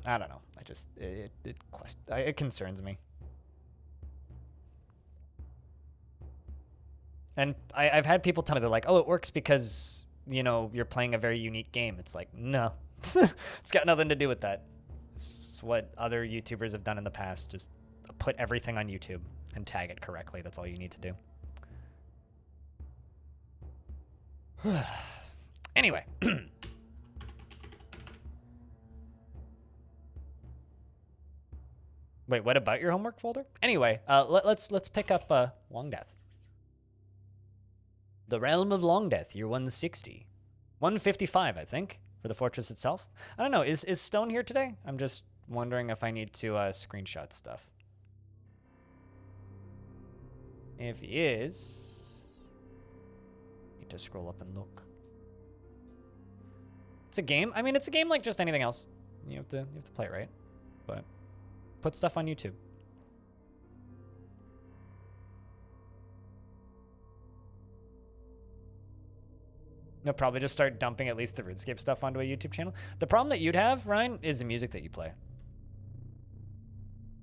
I don't know. I just it concerns me. And I've had people tell me, they're like, oh, it works because, you know, you're playing a very unique game. It's like, no, it's got nothing to do with that. It's what other YouTubers have done in the past. Just put everything on YouTube and tag it correctly. That's all you need to do. Anyway. Wait, what about your homework folder? Anyway, let's pick up Longdeath. The Realm of Longdeath, year 160. 155, I think, for the fortress itself. I don't know, is Stone here today? I'm just wondering if I need to screenshot stuff. If he is, need to scroll up and look. It's a game. I mean, it's a game like just anything else. You have to play it right, but put stuff on YouTube. You'll probably just start dumping at least the RuneScape stuff onto a YouTube channel. The problem that you'd have, Ryan, is the music that you play.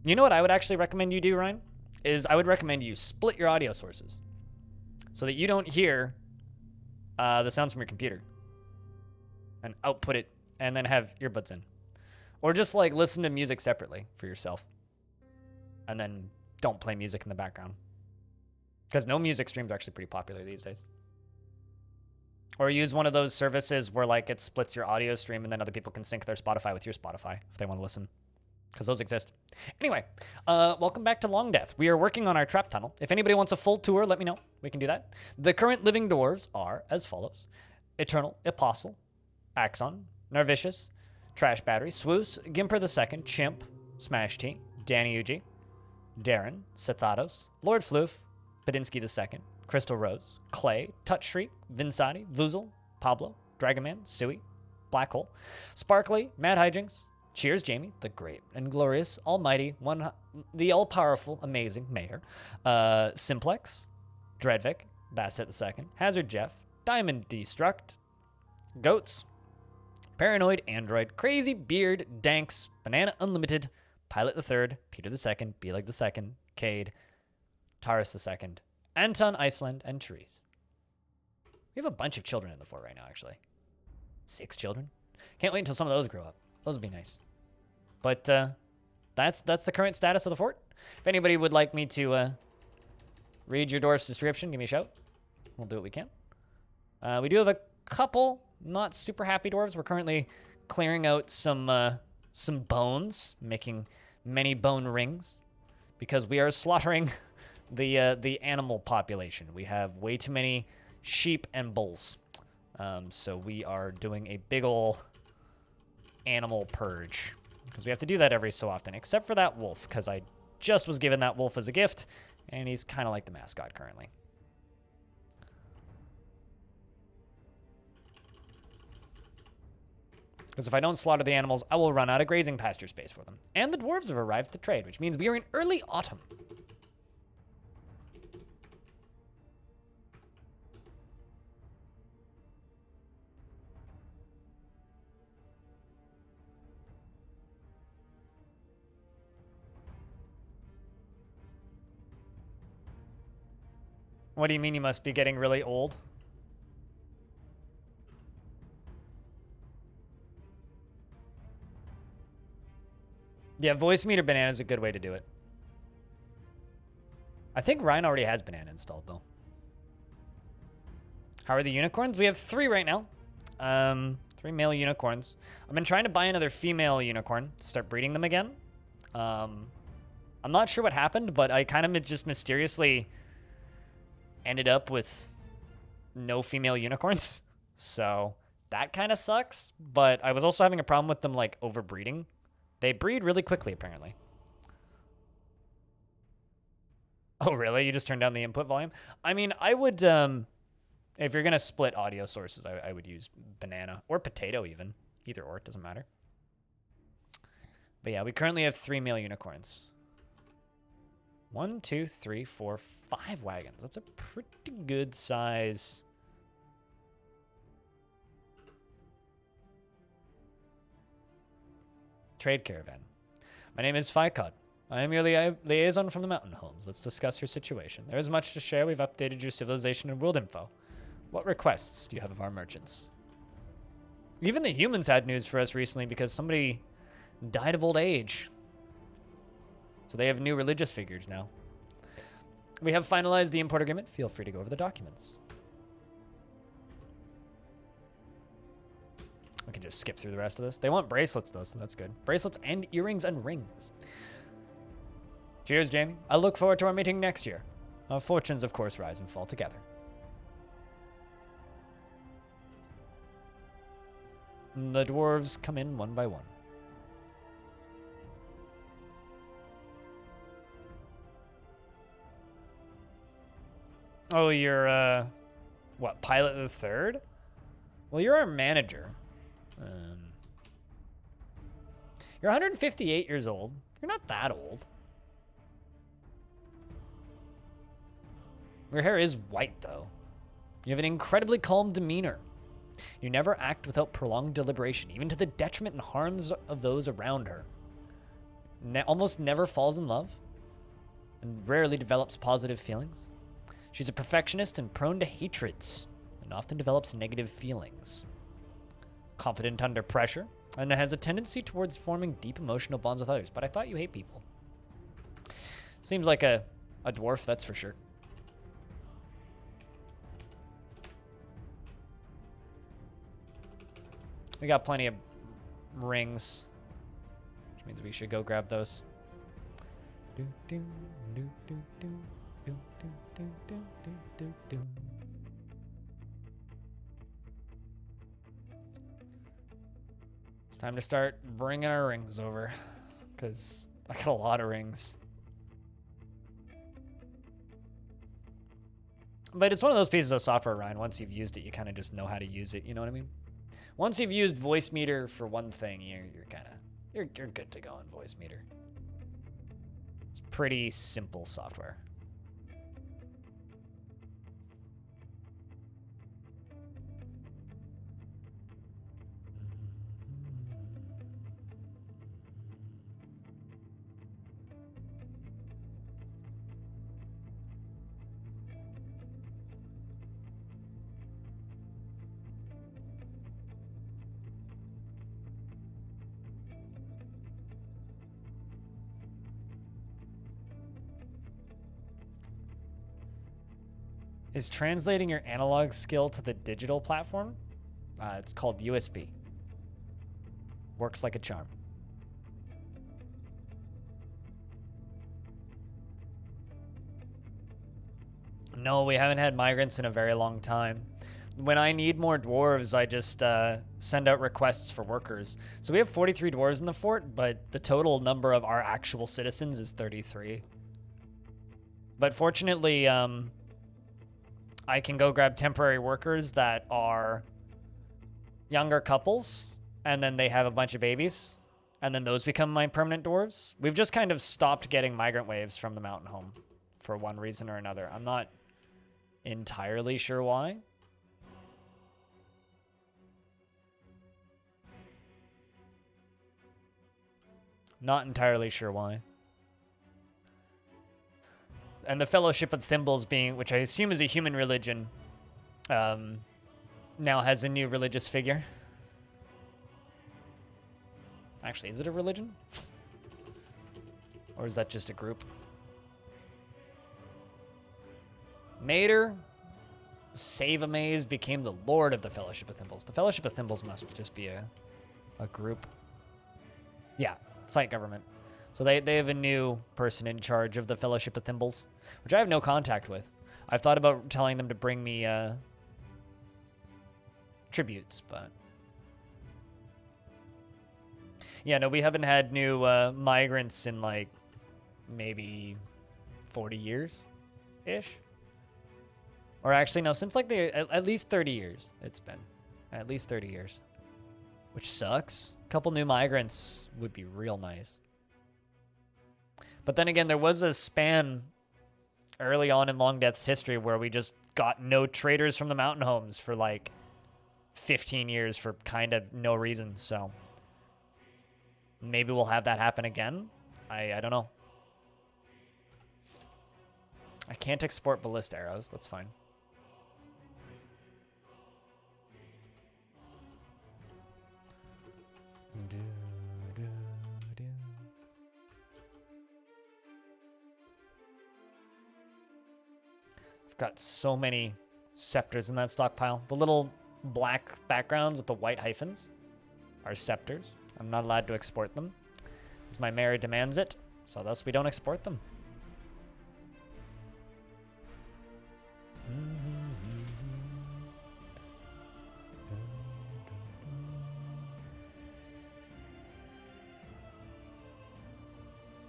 You know what I would actually recommend you do, Ryan? Is I would recommend you split your audio sources so that you don't hear the sounds from your computer and output it and then have earbuds in. Or just like listen to music separately for yourself and then don't play music in the background. Because no music streams are actually pretty popular these days. Or use one of those services where like it splits your audio stream and then other people can sync their Spotify with your Spotify if they want to listen. Because those exist. Anyway, welcome back to Longdeath. We are working on our trap tunnel. If anybody wants a full tour, let me know. We can do that. The current living dwarves are as follows. Eternal, Apostle, Axon, Narvicious, Trash Battery, Swoos, Gimper II, Chimp, Smash T, Danny Uji, Darren, Sethatos, Lord Floof, Padinsky II, Crystal Rose, Clay, Touch Shriek, Vinsati, Vuzel, Pablo, Dragonman, Sui, Black Hole, Sparkly, Mad Hijinks, Cheers Jamie, the great and glorious, almighty, the all-powerful, amazing mayor, Simplex, Dreadvik, Bastet II, Hazard Jeff, Diamond Destruct, Goats, Paranoid Android, Crazy Beard, Danks, Banana Unlimited, Pilot III, Peter II, Beleg II, Cade, Taurus II, Anton Iceland, and Therese. We have a bunch of children in the fort right now, actually. 6 children. Can't wait until some of those grow up. Those would be nice. But that's the current status of the fort. If anybody would like me to read your dwarf's description, give me a shout. We'll do what we can. We do have a couple not super happy dwarves. We're currently clearing out some bones, making many bone rings, because we are slaughtering the animal population. We have way too many sheep and bulls. So we are doing a big ol' animal purge, because we have to do that every so often, except for that wolf, because I just was given that wolf as a gift, and he's kind of like the mascot currently. Because if I don't slaughter the animals, I will run out of grazing pasture space for them. And the dwarves have arrived to trade, which means we are in early autumn. What do you mean you must be getting really old? Yeah, voice meter banana is a good way to do it. I think Ryan already has banana installed, though. How are the unicorns? We have 3 right now. 3 male unicorns. I've been trying to buy another female unicorn to start breeding them again. I'm not sure what happened, but I kind of just mysteriously ended up with no female unicorns. So that kind of sucks. But I was also having a problem with them, like, overbreeding. They breed really quickly, apparently. Oh, really? You just turned down the input volume? I mean, I would, if you're going to split audio sources, I would use banana or potato even. Either or, it doesn't matter. But yeah, we currently have 3 male unicorns. 1, 2, 3, 4, 5 wagons. That's a pretty good size. Trade caravan. My name is Phycod. I am your liaison from the mountain homes. Let's discuss your situation. There is much to share. We've updated your civilization and world info. What requests do you have of our merchants? Even the humans had news for us recently because somebody died of old age. So they have new religious figures now. We have finalized the import agreement. Feel free to go over the documents. We can just skip through the rest of this. They want bracelets, though, so that's good. Bracelets and earrings and rings. Cheers, Jamie. I look forward to our meeting next year. Our fortunes, of course, rise and fall together. The dwarves come in one by one. Oh, you're, what, Pilot the Third? Well, you're our manager. You're 158 years old. You're not that old. Your hair is white, though. You have an incredibly calm demeanor. You never act without prolonged deliberation, even to the detriment and harms of those around her. Almost never falls in love, and rarely develops positive feelings. She's a perfectionist and prone to hatreds, and often develops negative feelings. Confident under pressure, and has a tendency towards forming deep emotional bonds with others. But I thought you hate people. Seems like a dwarf, that's for sure. We got plenty of rings, which means we should go grab those. It's time to start bringing our rings over, because I got a lot of rings. But it's one of those pieces of software, Ryan. Once you've used it, you kind of just know how to use it. You know what I mean? Once you've used voice meter for one thing, you're good to go on voice meter. It's pretty simple software. Is translating your analog skill to the digital platform? It's called USB. Works like a charm. No, we haven't had migrants in a very long time. When I need more dwarves, I just send out requests for workers. So we have 43 dwarves in the fort, but the total number of our actual citizens is 33. But fortunately, I can go grab temporary workers that are younger couples, and then they have a bunch of babies, and then those become my permanent dwarves. We've just kind of stopped getting migrant waves from the mountain home for one reason or another. I'm not entirely sure why. Not entirely sure why. And the Fellowship of Thimbles being, which I assume is a human religion, now has a new religious figure. Actually, is it a religion? Or is that just a group? Mater Save-A-Maze became the Lord of the Fellowship of Thimbles. The Fellowship of Thimbles must just be a group. Yeah, site government. So they have a new person in charge of the Fellowship of Thimbles, which I have no contact with. I've thought about telling them to bring me tributes, but... Yeah, no, we haven't had new migrants in, like, maybe 40 years-ish. Or actually, no, since, like, at least 30 years it's been. At least 30 years. Which sucks. A couple new migrants would be real nice. But then again, there was a span early on in Longdeath's history where we just got no traders from the mountain homes for like 15 years for kind of no reason, so. maybe we'll have that happen again. I don't know. I can't export ballista arrows. That's fine. I've got so many scepters in that stockpile. The little black backgrounds with the white hyphens are scepters. I'm not allowed to export them, as my mayor demands it, so thus we don't export them.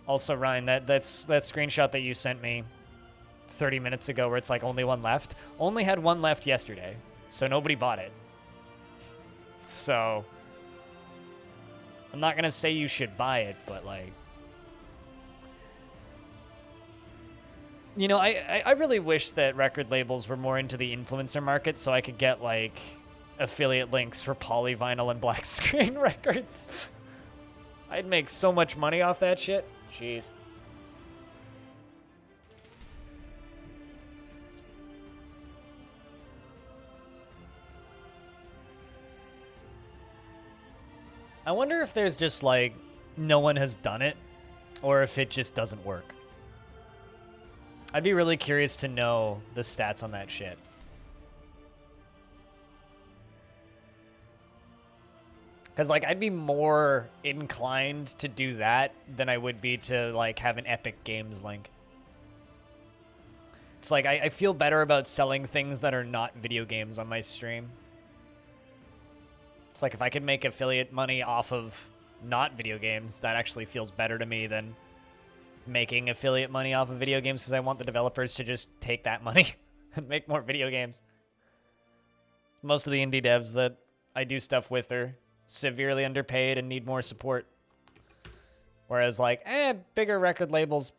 Also, Ryan, that screenshot that you sent me 30 minutes ago where it's like only one left, only had one left yesterday, so nobody bought it. So I'm not gonna say you should buy it, but like, you know, I really wish that record labels were more into the influencer market so I could get like affiliate links for polyvinyl and black screen records. I'd make so much money off that shit. Jeez. I wonder if there's just like no one has done it or if it just doesn't work. I'd be really curious to know the stats on that shit. Because, like, I'd be more inclined to do that than I would be to, like, have an Epic Games link. It's like, I feel better about selling things that are not video games on my stream. It's like, if I could make affiliate money off of not video games, that actually feels better to me than making affiliate money off of video games, because I want the developers to just take that money and make more video games. Most of the indie devs that I do stuff with are severely underpaid and need more support. Whereas, like, bigger record labels,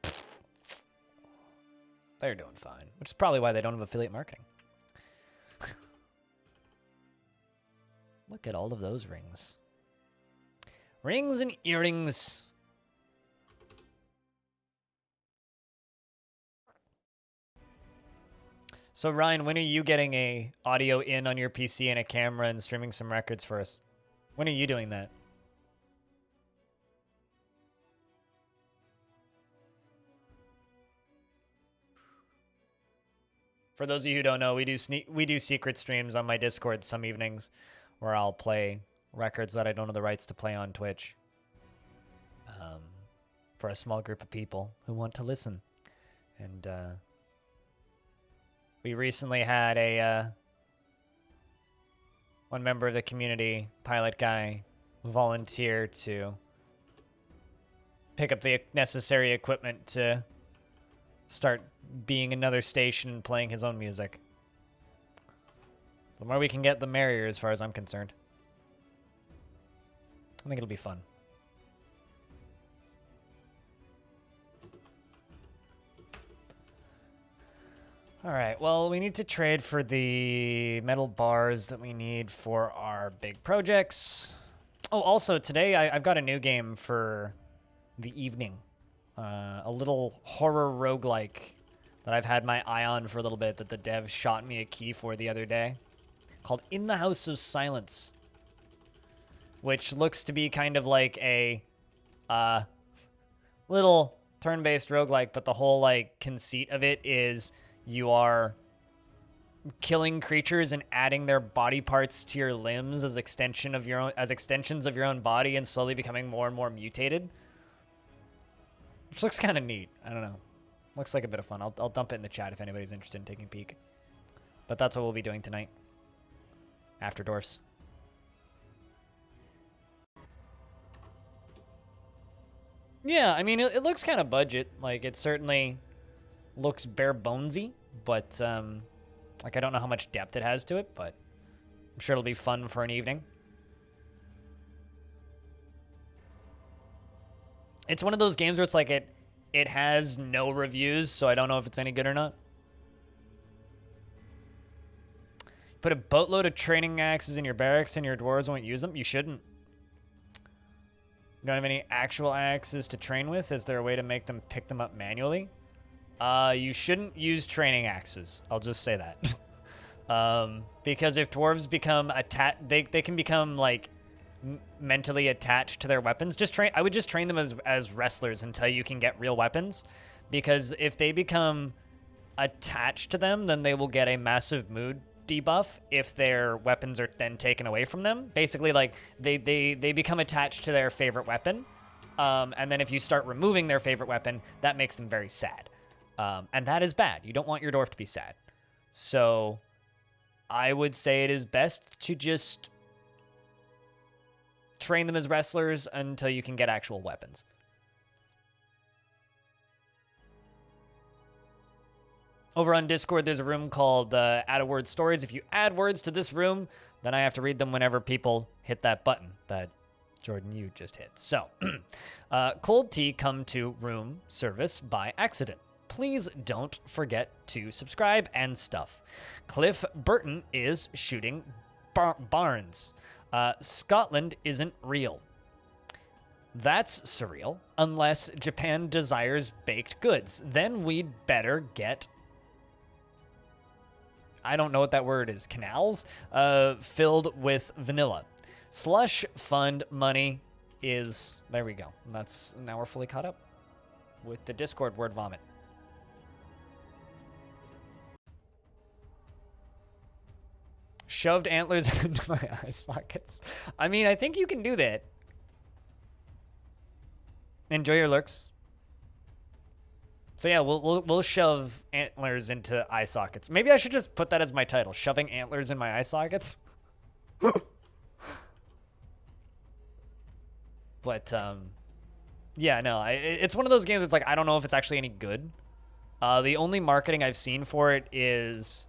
they're doing fine. Which is probably why they don't have affiliate marketing. Look at all of those rings. Rings and earrings. So, Ryan, when are you getting a audio in on your PC and a camera and streaming some records for us? When are you doing that? For those of you who don't know, we do secret streams on my Discord some evenings where I'll play records that I don't have the rights to play on Twitch for a small group of people who want to listen. And we recently had a one member of the community, Pilot Guy, volunteer to pick up the necessary equipment to start being another station and playing his own music. So the more we can get, the merrier as far as I'm concerned. I think it'll be fun. All right, well, we need to trade for the metal bars that we need for our big projects. Oh, also, today I've got a new game for the evening. A little horror roguelike that I've had my eye on for a little bit that the dev shot me a key for the other day, called In the House of Silence, which looks to be kind of like a little turn-based roguelike, but the whole like conceit of it is you are killing creatures and adding their body parts to your limbs as extensions of your own body and slowly becoming more and more mutated. Which looks kind of neat. I don't know. Looks like a bit of fun. I'll dump it in the chat if anybody's interested in taking a peek. But that's what we'll be doing tonight. After Dwarfs. Yeah, I mean, it looks kind of budget. Like, it certainly looks bare bonesy, but like, I don't know how much depth it has to it, but I'm sure it'll be fun for an evening. It's one of those games where it's like it has no reviews, so I don't know if it's any good or not. Put a boatload of training axes in your barracks and your dwarves won't use them? You shouldn't. You don't have any actual axes to train with? Is there a way to make them pick them up manually? You shouldn't use training axes. I'll just say that. Because if dwarves become they can become like mentally attached to their weapons. I would just train them as wrestlers until you can get real weapons, because if they become attached to them, then they will get a massive mood debuff if their weapons are then taken away from them. Basically, like they become attached to their favorite weapon, and then if you start removing their favorite weapon, that makes them very sad, and that is bad. You don't want your dwarf to be sad. So I would say it is best to just train them as wrestlers until you can get actual weapons. Over on Discord, there's a room called Add a Word Stories. If you add words to this room, then I have to read them whenever people hit that button that Jordan, you just hit. So, cold tea come to room service by accident. Please don't forget to subscribe and stuff. Cliff Burton is shooting barns. Scotland isn't real. That's surreal, unless Japan desires baked goods. Then we'd better get, I don't know what that word is, canals, filled with vanilla. Slush fund money is, there we go. Now we're fully caught up with the Discord word vomit. Shoved antlers into my eye sockets. I mean, I think you can do that. Enjoy your lurks. So yeah, we'll shove antlers into eye sockets. Maybe I should just put that as my title: shoving antlers in my eye sockets. But yeah, no, it's one of those games where it's like I don't know if it's actually any good. The only marketing I've seen for it is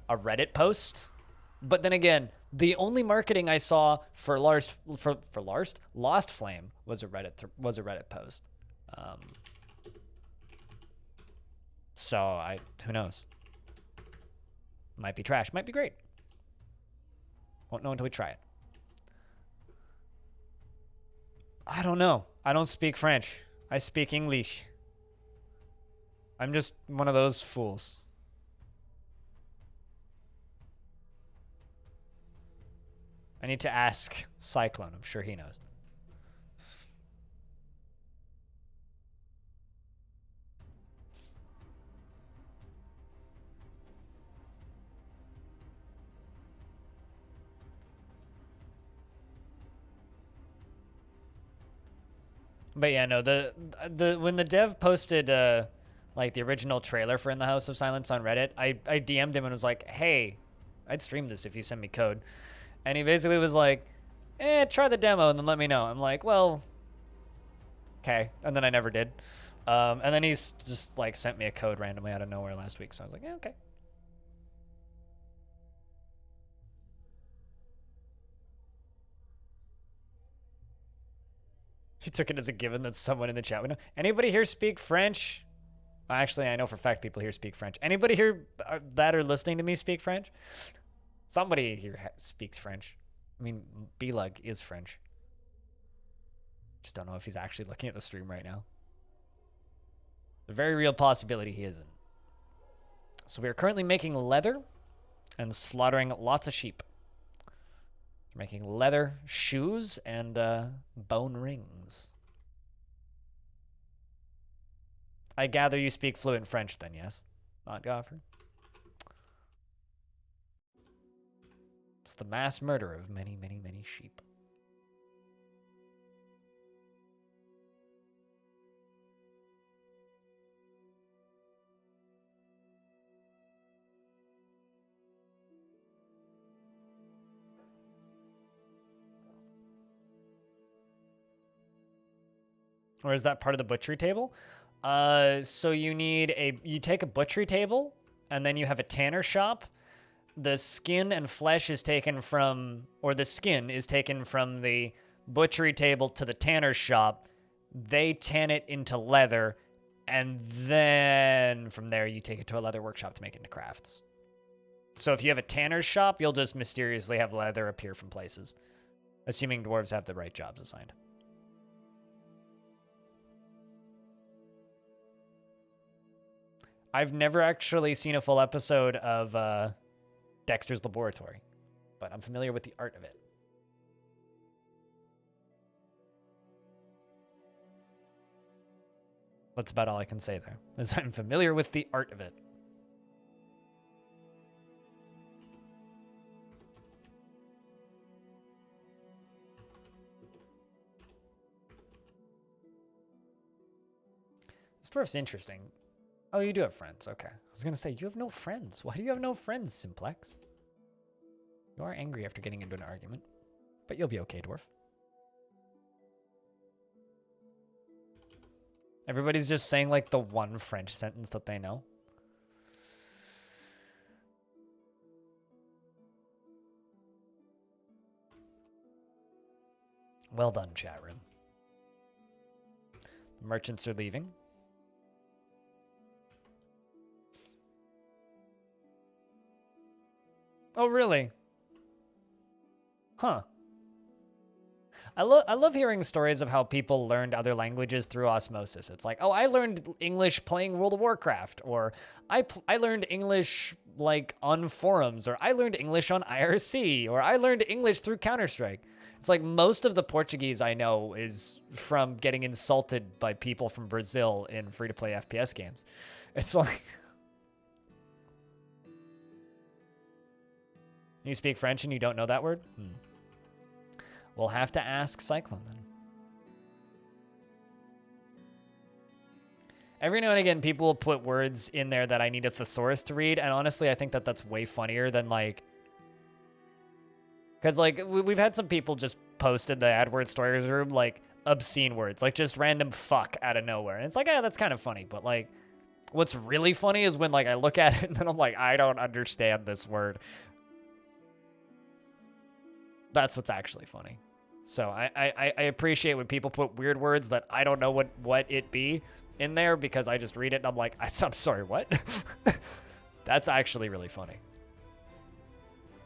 a Reddit post. But then again, the only marketing I saw for Lost Flame was a Reddit post. So who knows? Might be trash, might be great. Won't know until we try it. I don't know. I don't speak French. I speak English. I'm just one of those fools. I need to ask Cyclone. I'm sure he knows. But yeah, no, when the dev posted like the original trailer for In the House of Silence on Reddit, I DM'd him and was like, "Hey, I'd stream this if you send me code." And he basically was like, try the demo and then let me know. I'm like, well, okay. And then I never did. And then he's just like sent me a code randomly out of nowhere last week. So I was like, yeah, okay. He took it as a given that someone in the chat would know. Anybody here speak French? Actually, I know for a fact people here speak French. Anybody here that are listening to me speak French? Somebody here speaks French. I mean, B-Lug is French. Just don't know if he's actually looking at the stream right now. A very real possibility he isn't. So we are currently making leather and slaughtering lots of sheep. We're making leather shoes and bone rings. I gather you speak fluent French then, yes? Not Goffer? It's the mass murder of many, many, many sheep. Or is that part of the butchery table? So you take a butchery table, and then you have a tanner shop. The skin and flesh is taken from, or the skin is taken from the butchery table to the tanner shop. They tan it into leather, and then from there you take it to a leather workshop to make it into crafts. So if you have a tanner's shop, you'll just mysteriously have leather appear from places, assuming dwarves have the right jobs assigned. I've never actually seen a full episode of Dexter's Laboratory, but I'm familiar with the art of it. That's about all I can say there, is I'm familiar with the art of it. This dwarf's interesting. Oh, you do have friends. Okay. I was going to say, you have no friends. Why do you have no friends, Simplex? You are angry after getting into an argument, but you'll be okay, dwarf. Everybody's just saying like the one French sentence that they know. Well done, chat room. The merchants are leaving. Oh, really? Huh. I love hearing stories of how people learned other languages through osmosis. It's like, oh, I learned English playing World of Warcraft, or I learned English like on forums, or I learned English on IRC, or I learned English through Counter-Strike. It's like most of the Portuguese I know is from getting insulted by people from Brazil in free-to-play FPS games. It's like... You speak French and you don't know that word? We'll have to ask Cyclone then. Every now and again, people will put words in there that I need a thesaurus to read, and honestly, I think that that's way funnier than, like... Because, like, we've had some people just post in the AdWords Stories room, like, obscene words, like, just random fuck out of nowhere. And it's like, yeah, that's kind of funny, but, like, what's really funny is when, like, I look at it and then I'm like, I don't understand this word. That's what's actually funny. So I appreciate when people put weird words that I don't know what it be in there, because I just read it and I'm like, I'm sorry, what? That's actually really funny.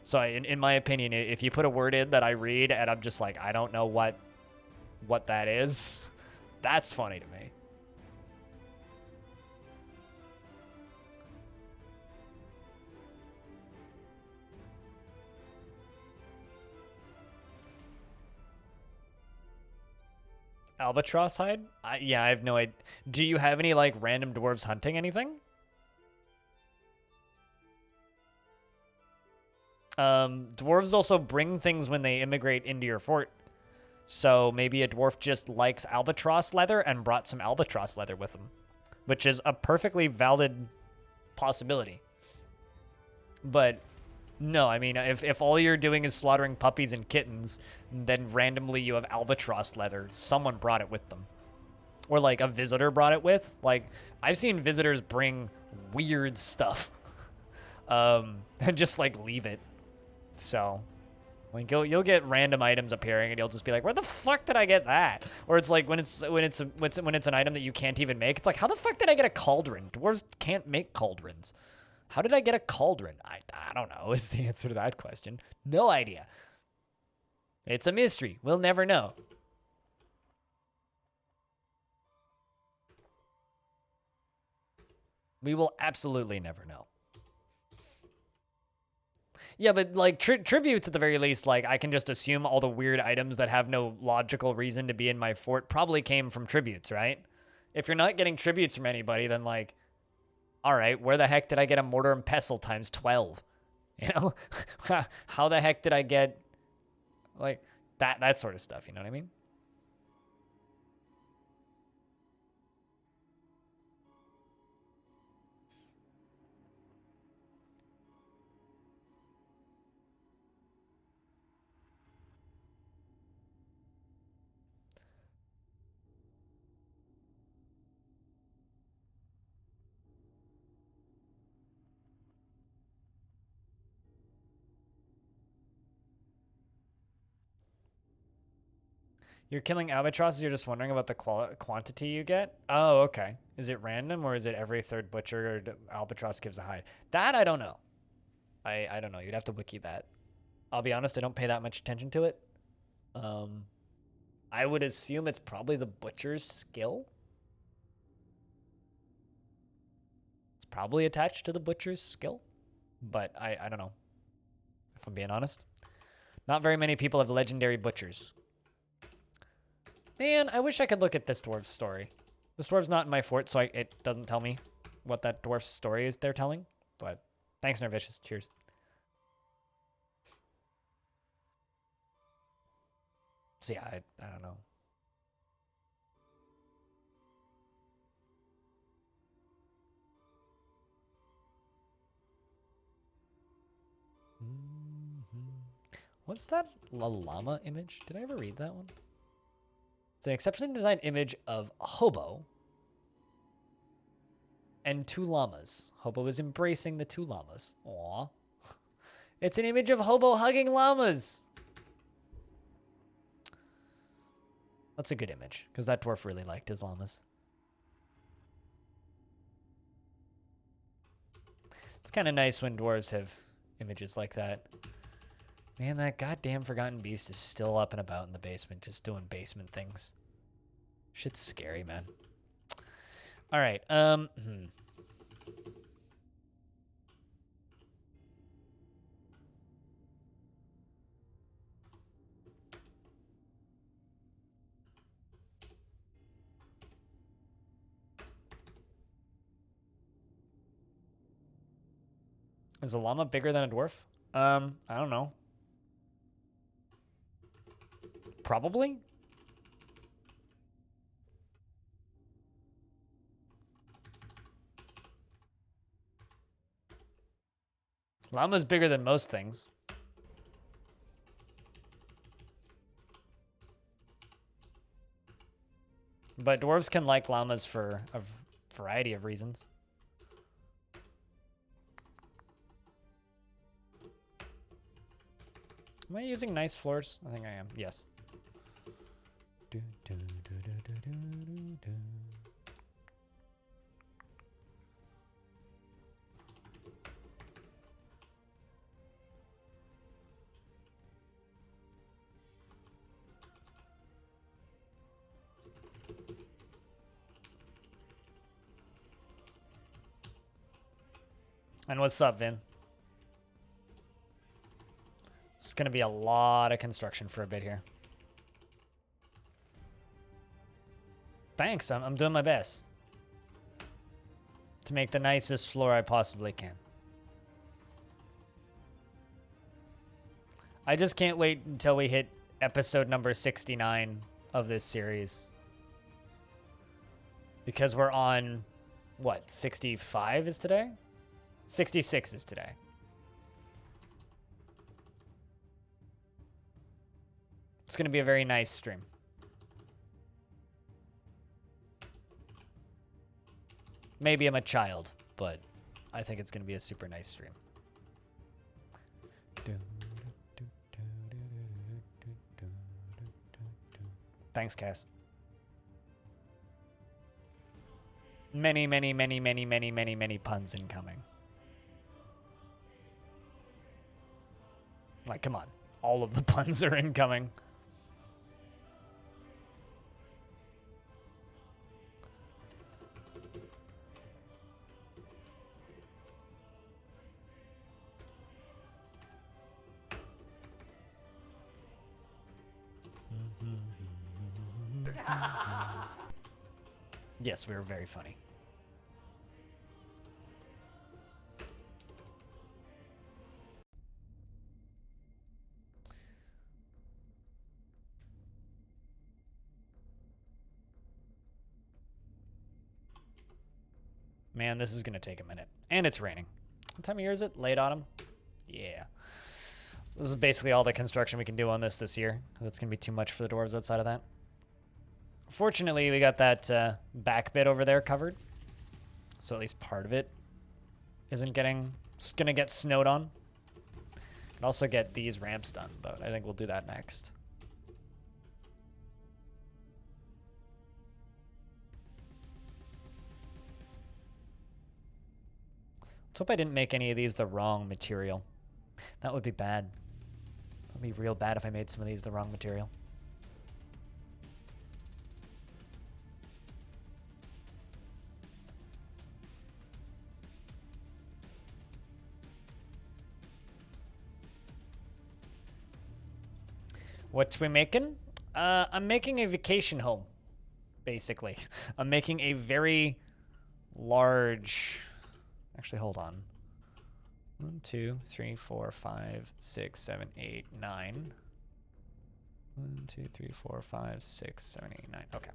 So in my opinion, if you put a word in that I read and I'm just like, I don't know what that is, that's funny to me. Albatross hide? Yeah, I have no idea. Do you have any, like, random dwarves hunting anything? Dwarves also bring things when they immigrate into your fort. So maybe a dwarf just likes albatross leather and brought some albatross leather with him, which is a perfectly valid possibility. But no, I mean, if all you're doing is slaughtering puppies and kittens, then randomly you have albatross leather, someone brought it with them. Or, like, a visitor brought it with. Like, I've seen visitors bring weird stuff. And just, like, leave it. So, like, you'll get random items appearing, and you'll just be like, where the fuck did I get that? Or it's like, when it's an item that you can't even make, it's like, how the fuck did I get a cauldron? Dwarves can't make cauldrons. How did I get a cauldron? I don't know is the answer to that question. No idea. It's a mystery. We'll never know. We will absolutely never know. Yeah, but, like, tributes at the very least, like, I can just assume all the weird items that have no logical reason to be in my fort probably came from tributes, right? If you're not getting tributes from anybody, then, like, all right, where the heck did I get a mortar and pestle times 12? You know? How the heck did I get, like, that sort of stuff, you know what I mean? You're killing albatrosses, you're just wondering about the quantity you get? Oh, okay. Is it random, or is it every third butcher albatross gives a hide? That I don't know. I don't know. You'd have to wiki that. I'll be honest, I don't pay that much attention to it. I would assume it's probably the butcher's skill. It's probably attached to the butcher's skill, but I don't know, if I'm being honest. Not very many people have legendary butchers. Man, I wish I could look at this dwarf's story. This dwarf's not in my fort, so it doesn't tell me what that dwarf's story is they're telling. But thanks, Nervicious. Cheers. So yeah, I don't know. What's that llama image? Did I ever read that one? It's an exceptionally designed image of a hobo and 2 llamas. Hobo is embracing the 2 llamas. Aww. It's an image of hobo hugging llamas. That's a good image, because that dwarf really liked his llamas. It's kind of nice when dwarves have images like that. Man, that goddamn Forgotten Beast is still up and about in the basement, just doing basement things. Shit's scary, man. All right. Is a llama bigger than a dwarf? I don't know. Probably? Llama's bigger than most things. But dwarves can like llamas for a variety of reasons. Am I using nice floors? I think I am. Yes. And what's up, Vin? It's going to be a lot of construction for a bit here. Thanks, I'm doing my best to make the nicest floor I possibly can. I just can't wait until we hit episode number 69 of this series. Because we're on, what, 65 is today? 66 is today. It's going to be a very nice stream. Maybe I'm a child, but I think it's going to be a super nice stream. Thanks, Cass. Many, many, many, many, many, many, many puns incoming. Like, come on. All of the puns are incoming. Yes, we were very funny. Man, this is going to take a minute. And it's raining. What time of year is it? Late autumn? Yeah. This is basically all the construction we can do on this year. That's going to be too much for the dwarves outside of that. Fortunately, we got that back bit over there covered. So at least part of it isn't going to get snowed on. And also get these ramps done, but I think we'll do that next. Let's hope I didn't make any of these the wrong material. That would be bad. That would be real bad if I made some of these the wrong material. What we making? I'm making a vacation home, basically. I'm making a very large... Actually, hold on. 1, 2, 3, 4, 5, 6, 7, 8, 9. 1, 2, 3, 4, 5, 6, 7, 8, 9. Okay.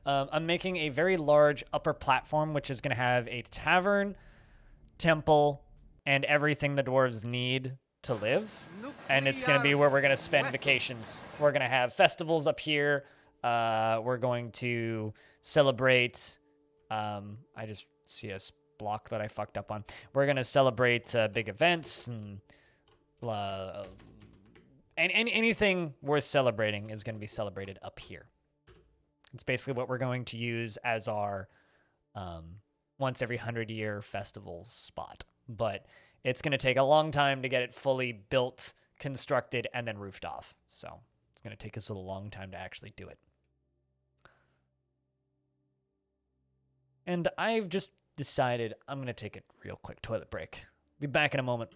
I'm making a very large upper platform, which is going to have a tavern, temple, and everything the dwarves need to live. And it's going to be where we're going to spend vacations. We're going to have festivals up here. We're going to celebrate. I just see a block that I fucked up on. We're going to celebrate big events and anything worth celebrating is going to be celebrated up here. It's basically what we're going to use as our once every 100-year festivals spot. But it's going to take a long time to get it fully built, constructed, and then roofed off. So it's going to take us a long time to actually do it. And I've just decided I'm going to take a real quick toilet break. Be back in a moment.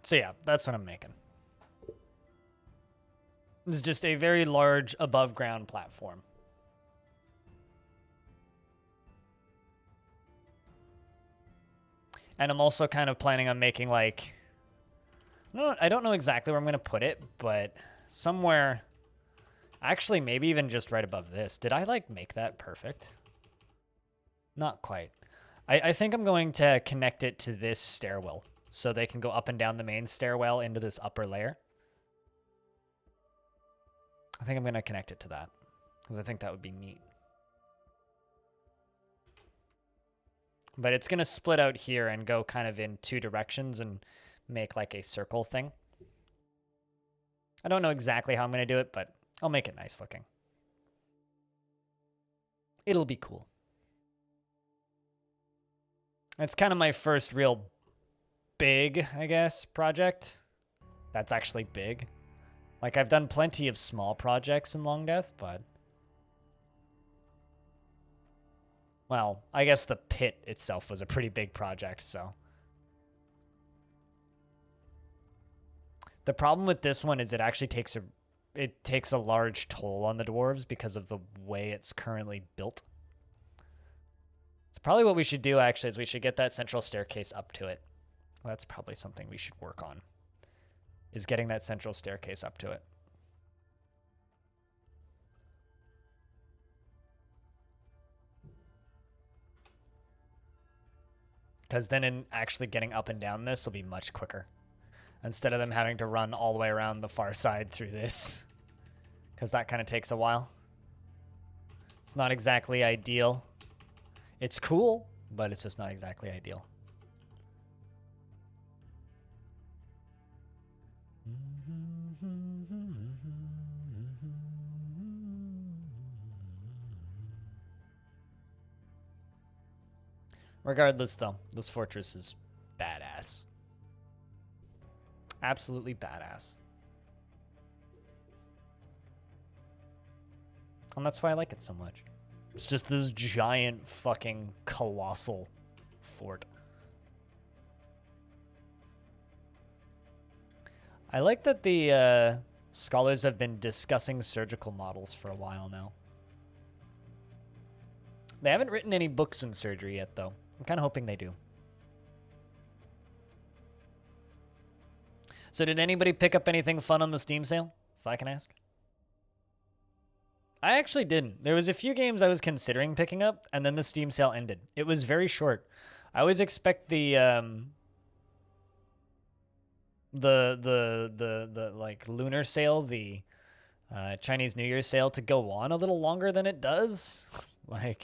So yeah, that's what I'm making. It's just a very large above ground platform. And I'm also kind of planning on making like, I don't know exactly where I'm going to put it, but somewhere, actually maybe even just right above this. Did I like make that perfect? Not quite. I think I'm going to connect it to this stairwell so they can go up and down the main stairwell into this upper layer. I think I'm going to connect it to that because I think that would be neat. But it's going to split out here and go kind of in two directions and make like a circle thing. I don't know exactly how I'm going to do it, but I'll make it nice looking. It'll be cool. It's kind of my first real big, I guess, project. That's actually big. Like, I've done plenty of small projects in Longdeath, but... Well, I guess the pit itself was a pretty big project, so... The problem with this one is it actually takes a large toll on the dwarves because of the way it's currently built. So probably what we should do, actually, is we should get that central staircase up to it. Well, that's probably something we should work on, is getting that central staircase up to it. Because then in actually getting up and down this will be much quicker. Instead of them having to run all the way around the far side through this. Because that kind of takes a while. It's not exactly ideal. It's cool, but it's just not exactly ideal. Regardless, though, this fortress is badass. Absolutely badass. And that's why I like it so much. It's just this giant fucking colossal fort. I like that the scholars have been discussing surgical models for a while now. They haven't written any books in surgery yet, though. I'm kind of hoping they do. So did anybody pick up anything fun on the Steam sale, if I can ask? I actually didn't. There was a few games I was considering picking up, and then the Steam sale ended. It was very short. I always expect the like lunar sale, the Chinese New Year's sale to go on a little longer than it does. Like,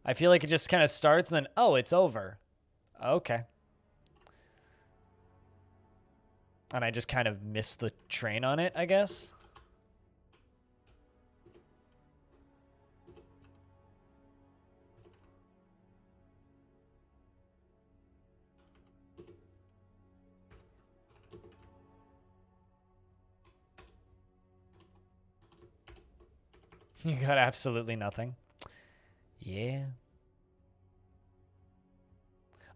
I feel like it just kind of starts and then, oh, it's over. Okay. And I just kind of missed the train on it, I guess. You got absolutely nothing. Yeah.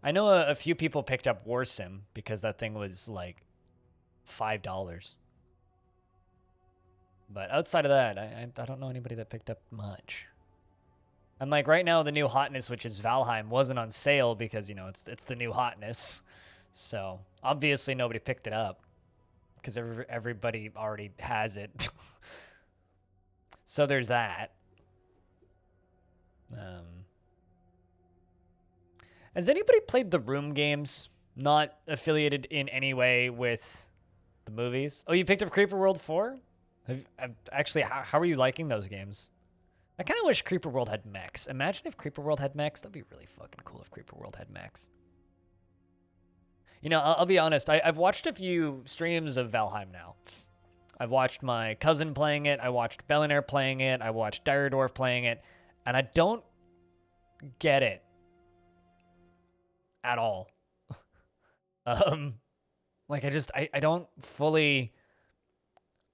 I know a few people picked up War Sim because that thing was like $5. But outside of that, I don't know anybody that picked up much. And like right now, the new hotness, which is Valheim, wasn't on sale because, you know, it's the new hotness. So obviously nobody picked it up because everybody already has it. So there's that. Has anybody played the Room games? Not affiliated in any way with the movies. Oh, you picked up Creeper World 4? Actually, how are you liking those games? I kind of wish Creeper World had mechs. Imagine if Creeper World had mechs. That'd be really fucking cool if Creeper World had mechs. You know, I'll be honest. I've watched a few streams of Valheim now. I've watched my cousin playing it. I watched Bellinair playing it. I watched Dwarf playing it. And I don't get it at all. Like, I don't fully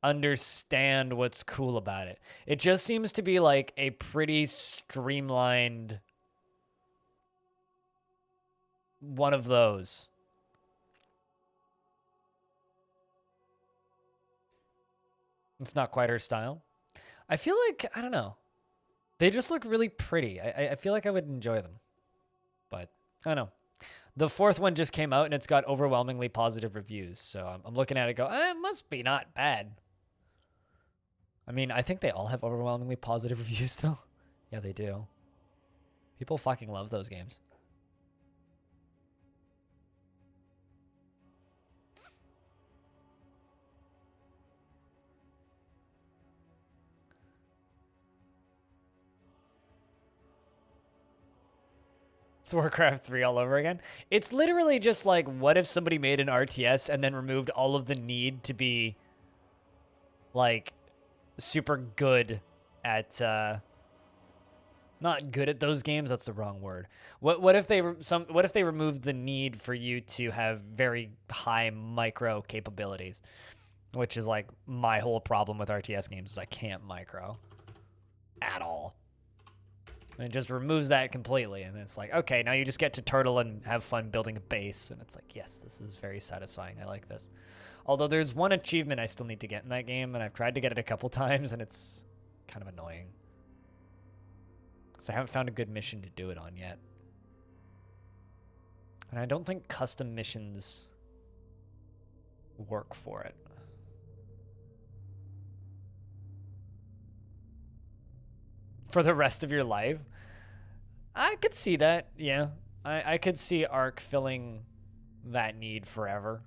understand what's cool about it. It just seems to be like a pretty streamlined one of those. It's not quite her style. I feel like, I don't know. They just look really pretty. I feel like I would enjoy them. But, I don't know. The fourth one just came out, and it's got overwhelmingly positive reviews. So I'm looking at it and go, it must be not bad. I mean, I think they all have overwhelmingly positive reviews, though. Yeah, they do. People fucking love those games. It's Warcraft 3 all over again. It's literally just like, what if somebody made an RTS and then removed all of the need to be, like, super good at, not good at those games, that's the wrong word. What if they removed the need for you to have very high micro capabilities, which is like my whole problem with RTS games is I can't micro at all. And it just removes that completely, and it's like, okay, now you just get to turtle and have fun building a base, and it's like, yes, this is very satisfying. I like this. Although there's one achievement I still need to get in that game, and I've tried to get it a couple times, and it's kind of annoying. So I haven't found a good mission to do it on yet. And I don't think custom missions work for it. For the rest of your life? I could see that, yeah. I could see Ark filling that need forever.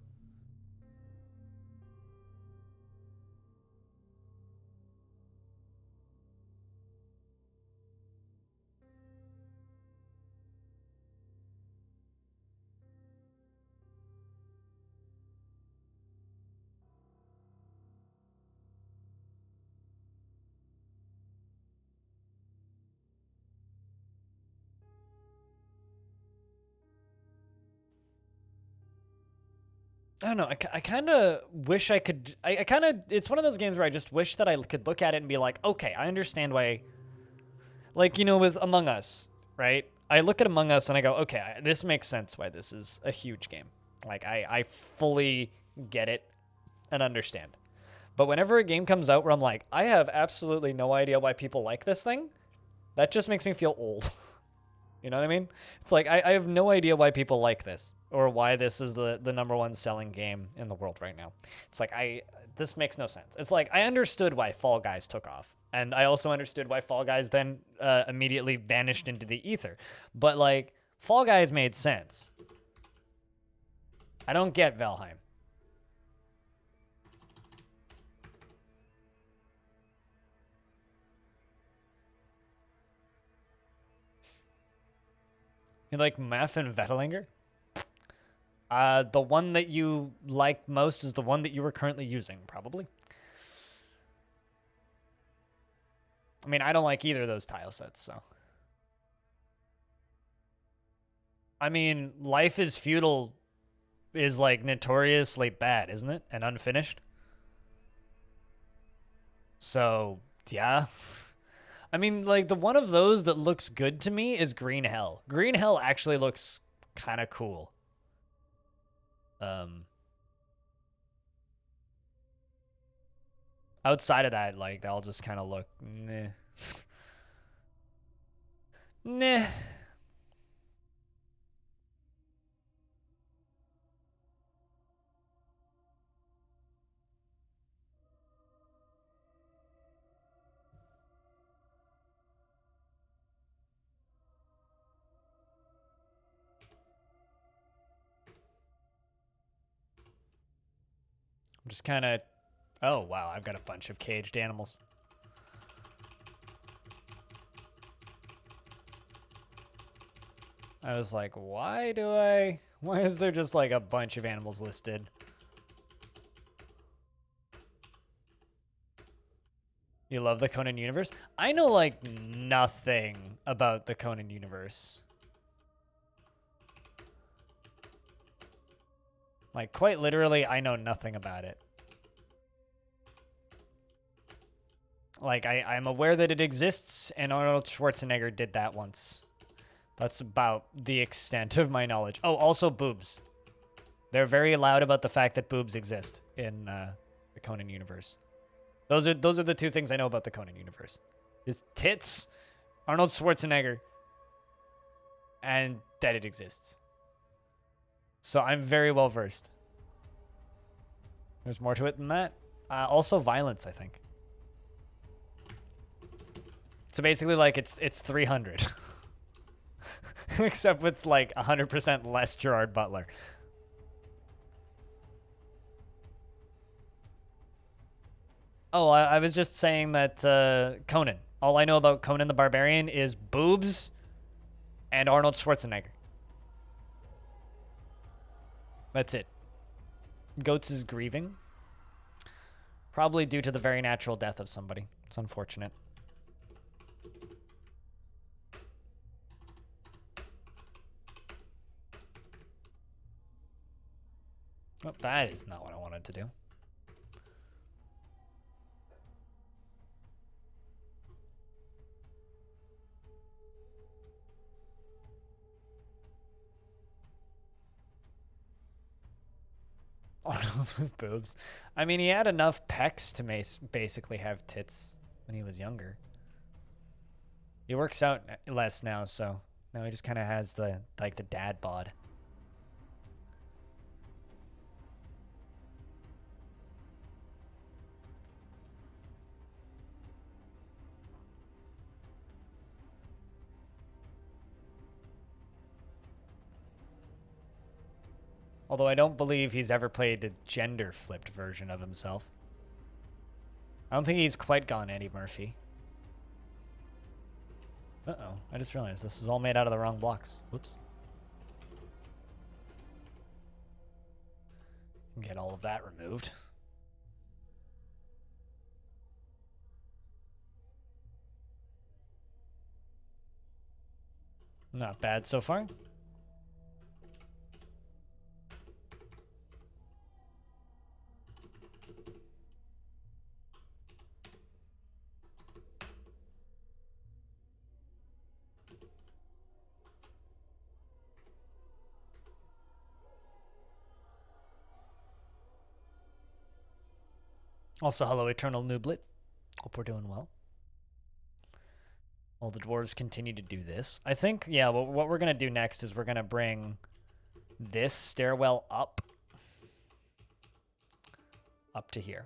I don't know. I kind of wish I could. I kind of. It's one of those games where I just wish that I could look at it and be like, okay, I understand why. Like, you know, with Among Us, right? I look at Among Us and I go, okay, this makes sense why this is a huge game. Like, I fully get it and understand. But whenever a game comes out where I'm like, I have absolutely no idea why people like this thing, that just makes me feel old. You know what I mean? It's like, I have no idea why people like this or why this is the #1 selling game in the world right now. It's like, this makes no sense. It's like, I understood why Fall Guys took off. And I also understood why Fall Guys then immediately vanished into the ether. But, like, Fall Guys made sense. I don't get Valheim. You like Meth and Vettlinger? The one that you like most is the one that you were currently using, probably. I mean, I don't like either of those tile sets, so. I mean, Life is Feudal is, like, notoriously bad, isn't it? And unfinished. So, yeah. I mean, like, the one of those that looks good to me is Green Hell. Green Hell actually looks kind of cool. Outside of that, like, they'll just kind of look, nah. Nah. I'm just kind of... Oh, wow, I've got a bunch of caged animals. I was like, why is there just, like, a bunch of animals listed? You love the Conan universe? I know, like, nothing about the Conan universe. Like, quite literally, I know nothing about it. Like, I'm aware that it exists, and Arnold Schwarzenegger did that once. That's about the extent of my knowledge. Oh, also boobs. They're very loud about the fact that boobs exist in the Conan universe. Those are the two things I know about the Conan universe. Is tits, Arnold Schwarzenegger, and that it exists. So I'm very well versed. There's more to it than that. Also violence, I think. So basically, like, it's 300. Except with, like, 100% less Gerard Butler. Oh, I was just saying that Conan. All I know about Conan the Barbarian is boobs and Arnold Schwarzenegger. That's it. Goats is grieving. Probably due to the very natural death of somebody. It's unfortunate. Oh, that is not what I wanted to do. Arnold with boobs. I mean, he had enough pecs to basically have tits when he was younger. He works out less now, so now he just kind of has the dad bod. Although I don't believe he's ever played a gender-flipped version of himself. I don't think he's quite gone Eddie Murphy. Uh-oh, I just realized this is all made out of the wrong blocks. Whoops. Get all of that removed. Not bad so far. Also, hello, Eternal Nooblet. Hope we're doing well. While the dwarves continue to do this. I think, yeah, what we're going to do next is we're going to bring this stairwell up to here.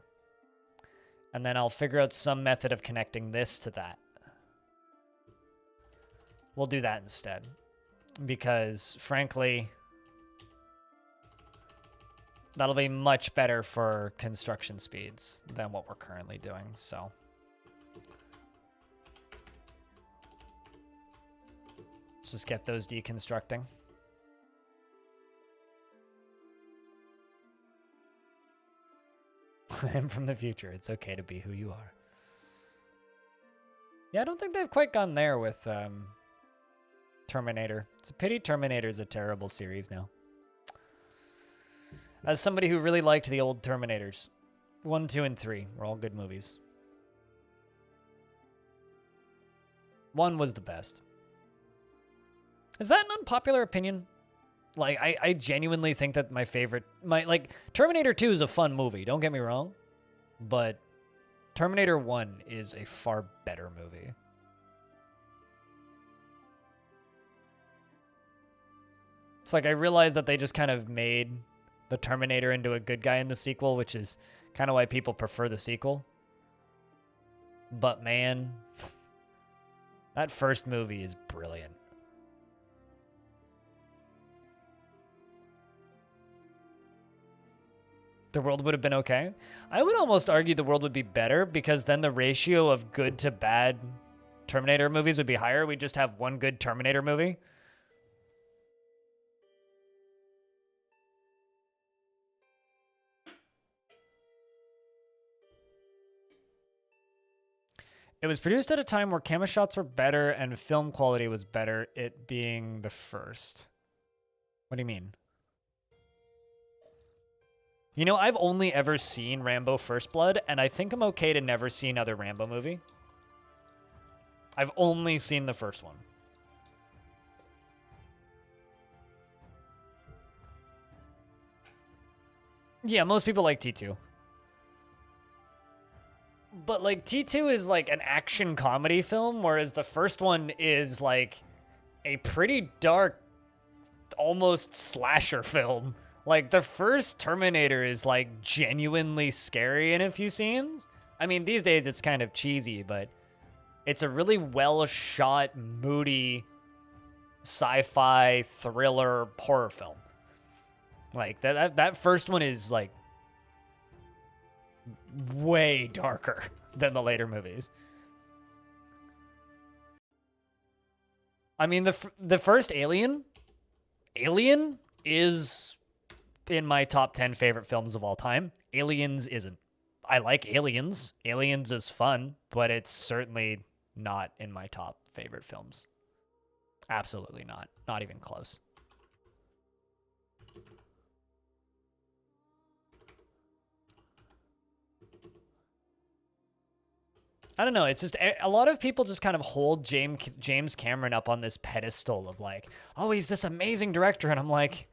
And then I'll figure out some method of connecting this to that. We'll do that instead. Because, frankly, that'll be much better for construction speeds than what we're currently doing, so. Let's just get those deconstructing. I'm from the future. It's okay to be who you are. Yeah, I don't think they've quite gone there with Terminator. It's a pity Terminator's a terrible series now. As somebody who really liked the old Terminators, 1, 2, and 3 were all good movies. 1 was the best. Is that an unpopular opinion? Like, I genuinely think that my favorite... like, Terminator 2 is a fun movie, don't get me wrong. But Terminator 1 is a far better movie. It's like, I realize that they just kind of made the Terminator into a good guy in the sequel, which is kind of why people prefer the sequel. But, man, that first movie is brilliant. The world would have been okay. I would almost argue the world would be better because then the ratio of good to bad Terminator movies would be higher. We'd just have one good Terminator movie. It was produced at a time where camera shots were better and film quality was better, it being the first. What do you mean? You know, I've only ever seen Rambo First Blood, and I think I'm okay to never see another Rambo movie. I've only seen the first one. Yeah, most people like T2. But, like, T2 is, like, an action comedy film, whereas the first one is, like, a pretty dark, almost slasher film. Like, the first Terminator is, like, genuinely scary in a few scenes. I mean, these days it's kind of cheesy, but it's a really well-shot, moody, sci-fi, thriller, horror film. Like, that first one is, like, way darker than the later movies. I mean, the first Alien is in my top 10 favorite films of all time. Aliens isn't. I like Aliens. Aliens is fun, but it's certainly not in my top favorite films. Absolutely not. Not even close. I don't know. It's just a lot of people just kind of hold James Cameron up on this pedestal of like, oh, he's this amazing director. And I'm like,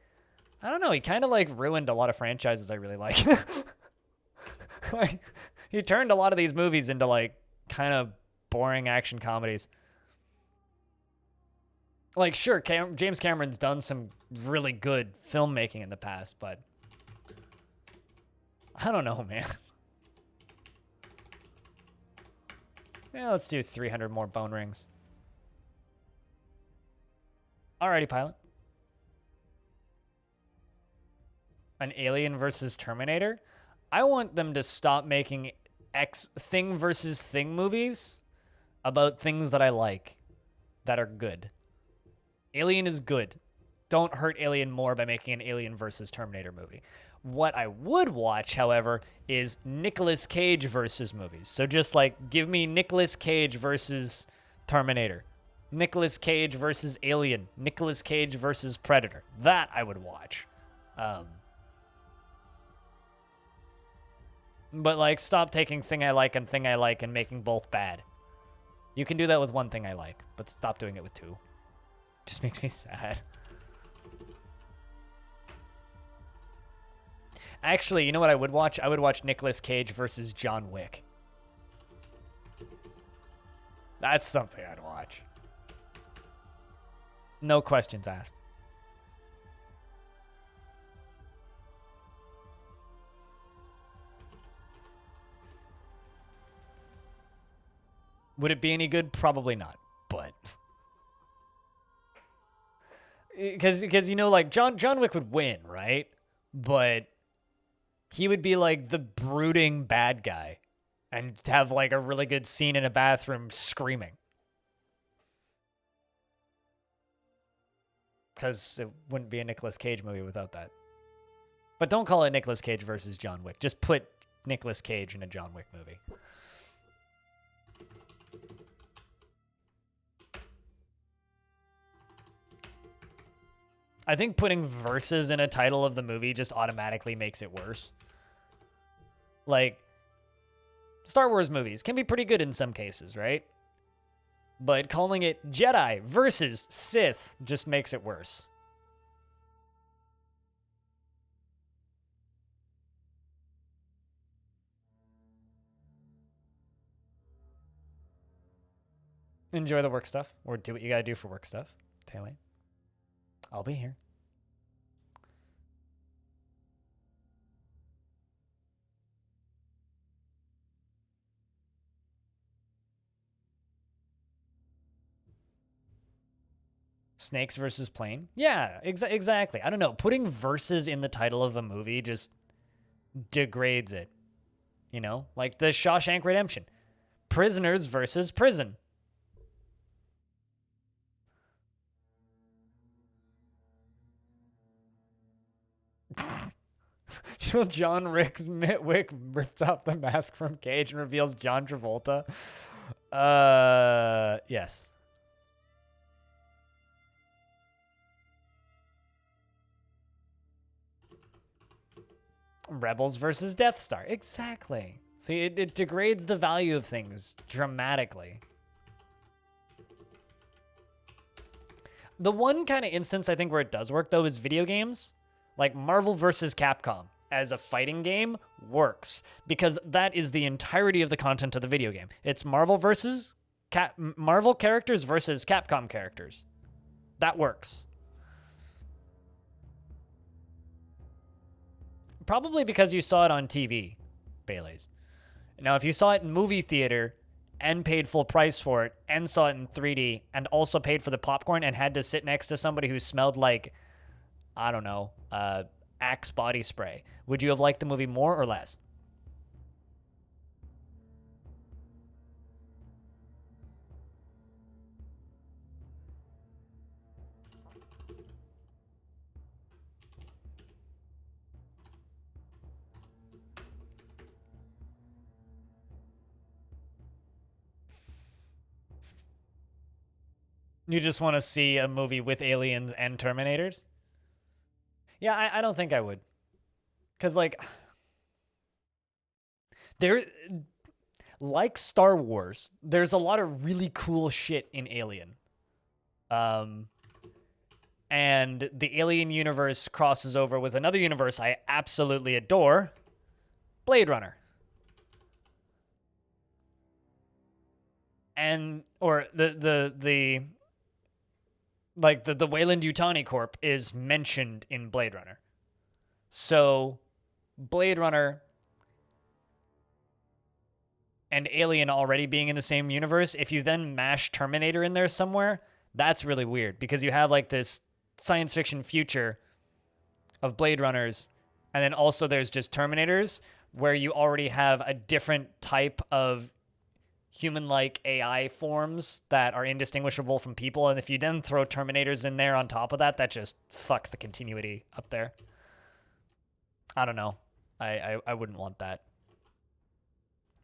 I don't know. He kind of like ruined a lot of franchises I really like. Like, he turned a lot of these movies into like kind of boring action comedies. Like, sure, James Cameron's done some really good filmmaking in the past, but I don't know, man. Yeah, let's do 300 more bone rings. Alrighty, pilot. An Alien versus Terminator? I want them to stop making thing versus thing movies about things that I like, that are good. Alien is good. Don't hurt Alien more by making an Alien versus Terminator movie. What I would watch, however, is Nicolas Cage versus movies. So just like, give me Nicolas Cage versus Terminator. Nicolas Cage versus Alien. Nicolas Cage versus Predator. That I would watch. But like, stop taking thing I like and making both bad. You can do that with one thing I like, but stop doing it with two. Just makes me sad. Actually, you know what I would watch? I would watch Nicolas Cage versus John Wick. That's something I'd watch. No questions asked. Would it be any good? Probably not. But because you know, like John Wick would win, right? But he would be like the brooding bad guy and have like a really good scene in a bathroom screaming. Because it wouldn't be a Nicolas Cage movie without that. But don't call it Nicolas Cage versus John Wick. Just put Nicolas Cage in a John Wick movie. I think putting verses in a title of the movie just automatically makes it worse. Like, Star Wars movies can be pretty good in some cases, right? But calling it Jedi versus Sith just makes it worse. Enjoy the work stuff, or do what you gotta do for work stuff. Taylor, I'll be here. Snakes versus plane? Yeah, exactly. I don't know. Putting verses in the title of a movie just degrades it. You know? Like the Shawshank Redemption. Prisoners versus prison. John Wick rips off the mask from Cage and reveals John Travolta. Yes. Rebels versus Death Star. Exactly. See, it degrades the value of things dramatically. The one kind of instance I think where it does work, though, is video games. Like Marvel versus Capcom as a fighting game works because that is the entirety of the content of the video game. It's Marvel versus Marvel characters versus Capcom characters. That works. Probably because you saw it on TV, Bailey's. Now, if you saw it in movie theater and paid full price for it and saw it in 3D and also paid for the popcorn and had to sit next to somebody who smelled like, I don't know, Axe body spray, would you have liked the movie more or less? You just want to see a movie with aliens and Terminators? Yeah, I don't think I would. Because, like, like Star Wars, there's a lot of really cool shit in Alien. And the Alien universe crosses over with another universe I absolutely adore, Blade Runner. And, or the Weyland-Yutani Corp is mentioned in Blade Runner. So, Blade Runner and Alien already being in the same universe, if you then mash Terminator in there somewhere, that's really weird because you have like this science fiction future of Blade Runners, and then also there's just Terminators where you already have a different type of human-like AI forms that are indistinguishable from people, and if you then throw Terminators in there on top of that, that just fucks the continuity up there. I don't know. I wouldn't want that.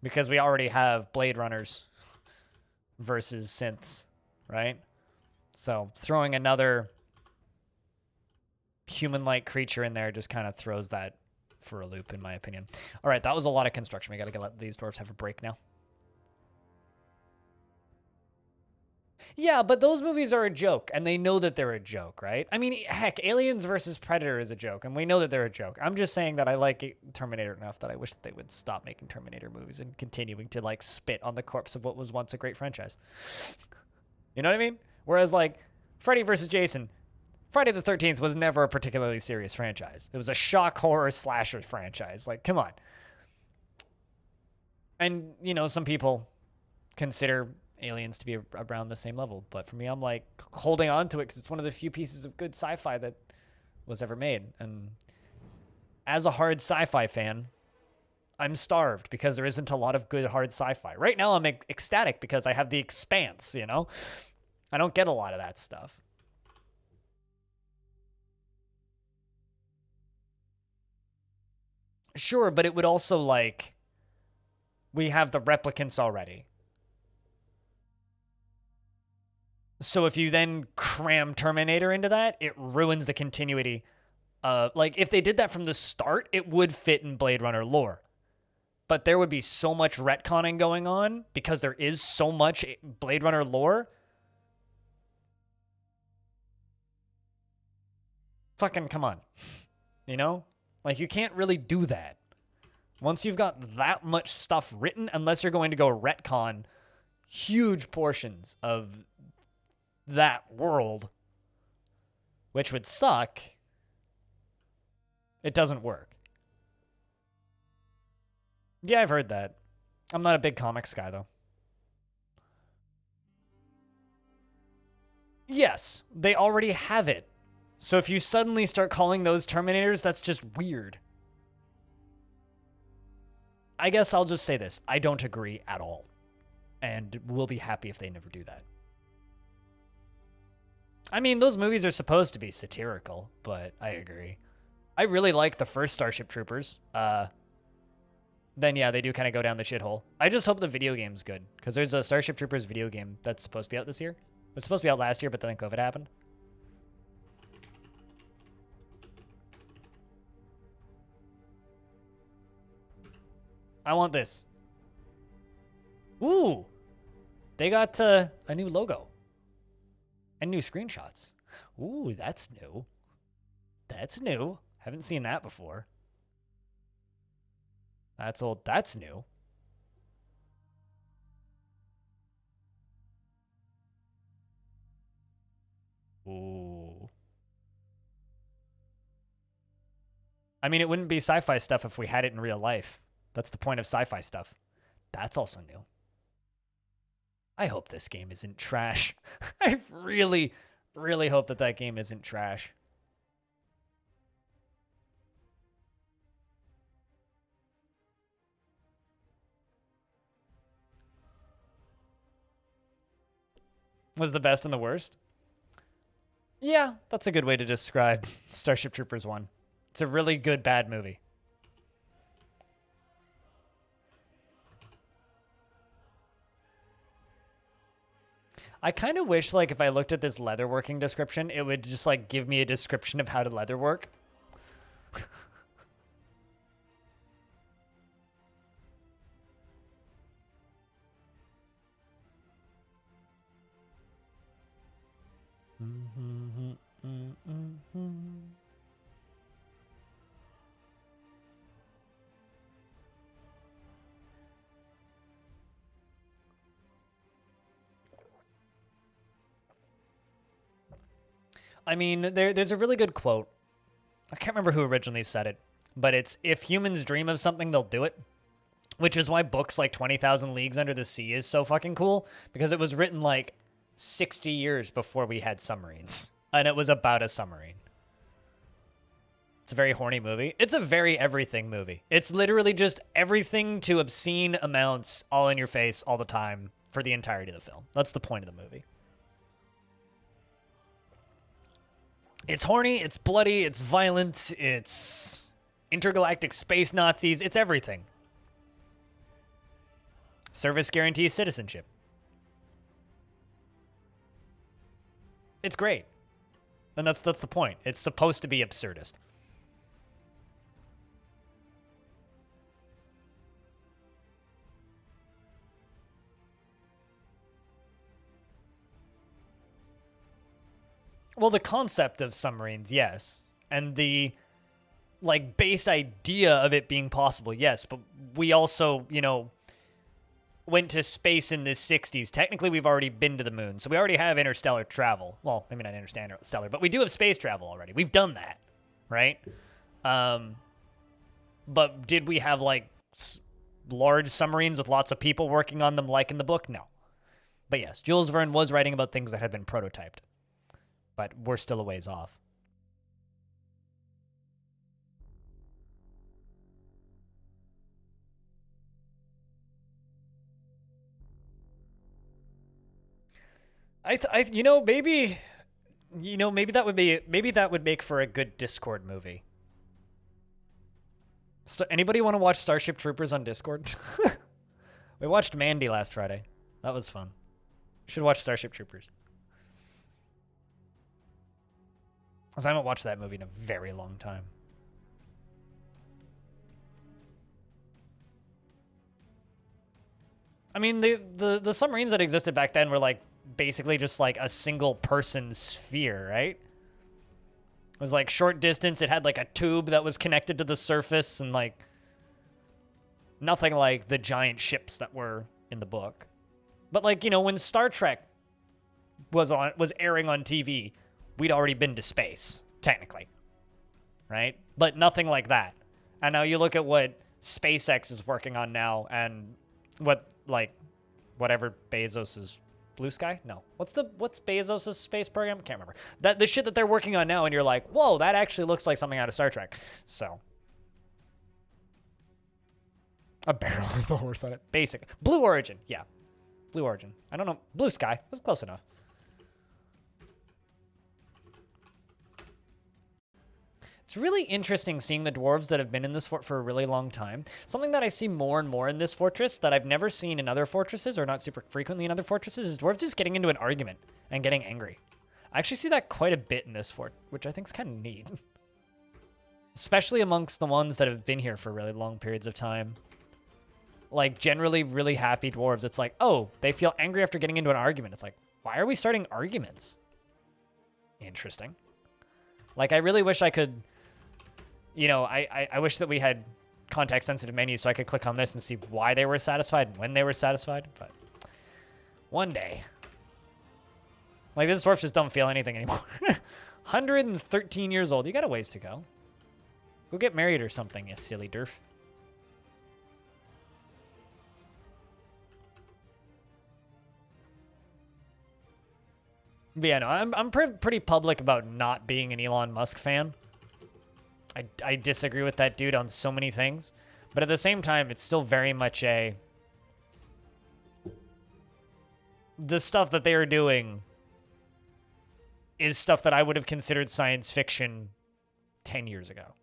Because we already have Blade Runners versus synths, right? So throwing another human-like creature in there just kind of throws that for a loop, in my opinion. All right, that was a lot of construction. We got to let these dwarves have a break now. Yeah, but those movies are a joke, and they know that they're a joke, right? I mean, heck, Aliens versus Predator is a joke, and we know that they're a joke. I'm just saying that I like Terminator enough that I wish that they would stop making Terminator movies and continuing to, like, spit on the corpse of what was once a great franchise. You know what I mean? Whereas, like, Freddy versus Jason, Friday the 13th was never a particularly serious franchise. It was a shock horror slasher franchise. Like, come on. And, you know, some people consider Aliens to be around the same level. But for me, I'm like holding on to it because it's one of the few pieces of good sci-fi that was ever made. And as a hard sci-fi fan, I'm starved because there isn't a lot of good hard sci-fi. Right now, I'm ecstatic because I have The Expanse, you know? I don't get a lot of that stuff. Sure, but it would also, like, we have the replicants already. So if you then cram Terminator into that, it ruins the continuity. Like, if they did that from the start, it would fit in Blade Runner lore. But there would be so much retconning going on because there is so much Blade Runner lore. Fucking come on. You know? Like, you can't really do that. Once you've got that much stuff written, unless you're going to go retcon huge portions of that world, which would suck, it doesn't work. Yeah, I've heard that. I'm not a big comics guy, though. Yes, they already have it. So if you suddenly start calling those Terminators, that's just weird. I guess I'll just say this. I don't agree at all. And we'll be happy if they never do that. I mean, those movies are supposed to be satirical, but I agree. I really like the first Starship Troopers. Then, yeah, they do kind of go down the shithole. I just hope the video game's good, because there's a Starship Troopers video game that's supposed to be out this year. It was supposed to be out last year, but then COVID happened. I want this. Ooh. They got a new logo. And new screenshots. Ooh, that's new. That's new. Haven't seen that before. That's old. That's new. Ooh. I mean, it wouldn't be sci-fi stuff if we had it in real life. That's the point of sci-fi stuff. That's also new. I hope this game isn't trash. I really, really hope that that game isn't trash. Was the best and the worst? Yeah, that's a good way to describe Starship Troopers 1. It's a really good bad movie. I kind of wish, like, if I looked at this leatherworking description, it would just, like, give me a description of how to leatherwork. I mean, there's a really good quote. I can't remember who originally said it, but it's, if humans dream of something, they'll do it. Which is why books like 20,000 Leagues Under the Sea is so fucking cool, because it was written like 60 years before we had submarines, and it was about a submarine. It's a very horny movie. It's a very everything movie. It's literally just everything to obscene amounts all in your face all the time for the entirety of the film. That's the point of the movie. It's horny, it's bloody, it's violent, it's intergalactic space Nazis, it's everything. Service guarantees citizenship. It's great. And that's the point. It's supposed to be absurdist. Well, the concept of submarines, yes. And the, like, base idea of it being possible, yes. But we also, you know, went to space in the 60s. Technically, we've already been to the moon. So we already have interstellar travel. Well, maybe not interstellar, but we do have space travel already. We've done that, right? But did we have, like, large submarines with lots of people working on them like in the book? No. But yes, Jules Verne was writing about things that had been prototyped. But we're still a ways off. Maybe that would make for a good Discord movie. Anybody want to watch Starship Troopers on Discord? We watched Mandy last Friday. That was fun. Should watch Starship Troopers. Because I haven't watched that movie in a very long time. I mean, the submarines that existed back then were like basically just like a single person sphere, right? It was like short distance. It had like a tube that was connected to the surface and like nothing like the giant ships that were in the book. But like, when Star Trek was airing on TV, we'd already been to space, technically. Right? But nothing like that. And now you look at what SpaceX is working on now and whatever Bezos's Blue Sky? No. What's Bezos's space program? Can't remember. The shit that they're working on now, and you're like, whoa, that actually looks like something out of Star Trek. So. A barrel with a horse on it. Basic. Blue Origin. Yeah. Blue Origin. I don't know. Blue Sky. Was close enough. It's really interesting seeing the dwarves that have been in this fort for a really long time. Something that I see more and more in this fortress that I've never seen in other fortresses, or not super frequently in other fortresses, is dwarves just getting into an argument and getting angry. I actually see that quite a bit in this fort, which I think is kind of neat. Especially amongst the ones that have been here for really long periods of time. Like, generally really happy dwarves. It's like, oh, they feel angry after getting into an argument. It's like, why are we starting arguments? Interesting. Like, I really wish I could... I wish that we had context-sensitive menus so I could click on this and see why they were satisfied and when they were satisfied, but one day. Like, this dwarf just don't feel anything anymore. 113 years old. You got a ways to go. Go get married or something, you silly derf. But yeah, no, I'm pretty public about not being an Elon Musk fan. I disagree with that dude on so many things. But at the same time, it's still very much the stuff that they are doing is stuff that I would have considered science fiction 10 years ago.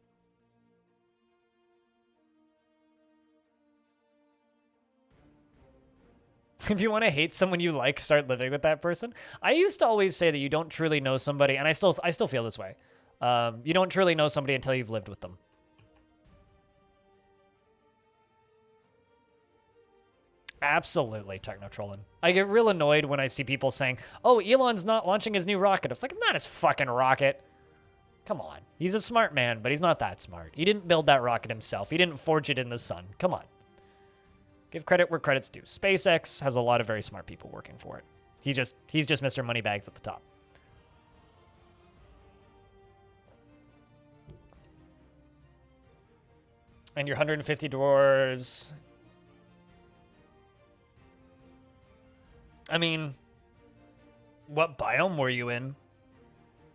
If you want to hate someone you like, start living with that person. I used to always say that you don't truly know somebody, and I still feel this way. You don't truly know somebody until you've lived with them. Absolutely, techno-trolling. I get real annoyed when I see people saying, oh, Elon's not launching his new rocket. It's like, not his fucking rocket. Come on. He's a smart man, but he's not that smart. He didn't build that rocket himself. He didn't forge it in the sun. Come on. Give credit where credit's due. SpaceX has a lot of very smart people working for it. He's just Mr. Moneybags at the top. And your 150 dwarves. I mean, what biome were you in?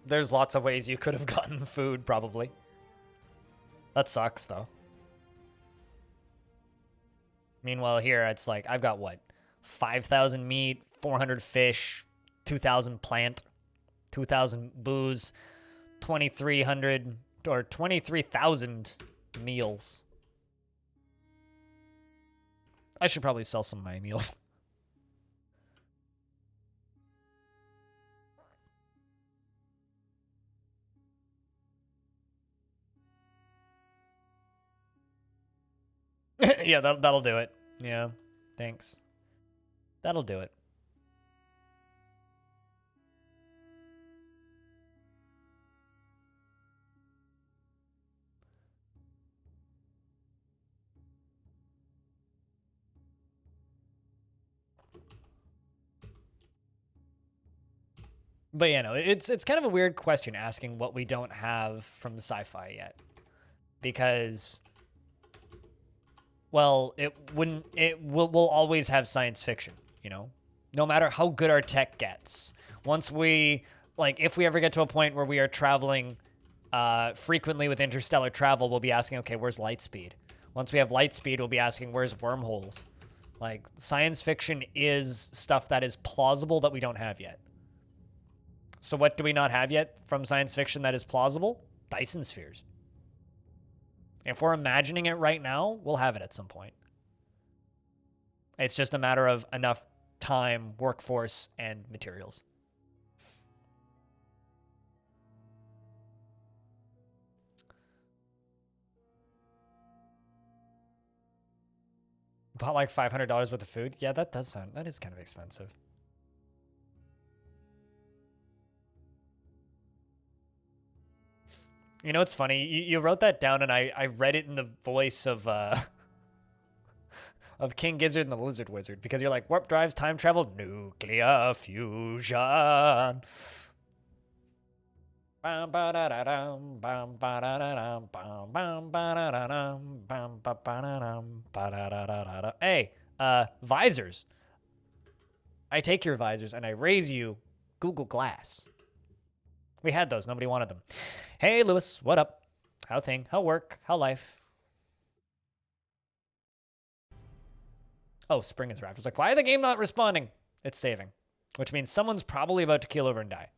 There's lots of ways you could have gotten food, probably. That sucks, though. Meanwhile, here, it's like, I've got what? 5,000 meat, 400 fish, 2,000 plant, 2,000 booze, 2,300 or 23,000 meals. I should probably sell some of my meals. Yeah, that'll do it. Yeah, thanks. That'll do it. But yeah, no, it's kind of a weird question asking what we don't have from sci-fi yet. Because well, it wouldn't. We'll always have science fiction, you know? No matter how good our tech gets. Once we, like, if we ever get to a point where we are traveling frequently with interstellar travel, we'll be asking, okay, where's light speed? Once we have light speed, we'll be asking, where's wormholes? Like, science fiction is stuff that is plausible that we don't have yet. So what do we not have yet from science fiction that is plausible? Dyson spheres. If we're imagining it right now, we'll have it at some point. It's just a matter of enough time, workforce, and materials. Bought like $500 worth of food? Yeah, that is kind of expensive. You know, it's funny. You wrote that down, and I read it in the voice of King Gizzard and the Lizard Wizard, because you're like, warp drives, time travel, nuclear fusion. Hey, visors. I take your visors and I raise you Google Glass. We had those. Nobody wanted them. Hey, Lewis, what up? How thing? How work? How life? Oh, Spring is wrapped. It's like, why is the game not responding? It's saving, which means someone's probably about to keel over and die.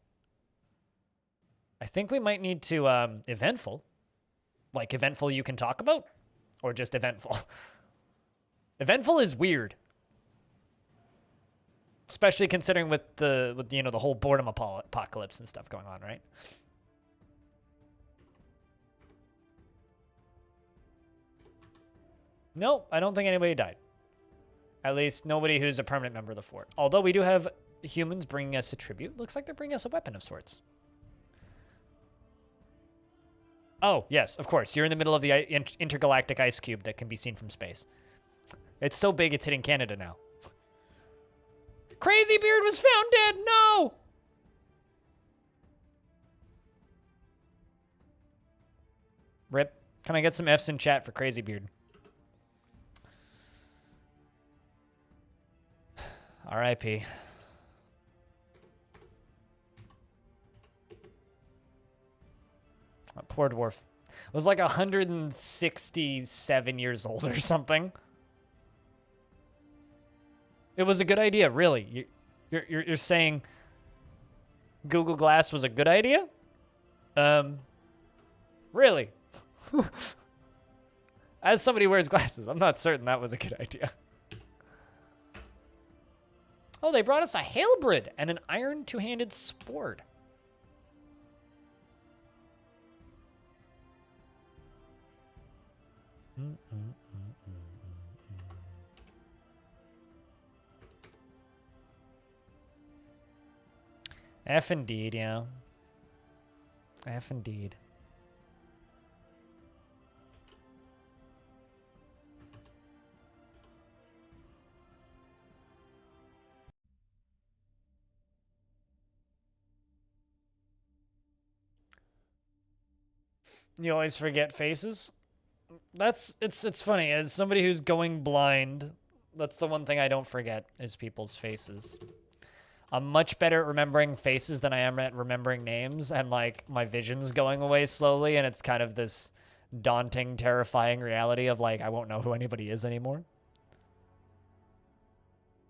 I think we might need to eventful. Like eventful you can talk about? Or just eventful? Eventful is weird. Especially considering with you know, the whole boredom apocalypse and stuff going on, right? Nope, I don't think anybody died. At least nobody who's a permanent member of the fort. Although we do have humans bringing us a tribute. Looks like they're bringing us a weapon of sorts. Oh, yes, of course. You're in the middle of the intergalactic ice cube that can be seen from space. It's so big it's hitting Canada now. Crazy Beard was found dead! No! Rip. Can I get some Fs in chat for Crazy Beard? R.I.P. Poor dwarf. Was like 167 years old or something. It was a good idea, really. You're saying Google Glass was a good idea? Really? As somebody who wears glasses, I'm not certain that was a good idea. Oh, they brought us a halberd and an iron two-handed sword. F indeed, yeah. F indeed. You always forget faces? It's funny, as somebody who's going blind, that's the one thing I don't forget is people's faces. I'm much better at remembering faces than I am at remembering names, and like my vision's going away slowly, and it's kind of this daunting, terrifying reality of like I won't know who anybody is anymore.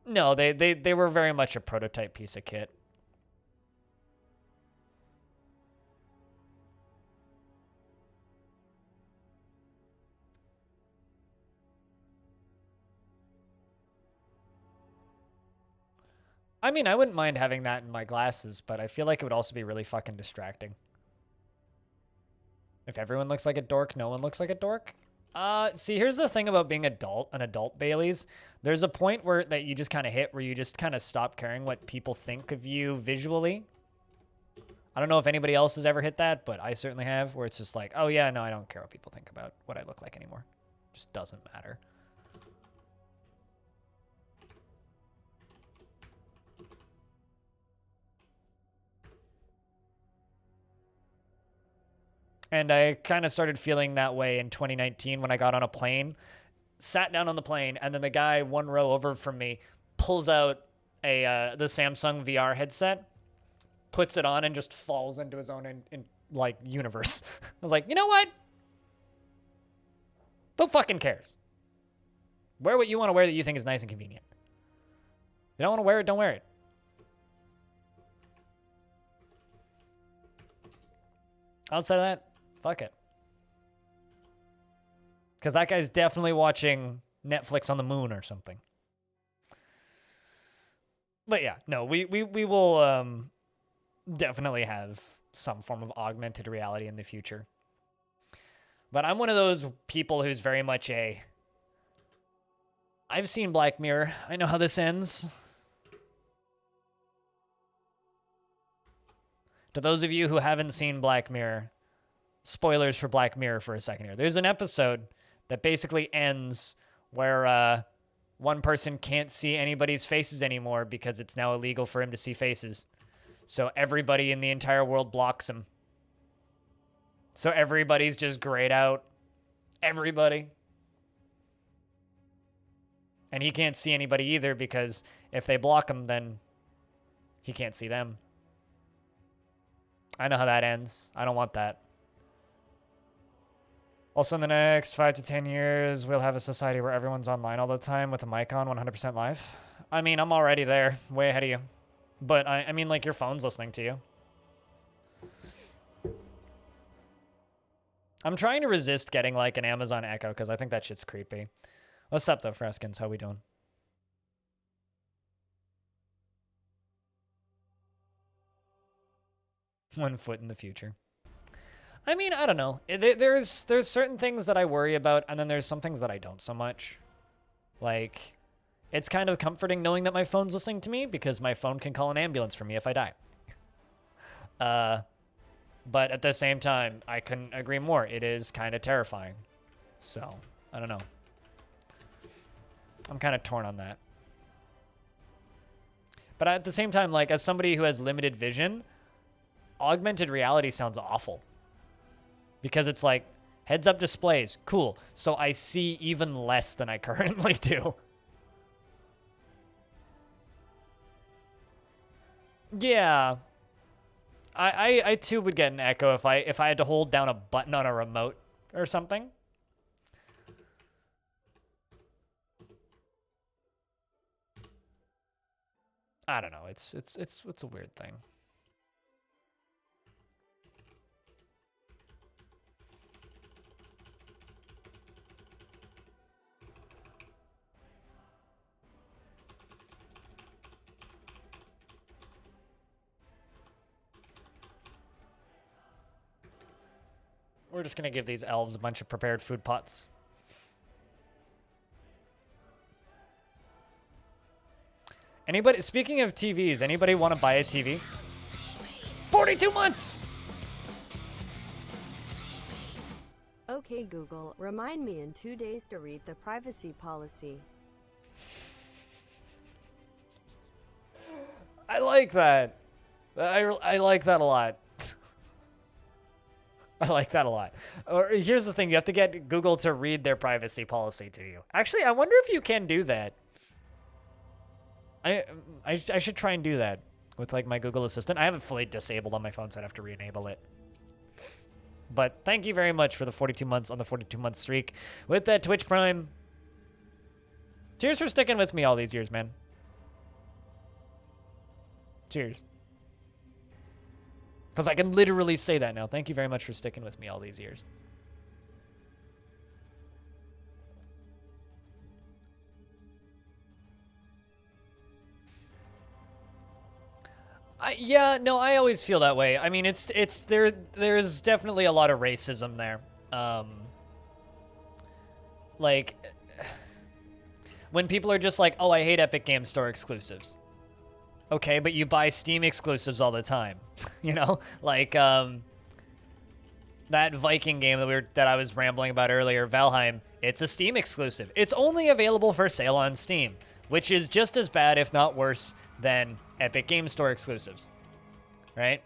No, they were very much a prototype piece of kit. I mean, I wouldn't mind having that in my glasses, but I feel like it would also be really fucking distracting. If everyone looks like a dork, no one looks like a dork. See, here's the thing about being an adult Baileys. There's a point that you just kind of hit where you just kind of stop caring what people think of you visually. I don't know if anybody else has ever hit that, but I certainly have, where it's just like, oh yeah, no, I don't care what people think about what I look like anymore. It just doesn't matter. And I kind of started feeling that way in 2019 when I got on a plane. sat down on the plane, and then the guy one row over from me pulls out the Samsung VR headset, puts it on, and just falls into his own like universe. I was like, you know what? Who fucking cares? Wear what you want to wear that you think is nice and convenient. You don't want to wear it, don't wear it. Outside of that, fuck it. Because that guy's definitely watching Netflix on the moon or something. But yeah, no, we will definitely have some form of augmented reality in the future. But I'm one of those people who's very much I've seen Black Mirror. I know how this ends. To those of you who haven't seen Black Mirror, spoilers for Black Mirror for a second here. There's an episode that basically ends where one person can't see anybody's faces anymore because it's now illegal for him to see faces. So everybody in the entire world blocks him. So everybody's just grayed out. Everybody. And he can't see anybody either because if they block him, then he can't see them. I know how that ends. I don't want that. Also, in the next 5 to 10 years, we'll have a society where everyone's online all the time with a mic on 100% live. I mean, I'm already there. Way ahead of you. But, I mean, like, your phone's listening to you. I'm trying to resist getting, like, an Amazon Echo because I think that shit's creepy. What's up, though, Freskins? How we doing? One foot in the future. I mean, I don't know. There's certain things that I worry about, and then there's some things that I don't so much. Like, it's kind of comforting knowing that my phone's listening to me because my phone can call an ambulance for me if I die. But at the same time, I couldn't agree more. It is kind of terrifying. So, I don't know. I'm kind of torn on that. But at the same time, like, as somebody who has limited vision, augmented reality sounds awful. Because it's like, heads-up displays, cool. So I see even less than I currently do. Yeah. I too would get an Echo if I had to hold down a button on a remote or something. I don't know. It's a weird thing. We're just gonna give these elves a bunch of prepared food pots. Anybody, speaking of TVs, anybody want to buy a TV? 42 months! Okay, Google, remind me in 2 days to read the privacy policy. I like that. I like that a lot. I like that a lot. Or here's the thing, you have to get Google to read their privacy policy to you. Actually, I wonder if you can do that. I should try and do that with like my Google Assistant. I have it fully disabled on my phone, so I'd have to re-enable it. But thank you very much for the 42 months on the 42-month streak with that Twitch Prime. Cheers for sticking with me all these years, man. Cheers. Because I can literally say that now. Thank you very much for sticking with me all these years. Yeah, no, I always feel that way. I mean, there's definitely a lot of racism there. Like, when people are just like, oh, I hate Epic Game Store exclusives. Okay, but you buy Steam exclusives all the time. You know? Like, that Viking game that I was rambling about earlier, Valheim, it's a Steam exclusive. It's only available for sale on Steam, which is just as bad, if not worse, than Epic Game Store exclusives, right?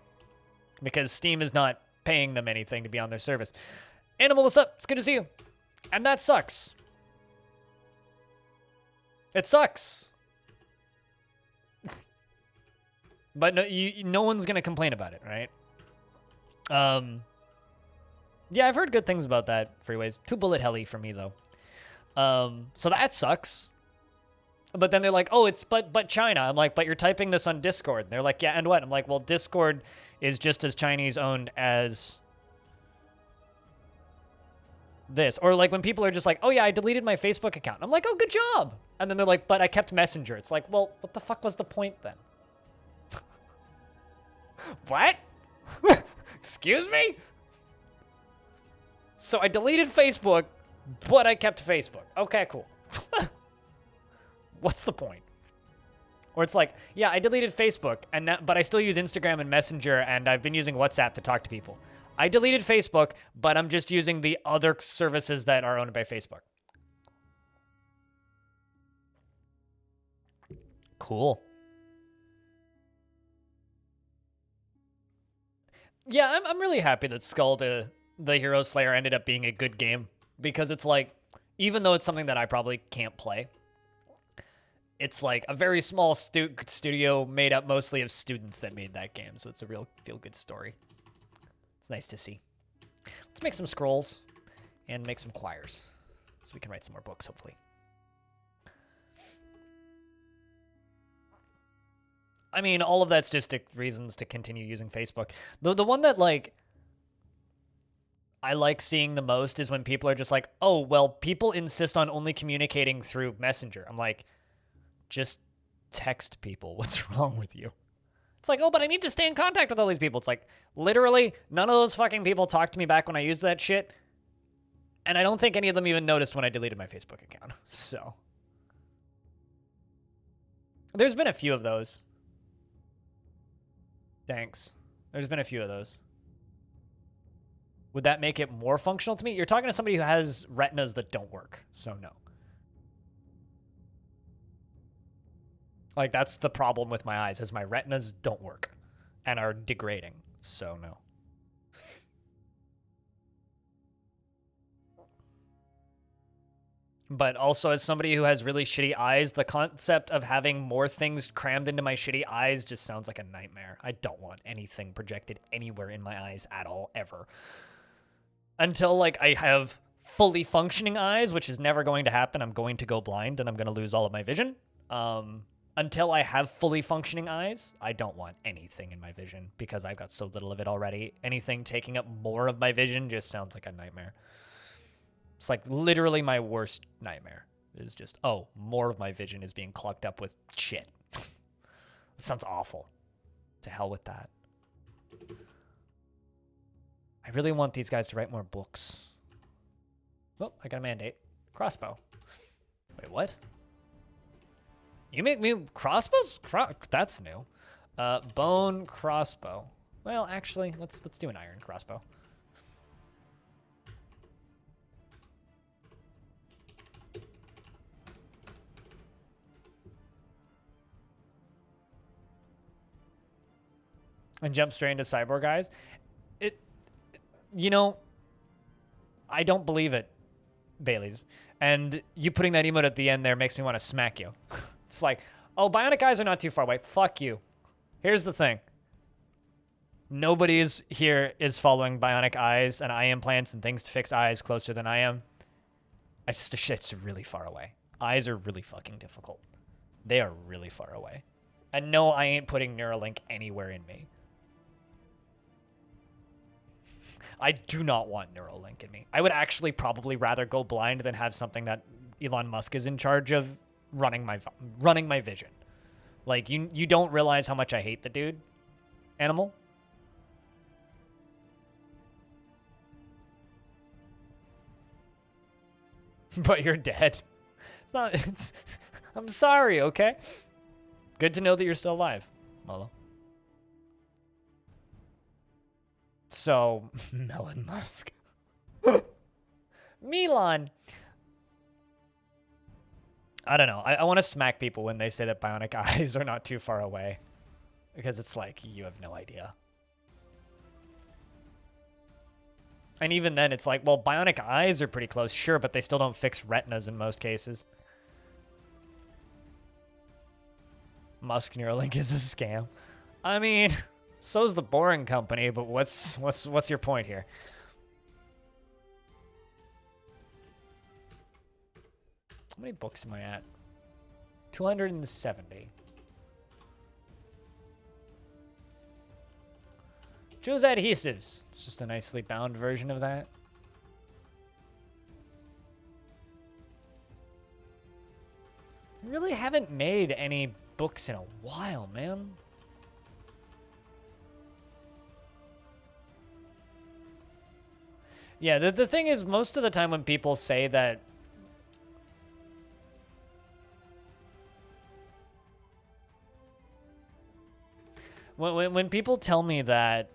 Because Steam is not paying them anything to be on their service. Animal, what's up? It's good to see you. And that sucks. It sucks. But no one's going to complain about it, right? Yeah, I've heard good things about that freeways. 2-bullet heli for me, though. So that sucks. But then they're like, oh, it's but China. I'm like, but you're typing this on Discord. And they're like, yeah, and what? I'm like, well, Discord is just as Chinese owned as this. Or like when people are just like, oh yeah, I deleted my Facebook account. I'm like, oh, good job. And then they're like, but I kept Messenger. It's like, well, what the fuck was the point then? What? Excuse me? So I deleted Facebook, but I kept Facebook. Okay, cool. What's the point? Or it's like, yeah, I deleted Facebook, but I still use Instagram and Messenger, and I've been using WhatsApp to talk to people. I deleted Facebook, but I'm just using the other services that are owned by Facebook. Cool. Yeah, I'm really happy that Skull the Hero Slayer ended up being a good game, because it's like, even though it's something that I probably can't play, it's like a very small studio made up mostly of students that made that game, so it's a real feel-good story. It's nice to see. Let's make some scrolls and make some choirs so we can write some more books, hopefully. I mean, all of that's just reasons to continue using Facebook. The one that, like, I like seeing the most is when people are just like, oh, well, people insist on only communicating through Messenger. I'm like, just text people. What's wrong with you? It's like, oh, but I need to stay in contact with all these people. It's like, literally, none of those fucking people talked to me back when I used that shit. And I don't think any of them even noticed when I deleted my Facebook account. So, there's been a few of those. Thanks. There's been a few of those. Would that make it more functional to me? You're talking to somebody who has retinas that don't work, so no. Like, that's the problem with my eyes, is my retinas don't work and are degrading, so no. But also, as somebody who has really shitty eyes, the concept of having more things crammed into my shitty eyes just sounds like a nightmare. I don't want anything projected anywhere in my eyes at all, ever. Until, like, I have fully functioning eyes, which is never going to happen. I'm going to go blind, and I'm going to lose all of my vision. Until I have fully functioning eyes, I don't want anything in my vision, because I've got so little of it already. Anything taking up more of my vision just sounds like a nightmare. It's like literally my worst nightmare is just, oh, more of my vision is being clogged up with shit. It sounds awful. To hell with that. I really want these guys to write more books. Oh, I got a mandate. Crossbow. Wait, what? You make me crossbows? That's new. Bone crossbow. Well, actually, let's do an iron crossbow. And jump straight into cyborg eyes. You know, I don't believe it, Bailey's. And you putting that emote at the end there makes me want to smack you. It's like, oh, bionic eyes are not too far away. Fuck you. Here's the thing. Nobody's here is following bionic eyes and eye implants and things to fix eyes closer than I am. It's really far away. Eyes are really fucking difficult. They are really far away. And no, I ain't putting Neuralink anywhere in me. I do not want Neuralink in me. I would actually probably rather go blind than have something that Elon Musk is in charge of running my vision. Like, you don't realize how much I hate the dude, Animal. But you're dead. I'm sorry, okay? Good to know that you're still alive, Molo. So, Melon Musk. Milan. I don't know. I want to smack people when they say that bionic eyes are not too far away. Because it's like, you have no idea. And even then, it's like, well, bionic eyes are pretty close, sure, but they still don't fix retinas in most cases. Musk Neuralink is a scam. I mean, so's the Boring Company, but what's your point here? How many books am I at? 270. Choose adhesives. It's just a nicely bound version of that. I really haven't made any books in a while, man. Yeah, the thing is, most of the time when people say that when people tell me that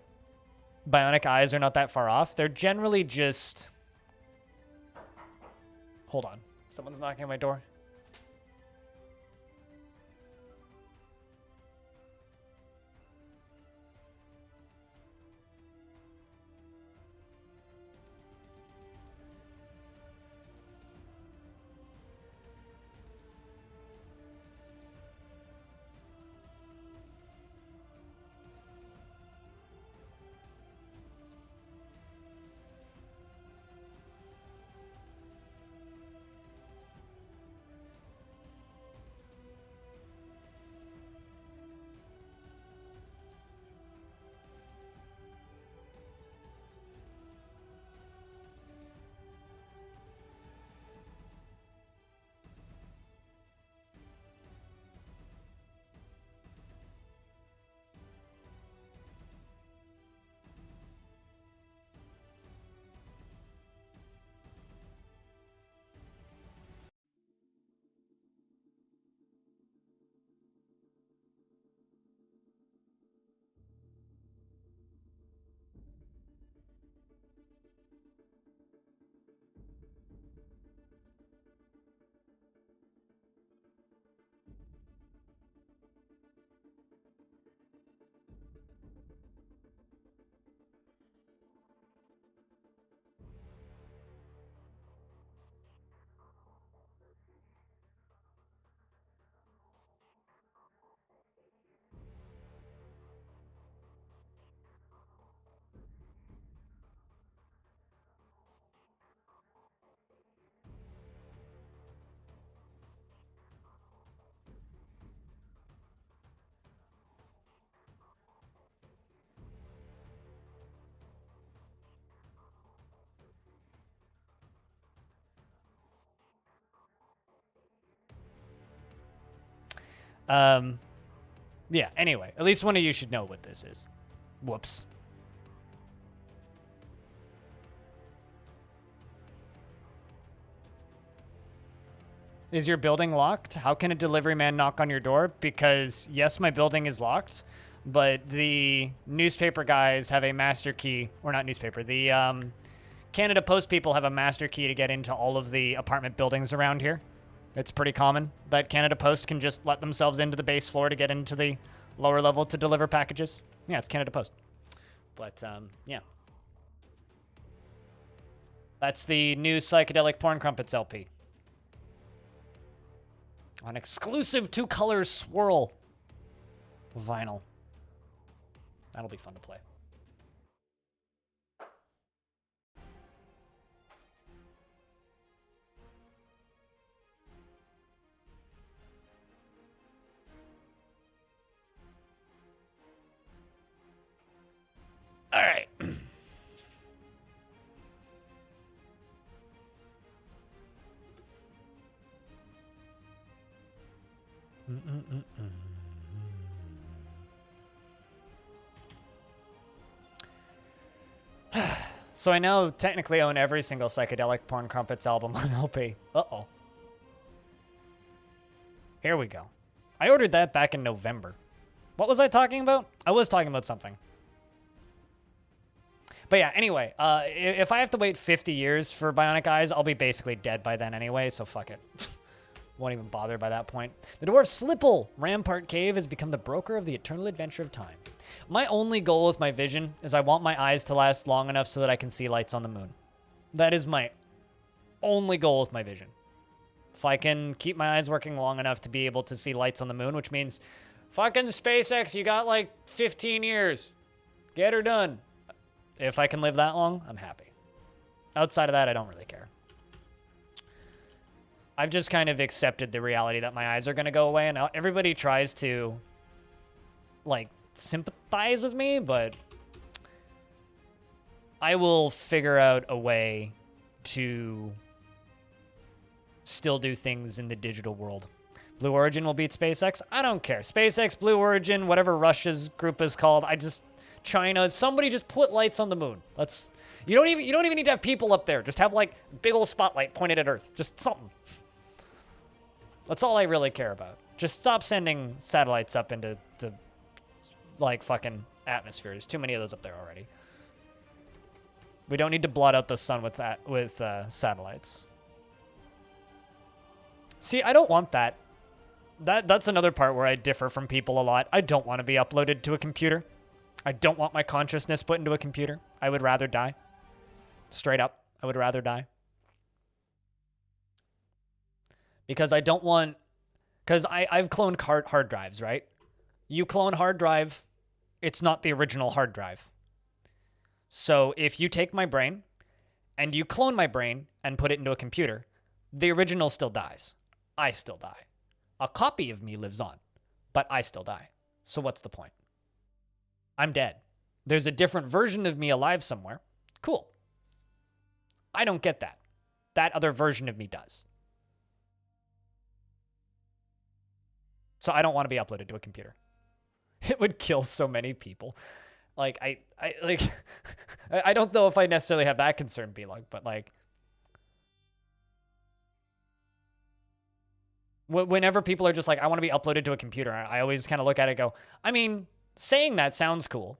bionic eyes are not that far off, they're generally just... Hold on. Someone's knocking on my door. Yeah, anyway, at least one of you should know what this is. Whoops. Is your building locked? How can a delivery man knock on your door? Because, yes, my building is locked, but the newspaper guys have a master key, or not newspaper, the Canada Post people have a master key to get into all of the apartment buildings around here. It's pretty common that Canada Post can just let themselves into the base floor to get into the lower level to deliver packages. Yeah, it's Canada Post. But, yeah. That's the new Psychedelic Porn Crumpets LP. On exclusive 2-color swirl vinyl. That'll be fun to play. All right. So I now technically own every single Psychedelic Porn Crumpets album on LP. Uh-oh. Here we go. I ordered that back in November. What was I talking about? I was talking about something. But yeah, anyway, if I have to wait 50 years for Bionic Eyes, I'll be basically dead by then anyway, so fuck it. Won't even bother by that point. The Dwarf Slipple Rampart Cave has become the broker of the eternal adventure of time. My only goal with my vision is I want my eyes to last long enough so that I can see lights on the moon. That is my only goal with my vision. If I can keep my eyes working long enough to be able to see lights on the moon, which means Fucking SpaceX, you got like 15 years. Get her done. If I can live that long, I'm happy. Outside of that, I don't really care. I've just kind of accepted the reality that my eyes are going to go away, and now everybody tries to, like, sympathize with me, but I will figure out a way to still do things in the digital world. Blue Origin will beat SpaceX. I don't care. SpaceX, Blue Origin, whatever Russia's group is called. China. Somebody just put lights on the moon. You don't even need to have people up there. Just have like big old spotlight pointed at Earth. Just something. That's all I really care about. Just stop sending satellites up into the like fucking atmosphere. There's too many of those up there already. We don't need to blot out the sun with satellites. See, I don't want that. That's another part where I differ from people a lot. I don't want to be uploaded to a computer. I don't want my consciousness put into a computer. I would rather die. Straight up, I would rather die. Because I don't want... Because I've cloned hard drives, right? You clone hard drive, it's not the original hard drive. So if you take my brain and you clone my brain and put it into a computer, the original still dies. I still die. A copy of me lives on, but I still die. So what's the point? I'm dead. There's a different version of me alive somewhere. Cool. I don't get that. That other version of me does. So I don't want to be uploaded to a computer. It would kill so many people. Like, I don't know if I necessarily have that concern, Belug, but like, whenever people are just like, I want to be uploaded to a computer, I always kind of look at it and go, I mean, saying that sounds cool,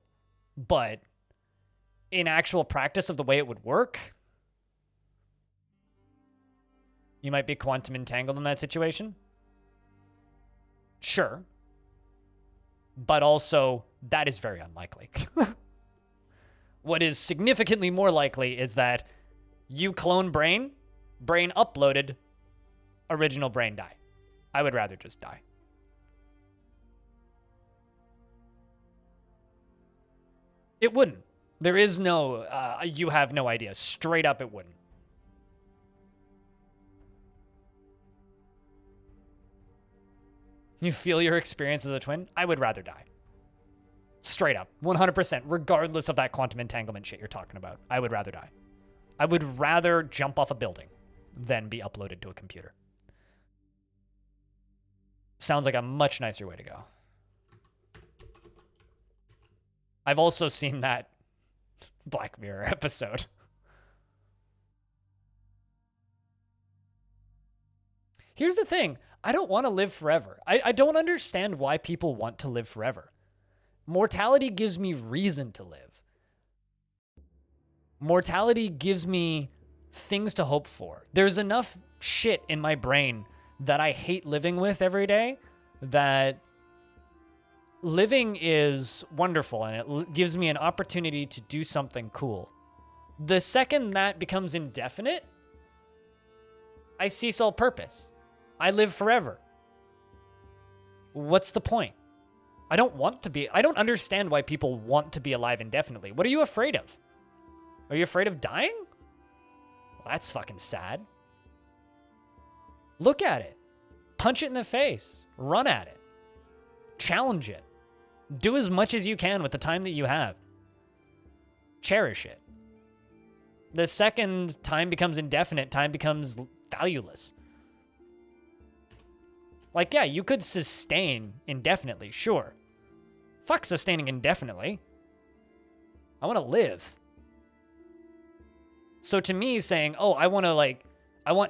but in actual practice of the way it would work, you might be quantum entangled in that situation. Sure. But also, that is very unlikely. What is significantly more likely is that you clone brain uploaded, original brain die. I would rather just die. It wouldn't. There is no, you have no idea. Straight up, it wouldn't. You feel your experience as a twin? I would rather die. Straight up. 100%. Regardless of that quantum entanglement shit you're talking about. I would rather die. I would rather jump off a building than be uploaded to a computer. Sounds like a much nicer way to go. I've also seen that Black Mirror episode. Here's the thing. I don't want to live forever. I don't understand why people want to live forever. Mortality gives me reason to live. Mortality gives me things to hope for. There's enough shit in my brain that I hate living with every day that living is wonderful and it gives me an opportunity to do something cool. The second that becomes indefinite, I cease all purpose. I live forever. What's the point? I don't understand why people want to be alive indefinitely. What are you afraid of? Are you afraid of dying? Well, that's fucking sad. Look at it. Punch it in the face. Run at it. Challenge it. Do as much as you can with the time that you have. Cherish it. The second time becomes indefinite, time becomes valueless. Like, yeah, you could sustain indefinitely, sure. Fuck sustaining indefinitely. I want to live. So to me, saying, oh, I want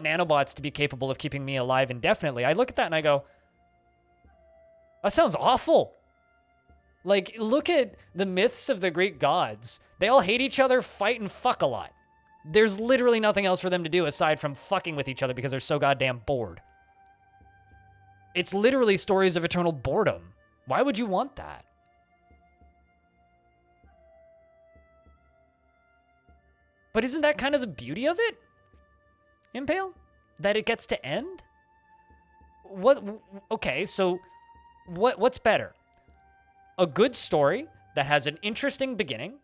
nanobots to be capable of keeping me alive indefinitely, I look at that and I go, that sounds awful. Like, look at the myths of the Greek gods. They all hate each other, fight, and fuck a lot. There's literally nothing else for them to do aside from fucking with each other because they're so goddamn bored. It's literally stories of eternal boredom. Why would you want that? But isn't that kind of the beauty of it? Impale? That it gets to end? Okay, so what's better? A good story that has an interesting beginning,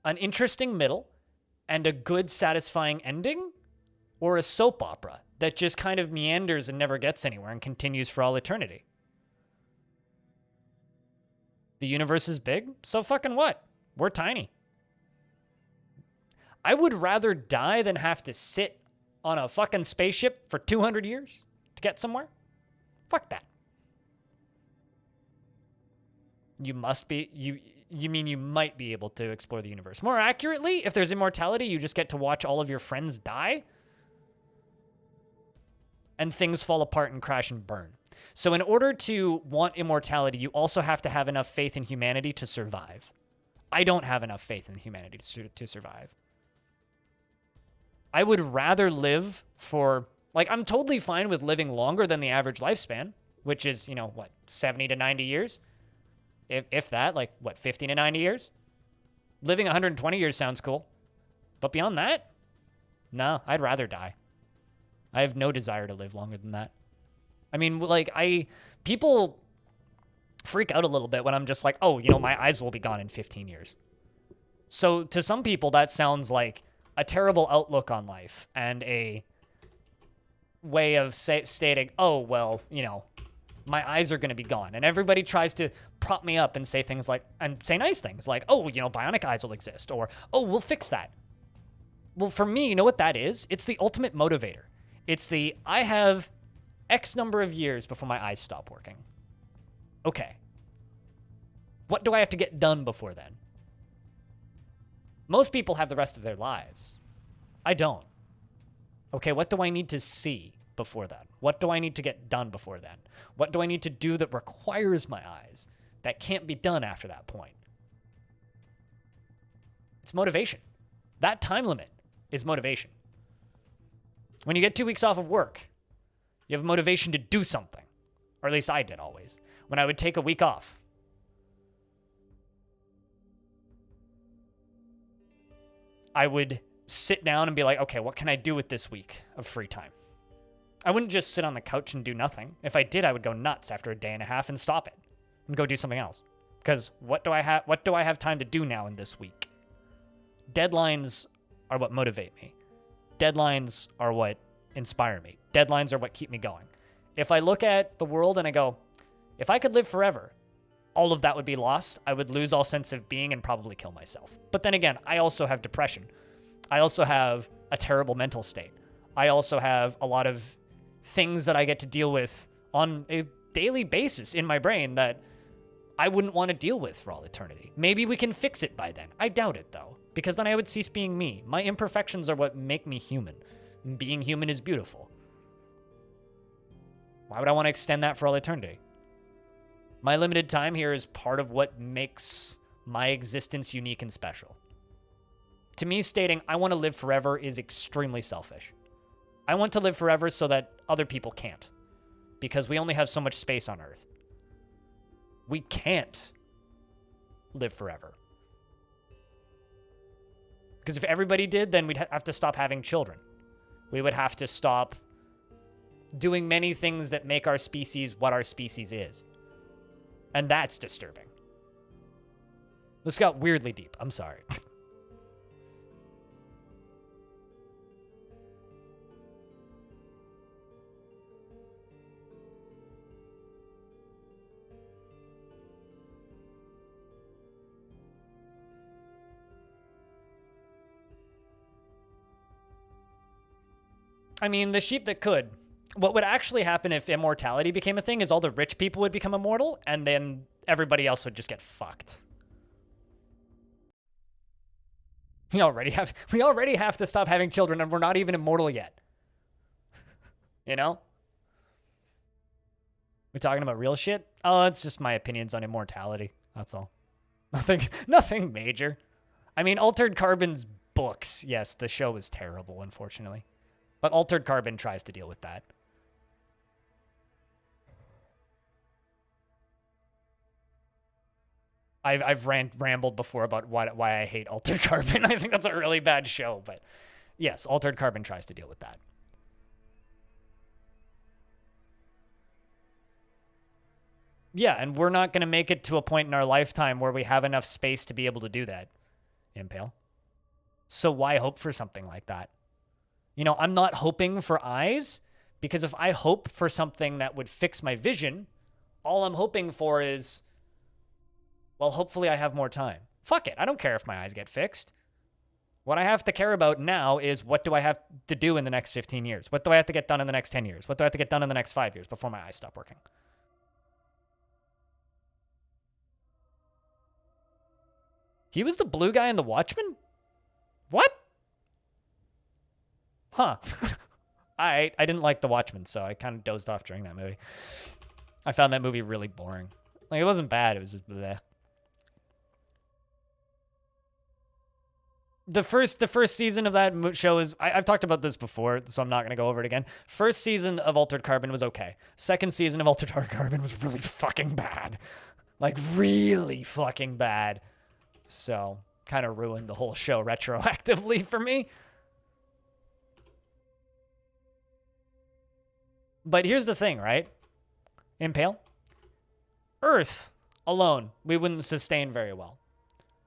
an interesting middle, and a good, satisfying ending? Or a soap opera that just kind of meanders and never gets anywhere and continues for all eternity? The universe is big, so fucking what? We're tiny. I would rather die than have to sit on a fucking spaceship for 200 years to get somewhere. Fuck that. You must be, you mean you might be able to explore the universe. More accurately, if there's immortality, you just get to watch all of your friends die and things fall apart and crash and burn. So in order to want immortality, you also have to have enough faith in humanity to survive. I don't have enough faith in humanity to survive. I would rather live for, like, I'm totally fine with living longer than the average lifespan, which is, 70 to 90 years? If that, 50 to 90 years? Living 120 years sounds cool. But beyond that, no, I'd rather die. I have no desire to live longer than that. I mean, people freak out a little bit when I'm just like, oh, my eyes will be gone in 15 years. So to some people, that sounds like a terrible outlook on life and a way of stating, oh, well, my eyes are going to be gone. And everybody tries to prop me up and say things like, and say nice things like, oh, bionic eyes will exist, or, oh, we'll fix that. Well, for me, you know what that is? It's the ultimate motivator. It's I have X number of years before my eyes stop working. Okay. What do I have to get done before then? Most people have the rest of their lives. I don't. Okay, what do I need to see before then? What do I need to get done before then? What do I need to do that requires my eyes that can't be done after that point? It's motivation. That time limit is motivation. When you get 2 weeks off of work, you have motivation to do something. Or at least I did always. When I would take a week off, I would sit down and be like, okay, what can I do with this week of free time? I wouldn't just sit on the couch and do nothing. If I did, I would go nuts after a day and a half and stop it and go do something else. Because what do I have time to do now in this week? Deadlines are what motivate me. Deadlines are what inspire me. Deadlines are what keep me going. If I look at the world and I go, if I could live forever, all of that would be lost. I would lose all sense of being and probably kill myself. But then again, I also have depression. I also have a terrible mental state. I also have a lot of things that I get to deal with on a daily basis in my brain that I wouldn't want to deal with for all eternity. Maybe we can fix it by then. I doubt it, though, because then I would cease being me. My imperfections are what make me human. Being human is beautiful. Why would I want to extend that for all eternity? My limited time here is part of what makes my existence unique and special. To me, stating I want to live forever is extremely selfish. I want to live forever so that other people can't, because we only have so much space on Earth. We can't live forever. Because if everybody did, then we'd have to stop having children. We would have to stop doing many things that make our species what our species is. And that's disturbing. This got weirdly deep. I'm sorry. I mean, the sheep that could. What would actually happen if immortality became a thing is all the rich people would become immortal, and then everybody else would just get fucked. We already have to stop having children, and we're not even immortal yet. You know? We're talking about real shit? Oh, it's just my opinions on immortality. That's all. Nothing major. I mean, Altered Carbon's books. Yes, the show is terrible, unfortunately. But Altered Carbon tries to deal with that. I've rambled before about why I hate Altered Carbon. I think that's a really bad show, but yes, Altered Carbon tries to deal with that. Yeah, and we're not going to make it to a point in our lifetime where we have enough space to be able to do that, Impale. So why hope for something like that? You know, I'm not hoping for eyes, because if I hope for something that would fix my vision, all I'm hoping for is, well, hopefully I have more time. Fuck it. I don't care if my eyes get fixed. What I have to care about now is, what do I have to do in the next 15 years? What do I have to get done in the next 10 years? What do I have to get done in the next 5 years before my eyes stop working? He was the blue guy in The Watchmen? What? Huh. I didn't like The Watchmen, so I kind of dozed off during that movie. I found that movie really boring. Like, it wasn't bad, it was just bleh. The first season of that show is, I've talked about this before, so I'm not going to go over it again. First season of Altered Carbon was okay. Second season of Altered Carbon was really fucking bad. Like, really fucking bad. So, kind of ruined the whole show retroactively for me. But here's the thing, right? Impale? Earth alone, we wouldn't sustain very well.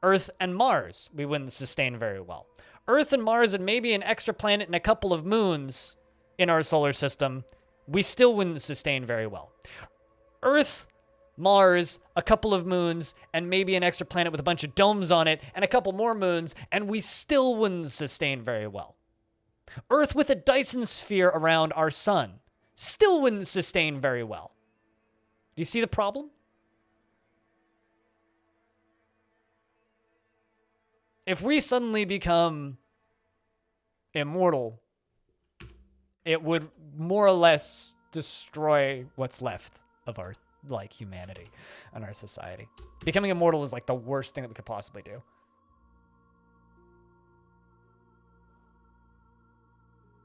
Earth and Mars, we wouldn't sustain very well. Earth and Mars and maybe an extra planet and a couple of moons in our solar system, we still wouldn't sustain very well. Earth, Mars, a couple of moons, and maybe an extra planet with a bunch of domes on it, and a couple more moons, and we still wouldn't sustain very well. Earth with a Dyson sphere around our sun still wouldn't sustain very well. Do you see the problem? If we suddenly become immortal, it would more or less destroy what's left of our, like, humanity and our society. Becoming immortal is like the worst thing that we could possibly do.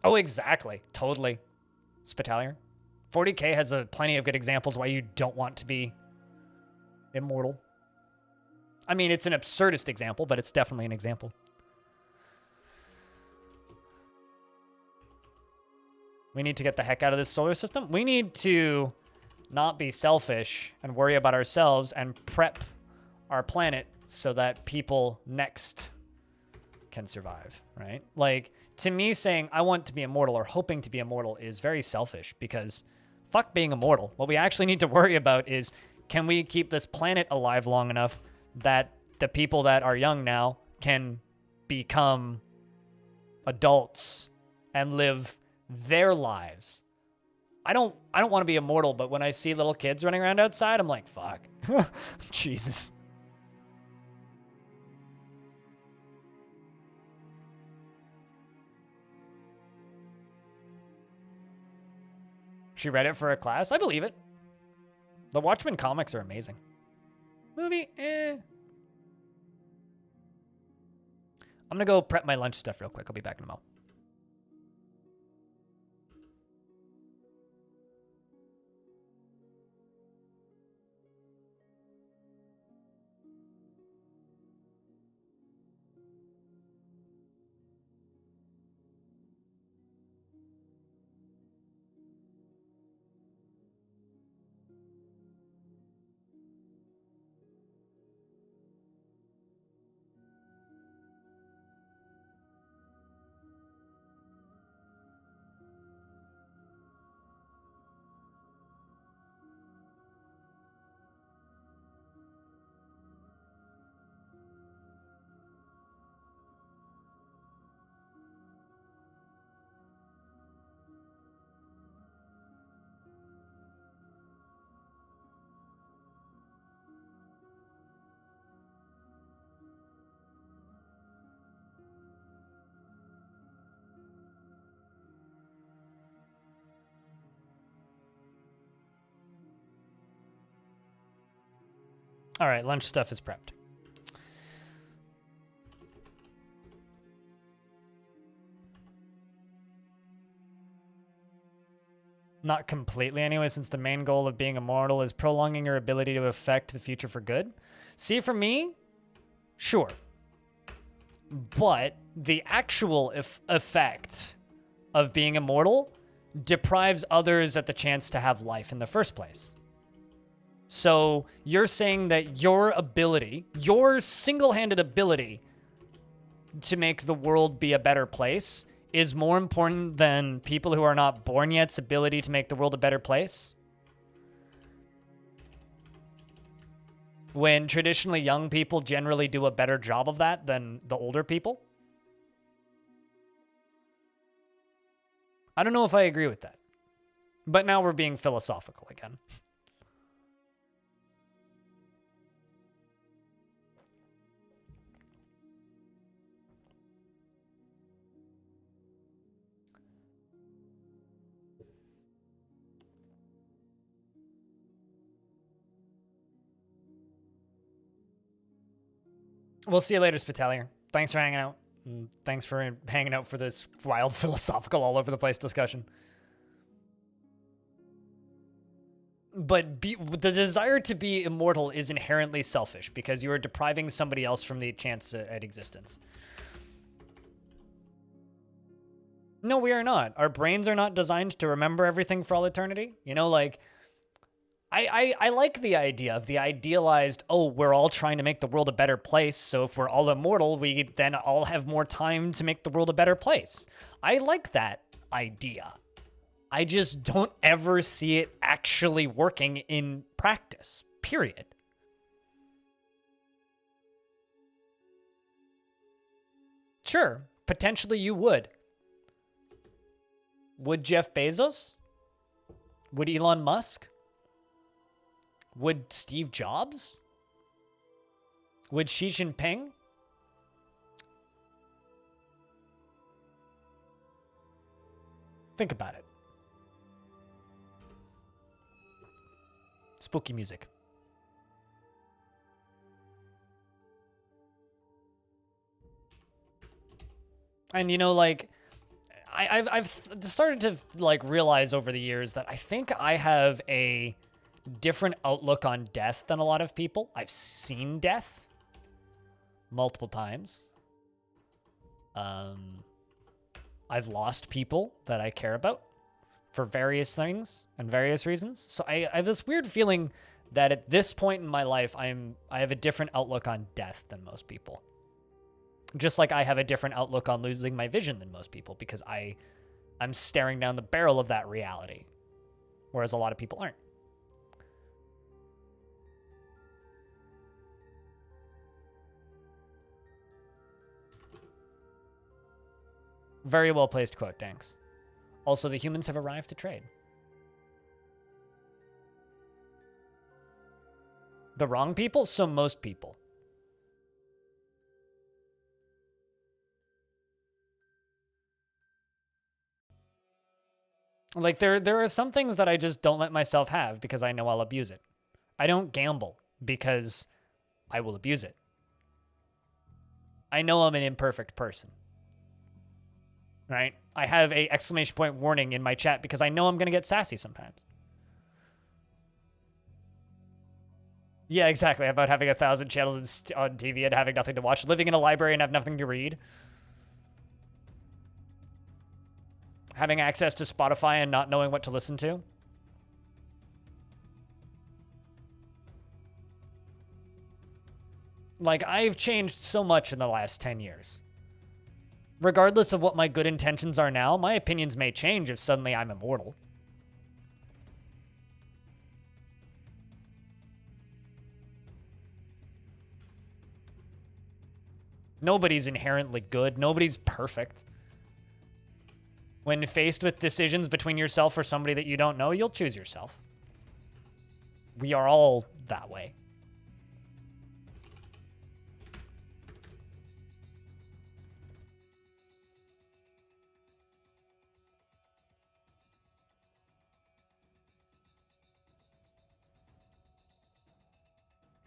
Oh, exactly. Totally. Spitalier. 40K has plenty of good examples why you don't want to be immortal. I mean, it's an absurdist example, but it's definitely an example. We need to get the heck out of this solar system. We need to not be selfish and worry about ourselves and prep our planet so that people next can survive, right? Like, to me, saying I want to be immortal or hoping to be immortal is very selfish, because fuck being immortal. What we actually need to worry about is, can we keep this planet alive long enough that the people that are young now can become adults and live their lives. I don't want to be immortal, but when I see little kids running around outside, I'm like, fuck. Jesus. She read it for a class? I believe it. The Watchmen comics are amazing. Movie, eh. I'm gonna go prep my lunch stuff real quick. I'll be back in a moment. All right, lunch stuff is prepped. Not completely anyway, since the main goal of being immortal is prolonging your ability to affect the future for good. See, for me, sure. But the actual effect of being immortal deprives others at the chance to have life in the first place. So you're saying that your ability, your single-handed ability to make the world be a better place is more important than people who are not born yet's ability to make the world a better place? When traditionally young people generally do a better job of that than the older people? I don't know if I agree with that. But now we're being philosophical again. We'll see you later, Spitalier. Thanks for hanging out. And thanks for hanging out for this wild philosophical all over the place discussion. But the desire to be immortal is inherently selfish because you are depriving somebody else from the chance at existence. No, we are not. Our brains are not designed to remember everything for all eternity. You know, like, I like the idea of the idealized, oh, we're all trying to make the world a better place, so if we're all immortal, we then all have more time to make the world a better place. I like that idea. I just don't ever see it actually working in practice, period. Sure, potentially you would. Would Jeff Bezos? Would Elon Musk? Would Steve Jobs? Would Xi Jinping? Think about it. Spooky music. And you know, like, I've started to like realize over the years that I think I have a different outlook on death than a lot of people. I've seen death multiple times. I've lost people that I care about for various things and various reasons. So I have this weird feeling that at this point in my life, I have a different outlook on death than most people. Just like I have a different outlook on losing my vision than most people because I'm staring down the barrel of that reality, whereas a lot of people aren't. Very well placed quote, Danks. Also, the humans have arrived to trade. The wrong people? So most people. Like, there are some things that I just don't let myself have because I know I'll abuse it. I don't gamble because I will abuse it. I know I'm an imperfect person. Right? I have a exclamation point warning in my chat because I know I'm going to get sassy sometimes. Yeah, exactly. About having 1,000 channels on TV and having nothing to watch. Living in a library and have nothing to read. Having access to Spotify and not knowing what to listen to. Like, I've changed so much in the last 10 years. Regardless of what my good intentions are now, my opinions may change if suddenly I'm immortal. Nobody's inherently good. Nobody's perfect. When faced with decisions between yourself or somebody that you don't know, you'll choose yourself. We are all that way.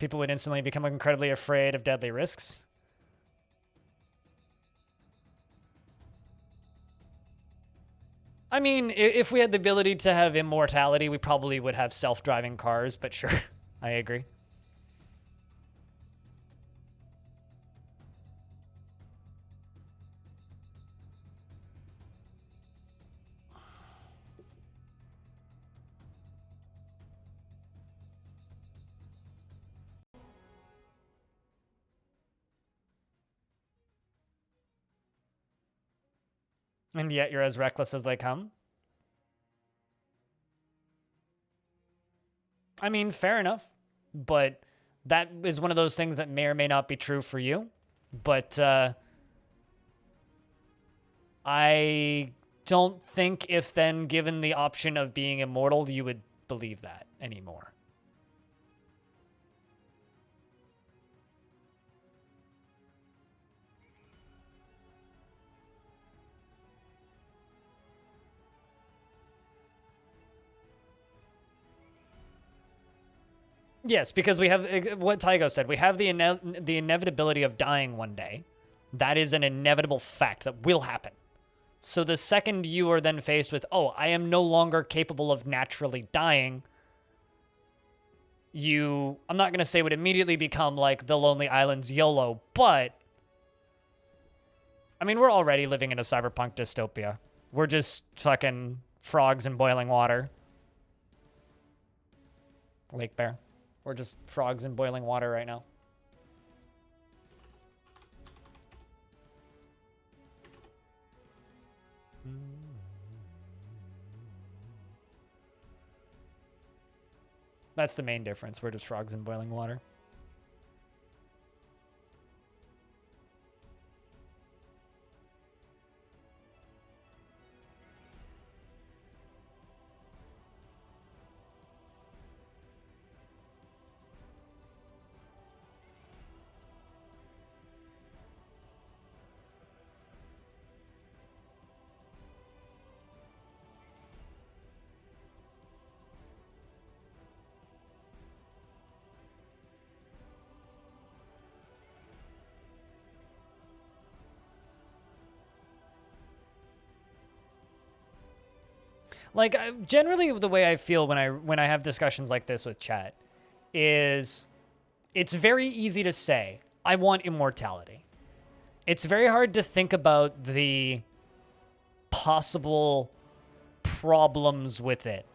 People would instantly become incredibly afraid of deadly risks. I mean, if we had the ability to have immortality, we probably would have self-driving cars, but sure, I agree. And yet you're as reckless as they come. I mean, fair enough. But that is one of those things that may or may not be true for you. But I don't think if then given the option of being immortal, you would believe that anymore. Yes, because we have what Tygo said. We have the inevitability of dying one day. That is an inevitable fact that will happen. So the second you are then faced with, oh, I am no longer capable of naturally dying, I'm not going to say would immediately become like the Lonely Island's YOLO, but I mean, we're already living in a cyberpunk dystopia. We're just fucking frogs in boiling water. Lake Bear. We're just frogs in boiling water right now. That's the main difference. We're just frogs in boiling water. Like, generally the way I feel when I have discussions like this with chat is it's very easy to say, I want immortality. It's very hard to think about the possible problems with it.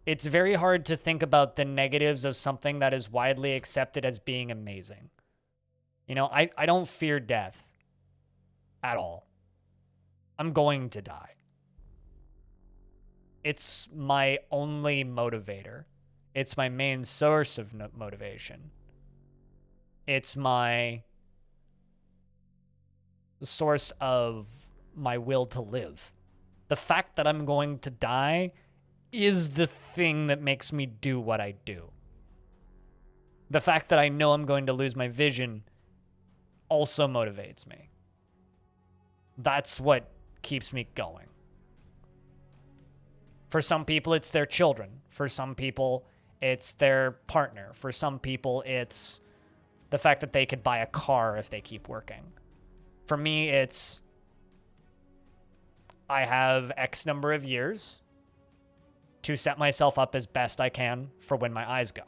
It's very hard to think about the negatives of something that is widely accepted as being amazing. You know, I don't fear death at all. I'm going to die. It's my only motivator. It's my main source of motivation. It's my source of my will to live. The fact that I'm going to die is the thing that makes me do what I do. The fact that I know I'm going to lose my vision also motivates me. That's what keeps me going. For some people, it's their children. For some people, it's their partner. For some people, it's the fact that they could buy a car if they keep working. For me, it's I have X number of years to set myself up as best I can for when my eyes go.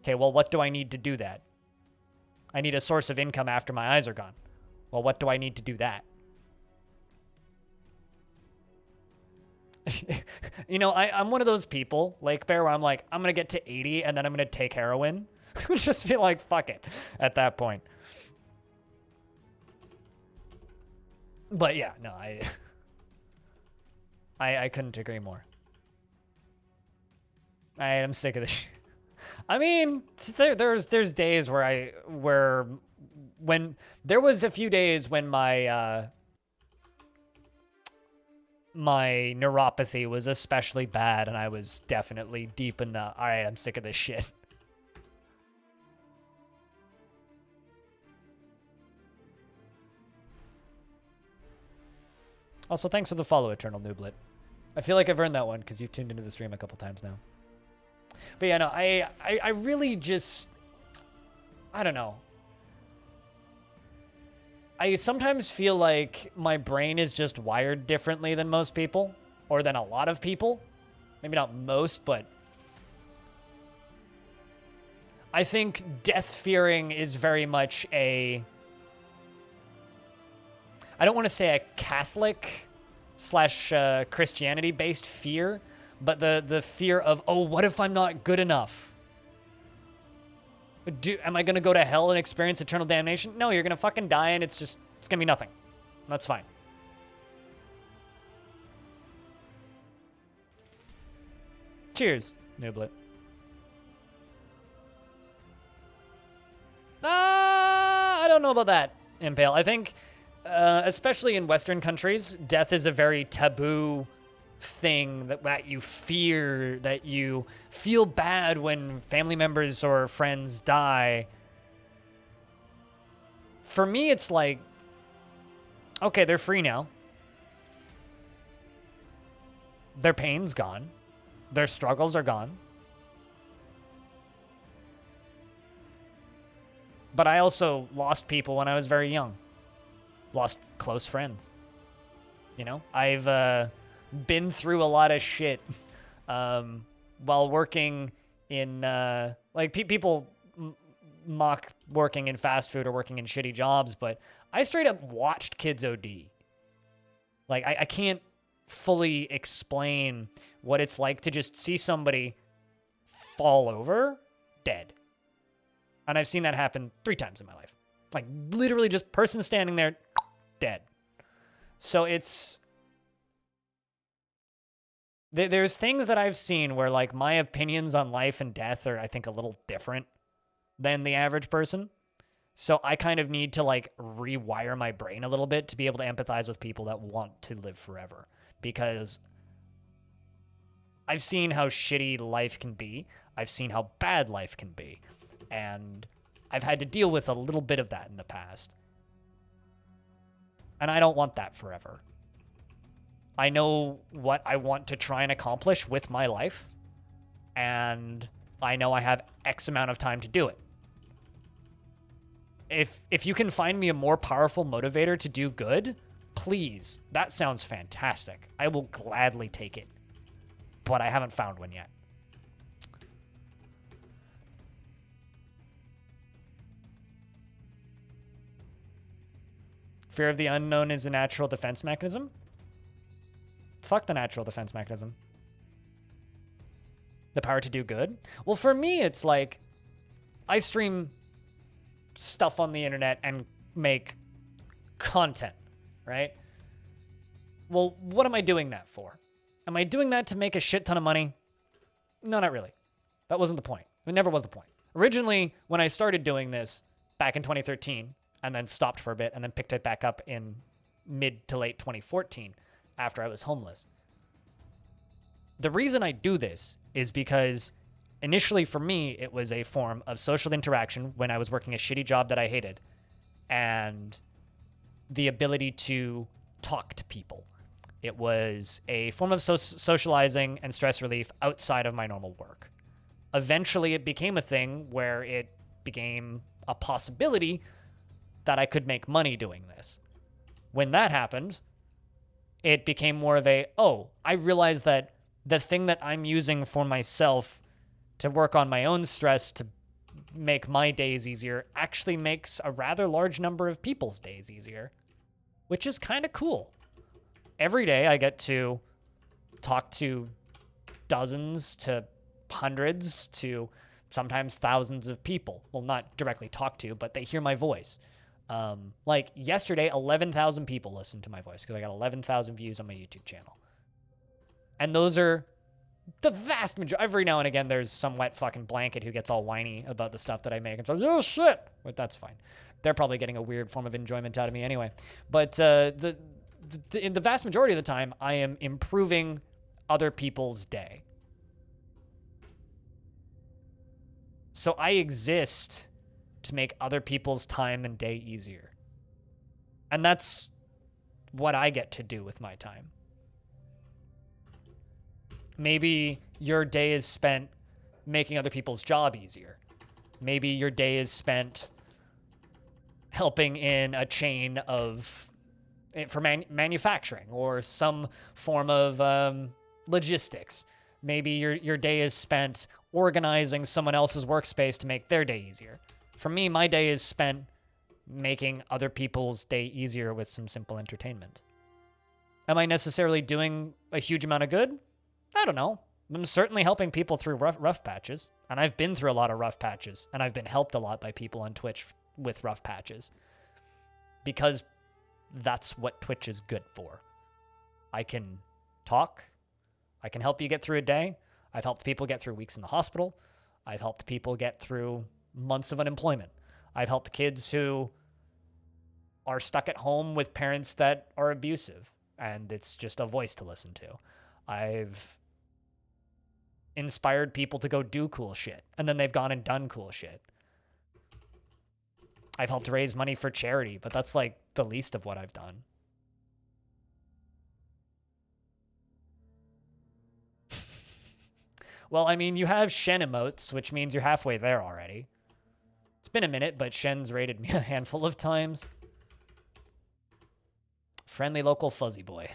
Okay, well, what do I need to do that? I need a source of income after my eyes are gone. Well, what do I need to do that? You know, I'm one of those people, Lake Bear, where I'm like, I'm going to get to 80 and then I'm going to take heroin. Just be like, fuck it at that point. But yeah, no, I couldn't agree more. I am sick of this shit. I mean, there's days where when there was a few days when my my neuropathy was especially bad, and I was definitely deep in the, all right, I'm sick of this shit. Also, thanks for the follow, Eternal Nooblet. I feel like I've earned that one because you've tuned into the stream a couple times now. But yeah, no, I really just, I don't know. I sometimes feel like my brain is just wired differently than most people, or than a lot of people. Maybe not most, but I think death fearing is very much a, I don't want to say a Catholic slash Christianity based fear, but the fear of, oh, what if I'm not good enough? Am I going to go to hell and experience eternal damnation? No, you're going to fucking die and it's going to be nothing. That's fine. Cheers, Nublet. I don't know about that, Impale. I think, especially in Western countries, death is a very taboo thing that you fear, that you feel bad when family members or friends die. For me, it's like, okay, they're free now. Their pain's gone. Their struggles are gone. But I also lost people when I was very young. Lost close friends. You know, I've been through a lot of shit while working in, like, people mock working in fast food or working in shitty jobs, but I straight up watched kids OD. Like, I can't fully explain what it's like to just see somebody fall over dead. And I've seen that happen 3 times in my life. Like, literally just person standing there, dead. So it's... There's things that I've seen where, like, my opinions on life and death are, I think, a little different than the average person. So I kind of need to, like, rewire my brain a little bit to be able to empathize with people that want to live forever. Because I've seen how shitty life can be. I've seen how bad life can be. And I've had to deal with a little bit of that in the past. And I don't want that forever. I know what I want to try and accomplish with my life. And I know I have X amount of time to do it. If you can find me a more powerful motivator to do good, please. That sounds fantastic. I will gladly take it. But I haven't found one yet. Fear of the unknown is a natural defense mechanism? Fuck the natural defense mechanism. The power to do good? Well, for me, it's like, I stream stuff on the internet and make content, right? Well, what am I doing that for? Am I doing that to make a shit ton of money? No, not really. That wasn't the point. It never was the point. Originally, when I started doing this back in 2013, and then stopped for a bit, and then picked it back up in mid to late 2014 after I was homeless. The reason I do this is because initially for me, it was a form of social interaction when I was working a shitty job that I hated, and the ability to talk to people. It was a form of socializing and stress relief outside of my normal work. Eventually, it became a thing where it became a possibility that I could make money doing this. When that happened, it became more of a, oh, I realized that the thing that I'm using for myself to work on my own stress to make my days easier actually makes a rather large number of people's days easier, which is kind of cool. Every day I get to talk to dozens to hundreds to sometimes thousands of people. Well, not directly talk to, but they hear my voice. Like yesterday, 11,000 people listened to my voice because I got 11,000 views on my YouTube channel. And those are the vast majority. Every now and again, there's some wet fucking blanket who gets all whiny about the stuff that I make and says, oh shit, but that's fine. They're probably getting a weird form of enjoyment out of me anyway. But in the vast majority of the time, I am improving other people's day. So I exist to make other people's time and day easier. And that's what I get to do with my time. Maybe your day is spent making other people's job easier. Maybe your day is spent helping in a chain of for manufacturing or some form of logistics. Maybe your day is spent organizing someone else's workspace to make their day easier. For me, my day is spent making other people's day easier with some simple entertainment. Am I necessarily doing a huge amount of good? I don't know. I'm certainly helping people through rough patches, and I've been through a lot of rough patches, and I've been helped a lot by people on Twitch with rough patches, because that's what Twitch is good for. I can talk. I can help you get through a day. I've helped people get through weeks in the hospital. I've helped people get through months of unemployment. I've helped kids who are stuck at home with parents that are abusive, and it's just a voice to listen to. I've inspired people to go do cool shit, and then they've gone and done cool shit. I've helped raise money for charity, but that's like the least of what I've done. Well, I mean, you have Shen emotes, which means you're halfway there already. It's been a minute, but Shen's raided me a handful of times. Friendly local fuzzy boy.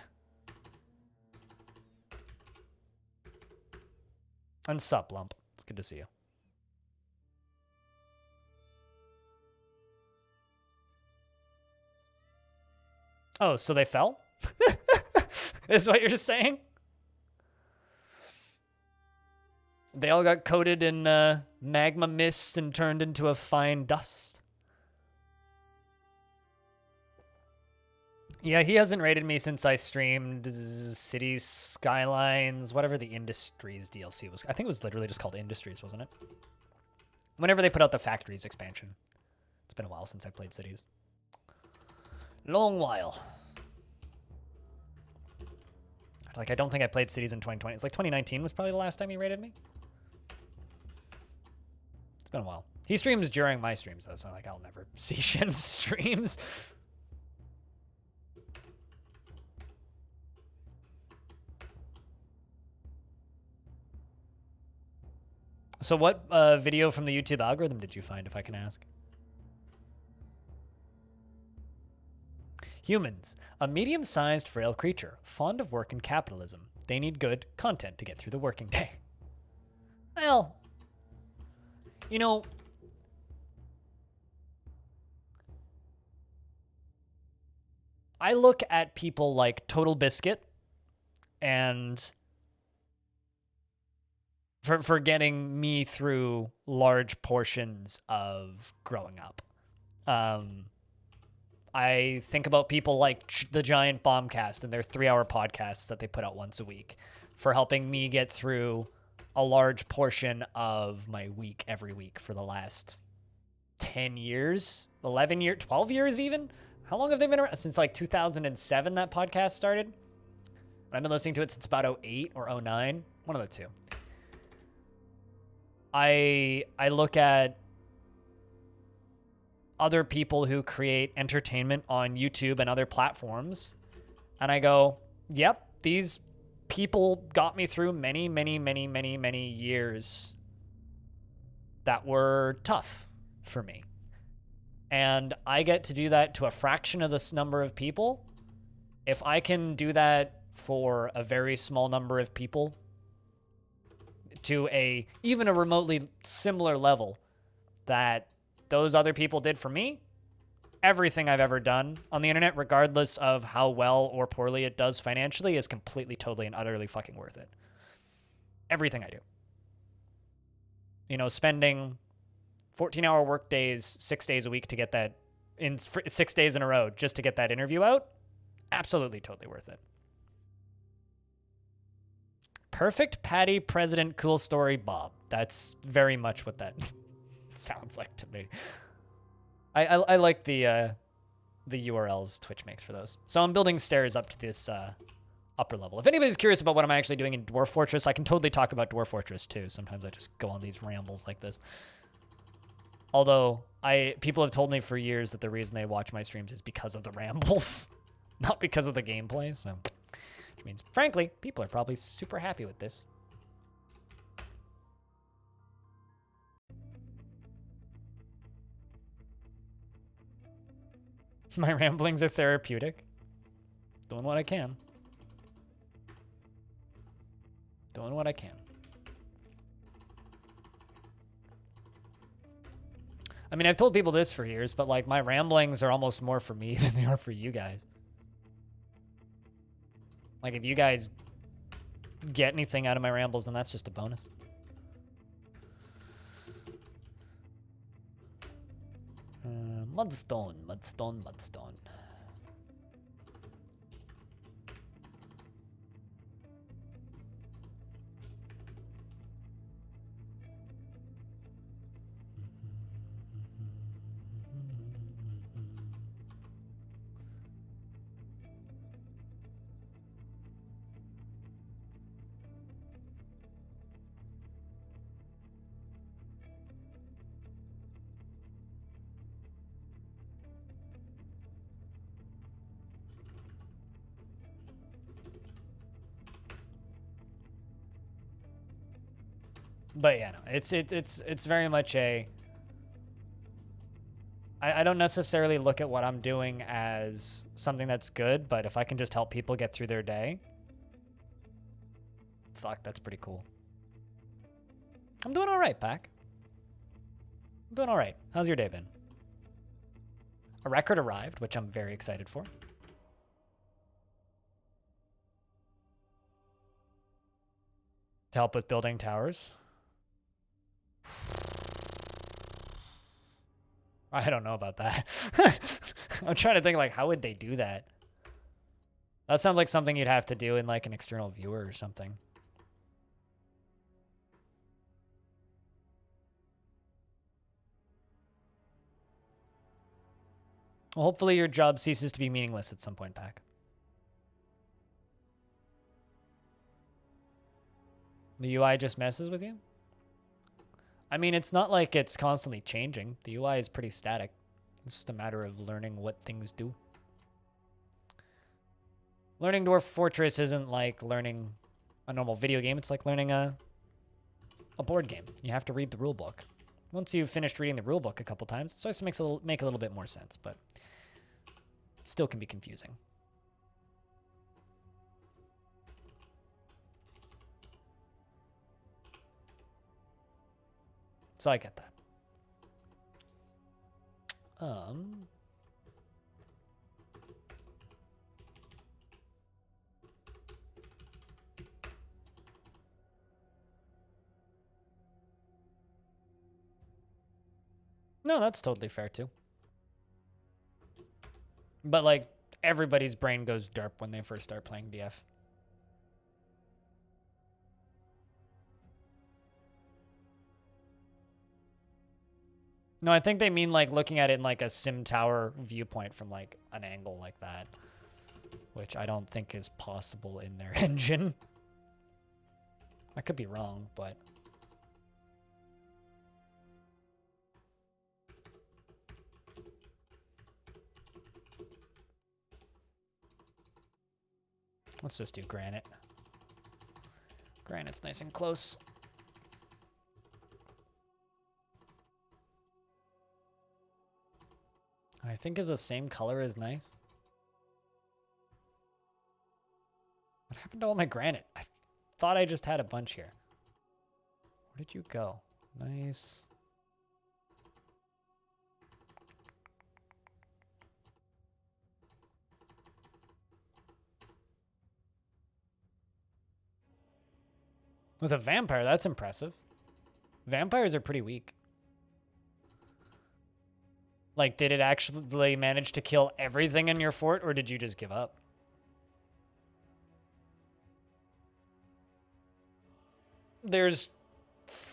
And sup, Lump. It's good to see you. Oh, so they fell? Is what you're saying? They all got coated in magma mist and turned into a fine dust. Yeah, he hasn't rated me since I streamed Cities Skylines, whatever the Industries DLC was. I think it was literally just called Industries, wasn't it? Whenever they put out the Factories expansion. It's been a while since I played Cities. Long while. Like, I don't think I played Cities in 2020. It's like 2019 was probably the last time he rated me. It's been a while. He streams during my streams, though, so like I'll never see Shen's streams. So what video from the YouTube algorithm did you find, if I can ask? Humans, a medium-sized, frail creature, fond of work and capitalism. They need good content to get through the working day. Well, you know, I look at people like Total Biscuit and for getting me through large portions of growing up. I think about people like the Giant Bombcast and their 3-hour podcasts that they put out once a week for helping me get through a large portion of my week every week for the last 10 years, 11 years, 12 years even. How long have they been around? Since like 2007 that podcast started. And I've been listening to it since about 08 or 09, one of the two. I look at other people who create entertainment on YouTube and other platforms, and I go, yep, these people got me through many, many, many, many, many years that were tough for me. And I get to do that to a fraction of this number of people. If I can do that for a very small number of people to even a remotely similar level that those other people did for me, everything I've ever done on the internet, regardless of how well or poorly it does financially, is completely, totally, and utterly fucking worth it. Everything I do. You know, spending 14-hour work days, 6 days a week to get that, 6 days in a row just to get that interview out, absolutely, totally worth it. Perfect Patty President Cool Story Bob. That's very much what that sounds like to me. I like the URLs Twitch makes for those. So I'm building stairs up to this upper level. If anybody's curious about what I'm actually doing in Dwarf Fortress, I can totally talk about Dwarf Fortress too. Sometimes I just go on these rambles like this. Although people have told me for years that the reason they watch my streams is because of the rambles, not because of the gameplay. So, which means, frankly, people are probably super happy with this. My ramblings are therapeutic. Doing what I can. Doing what I can. I mean, I've told people this for years, but like my ramblings are almost more for me than they are for you guys. Like if you guys get anything out of my rambles, then that's just a bonus. Mudstone, mudstone, mudstone. But yeah, no, it's very much a. I don't necessarily look at what I'm doing as something that's good, but if I can just help people get through their day, fuck, that's pretty cool. I'm doing all right, Pac. I'm doing all right. How's your day been? A record arrived, which I'm very excited for. To help with building towers. I don't know about that. I'm trying to think, like, how would they do that? That sounds like something you'd have to do in, like, an external viewer or something. Well, hopefully your job ceases to be meaningless at some point, Pac. The UI just messes with you? I mean, it's not like it's constantly changing. The UI is pretty static. It's just a matter of learning what things do. Learning Dwarf Fortress isn't like learning a normal video game. It's like learning a board game. You have to read the rule book. Once you've finished reading the rule book a couple times, it starts to make a little bit more sense, but still can be confusing. So I get that. No, that's totally fair too. But like everybody's brain goes derp when they first start playing DF. No, I think they mean like looking at it in like a sim tower viewpoint from like an angle like that, which I don't think is possible in their engine. I could be wrong, but let's just do granite. Granite's nice and close. I think is the same color as nice. What happened to all my granite? I thought I just had a bunch here. Where did you go? Nice. With a vampire, that's impressive. Vampires are pretty weak. Like, did it actually manage to kill everything in your fort, or did you just give up? There's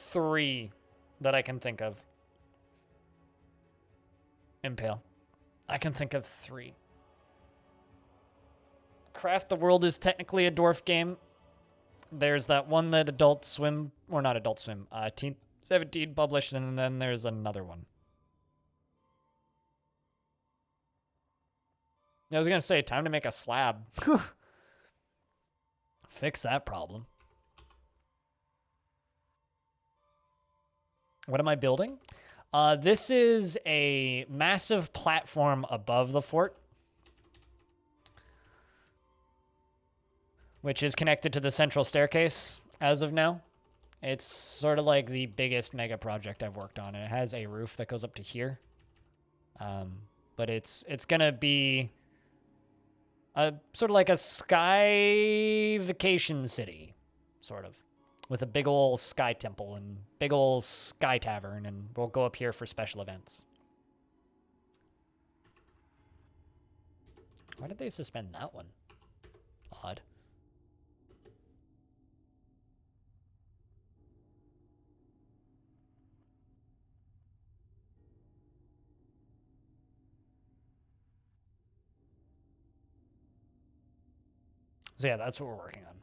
3 that I can think of. Impale. I can think of 3. Craft the World is technically a dwarf game. There's that one that Adult Swim, or not Adult Swim, Team 17 published, and then there's another one. I was going to say, time to make a slab. Fix that problem. What am I building? This is a massive platform above the fort, which is connected to the central staircase as of now. It's sort of like the biggest mega project I've worked on, and it has a roof that goes up to here. But it's going to be sort of like a sky vacation city, sort of, with a big ol' sky temple and big ol' sky tavern, and we'll go up here for special events. Why did they suspend that one? Odd. So yeah, that's what we're working on.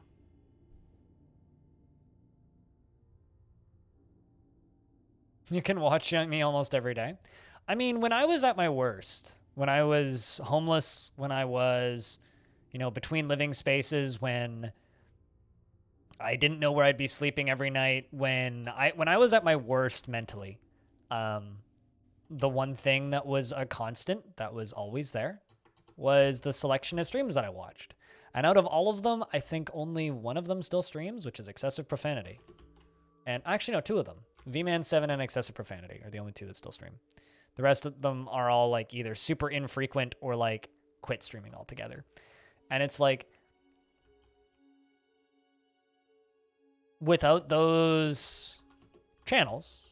You can watch me almost every day. I mean, when I was at my worst, when I was homeless, when I was, you know, between living spaces, when I didn't know where I'd be sleeping every night when I was at my worst mentally. The one thing that was a constant that was always there was the selection of streams that I watched. And out of all of them, I think only one of them still streams, which is Excessive Profanity. And actually, no, two of them. VMan7 and Excessive Profanity are the only two that still stream. The rest of them are all like either super infrequent or like quit streaming altogether. And it's like, without those channels,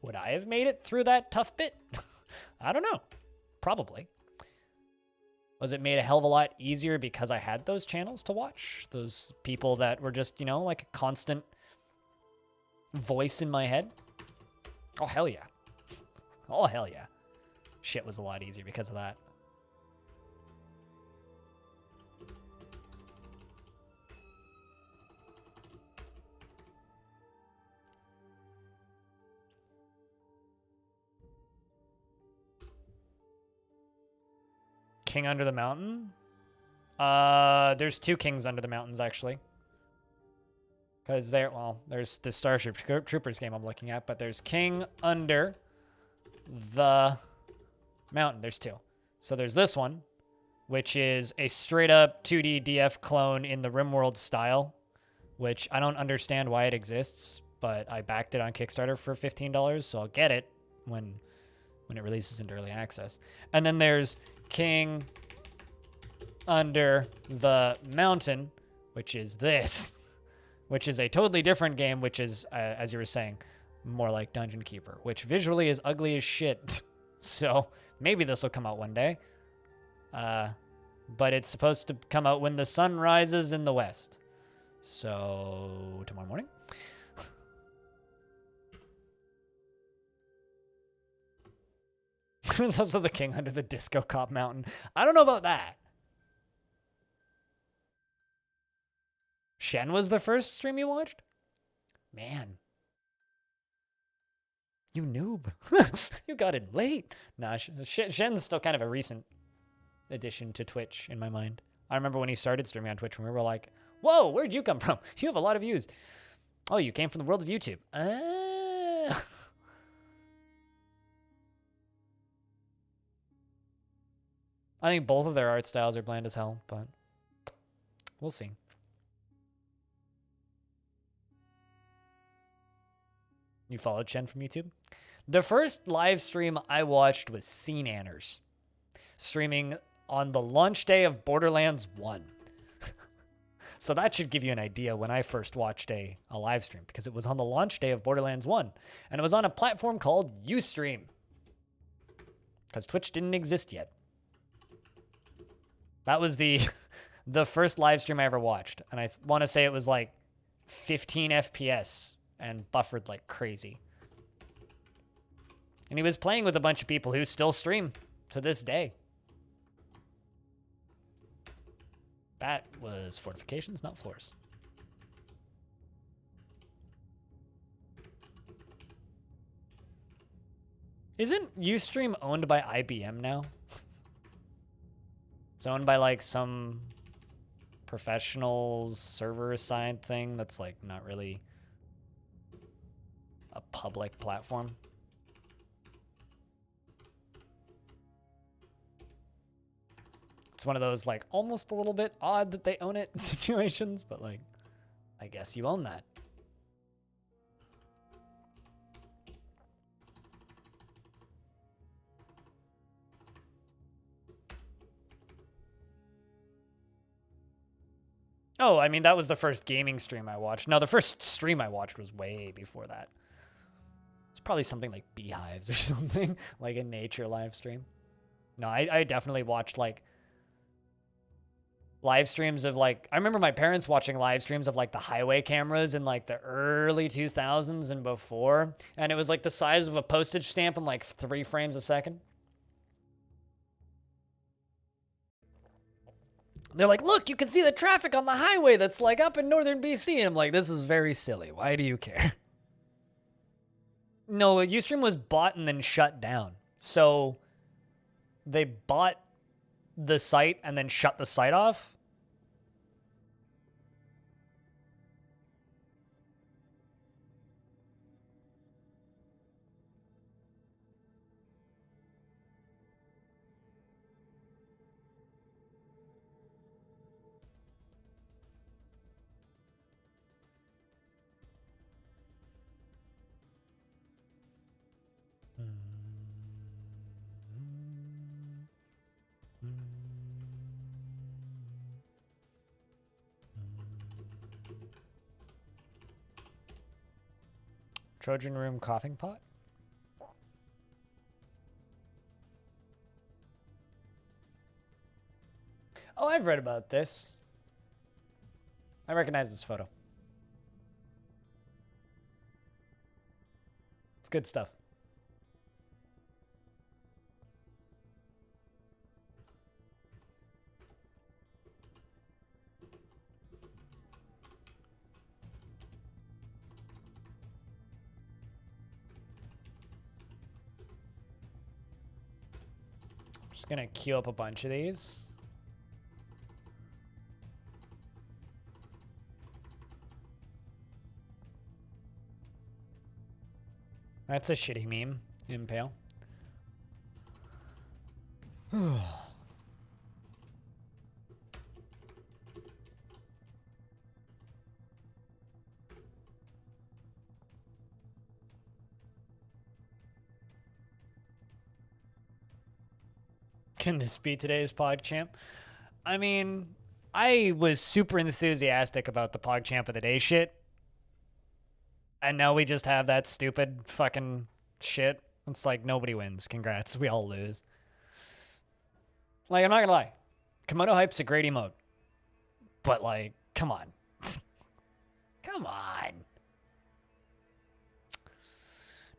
would I have made it through that tough bit? I don't know. Probably. Was it made a hell of a lot easier because I had those channels to watch? Those people that were just, you know, like a constant voice in my head? Oh, hell yeah. Oh, hell yeah. Shit was a lot easier because of that. King Under the Mountain? There's two Kings Under the Mountains, actually. Because there's the Starship Troopers game I'm looking at, but there's King Under the Mountain. There's two. So there's this one, which is a straight-up 2D DF clone in the RimWorld style, which I don't understand why it exists, but I backed it on Kickstarter for $15, so I'll get it when it releases into early access. And then there's King Under the Mountain, which is this, which is a totally different game, which is, as you were saying, more like Dungeon Keeper, which visually is ugly as shit. So maybe this will come out one day. But it's supposed to come out when the sun rises in the west. So tomorrow morning. There's also the King Under the Disco Cop Mountain. I don't know about that. Shen was the first stream you watched? Man. You noob. You got in late. Nah, Shen's still kind of a recent addition to Twitch in my mind. I remember when he started streaming on Twitch and we were like, whoa, where'd you come from? You have a lot of views. Oh, you came from the world of YouTube. I think both of their art styles are bland as hell, but we'll see. You followed Shen from YouTube? The first live stream I watched was Sea Nanners, streaming on the launch day of Borderlands 1. So that should give you an idea when I first watched a live stream, because it was on the launch day of Borderlands 1, and it was on a platform called Ustream, because Twitch didn't exist yet. That was the first live stream I ever watched, and I want to say it was like 15 FPS and buffered like crazy. And he was playing with a bunch of people who still stream to this day. That was fortifications, not floors. Isn't Ustream owned by IBM now? It's owned by like some professional server assigned thing that's like not really a public platform. It's one of those like almost a little bit odd that they own it situations, but like, I guess you own that. Oh, I mean, that was the first gaming stream I watched. No, the first stream I watched was way before that. It's probably something like Beehives or something, like a nature live stream. No, I definitely watched like live streams of like, I remember my parents watching live streams of like the highway cameras in like the early 2000s and before. And it was like the size of a postage stamp in like 3 frames a second. They're like, look, you can see the traffic on the highway that's like up in northern BC. And I'm like, this is very silly. Why do you care? No, Ustream was bought and then shut down. So they bought the site and then shut the site off. Trojan room coughing pot? Oh, I've read about this. I recognize this photo. It's good stuff. Just gonna queue up a bunch of these. That's a shitty meme. Impale. Can this be today's PogChamp? I mean, I was super enthusiastic about the PogChamp of the day shit. And now we just have that stupid fucking shit. It's like nobody wins. Congrats. We all lose. Like, I'm not gonna lie. Komodo Hype's a great emote. But like, come on. Come on.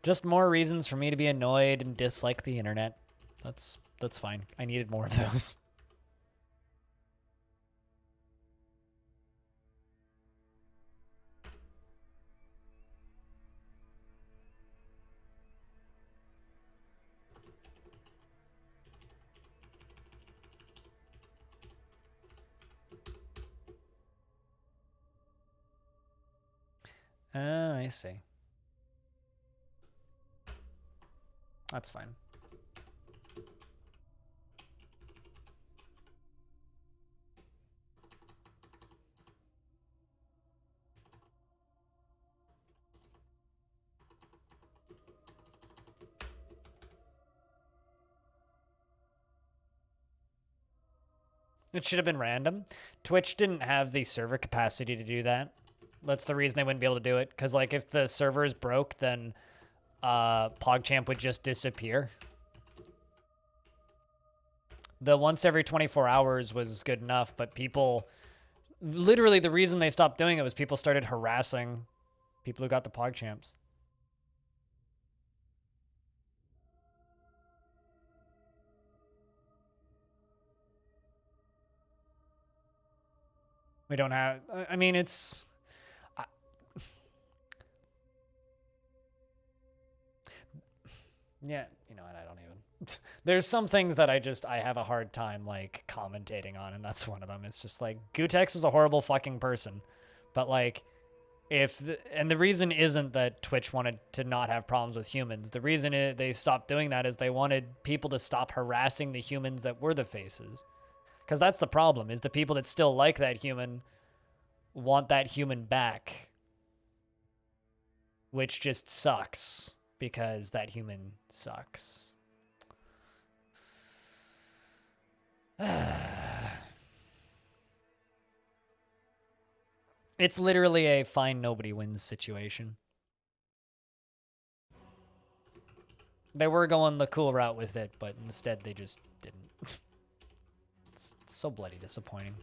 Just more reasons for me to be annoyed and dislike the internet. That's fine. I needed more of those. I see. That's fine. It should have been random. Twitch didn't have the server capacity to do that. That's the reason they wouldn't be able to do it. Because, like, if the server is broke, then PogChamp would just disappear. The once every 24 hours was good enough, but people... Literally, the reason they stopped doing it was people started harassing people who got the PogChamps. We don't have... I mean, it's... Yeah, you know what, I don't even... There's some things that I have a hard time, like, commentating on, and that's one of them. It's just, like, Gutex was a horrible fucking person. But, like, and the reason isn't that Twitch wanted to not have problems with humans. The reason they stopped doing that is they wanted people to stop harassing the humans that were the faces. Because that's the problem, is the people that still like that human want that human back. Which just sucks. Because that human sucks. It's literally a fine nobody wins situation. They were going the cool route with it, but instead they just didn't. It's so bloody disappointing.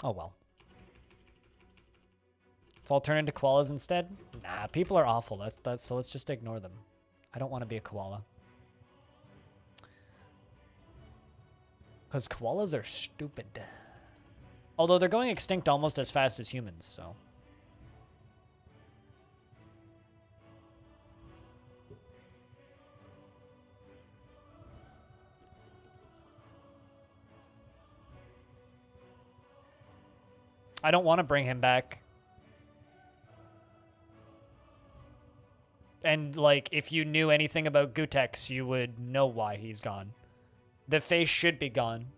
Oh well. Let's all turn into koalas instead? Nah, people are awful. So let's just ignore them. I don't want to be a koala. Because koalas are stupid. Although they're going extinct almost as fast as humans, so... I don't want to bring him back. And, like, if you knew anything about Gutex, you would know why he's gone. The face should be gone.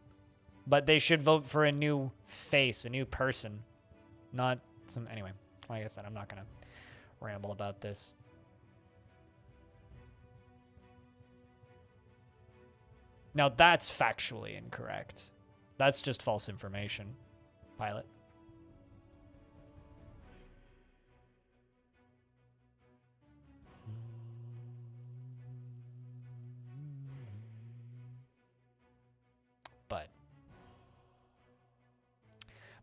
But they should vote for a new face, a new person. Not some... Anyway, like I said, I'm not going to ramble about this. Now, that's factually incorrect. That's just false information, Pilot.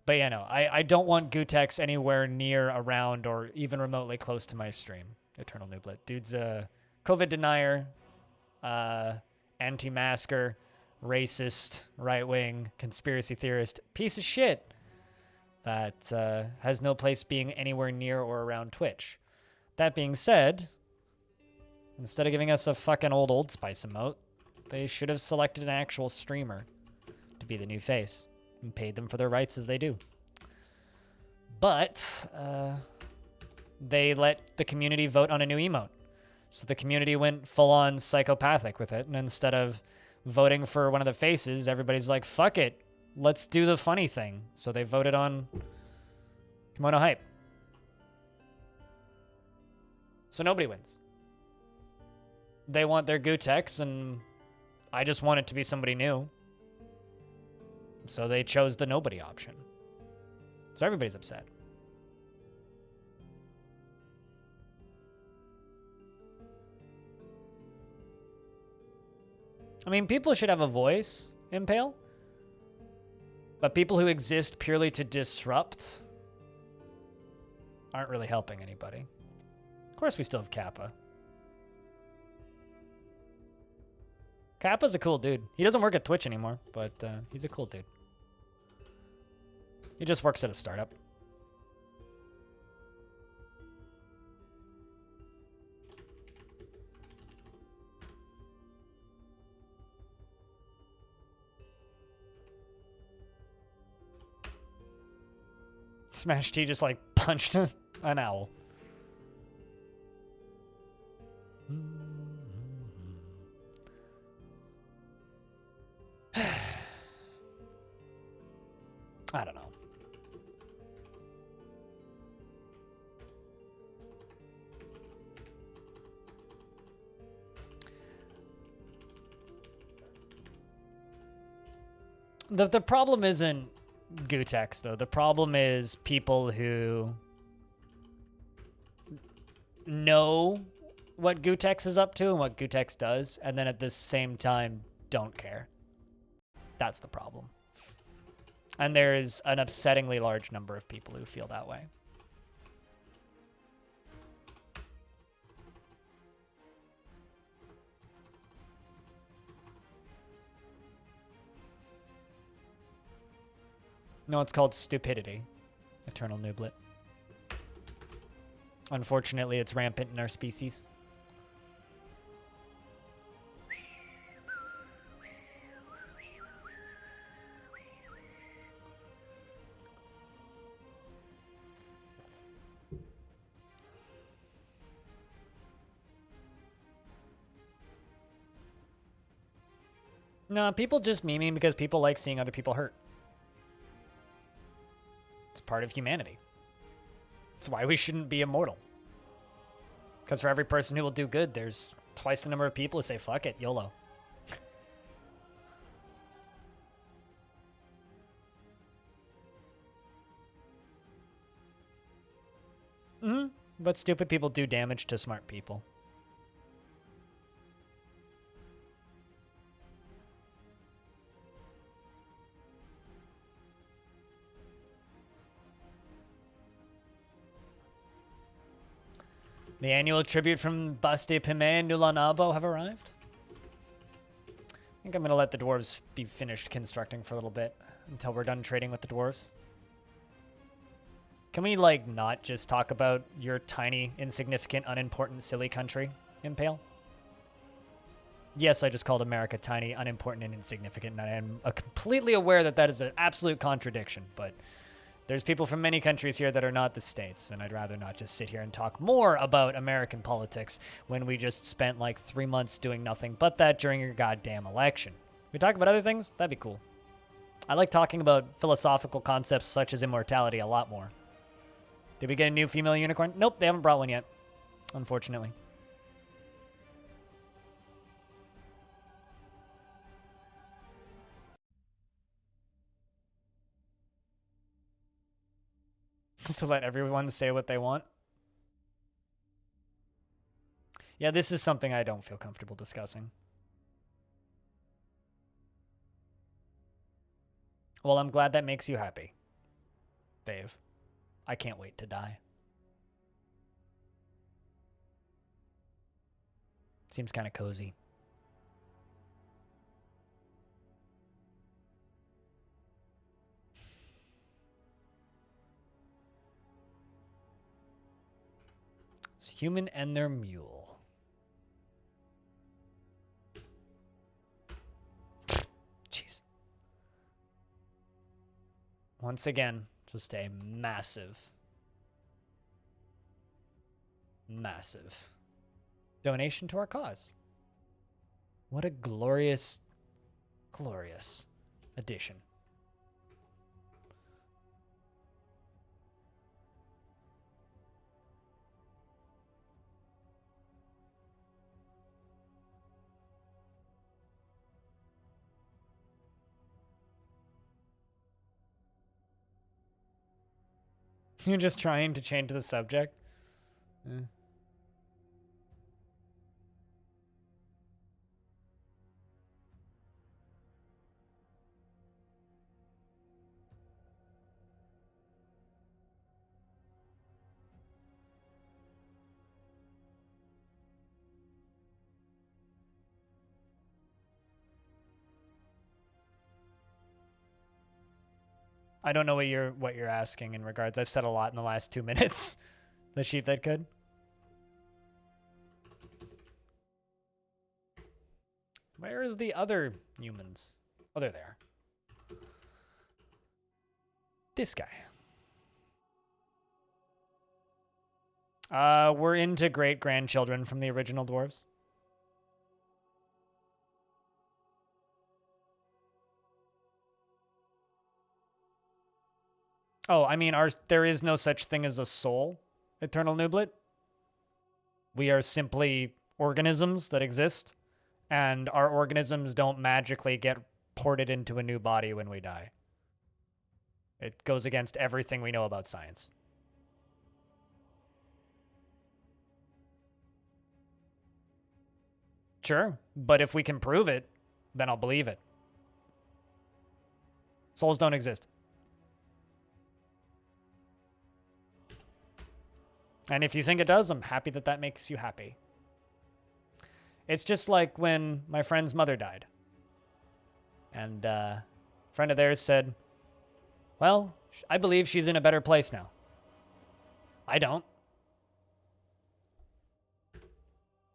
But yeah, no, I don't want Gutex anywhere near, around, or even remotely close to my stream. Eternal Nooblet. Dude's a COVID denier, anti-masker, racist, right-wing, conspiracy theorist, piece of shit that has no place being anywhere near or around Twitch. That being said, instead of giving us a fucking Old Spice emote, they should have selected an actual streamer to be the new face and paid them for their rights as they do. But they let the community vote on a new emote. So the community went full-on psychopathic with it, and instead of voting for one of the faces, everybody's like, fuck it, let's do the funny thing. So they voted on Kimono Hype. So nobody wins. They want their Gutex, and I just want it to be somebody new. So they chose the nobody option. So everybody's upset. I mean, people should have a voice, Impale. But people who exist purely to disrupt aren't really helping anybody. Of course, we still have Kappa. Kappa's a cool dude. He doesn't work at Twitch anymore, but he's a cool dude. He just works at a startup. Smash T just like punched an owl. I don't know. The problem isn't Gutex, though. The problem is people who know what Gutex is up to and what Gutex does, and then at the same time don't care. That's the problem. And there's an upsettingly large number of people who feel that way. No, it's called stupidity. Eternal Nooblet. Unfortunately, it's rampant in our species. No, people just memeing because people like seeing other people hurt. It's part of humanity. It's why we shouldn't be immortal. Because for every person who will do good, there's twice the number of people who say, fuck it, YOLO. But stupid people do damage to smart people. The annual tribute from Baste Pime and Nulanabo have arrived. I think I'm going to let the dwarves be finished constructing for a little bit until we're done trading with the dwarves. Can we, like, not just talk about your tiny, insignificant, unimportant, silly country, Impale? Yes, I just called America tiny, unimportant, and insignificant, and I am completely aware that that is an absolute contradiction, but there's people from many countries here that are not the States, and I'd rather not just sit here and talk more about American politics when we just spent like 3 months doing nothing but that during your goddamn election. We talk about other things? That'd be cool. I like talking about philosophical concepts such as immortality a lot more. Did we get a new female unicorn? Nope, they haven't brought one yet, unfortunately. To let everyone say what they want. Yeah, this is something I don't feel comfortable discussing. Well, I'm glad that makes you happy. Dave. I can't wait to die. Seems kind of cozy. It's human and their mule. Jeez. Once again, just a massive donation to our cause. What a glorious, glorious addition. You're just trying to change the subject? I don't know what you're asking in regards. I've said a lot in the last 2 minutes. The sheep that could. Where is the other humans? Oh, they're there. This guy. We're into great-grandchildren from the original dwarves. Oh, I mean, there is no such thing as a soul, Eternal Nublet. We are simply organisms that exist, and our organisms don't magically get ported into a new body when we die. It goes against everything we know about science. Sure, but if we can prove it, then I'll believe it. Souls don't exist. And if you think it does, I'm happy that that makes you happy. It's just like when my friend's mother died. And a friend of theirs said, well, I believe she's in a better place now. I don't.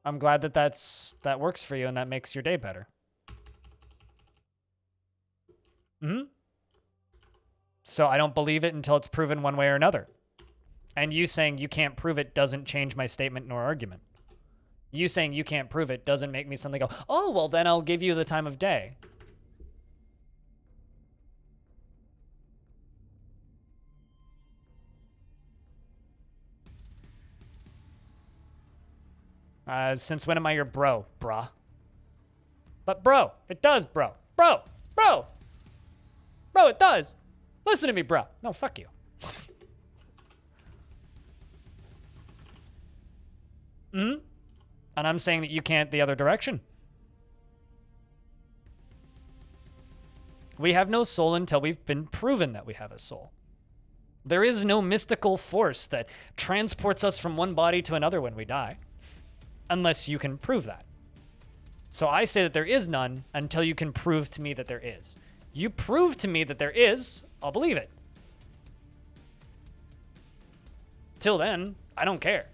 I'm glad that that works for you and that makes your day better. So I don't believe it until it's proven one way or another. And you saying you can't prove it doesn't change my statement nor argument. You saying you can't prove it doesn't make me suddenly go, oh, well, then I'll give you the time of day. Since when am I your bro, brah? But bro, it does, bro. Bro, it does. Listen to me, bro. No, fuck you. And I'm saying that you can't the other direction. We have no soul until we've been proven that we have a soul. There is no mystical force that transports us from one body to another when we die, unless you can prove that. So I say that there is none until you can prove to me that there is. You prove to me that there is, I'll believe it. Till then, I don't care.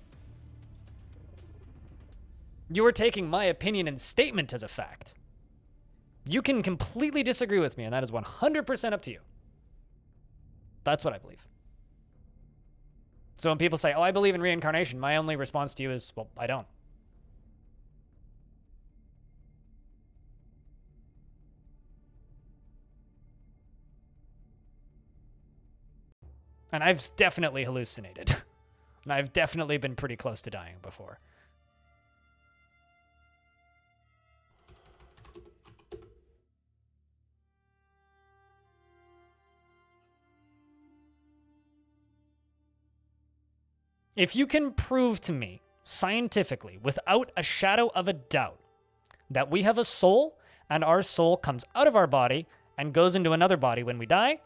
You are taking my opinion and statement as a fact. You can completely disagree with me, and that is 100% up to you. That's what I believe. So when people say, oh, I believe in reincarnation, my only response to you is, well, I don't. And I've definitely hallucinated. And I've definitely been pretty close to dying before. If you can prove to me, scientifically, without a shadow of a doubt, that we have a soul, and our soul comes out of our body and goes into another body when we die,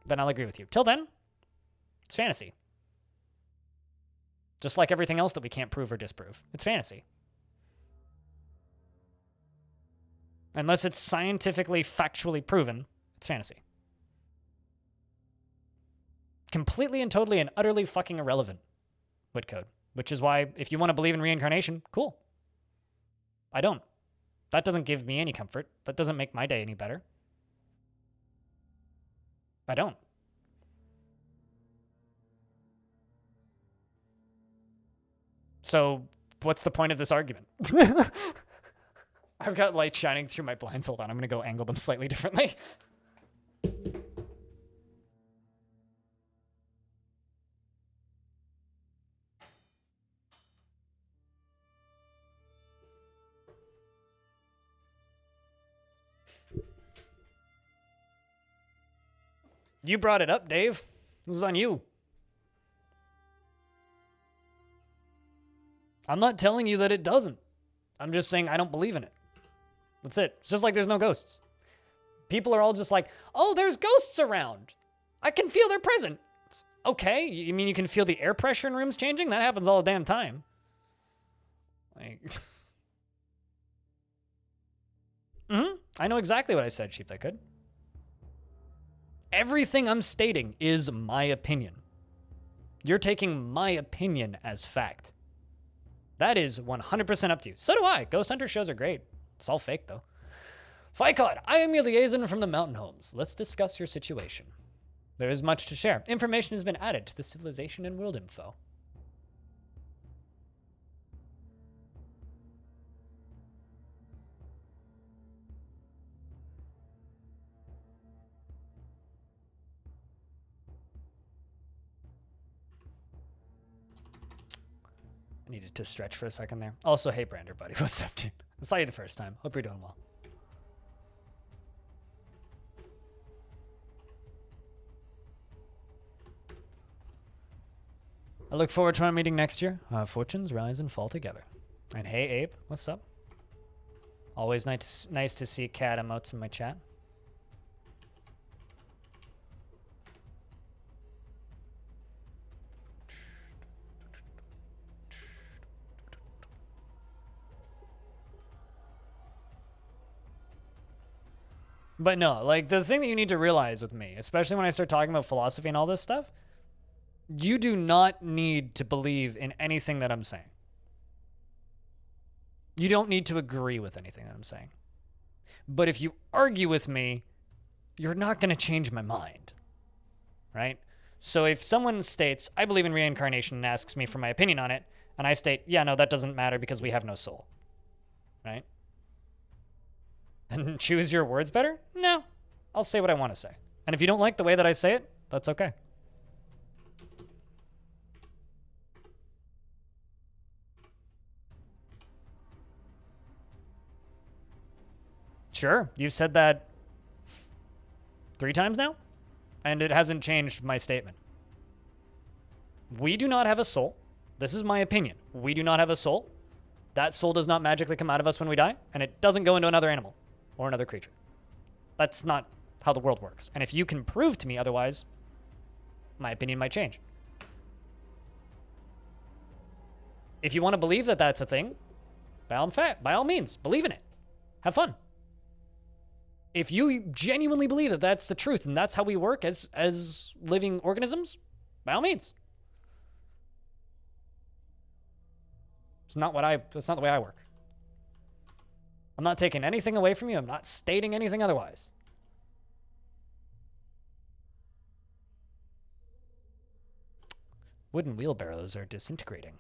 then I'll agree with you. Till then, it's fantasy. Just like everything else that we can't prove or disprove. It's fantasy. Unless it's scientifically, factually proven, it's fantasy. Completely and totally and utterly fucking irrelevant, wit code. Which is why, if you want to believe in reincarnation, cool. I don't. That doesn't give me any comfort. That doesn't make my day any better. I don't. So, what's the point of this argument? I've got light shining through my blinds. Hold on, I'm going to go angle them slightly differently. You brought it up, Dave. This is on you. I'm not telling you that it doesn't. I'm just saying I don't believe in it. That's it. It's just like there's no ghosts. People are all just like, oh, there's ghosts around. I can feel their presence. Okay, you mean you can feel the air pressure in rooms changing? That happens all the damn time. Like, I know exactly what I said, Sheep That Could. Everything I'm stating is my opinion. You're taking my opinion as fact. That is 100% up to you. So do I. Ghost Hunter shows are great. It's all fake, though. Ficod, I am your liaison from the Mountain Homes. Let's discuss your situation. There is much to share. Information has been added to the civilization and world info. I needed to stretch for a second there. Also, hey, Brander, buddy. What's up, dude? I saw you the first time. Hope you're doing well. I look forward to our meeting next year. Our fortunes rise and fall together. And hey, Abe, what's up? Always nice to see cat emotes in my chat. But no, like, the thing that you need to realize with me, especially when I start talking about philosophy and all this stuff, you do not need to believe in anything that I'm saying. You don't need to agree with anything that I'm saying. But if you argue with me, you're not going to change my mind, right? So if someone states, I believe in reincarnation, and asks me for my opinion on it, and I state, yeah, no, that doesn't matter because we have no soul, right? And choose your words better? No, I'll say what I want to say. And if you don't like the way that I say it, that's okay. Sure, you've said that 3 times now, and it hasn't changed my statement. We do not have a soul. This is my opinion. We do not have a soul. That soul does not magically come out of us when we die, and it doesn't go into another animal or another creature. That's not how the world works. And if you can prove to me otherwise, my opinion might change. If you want to believe that that's a thing, by all means, believe in it. Have fun. If you genuinely believe that that's the truth and that's how we work as living organisms, by all means. That's not the way I work. I'm not taking anything away from you. I'm not stating anything otherwise. Wooden wheelbarrows are disintegrating.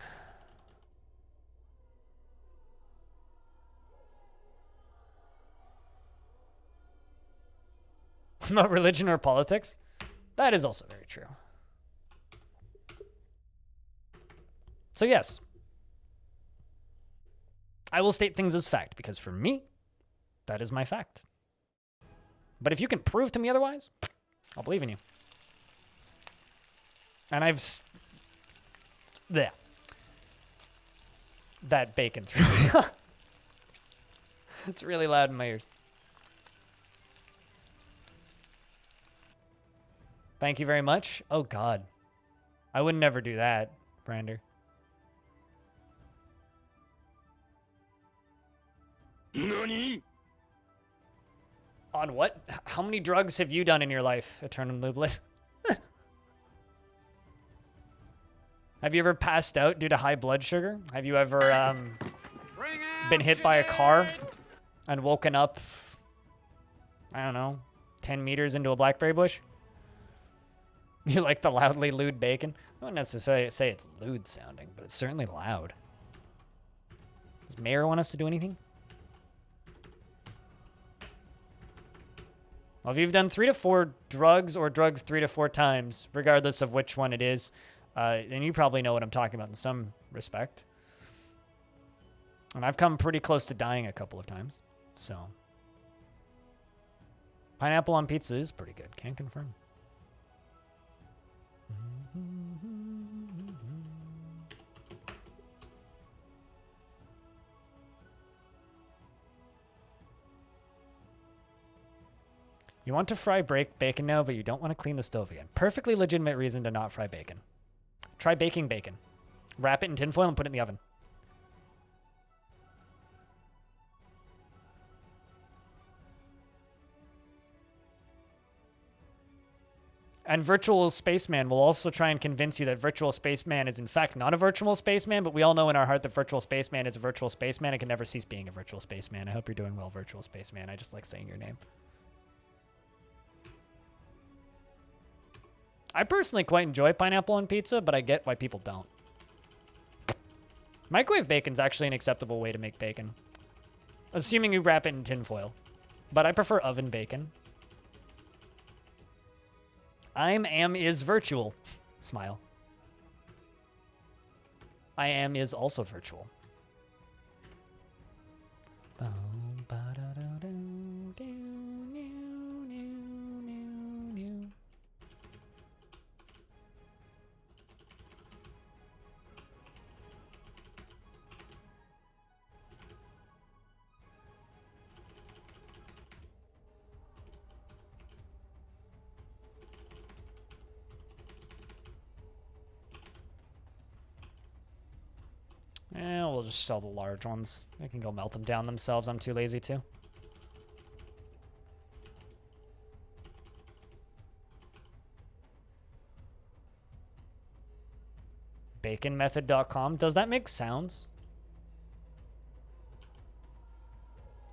Not religion or politics? That is also very true. So yes, I will state things as fact because for me, that is my fact. But if you can prove to me otherwise, I'll believe in you. And that bacon through me. It's really loud in my ears. Thank you very much. Oh, God. I would never do that, Brander. NANI? On what? How many drugs have you done in your life, Eternal Nooblet? Have you ever passed out due to high blood sugar? Have you ever been hit by a car and woken up, I don't know, 10 meters into a blackberry bush? You like the loudly lewd bacon? I wouldn't necessarily say it's lewd sounding, but it's certainly loud. Does Mayor want us to do anything? Well, if you've done 3 to 4 drugs or drugs 3 to 4 times, regardless of which one it is, then you probably know what I'm talking about in some respect. And I've come pretty close to dying a couple of times, so. Pineapple on pizza is pretty good, can confirm. You want to fry bacon now, but you don't want to clean the stove again. Perfectly legitimate reason to not fry bacon. Try baking bacon. Wrap it in tinfoil and put it in the oven. And Virtual Spaceman will also try and convince you that Virtual Spaceman is in fact not a virtual spaceman, but we all know in our heart that Virtual Spaceman is a virtual spaceman and can never cease being a virtual spaceman. I hope you're doing well, Virtual Spaceman. I just like saying your name. I personally quite enjoy pineapple on pizza, but I get why people don't. Microwave bacon's actually an acceptable way to make bacon, assuming you wrap it in tinfoil. But I prefer oven bacon. Am is virtual. Smile. I am is also virtual. We'll just sell the large ones. They can go melt them down themselves. I'm too lazy to. Baconmethod.com. Does that make sounds?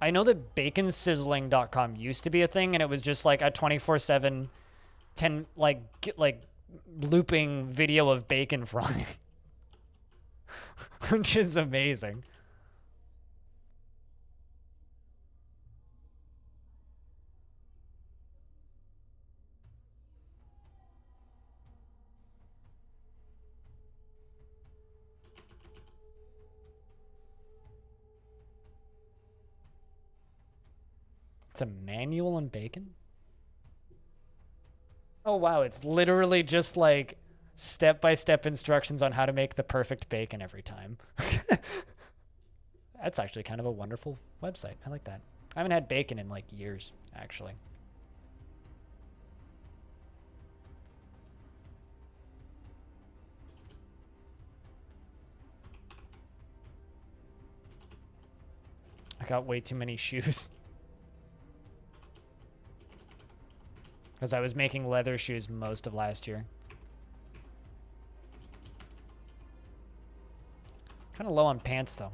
I know that baconsizzling.com used to be a thing, and it was just like a 24/7 like looping video of bacon frying. Which is amazing. It's a manual on bacon? Oh wow, it's literally just like step-by-step instructions on how to make the perfect bacon every time. That's actually kind of a wonderful website. I like that. I haven't had bacon in like years, actually. I got way too many shoes. Because I was making leather shoes most of last year. Kind of low on pants, though.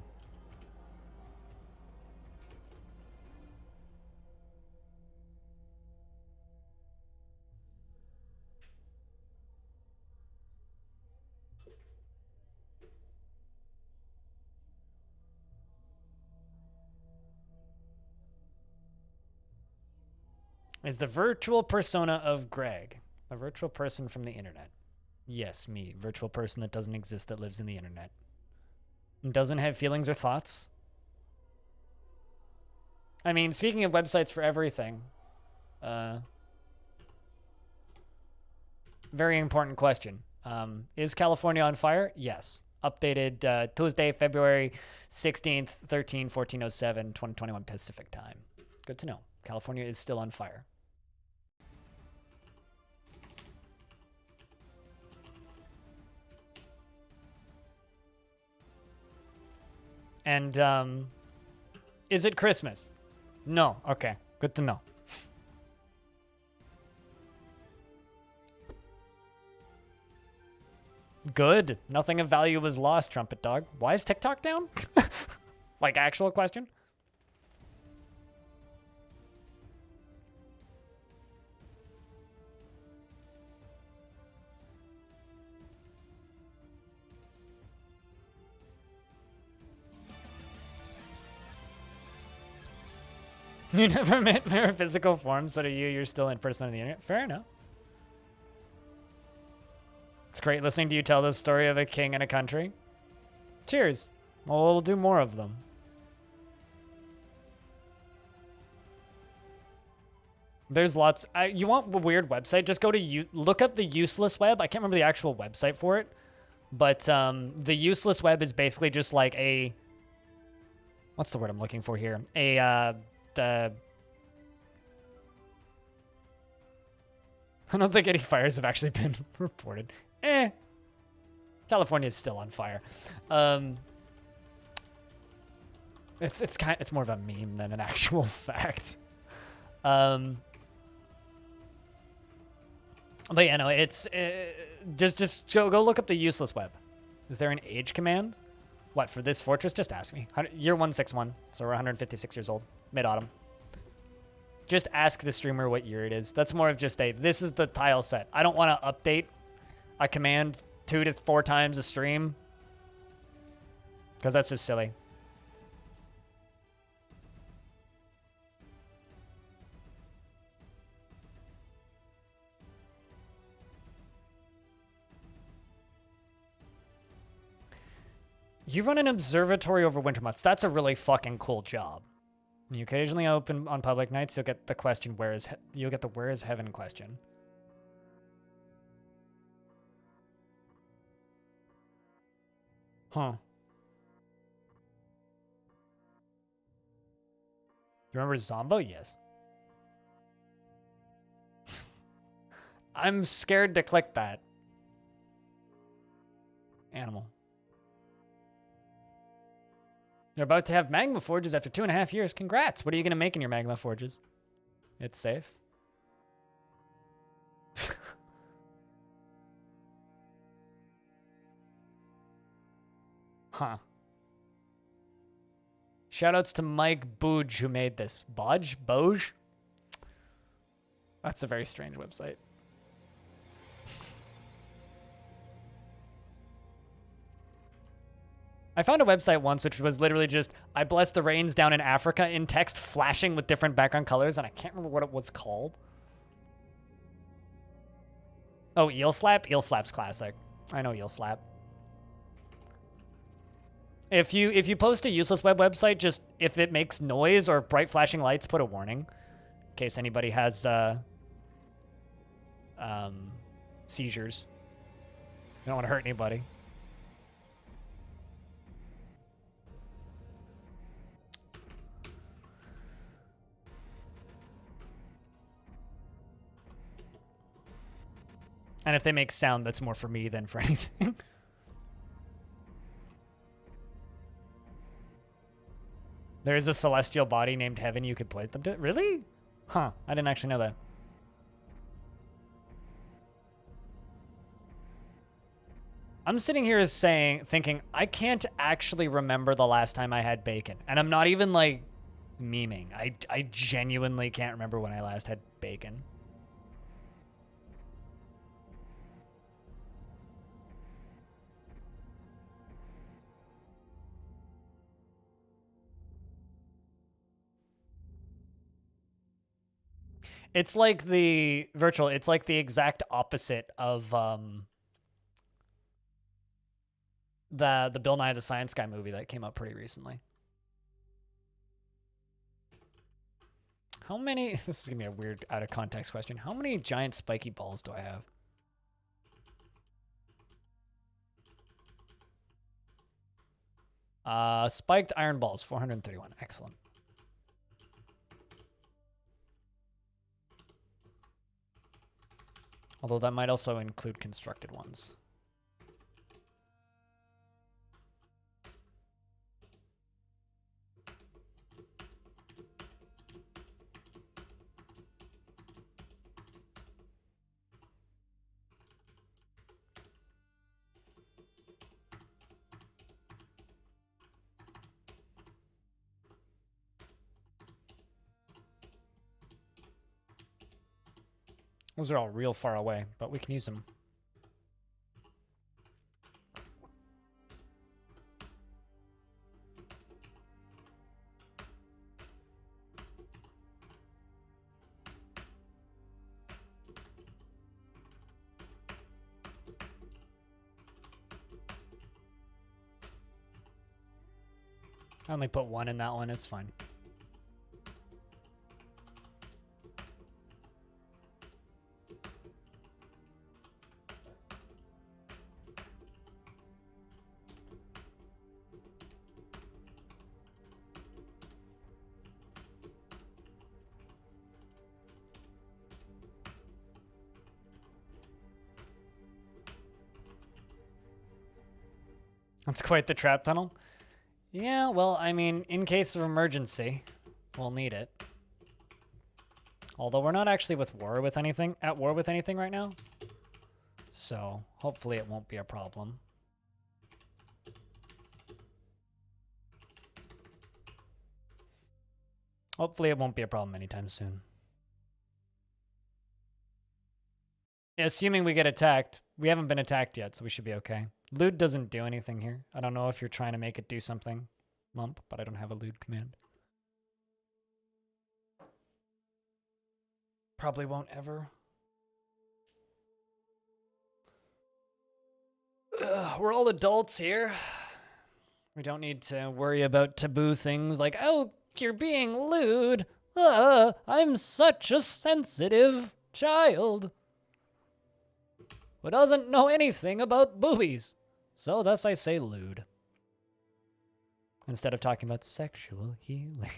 Is the virtual persona of Greg a virtual person from the internet? Yes, me. Virtual person that doesn't exist, that lives in the internet. And doesn't have feelings or thoughts? I mean, speaking of websites for everything, very important question. Is California on fire? Yes. Updated Tuesday, February 16th, 1407, 2021 Pacific time. Good to know. California is still on fire. And is it Christmas? No. Okay. Good to know. Good. Nothing of value was lost, Trumpet Dog. Why is TikTok down? Like, actual question? You never met mere physical form, so to you, you're still in person on the internet. Fair enough. It's great listening to you tell the story of a king and a country. Cheers. Well, we'll do more of them. There's lots. You want a weird website? Just go to look up the useless web. I can't remember the actual website for it, but the useless web is basically just like a. What's the word I'm looking for here? I don't think any fires have actually been reported. California is still on fire. It's more of a meme than an actual fact. But yeah, no, it's just go look up the useless web. Is there an age command? What, for this fortress? Just ask me. Year 161, so we're 156 years old, mid-autumn. Just ask the streamer what year it is. That's more of just this is the tile set. I don't want to update a command 2 to 4 times a stream, because that's just silly. You run an observatory over winter months. That's a really fucking cool job. You occasionally open on public nights. You'll get the question, you'll get the where is heaven question. Huh. You remember Zombo? Yes. I'm scared to click that. Animal. You're about to have magma forges after 2.5 years. Congrats. What are you going to make in your magma forges? It's safe. Huh. Shoutouts to Mike Booge who made this. Boge? That's a very strange website. I found a website once which was literally just, I bless the rains down in Africa in text flashing with different background colors, and I can't remember what it was called. Oh, Eel Slap? Eel Slap's classic. I know Eel Slap. If you post a useless web website, just if it makes noise or bright flashing lights, put a warning. In case anybody has seizures. You don't want to hurt anybody. And if they make sound, that's more for me than for anything. There is a celestial body named Heaven you could point them to. Really? Huh. I didn't actually know that. I'm sitting here thinking, I can't actually remember the last time I had bacon. And I'm not even, like, memeing. I genuinely can't remember when I last had bacon. It's like the virtual, it's like the exact opposite of the Bill Nye the Science Guy movie that came out pretty recently. How many, this is gonna be a weird out of context question. How many giant spiky balls do I have? Spiked iron balls, 431, excellent. Although that might also include constructed ones. Those are all real far away, but we can use them. I only put one in that one, it's fine. That's quite the trap tunnel. Yeah, well, I mean, in case of emergency, we'll need it. Although we're not actually at war with anything right now. So, hopefully it won't be a problem. Hopefully it won't be a problem anytime soon. Yeah, assuming we get attacked. We haven't been attacked yet, so we should be okay. Loot doesn't do anything here. I don't know if you're trying to make it do something, Lump, but I don't have a loot command. Probably won't ever. We're all adults here. We don't need to worry about taboo things like, oh, you're being lewd. I'm such a sensitive child who doesn't know anything about boobies. So thus I say lewd. Instead of talking about sexual healing.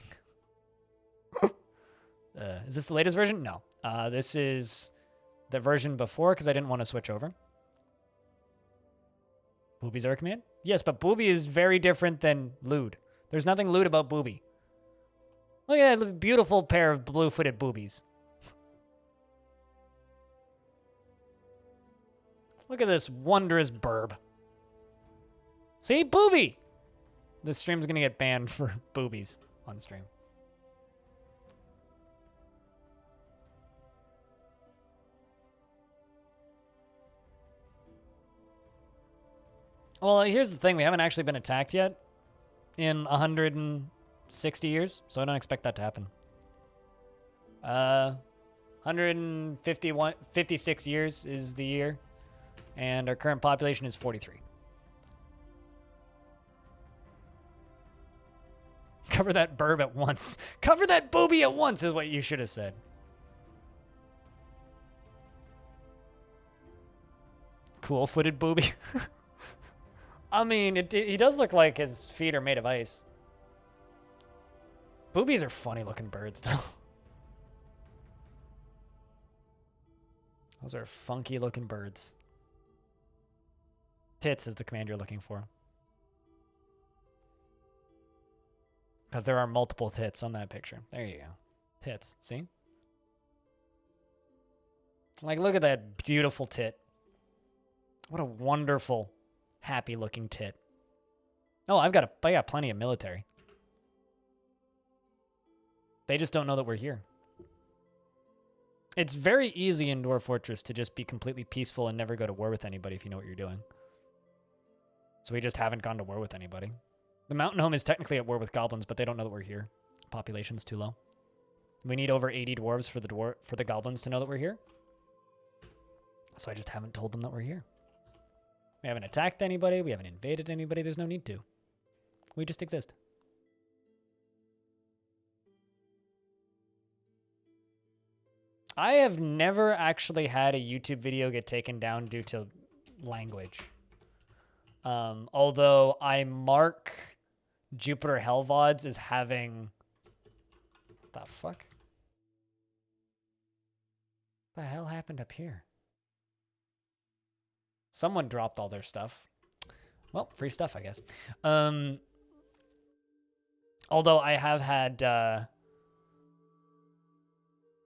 Is this the latest version? No. This is the version before because I didn't want to switch over. Boobies are a command? Yes, but booby is very different than lewd. There's nothing lewd about booby. Look at that beautiful pair of blue-footed boobies. Look at this wondrous burb. See? Booby! This stream's gonna get banned for boobies on stream. Well, here's the thing. We haven't actually been attacked yet in 160 years, so I don't expect that to happen. 56 years is the year, and our current population is 43. Cover that burb at once. Cover that booby at once is what you should have said. Cool-footed booby. I mean, he does look like his feet are made of ice. Boobies are funny-looking birds, though. Those are funky-looking birds. Tits is the command you're looking for. Because there are multiple tits on that picture. There you go. Tits, see? Like, look at that beautiful tit. What a wonderful, happy-looking tit. Oh, I got plenty of military. They just don't know that we're here. It's very easy in Dwarf Fortress to just be completely peaceful and never go to war with anybody if you know what you're doing. So we just haven't gone to war with anybody. The Mountain Home is technically at war with goblins, but they don't know that we're here. Population's too low. We need over 80 dwarves for the goblins to know that we're here. So I just haven't told them that we're here. We haven't attacked anybody. We haven't invaded anybody. There's no need to. We just exist. I have never actually had a YouTube video get taken down due to language. Although I mark Jupiter Hellvods as having... What the fuck? What the hell happened up here? Someone dropped all their stuff. Well, free stuff, I guess. Although I have had...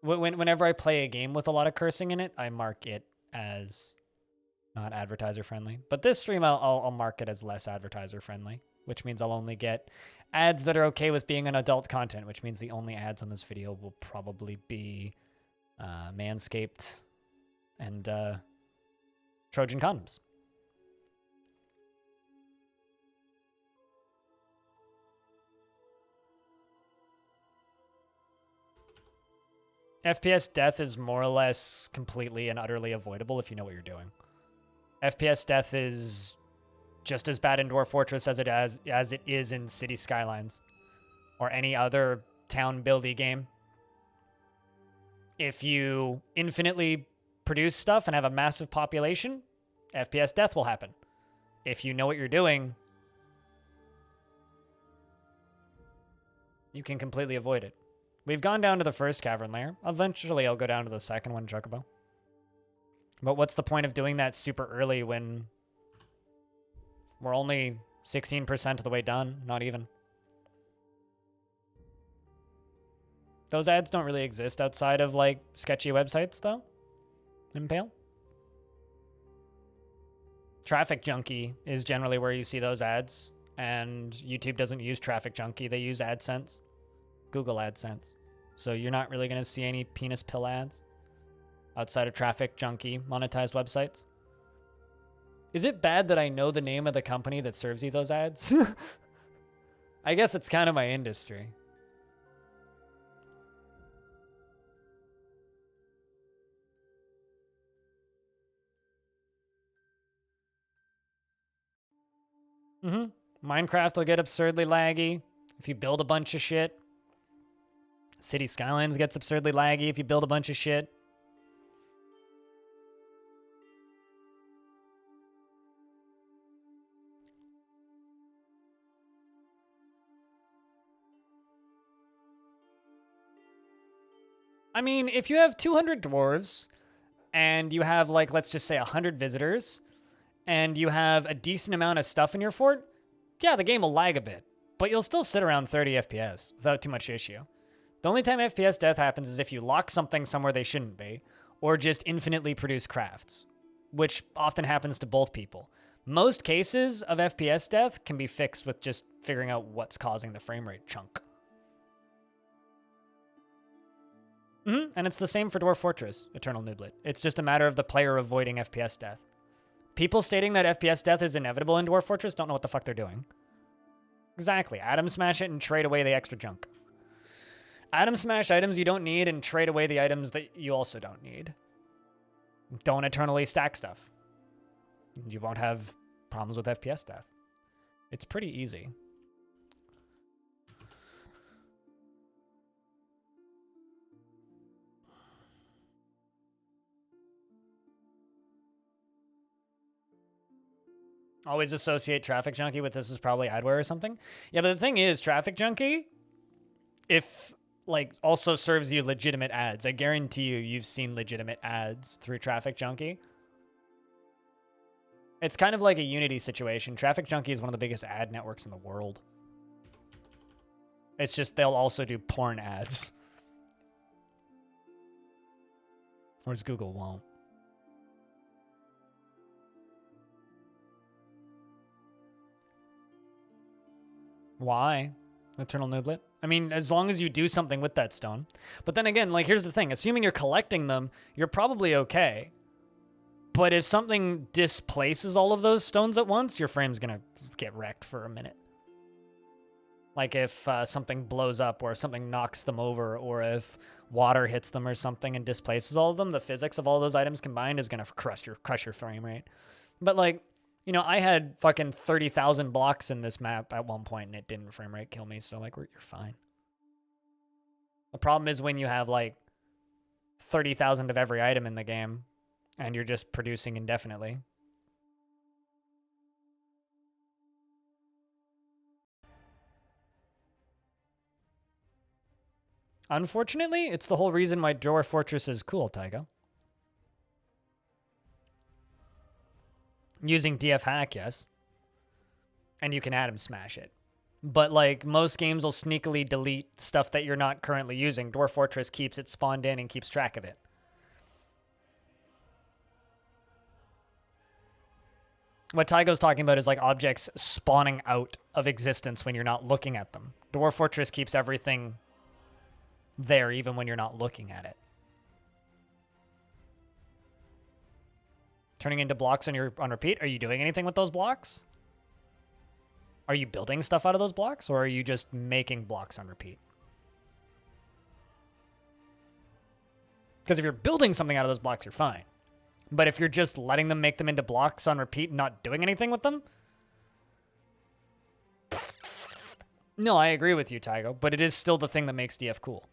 Whenever I play a game with a lot of cursing in it, I mark it as not advertiser friendly. But this stream, I'll mark it as less advertiser friendly, which means I'll only get ads that are okay with being an adult content, which means the only ads on this video will probably be Manscaped and Trojan condoms. FPS death is more or less completely and utterly avoidable if you know what you're doing. FPS death is just as bad in Dwarf Fortress as it is in City Skylines or any other town buildy game. If you infinitely produce stuff and have a massive population, FPS death will happen. If you know what you're doing, you can completely avoid it. We've gone down to the first cavern layer. Eventually, I'll go down to the second one, Chocobo. But what's the point of doing that super early when we're only 16% of the way done? Not even. Those ads don't really exist outside of, like, sketchy websites, though. Impale. Traffic Junkie is generally where you see those ads. And YouTube doesn't use Traffic Junkie. They use AdSense. Google AdSense. So you're not really going to see any penis pill ads outside of Traffic Junkie monetized websites. Is it bad that I know the name of the company that serves you those ads? I guess it's kind of my industry. Minecraft will get absurdly laggy if you build a bunch of shit. City Skylines gets absurdly laggy if you build a bunch of shit. I mean, if you have 200 dwarves and you have, like, let's just say 100 visitors and you have a decent amount of stuff in your fort, yeah, the game will lag a bit, but you'll still sit around 30 FPS without too much issue. The only time FPS death happens is if you lock something somewhere they shouldn't be, or just infinitely produce crafts, which often happens to both people. Most cases of FPS death can be fixed with just figuring out what's causing the frame rate chunk. And it's the same for Dwarf Fortress, Eternal Nooblet. It's just a matter of the player avoiding FPS death. People stating that FPS death is inevitable in Dwarf Fortress don't know what the fuck they're doing. Exactly. Atom smash it and trade away the extra junk. Atom smash items you don't need and trade away the items that you also don't need. Don't eternally stack stuff. You won't have problems with FPS death. It's pretty easy. Always associate Traffic Junkie with this is probably adware or something. Yeah, but the thing is, Traffic Junkie, if, like, also serves you legitimate ads. I guarantee you've seen legitimate ads through Traffic Junkie. It's kind of like a Unity situation. Traffic Junkie is one of the biggest ad networks in the world. It's just they'll also do porn ads. Whereas Google won't. Why? Eternal Nooblet? I mean, as long as you do something with that stone. But then again, like, here's the thing. Assuming you're collecting them, you're probably okay. But if something displaces all of those stones at once, your frame's going to get wrecked for a minute. Like if something blows up or if something knocks them over or if water hits them or something and displaces all of them, the physics of all those items combined is going to crush your frame rate. But, like, you know, I had fucking 30,000 blocks in this map at one point and it didn't frame rate kill me. So, like, you're fine. The problem is when you have, like, 30,000 of every item in the game and you're just producing indefinitely. Unfortunately, it's the whole reason why Dwarf Fortress is cool, Tycho. Using DF hack, yes. And you can atom smash it. But, like, most games will sneakily delete stuff that you're not currently using. Dwarf Fortress keeps it spawned in and keeps track of it. What Tygo's talking about is, like, objects spawning out of existence when you're not looking at them. Dwarf Fortress keeps everything there even when you're not looking at it. turning into blocks on repeat. Are you doing anything with those blocks? Are you building stuff out of those blocks, or are you just making blocks on repeat? Because if you're building something out of those blocks, you're fine. But if you're just letting them make them into blocks on repeat and not doing anything with them, no, I agree with you, Tygo, but it is still the thing that makes DF cool.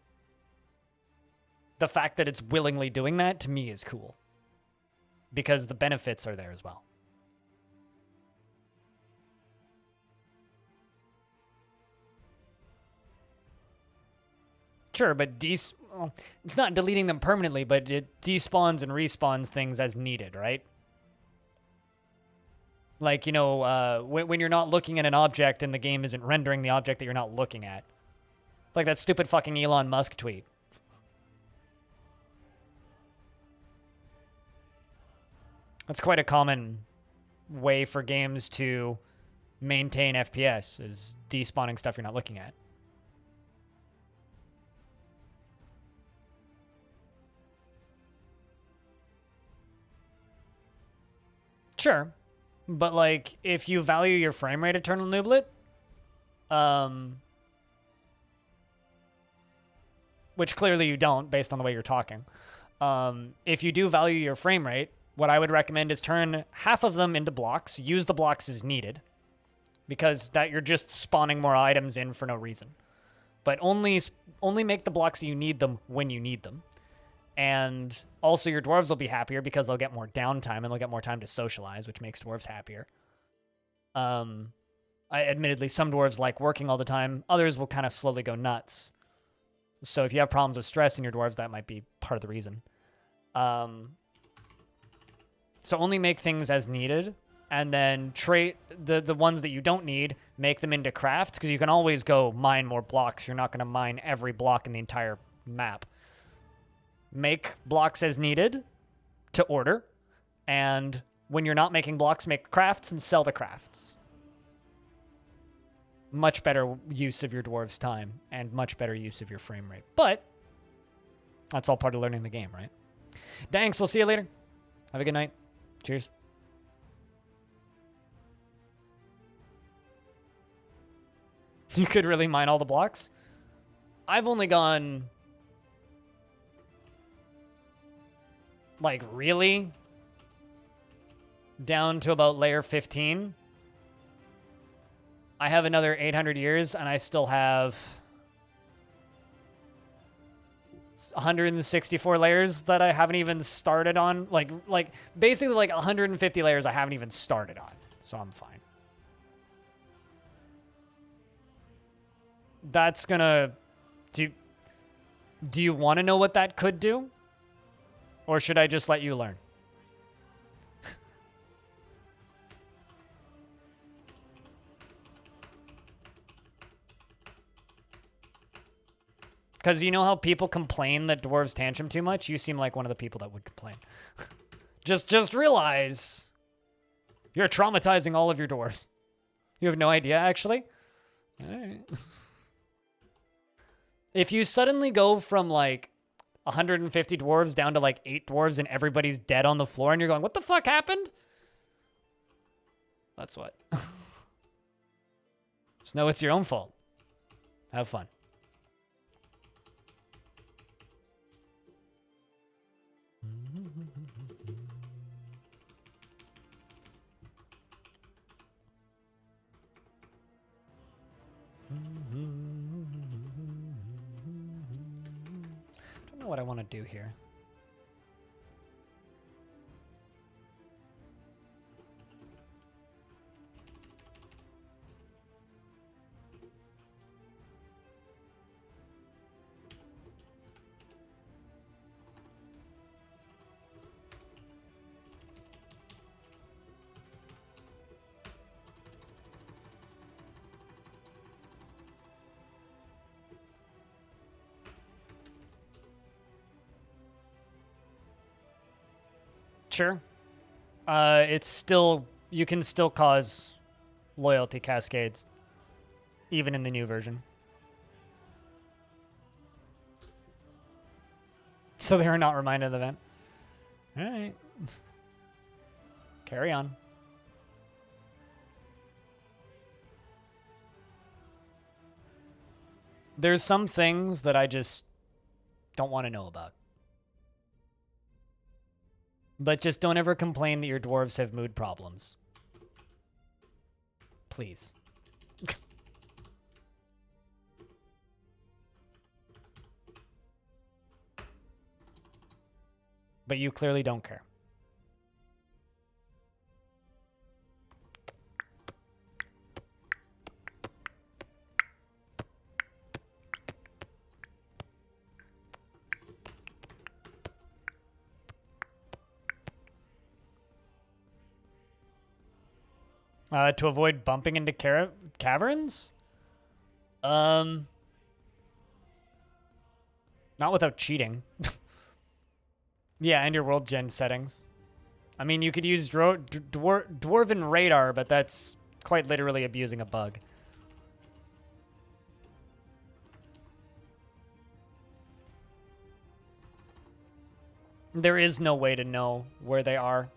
The fact that it's willingly doing that, to me, is cool. Because the benefits are there as well. Sure, but well, it's not deleting them permanently, but it despawns and respawns things as needed, right? Like, you know, when you're not looking at an object and the game isn't rendering the object that you're not looking at. It's like that stupid fucking Elon Musk tweet. That's quite a common way for games to maintain FPS, is despawning stuff you're not looking at. Sure. But, like, if you value your frame rate, Eternal Nooblet, which clearly you don't, based on the way you're talking, if you do value your frame rate, what I would recommend is turn half of them into blocks, use the blocks as needed, because that you're just spawning more items in for no reason. But only make the blocks that you need them when you need them. And also your dwarves will be happier because they'll get more downtime and they'll get more time to socialize, which makes dwarves happier. Admittedly, some dwarves like working all the time. Others will kind of slowly go nuts. So if you have problems with stress in your dwarves, that might be part of the reason. So only make things as needed, and then trade the ones that you don't need, make them into crafts, because you can always go mine more blocks. You're not going to mine every block in the entire map. Make blocks as needed to order, and when you're not making blocks, make crafts and sell the crafts. Much better use of your dwarves' time and much better use of your frame rate. But that's all part of learning the game, right? Thanks. We'll see you later. Have a good night. Cheers. You could really mine all the blocks? I've only gone... like, really? Down to about layer 15. I have another 800 years, and I still have 164 layers that I haven't even started on. Like basically like 150 layers I haven't even started on. So I'm fine. That's gonna... Do you want to know what that could do? Or should I just let you learn? Because you know how people complain that dwarves tantrum too much? You seem like one of the people that would complain. Just realize you're traumatizing all of your dwarves. You have no idea, actually? All right. If you suddenly go from, like, 150 dwarves down to, like, 8 dwarves and everybody's dead on the floor and you're going, what the fuck happened? That's what. Just know it's your own fault. Have fun. Don't know what I want to do here. Sure. It's still... You can still cause loyalty cascades. Even in the new version. So they are not reminded of the event. Alright. Carry on. There's some things that I just don't want to know about. But just don't ever complain that your dwarves have mood problems. Please. But you clearly don't care. To avoid bumping into caverns? Not without cheating. Yeah, and your world gen settings. I mean, you could use Dwarven Radar, but that's quite literally abusing a bug. There is no way to know where they are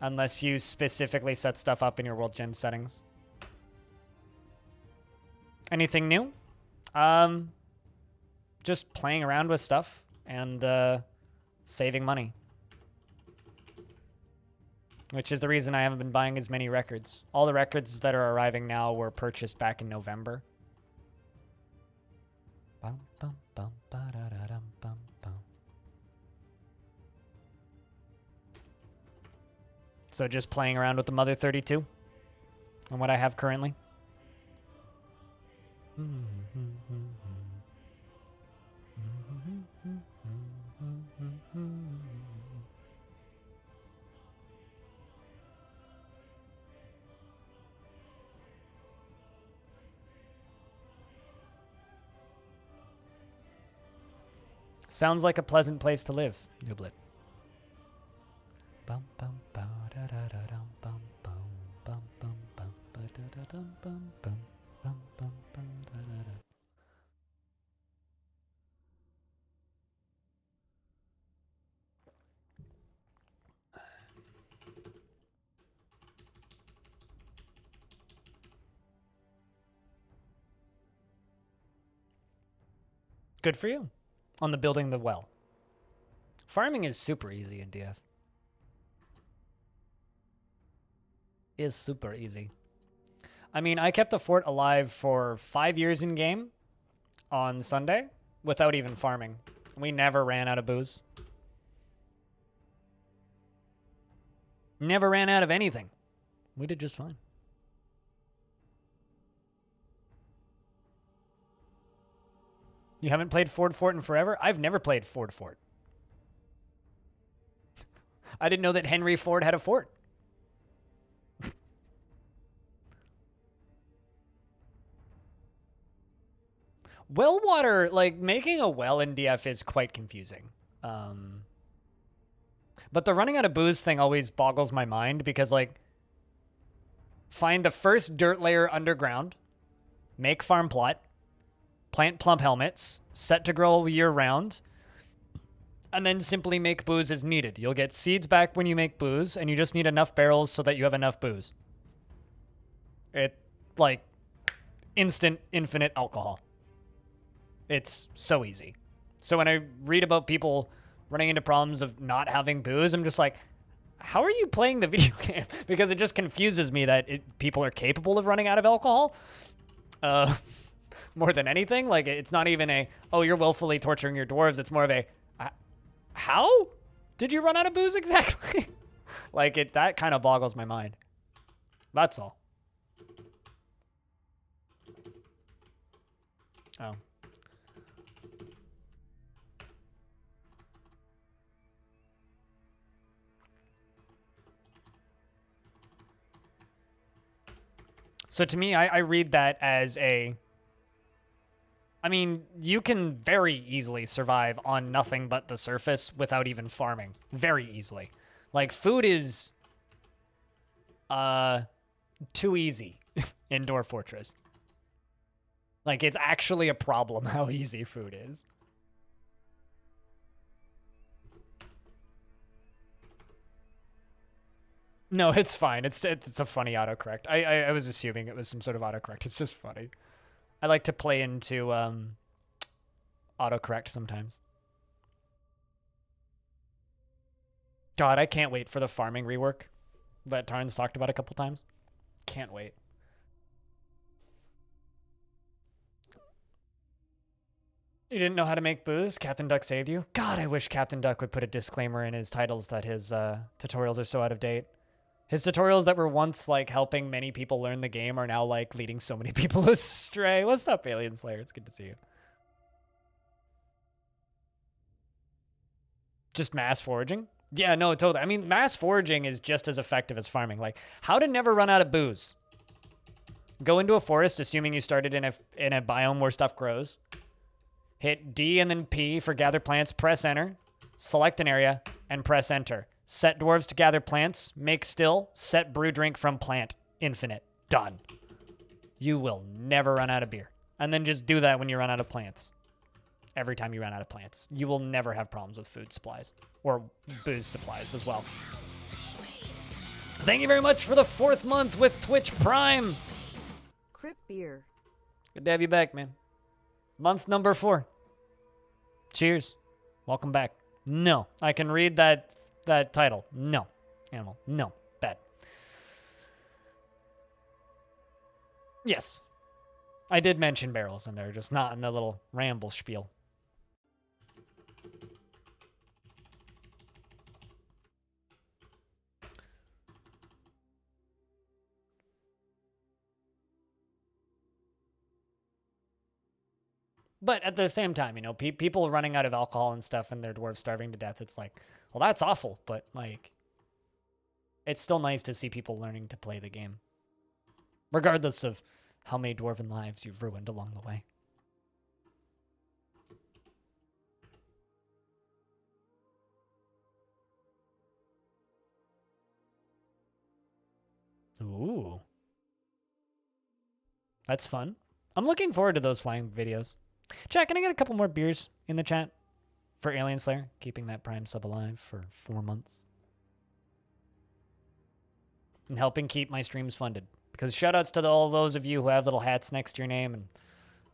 unless you specifically set stuff up in your world gen settings. Anything new? Just playing around with stuff and saving money. Which is the reason I haven't been buying as many records. All the records that are arriving now were purchased back in November. Bum, bum, bum, ba-da-da-dum, bum, bum. So just playing around with the Mother 32 and what I have currently. Sounds like a pleasant place to live, Nublet. Bum bum ba da da da dum bum bum bum bum bum ba da da dum bum bum bum bum bum da da da. Good for you on the building the well. Farming is super easy in DF. Is super easy. I mean, I kept a fort alive for 5 years in game on Sunday without even farming. We never ran out of booze. Never ran out of anything. We did just fine. You haven't played Fort in forever? I've never played Fort. I didn't know that Henry Ford had a fort. Well water, like making a well in DF is quite confusing. But the running out of booze thing always boggles my mind because like find the first dirt layer underground, make farm plot, plant plump helmets, set to grow year round, and then simply make booze as needed. You'll get seeds back when you make booze, and you just need enough barrels so that you have enough booze. It, like, instant, infinite alcohol. It's so easy. So when I read about people running into problems of not having booze, I'm just like, how are you playing the video game? Because it just confuses me that people are capable of running out of alcohol. More than anything. Like, it's not even a, oh, you're willfully torturing your dwarves. It's more of a, how did you run out of booze exactly? Like, that kind of boggles my mind. That's all. Oh. So to me, I read that as a, I mean, you can very easily survive on nothing but the surface without even farming. Very easily. Like, food is too easy in Dwarf Fortress. Like, it's actually a problem how easy food is. No, it's fine. It's a funny autocorrect. I was assuming it was some sort of autocorrect. It's just funny. I like to play into autocorrect sometimes. God, I can't wait for the farming rework that Tarn's talked about a couple times. Can't wait. You didn't know how to make booze? Captain Duck saved you? God, I wish Captain Duck would put a disclaimer in his titles that his tutorials are so out of date. His tutorials that were once, like, helping many people learn the game are now, like, leading so many people astray. What's up, Alien Slayer? It's good to see you. Just mass foraging? Yeah, no, totally. I mean, mass foraging is just as effective as farming. Like, how to never run out of booze. Go into a forest, assuming you started in a biome where stuff grows. Hit D and then P for gather plants, press enter, select an area, and press enter. Set dwarves to gather plants, make still, set brew drink from plant, infinite. Done. You will never run out of beer. And then just do that when you run out of plants. Every time you run out of plants. You will never have problems with food supplies. Or booze supplies as well. Thank you very much for the 4th month with Twitch Prime. Crip beer. Good to have you back, man. Month number 4. Cheers. Welcome back. No. I can read that title. No. Animal. No. Bad. Yes. I did mention barrels in there, just not in the little ramble spiel. But at the same time, you know, people running out of alcohol and stuff and their dwarves starving to death, it's like, well, that's awful. But, like, it's still nice to see people learning to play the game. Regardless of how many dwarven lives you've ruined along the way. Ooh. That's fun. I'm looking forward to those flying videos. Chat, can I get a couple more beers in the chat for Alien Slayer? Keeping that Prime sub alive for 4 months. And helping keep my streams funded. Because shoutouts to all those of you who have little hats next to your name, and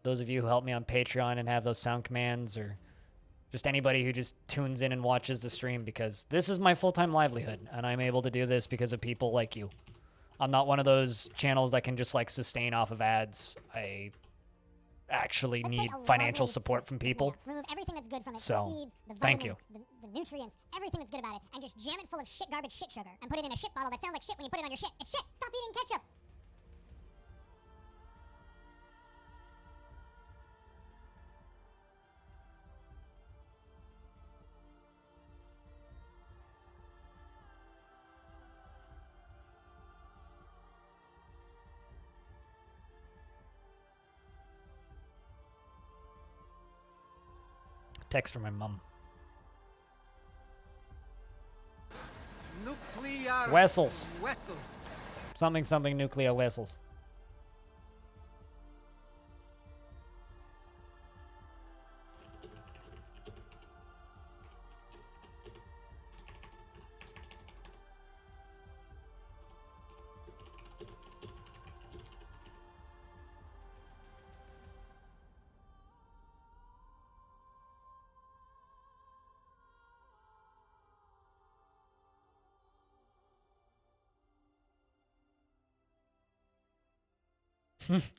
those of you who help me on Patreon and have those sound commands, or just anybody who just tunes in and watches the stream, because this is my full-time livelihood, and I'm able to do this because of people like you. I'm not one of those channels that can just, like, sustain off of ads. I actually need financial support from people. Remove everything that's good from it. So, the seeds, the thank vitamins, the nutrients, everything that's good about it, and just jam it full of shit, garbage, shit sugar, and put it in a shit bottle that sounds like shit when you put it on your shit. It's shit. Stop eating ketchup. Text from my mom. Nuclear Vessels. vessels. Something nuclear vessels.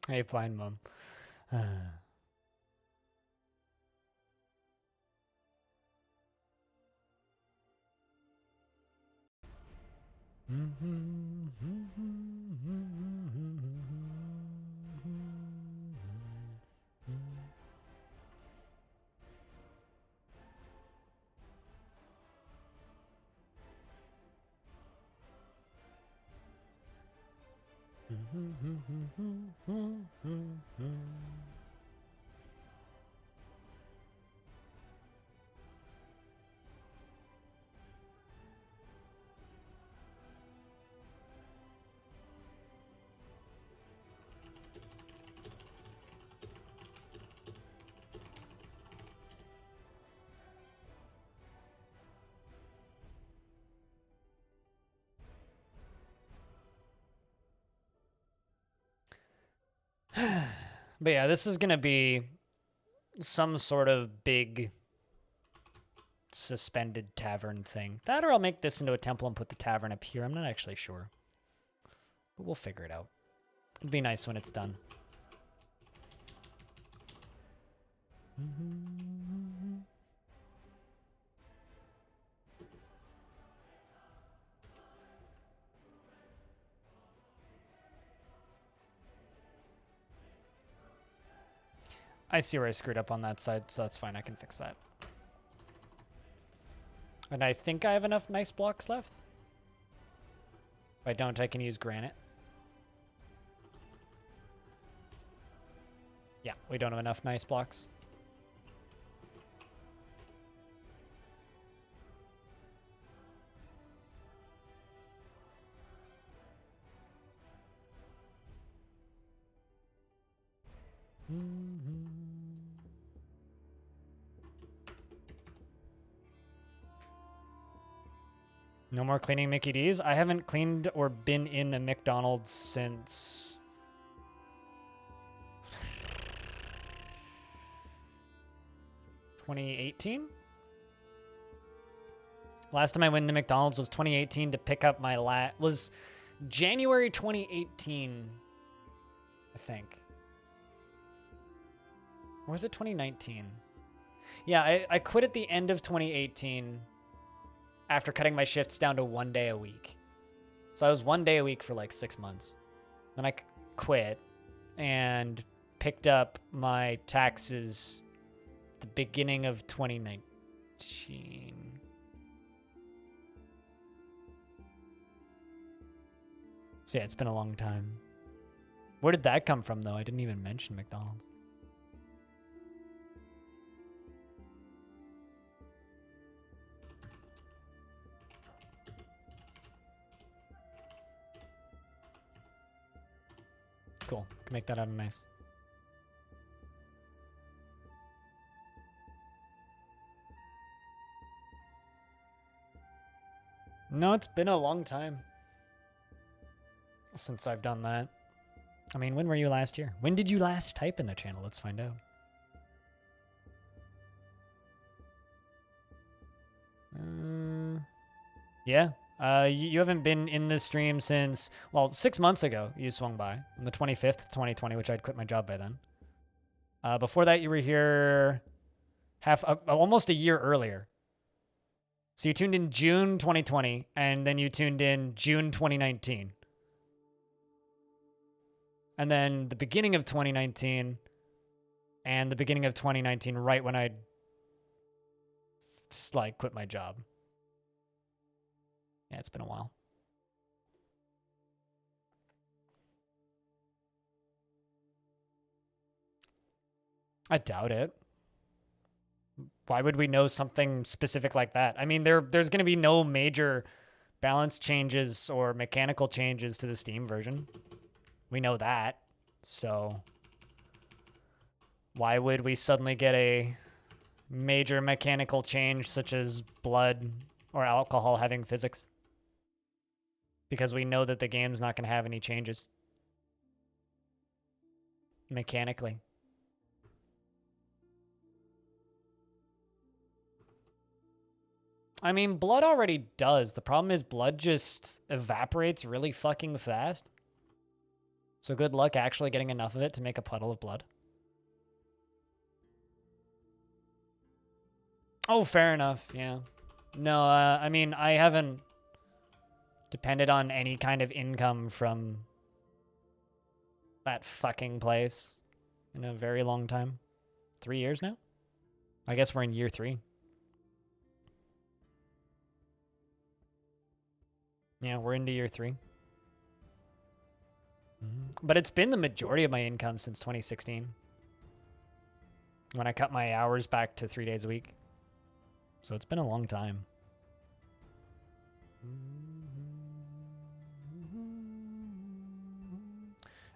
Hey, blind mom. But yeah, this is going to be some sort of big suspended tavern thing. That or I'll make this into a temple and put the tavern up here. I'm not actually sure. But we'll figure it out. It'd be nice when it's done. I see where I screwed up on that side, so that's fine. I can fix that. And I think I have enough nice blocks left. If I don't, I can use granite. Yeah, we don't have enough nice blocks. No more cleaning Mickey D's. I haven't cleaned or been in a McDonald's since 2018. Last time I went to McDonald's was 2018 to pick up my was January 2018, I think. Or was it 2019? Yeah, I quit at the end of 2018 after cutting my shifts down to 1 day a week. So I was 1 day a week for like 6 months. Then I quit and picked up my taxes at the beginning of 2019. So yeah, it's been a long time. Where did that come from, though? I didn't even mention McDonald's. Cool. Can make that out of nice. No, it's been a long time since I've done that. I mean, when were you last year? When did you last type in the channel? Let's find out. Yeah. You haven't been in the stream since, well, 6 months ago you swung by on the 25th, 2020, which I'd quit my job by then. Before that, you were here almost a year earlier. So you tuned in June 2020, and then you tuned in June 2019. And then the beginning of 2019 and the beginning of 2019, right when I like quit my job. Yeah, it's been a while. I doubt it. Why would we know something specific like that? I mean, there's going to be no major balance changes or mechanical changes to the Steam version. We know that. So why would we suddenly get a major mechanical change such as blood or alcohol having physics? Because we know that the game's not going to have any changes mechanically. I mean, blood already does. The problem is blood just evaporates really fucking fast. So good luck actually getting enough of it to make a puddle of blood. Oh, fair enough. Yeah. No, I mean, I haven't depended on any kind of income from that fucking place in a very long time. 3 years now? I guess we're in year 3. Yeah, we're into year 3. But it's been the majority of my income since 2016. When I cut my hours back to 3 days a week. So it's been a long time.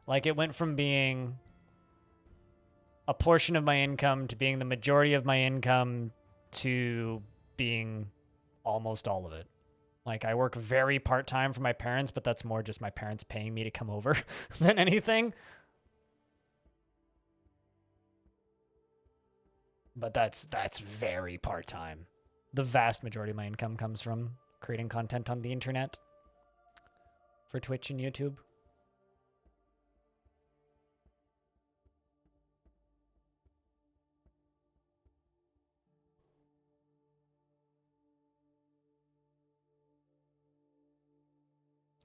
Like, it went from being a portion of my income to being the majority of my income to being almost all of it. Like, I work very part-time for my parents, but that's more just my parents paying me to come over than anything. But that's very part-time. The vast majority of my income comes from creating content on the internet for Twitch and YouTube.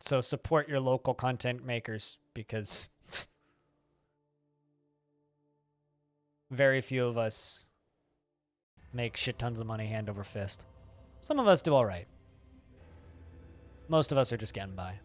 So support your local content makers because very few of us make shit tons of money hand over fist. Some of us do all right. Most of us are just getting by.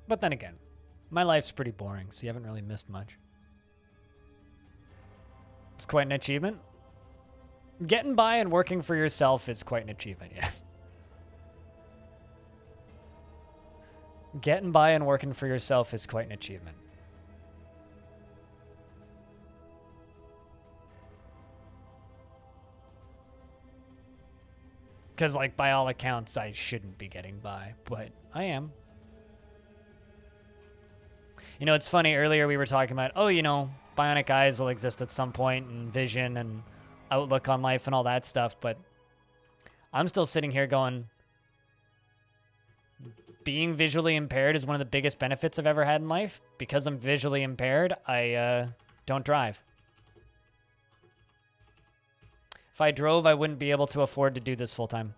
But then again, my life's pretty boring, so you haven't really missed much. It's quite an achievement. Getting by and working for yourself is quite an achievement, yes. Getting by and working for yourself is quite an achievement. Because, like, by all accounts, I shouldn't be getting by, but I am. You know, it's funny, earlier we were talking about, oh, you know, bionic eyes will exist at some point, and vision and outlook on life and all that stuff, but I'm still sitting here going, being visually impaired is one of the biggest benefits I've ever had in life. Because I'm visually impaired, I don't drive. If I drove, I wouldn't be able to afford to do this full time.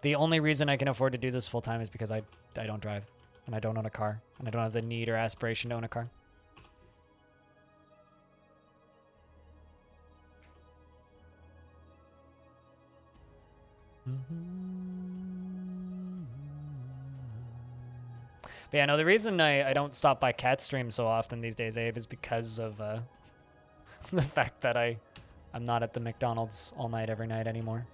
The only reason I can afford to do this full time is because I don't drive, and I don't own a car, and I don't have the need or aspiration to own a car. But yeah, no, the reason I don't stop by cat stream so often these days, Abe, is because of the fact that I'm not at the McDonald's all night every night anymore.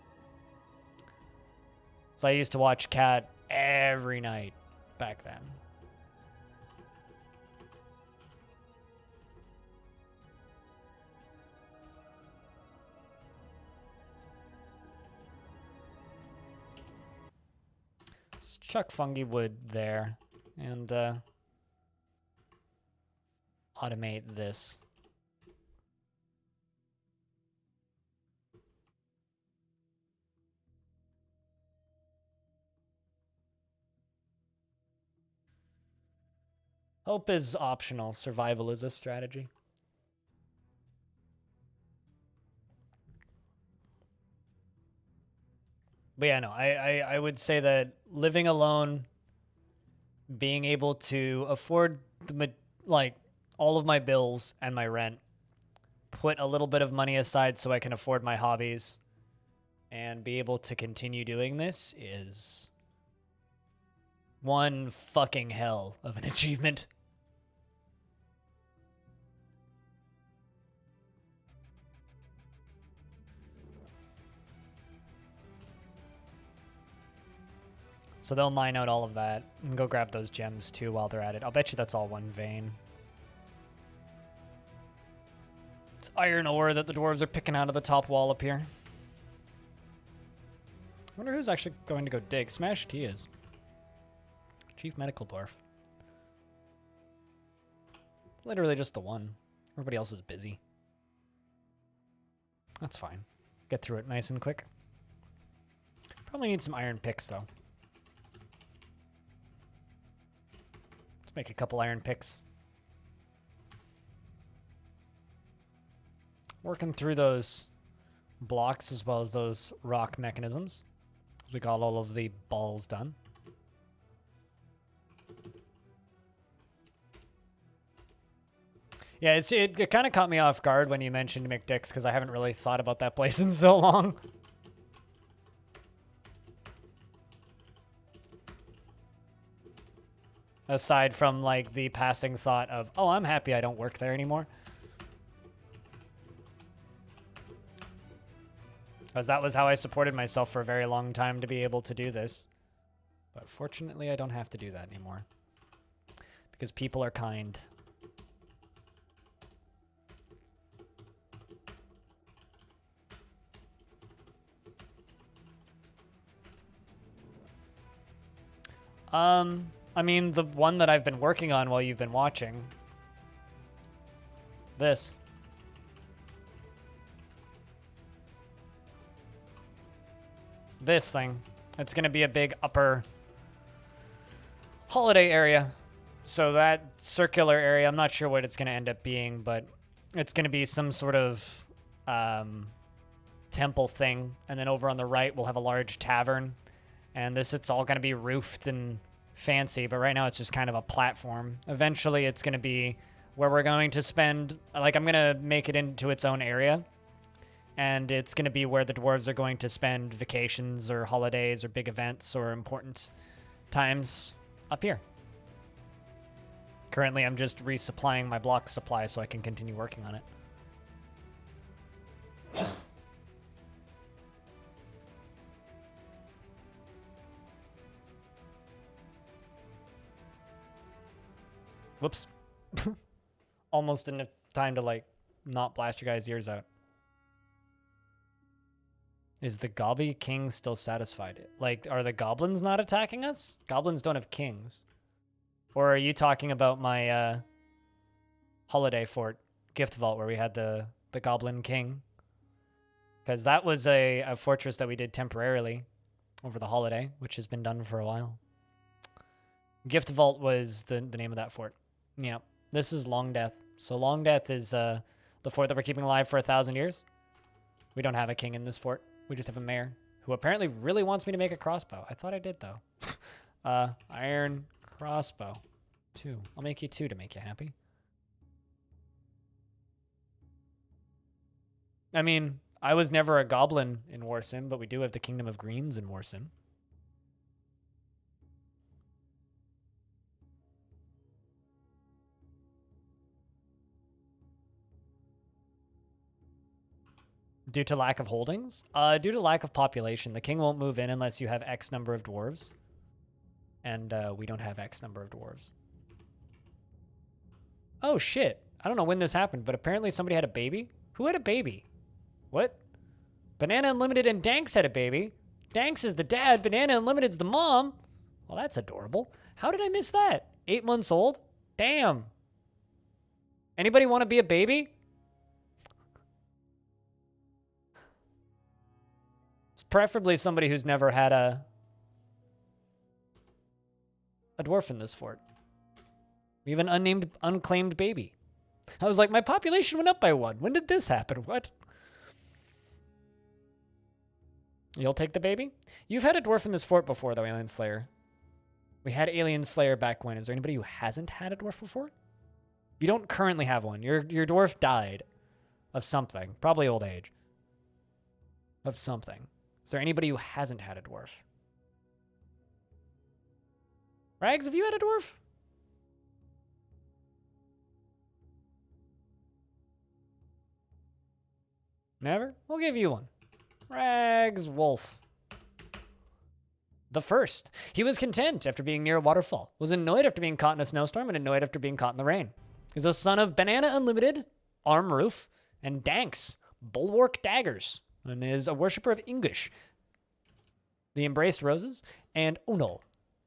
So I used to watch Cat every night back then. Let's chuck fungi wood there and automate this. Hope is optional. Survival is a strategy. But yeah, no, I would say that living alone, being able to afford all of my bills and my rent, put a little bit of money aside so I can afford my hobbies, and be able to continue doing this is one fucking hell of an achievement. So they'll mine out all of that and go grab those gems too while they're at it. I'll bet you that's all one vein. It's iron ore that the dwarves are picking out of the top wall up here. I wonder who's actually going to go dig. Smashed he is. Chief Medical Dwarf. Literally just the one. Everybody else is busy. That's fine. Get through it nice and quick. Probably need some iron picks though. Let's make a couple iron picks. Working through those blocks as well as those rock mechanisms. We got all of the balls done. Yeah, it kind of caught me off guard when you mentioned McDick's because I haven't really thought about that place in so long. Aside from like the passing thought of, oh, I'm happy I don't work there anymore. Because that was how I supported myself for a very long time to be able to do this. But fortunately, I don't have to do that anymore. Because people are kind. I mean, the one that I've been working on while you've been watching. This. This thing. It's going to be a big upper holiday area. So that circular area, I'm not sure what it's going to end up being, but it's going to be some sort of temple thing. And then over on the right, we'll have a large tavern. And it's all going to be roofed and fancy, but right now it's just kind of a platform. Eventually it's going to be where we're going to spend, like, I'm going to make it into its own area. And it's going to be where the dwarves are going to spend vacations or holidays or big events or important times up here. Currently, I'm just resupplying my block supply so I can continue working on it. Whoops. Almost enough time to, like, not blast your guys' ears out. Is the Gobby King still satisfied? Like, are the goblins not attacking us? Goblins don't have kings. Or are you talking about my holiday fort, Gift Vault, where we had the Goblin King? Because that was a fortress that we did temporarily over the holiday, which has been done for a while. Gift Vault was the name of that fort. Yeah, this is Longdeath. So Longdeath is the fort that we're keeping alive for 1,000 years. We don't have a king in this fort. We just have a mayor who apparently really wants me to make a crossbow. I thought I did, though. Iron crossbow. 2. I'll make you 2 to make you happy. I mean, I was never a goblin in Warsim, but we do have the Kingdom of Greens in Warsim. Due to lack of holdings? Due to lack of population. The king won't move in unless you have X number of dwarves. And we don't have X number of dwarves. Oh, shit. I don't know when this happened, but apparently somebody had a baby. Who had a baby? What? Banana Unlimited and Danks had a baby. Danks is the dad. Banana Unlimited's the mom. Well, that's adorable. How did I miss that? 8 months old? Damn. Anybody want to be a baby? It's preferably somebody who's never had a dwarf in this fort. We have an unclaimed baby. I was like, my population went up by 1. When did this happen? What? You'll take the baby? You've had a dwarf in this fort before, though, Alien Slayer. We had Alien Slayer back when. Is there anybody who hasn't had a dwarf before? You don't currently have one. Your dwarf died of something. Probably old age. Of something. Is there anybody who hasn't had a dwarf? Rags, have you had a dwarf? Never? We'll give you one. Rags Wolf. The first. He was content after being near a waterfall, was annoyed after being caught in a snowstorm, and annoyed after being caught in the rain. He's a son of Banana Unlimited, Arm Roof, and Danks, Bulwark Daggers, and is a worshipper of English, the Embraced Roses, and Unol.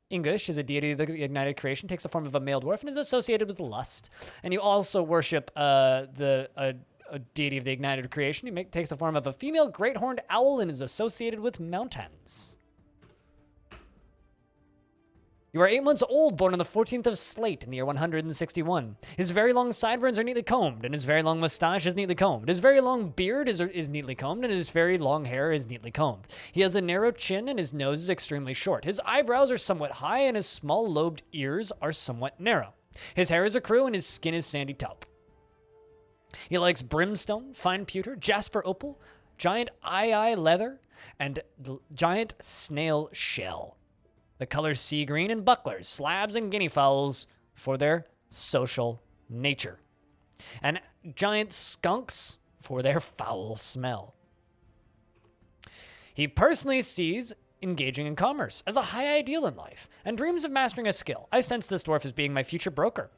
English is a deity of the ignited creation, takes the form of a male dwarf, and is associated with lust. And you also worship a deity of the ignited creation. He takes the form of a female great horned owl and is associated with mountains. You are 8 months old, born on the 14th of Slate in the year 161. His very long sideburns are neatly combed, and his very long mustache is neatly combed. His very long beard is neatly combed, and his very long hair is neatly combed. He has a narrow chin, and his nose is extremely short. His eyebrows are somewhat high, and his small lobed ears are somewhat narrow. His hair is a crew, and his skin is sandy taupe. He likes brimstone, fine pewter, jasper opal, giant eye leather, and giant snail shell. The colors sea green and bucklers, slabs, and guinea fowls for their social nature. And giant skunks for their foul smell. He personally sees engaging in commerce as a high ideal in life and dreams of mastering a skill. I sense this dwarf as being my future broker.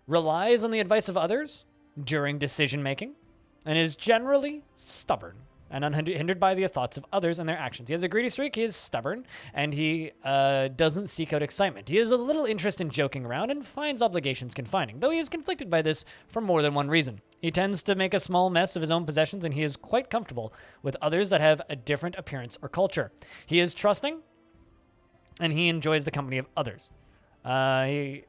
Relies on the advice of others during decision making and is generally stubborn and unhindered by the thoughts of others and their actions. He has a greedy streak, he is stubborn, and he doesn't seek out excitement. He has a little interest in joking around and finds obligations confining, though he is conflicted by this for more than one reason. He tends to make a small mess of his own possessions, and he is quite comfortable with others that have a different appearance or culture. He is trusting, and he enjoys the company of others. He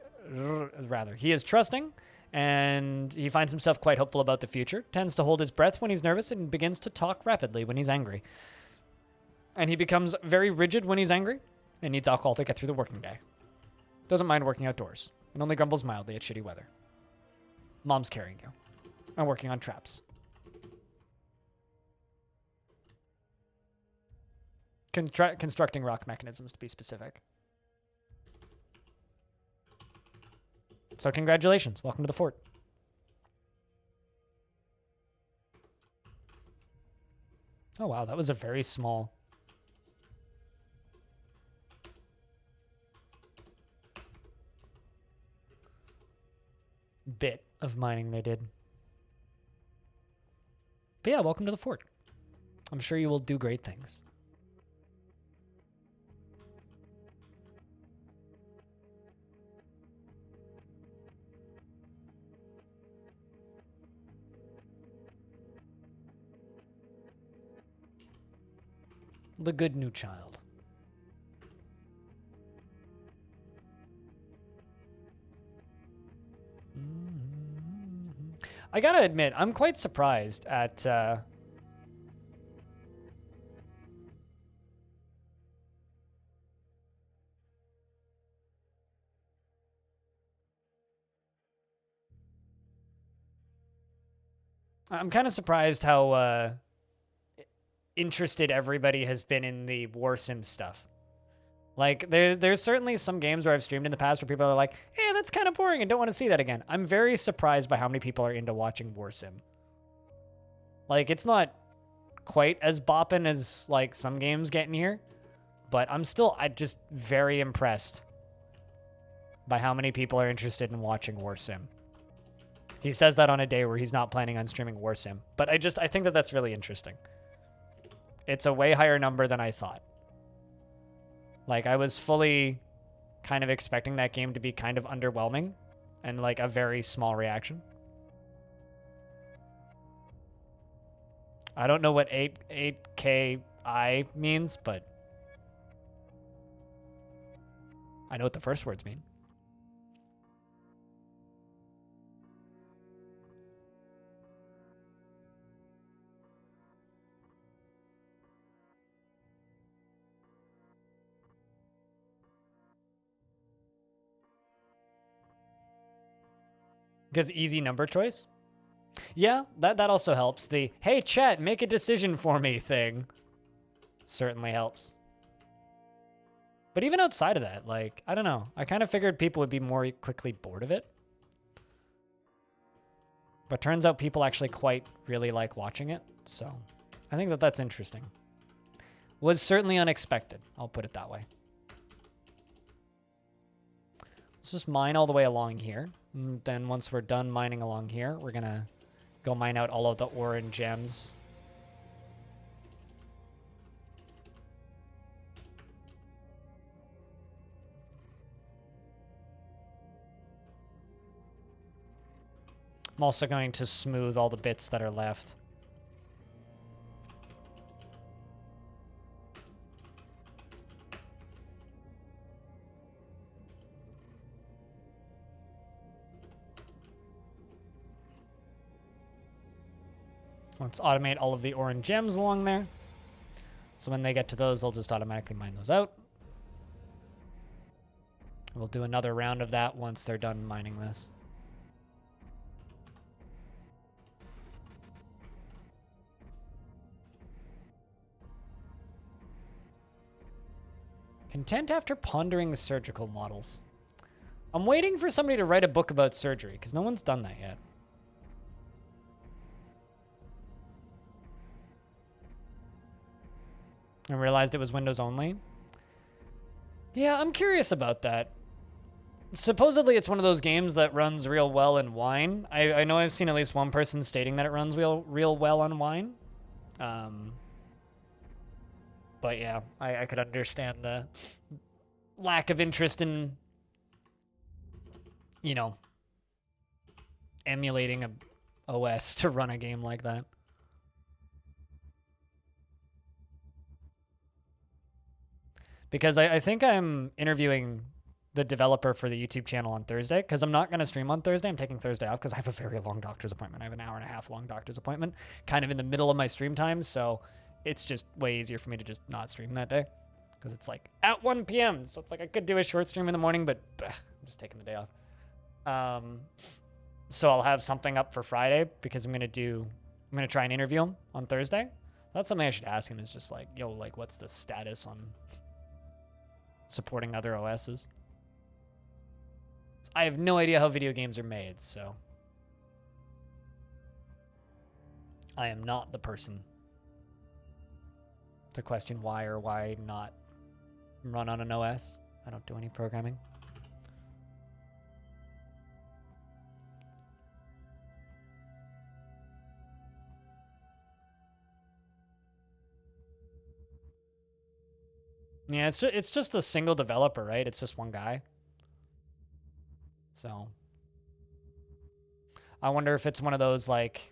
is trusting, and he finds himself quite hopeful about the future, tends to hold his breath when he's nervous, and begins to talk rapidly when he's angry. And he becomes very rigid when he's angry, and needs alcohol to get through the working day. Doesn't mind working outdoors, and only grumbles mildly at shitty weather. Mom's carrying you. I'm working on traps. Constructing rock mechanisms, to be specific. So congratulations. Welcome to the fort. Oh, wow. That was a very small... bit of mining they did. But yeah, welcome to the fort. I'm sure you will do great things. The good new child. I gotta admit, I'm quite surprised at I'm kind of surprised how interested everybody has been in the War Sim stuff. Like, there's certainly some games where I've streamed in the past where people are like, hey, that's kind of boring and don't want to see that again. I'm very surprised by how many people are into watching War Sim. Like, it's not quite as boppin' as, like, some games get in here, but I'm just very impressed by how many people are interested in watching War Sim. He says that on a day where he's not planning on streaming War Sim, but I think that that's really interesting. It's a way higher number than I thought. Like, I was fully kind of expecting that game to be kind of underwhelming and, like, a very small reaction. I don't know what 8KI means, but I know what the first words mean. Because easy number choice? Yeah, that also helps. The, hey, chat, make a decision for me thing certainly helps. But even outside of that, like, I don't know. I kind of figured people would be more quickly bored of it. But turns out people actually quite really like watching it. So I think that that's interesting. Was certainly unexpected. I'll put it that way. Let's just mine all the way along here. And then once we're done mining along here, we're going to go mine out all of the ore and gems. I'm also going to smooth all the bits that are left. Let's automate all of the ore and gems along there. So when they get to those, they'll just automatically mine those out. We'll do another round of that once they're done mining this. Content after pondering the surgical models. I'm waiting for somebody to write a book about surgery, because no one's done that yet. I realized it was Windows only. Yeah, I'm curious about that. Supposedly it's one of those games that runs real well in Wine. I know I've seen at least one person stating that it runs real well on Wine. But yeah, I could understand the lack of interest in, you know, emulating a OS to run a game like that. Because I think I'm interviewing the developer for the YouTube channel on Thursday, because I'm not going to stream on Thursday. I'm taking Thursday off because I have a very long doctor's appointment. I have an hour and a half long doctor's appointment kind of in the middle of my stream time. So it's just way easier for me to just not stream that day because it's like at 1 p.m. So it's like I could do a short stream in the morning, but I'm just taking the day off. So I'll have something up for Friday because I'm going to try and interview him on Thursday. That's something I should ask him is just like, yo, like what's the status on supporting other OSs? I have no idea how video games are made, so I am not the person to question why or why not run on an OS. I don't do any programming. Yeah, it's just a single developer, right? It's just one guy. So I wonder if it's one of those like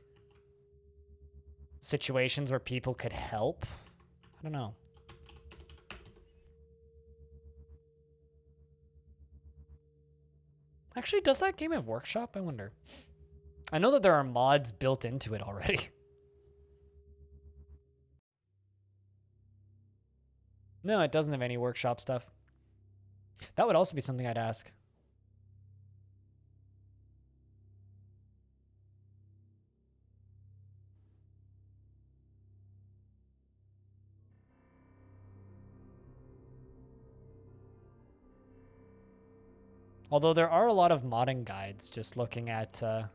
situations where people could help. I don't know. Actually, does that game have workshop? I wonder. I know that there are mods built into it already. No, it doesn't have any workshop stuff. That would also be something I'd ask. Although there are a lot of modding guides just looking at the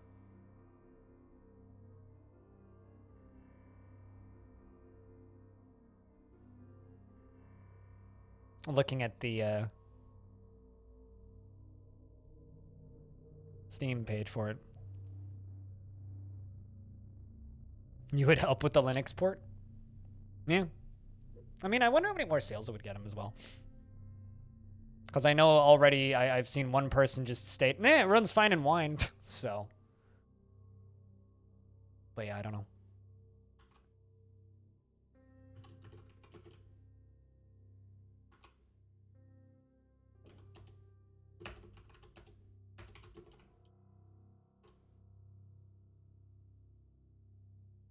Steam page for it. You would help with the Linux port? Yeah. I mean, I wonder how many more sales it would get him as well. Because I know already I've seen one person just state, nah, it runs fine in wine. So. But yeah, I don't know.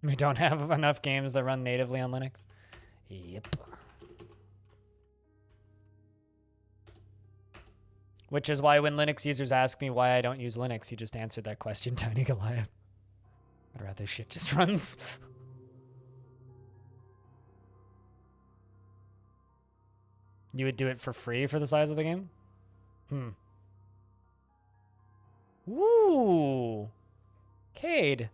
We don't have enough games that run natively on Linux. Yep. Which is why when Linux users ask me why I don't use Linux, you just answered that question, Tiny Goliath. I'd rather shit just runs. You would do it for free for the size of the game? Woo! Cade,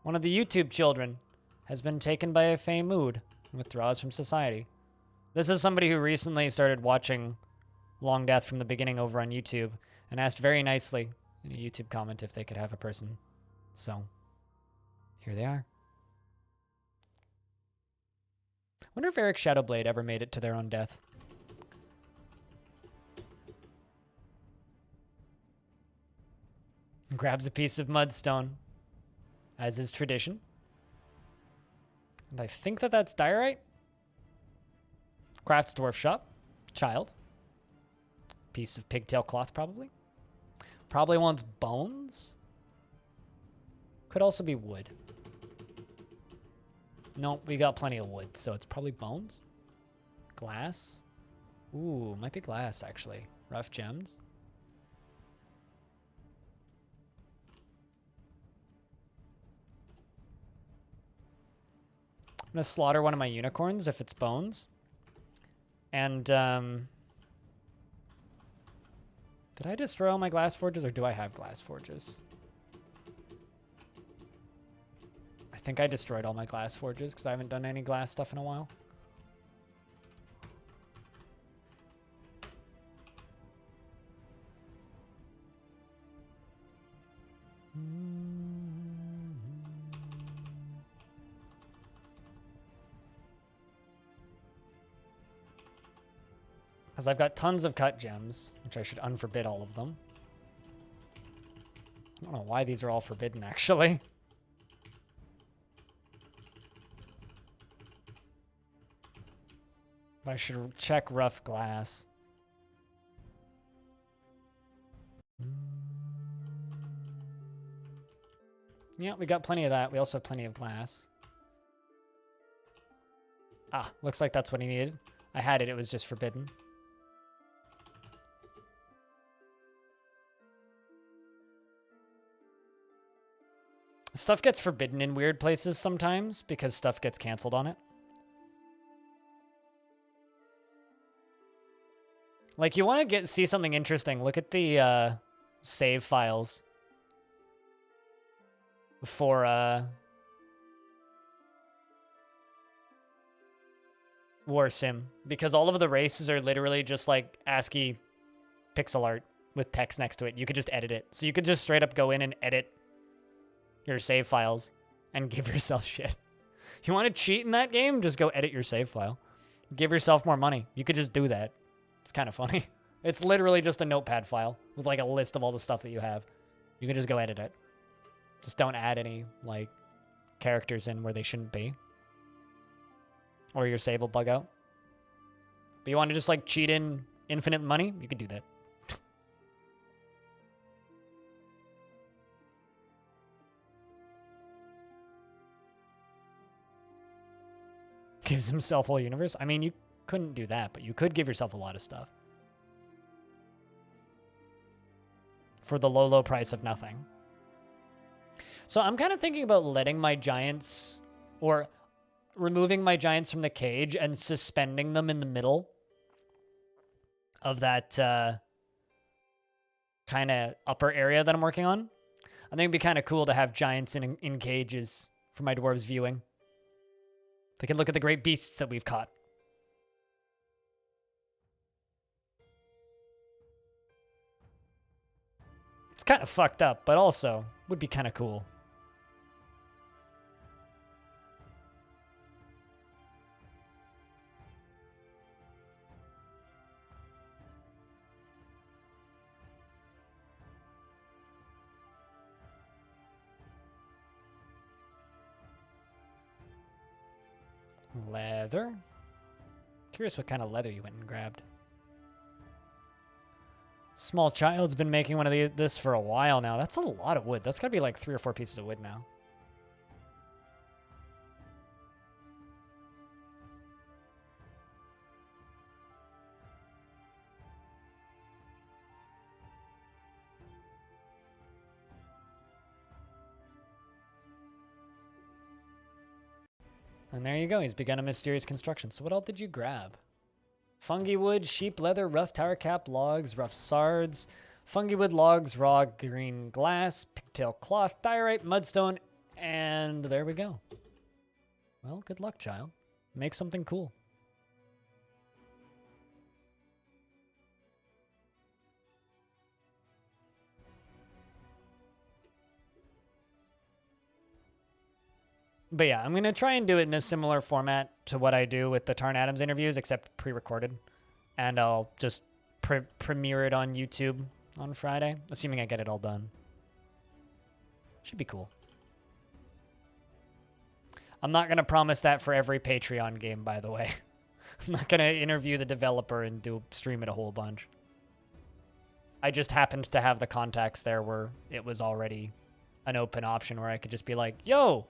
one of the YouTube children, has been taken by a fey mood and withdraws from society. This is somebody who recently started watching Longdeath from the beginning over on YouTube and asked very nicely in a YouTube comment if they could have a person. So, here they are. Wonder if Eric Shadowblade ever made it to their own death. Grabs a piece of mudstone, as is tradition. And I think that that's diorite. Crafts dwarf shop. Child. Piece of pigtail cloth, probably. Probably wants bones. Could also be wood. No, we got plenty of wood, so it's probably bones. Glass. Ooh, might be glass, actually. Rough gems. I'm gonna slaughter one of my unicorns if it's bones. And, did I destroy all my glass forges, or do I have glass forges? I think I destroyed all my glass forges, because I haven't done any glass stuff in a while. Because I've got tons of cut gems, which I should unforbid all of them. I don't know why these are all forbidden, actually. But I should check rough glass. Yeah, we got plenty of that. We also have plenty of glass. Ah, looks like that's what he needed. I had it, it was just forbidden. Stuff gets forbidden in weird places sometimes because stuff gets canceled on it. Like, you want to see something interesting, look at the save files for War Sim, because all of the races are literally just like ASCII pixel art with text next to it. You could just edit it. So you could just straight up go in and edit your save files and give yourself shit. You want to cheat in that game? Just go edit your save file. Give yourself more money. You could just do that. It's kind of funny. It's literally just a notepad file with like a list of all the stuff that you have. You can just go edit it. Just don't add any like characters in where they shouldn't be. Or your save will bug out. But you want to just like cheat in infinite money? You could do that. Gives himself whole universe? I mean, you couldn't do that, but you could give yourself a lot of stuff. For the low, low price of nothing. So I'm kind of thinking about letting my giants, or removing my giants from the cage and suspending them in the middle of that kind of upper area that I'm working on. I think it'd be kind of cool to have giants in cages for my dwarves viewing. They can look at the great beasts that we've caught. It's kind of fucked up, but also would be kind of cool. Leather. Curious what kind of leather you went and grabbed. Small child's been making one of this for a while now. That's a lot of wood. That's gotta be like 3 or 4 pieces of wood now. And there you go. He's begun a mysterious construction. So what all did you grab? Fungi wood, sheep leather, rough tower cap logs, rough sards, fungi wood logs, raw green glass, pigtail cloth, diorite, mudstone, and there we go. Well, good luck, child. Make something cool. But yeah, I'm going to try and do it in a similar format to what I do with the Tarn Adams interviews, except pre-recorded. And I'll just premiere it on YouTube on Friday, assuming I get it all done. Should be cool. I'm not going to promise that for every Patreon game, by the way. I'm not going to interview the developer and stream it a whole bunch. I just happened to have the contacts there where it was already an open option where I could just be like, yo!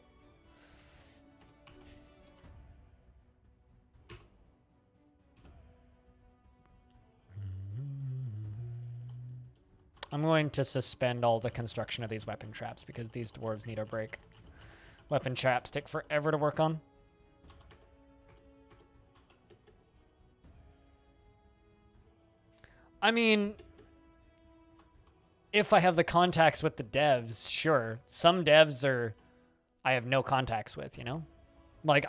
I'm going to suspend all the construction of these weapon traps because these dwarves need a break. Weapon traps take forever to work on. I mean, if I have the contacts with the devs, sure. Some devs I have no contacts with, you know? Like,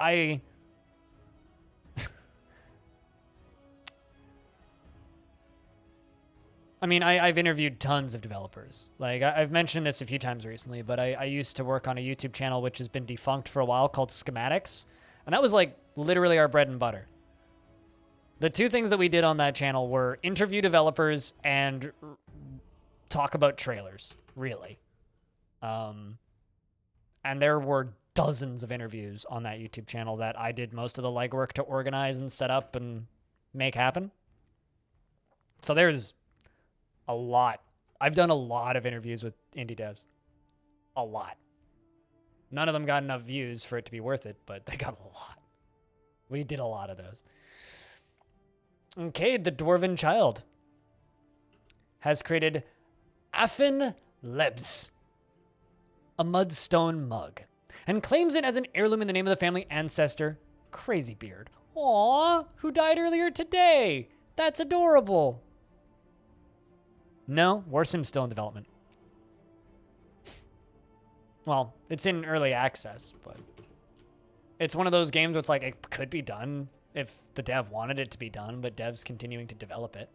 I mean, I've interviewed tons of developers. Like, I've mentioned this a few times recently, but I used to work on a YouTube channel which has been defunct for a while called Schematics. And that was, like, literally our bread and butter. The two things that we did on that channel were interview developers and talk about trailers, really. And there were dozens of interviews on that YouTube channel that I did most of the legwork to organize and set up and make happen. So there's a lot. I've done a lot of interviews with indie devs. A lot. None of them got enough views for it to be worth it, but they got a lot. We did a lot of those. Okay, the Dwarven Child has created Affin Lebs, a mudstone mug, and claims it as an heirloom in the name of the family ancestor, Crazy Beard. Aww, who died earlier today? That's adorable. No, Warsim's still in development. Well, it's in early access, but it's one of those games where it's like it could be done if the dev wanted it to be done, but dev's continuing to develop it.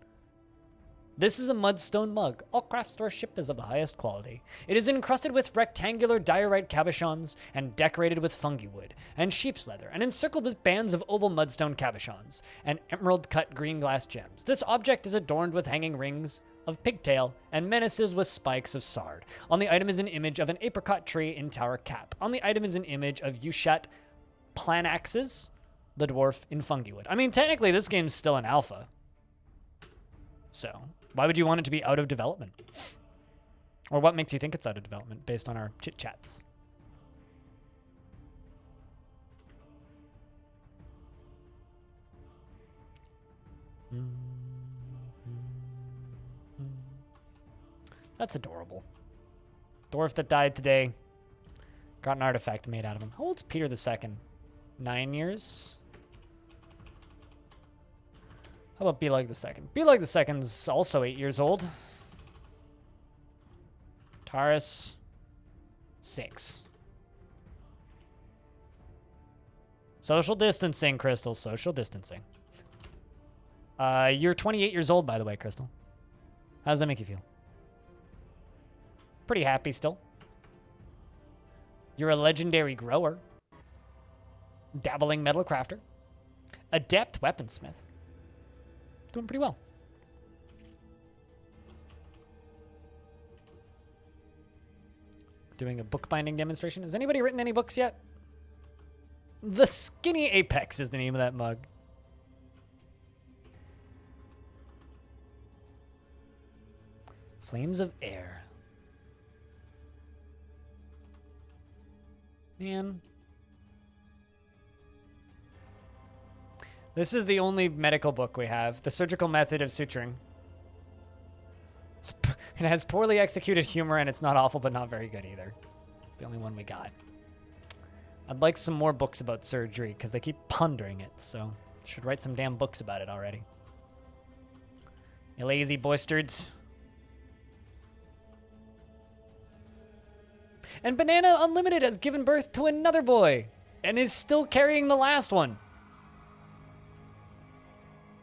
This is a mudstone mug. All craft store ship is of the highest quality. It is encrusted with rectangular diorite cabochons and decorated with fungi wood and sheep's leather and encircled with bands of oval mudstone cabochons and emerald-cut green glass gems. This object is adorned with hanging rings of pigtail and menaces with spikes of sard. On the item is an image of an apricot tree in tower cap. On the item is an image of Ushat Planaxes, the dwarf in fungi wood. I mean, technically this game's still in alpha. So why would you want it to be out of development? Or what makes you think it's out of development based on our chit chats? That's adorable. Dwarf that died today. Got an artifact made out of him. How old's Peter II? 9 years? How about Belag II? Belag II's also 8 years old. Taurus, 6. Social distancing, Crystal. Social distancing. You're 28 years old, by the way, Crystal. How does that make you feel? Pretty happy still. You're a legendary grower. Dabbling metal crafter. Adept weaponsmith. Doing pretty well. Doing a bookbinding demonstration. Has anybody written any books yet? The Skinny Apex is the name of that mug. Flames of Air. Man. This is the only medical book we have. The Surgical Method of Suturing. It has poorly executed humor, and it's not awful, but not very good either. It's the only one we got. I'd like some more books about surgery, because they keep pondering it, so should write some damn books about it already. You lazy bastards. And Banana Unlimited has given birth to another boy, and is still carrying the last one.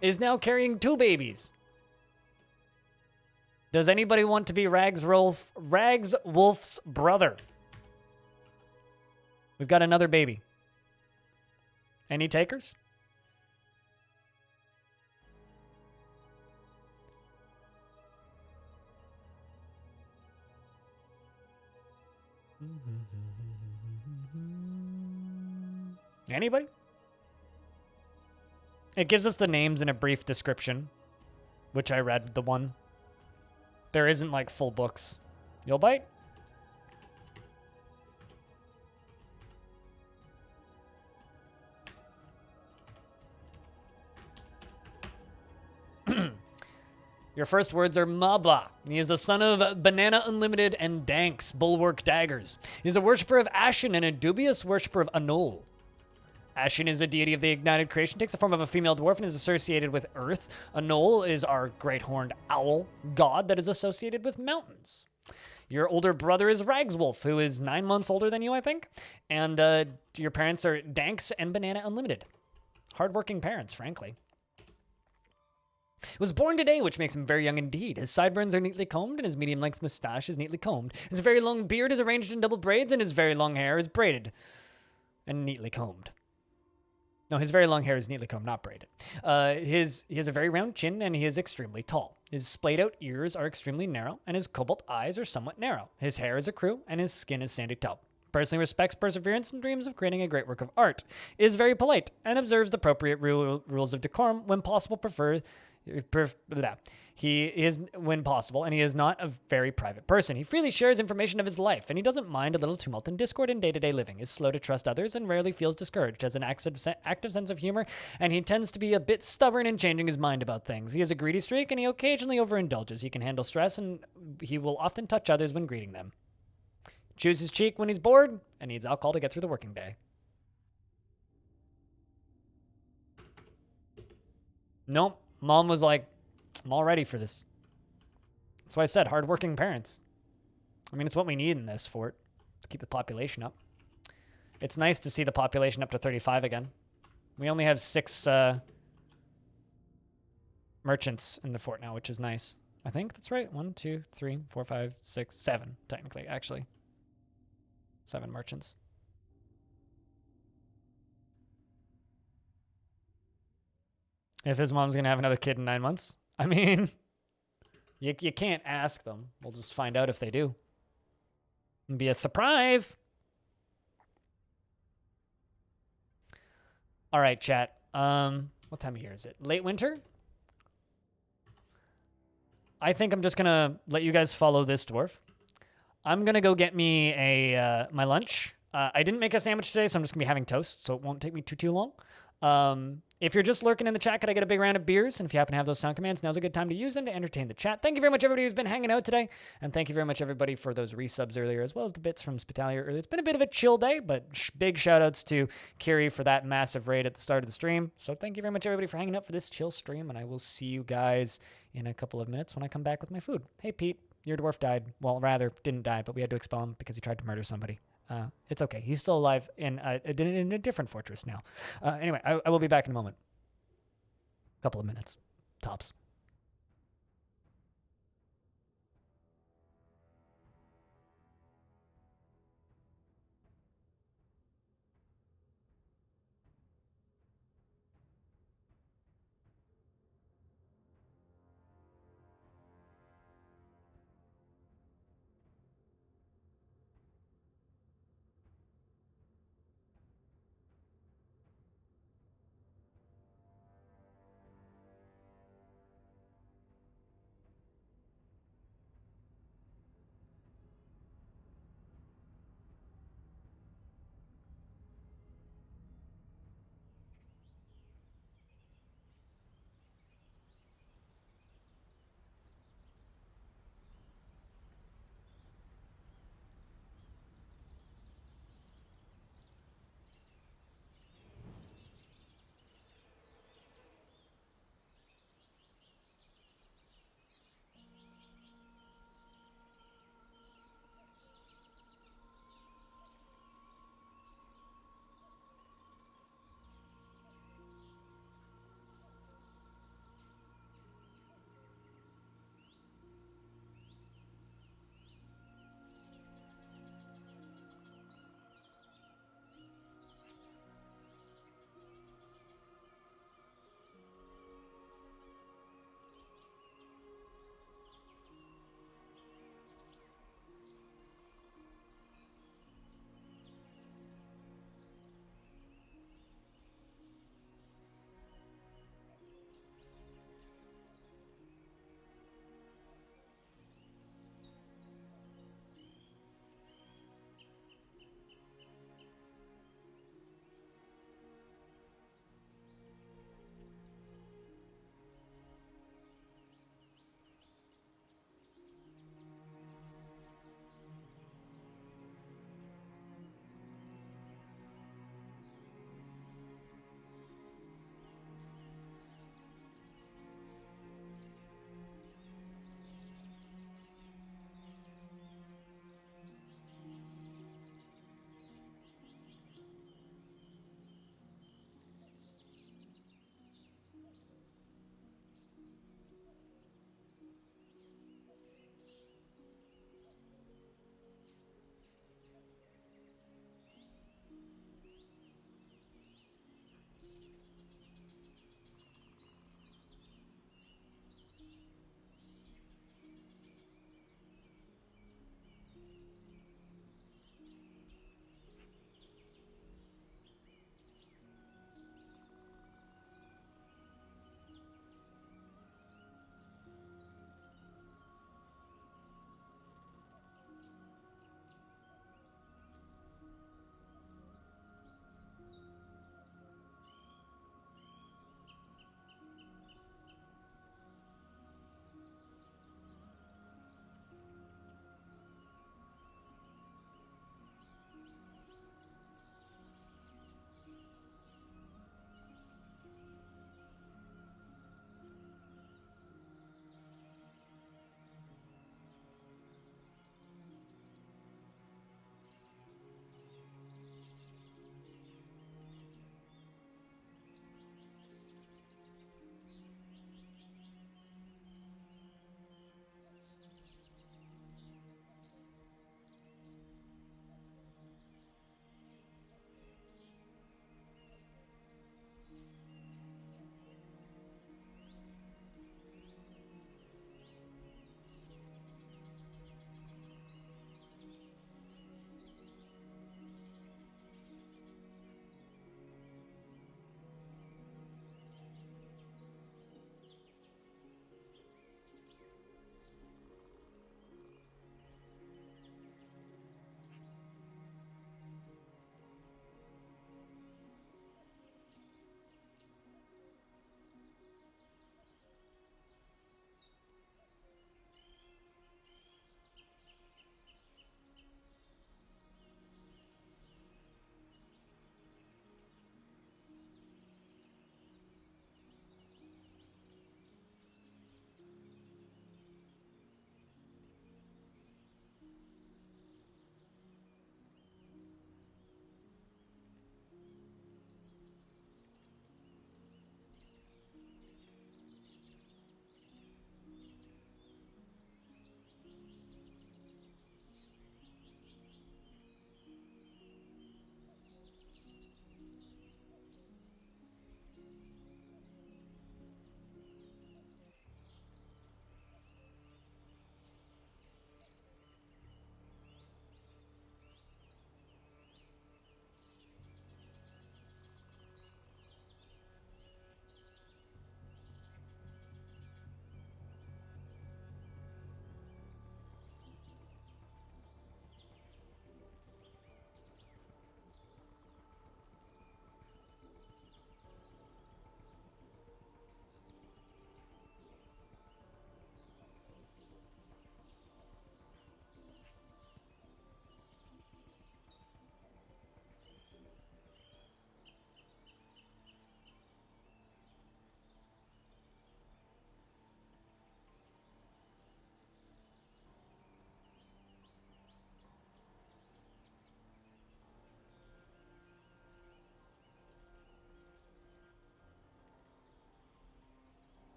Is now carrying 2 babies. Does anybody want to be Rags Wolf's brother? We've got another baby. Any takers? Anybody? It gives us the names and a brief description, which I read the one. There isn't like full books. You'll bite? Your first words are Mabla. He is the son of Banana Unlimited and Danks, Bulwark Daggers. He's a worshiper of Ashen and a dubious worshiper of Anul. Ashen is a deity of the ignited creation, takes the form of a female dwarf, and is associated with earth. Anul is our great horned owl god that is associated with mountains. Your older brother is Ragswolf, who is 9 months older than you, I think. And your parents are Danks and Banana Unlimited. Hardworking parents, frankly. He was born today, which makes him very young indeed. His sideburns are neatly combed, and his medium-length mustache is neatly combed. His very long beard is arranged in double braids, and his very long hair is braided and neatly combed. No, his very long hair is neatly combed, not braided. He has a very round chin, and he is extremely tall. His splayed-out ears are extremely narrow, and his cobalt eyes are somewhat narrow. His hair is a crew, and his skin is sandy taupe. Personally respects perseverance and dreams of creating a great work of art. Is very polite, and observes the appropriate rules of decorum when possible. He is when possible, and he is not a very private person. He freely shares information of his life, and he doesn't mind a little tumult and discord in day-to-day living. Is slow to trust others and rarely feels discouraged. Has an active sense of humor, and he tends to be a bit stubborn in changing his mind about things. He has a greedy streak, and he occasionally overindulges. He can handle stress, and he will often touch others when greeting them. Chews his cheek when he's bored, and needs alcohol to get through the working day. Nope. Mom was like, I'm all ready for this. That's why I said hardworking parents. I mean, it's what we need in this fort to keep the population up. It's nice to see the population up to 35 again. We only have 6 merchants in the fort now, which is nice. I think that's right. 1, 2, 3, 4, 5, 6, 7, technically, actually. 7 merchants. If his mom's going to have another kid in 9 months. I mean, you can't ask them. We'll just find out if they do. It'll be a surprise. All right, chat. What time of year is it? Late winter? I think I'm just going to let you guys follow this dwarf. I'm going to go get me my lunch. I didn't make a sandwich today, so I'm just going to be having toast, so it won't take me too long. If you're just lurking in the chat, could I get a big round of beers? And if you happen to have those sound commands, now's a good time to use them to entertain the chat. Thank you very much, everybody who's been hanging out today. And thank you very much, everybody, for those resubs earlier, as well as the bits from Spitalia earlier. It's been a bit of a chill day, but big shout-outs to Kiri for that massive raid at the start of the stream. So thank you very much, everybody, for hanging out for this chill stream, and I will see you guys in a couple of minutes when I come back with my food. Hey, Pete, your dwarf died. Well, rather, didn't die, but we had to expel him because he tried to murder somebody. It's okay. He's still alive in a different fortress now. Anyway, I will be back in a moment. Couple of minutes, tops.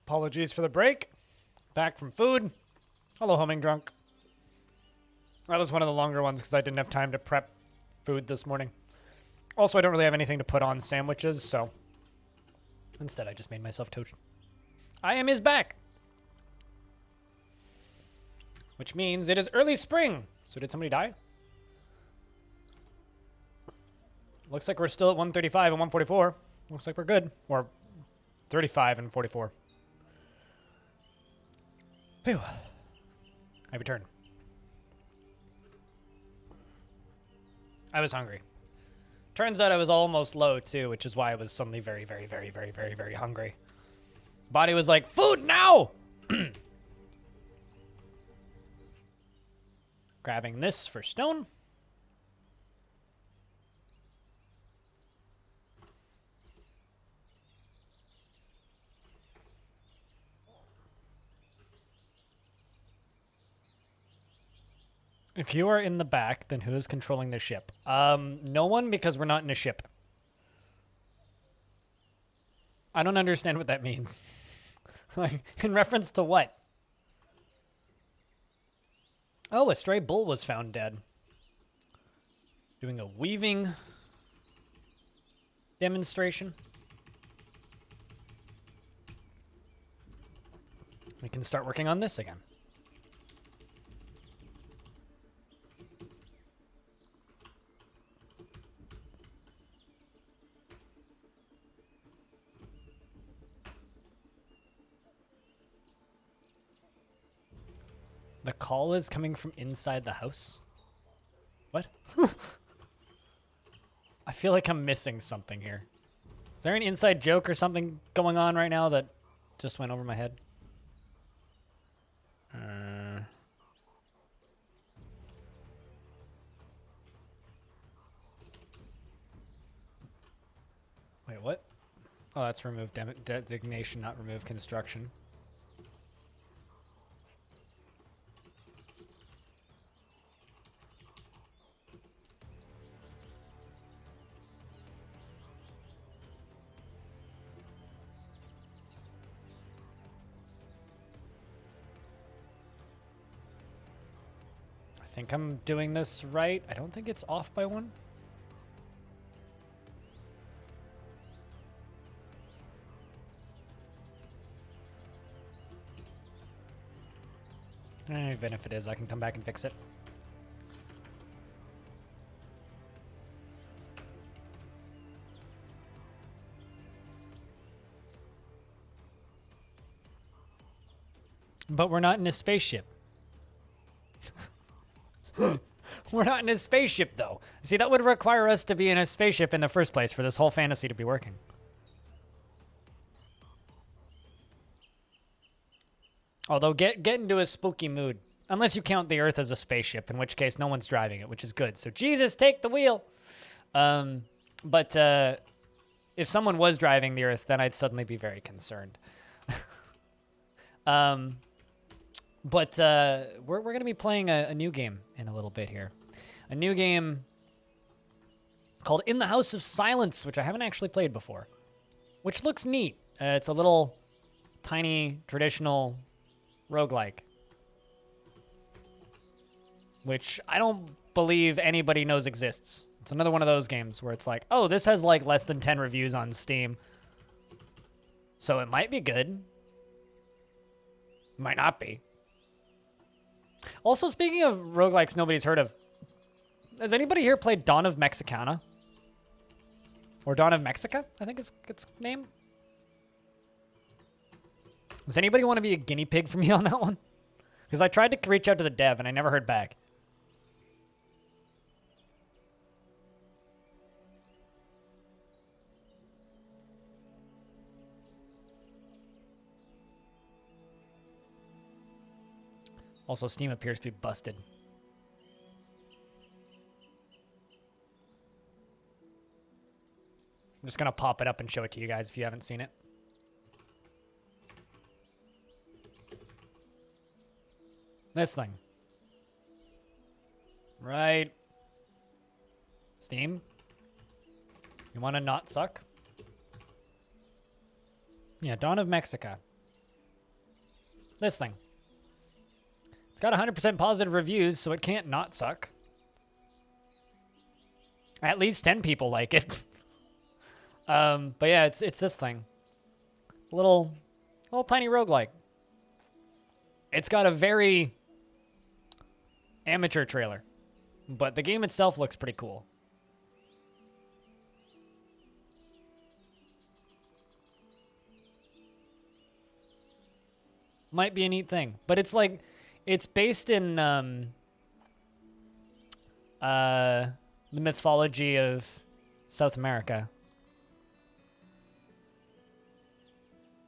Apologies for the break. Back from food. Hello, homing drunk. That was one of the longer ones because I didn't have time to prep food this morning. Also, I don't really have anything to put on sandwiches, so instead I just made myself toast. I am is back. Which means it is early spring. So did somebody die? Looks like we're still at 135 and 144. Looks like we're good. Or 35 and 44. Phew. I returned. I was hungry. Turns out I was almost low too, which is why I was suddenly very, very, very, very, very, very hungry. Body was like, food now! Grabbing this for stone. If you are in the back, then who is controlling the ship? No one, because we're not in a ship. I don't understand what that means. Like, in reference to what? Oh, a stray bull was found dead. Doing a weaving demonstration. We can start working on this again. The call is coming from inside the house? What? I feel like I'm missing something here. Is there an inside joke or something going on right now that just went over my head? Wait, what? Oh, that's remove designation, not remove construction. I think I'm doing this right. I don't think it's off by one. Even if it is, I can come back and fix it. But we're not in a spaceship. We're not in a spaceship, though. See, that would require us to be in a spaceship in the first place for this whole fantasy to be working. Although, get into a spooky mood. Unless you count the Earth as a spaceship, in which case no one's driving it, which is good. So, Jesus, take the wheel! But if someone was driving the Earth, then I'd suddenly be very concerned. But we're going to be playing a new game in a little bit here. A new game called In the House of Silence, which I haven't actually played before. Which looks neat. It's a little tiny, traditional roguelike. Which I don't believe anybody knows exists. It's another one of those games where it's like, oh, this has like less than 10 reviews on Steam. So it might be good. Might not be. Also, speaking of roguelikes nobody's heard of, has anybody here played Dawn of Mexicana? Or Dawn of Mexica, I think is its name. Does anybody want to be a guinea pig for me on that one? Because I tried to reach out to the dev and I never heard back. Also, Steam appears to be busted. I'm just going to pop it up and show it to you guys if you haven't seen it. This thing. Right. Steam? You want to not suck? Yeah, Dawn of Mexica. this thing. It's got 100% positive reviews, so it can't not suck. At least 10 people like it. But yeah, it's this thing. Little tiny roguelike. It's got a very amateur trailer, but the game itself looks pretty cool. Might be a neat thing, but it's like, it's based in the mythology of South America.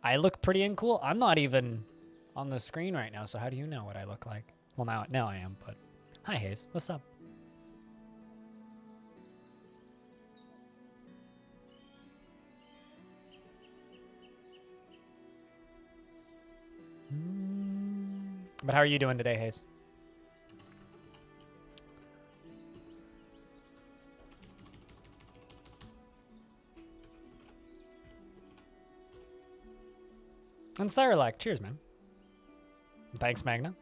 I look pretty uncool. I'm not even on the screen right now, so how do you know what I look like? Well, now I am, but hi, Hayes. What's up? But how are you doing today, Hayes? And Cyrolac, cheers, man. Thanks, Magna.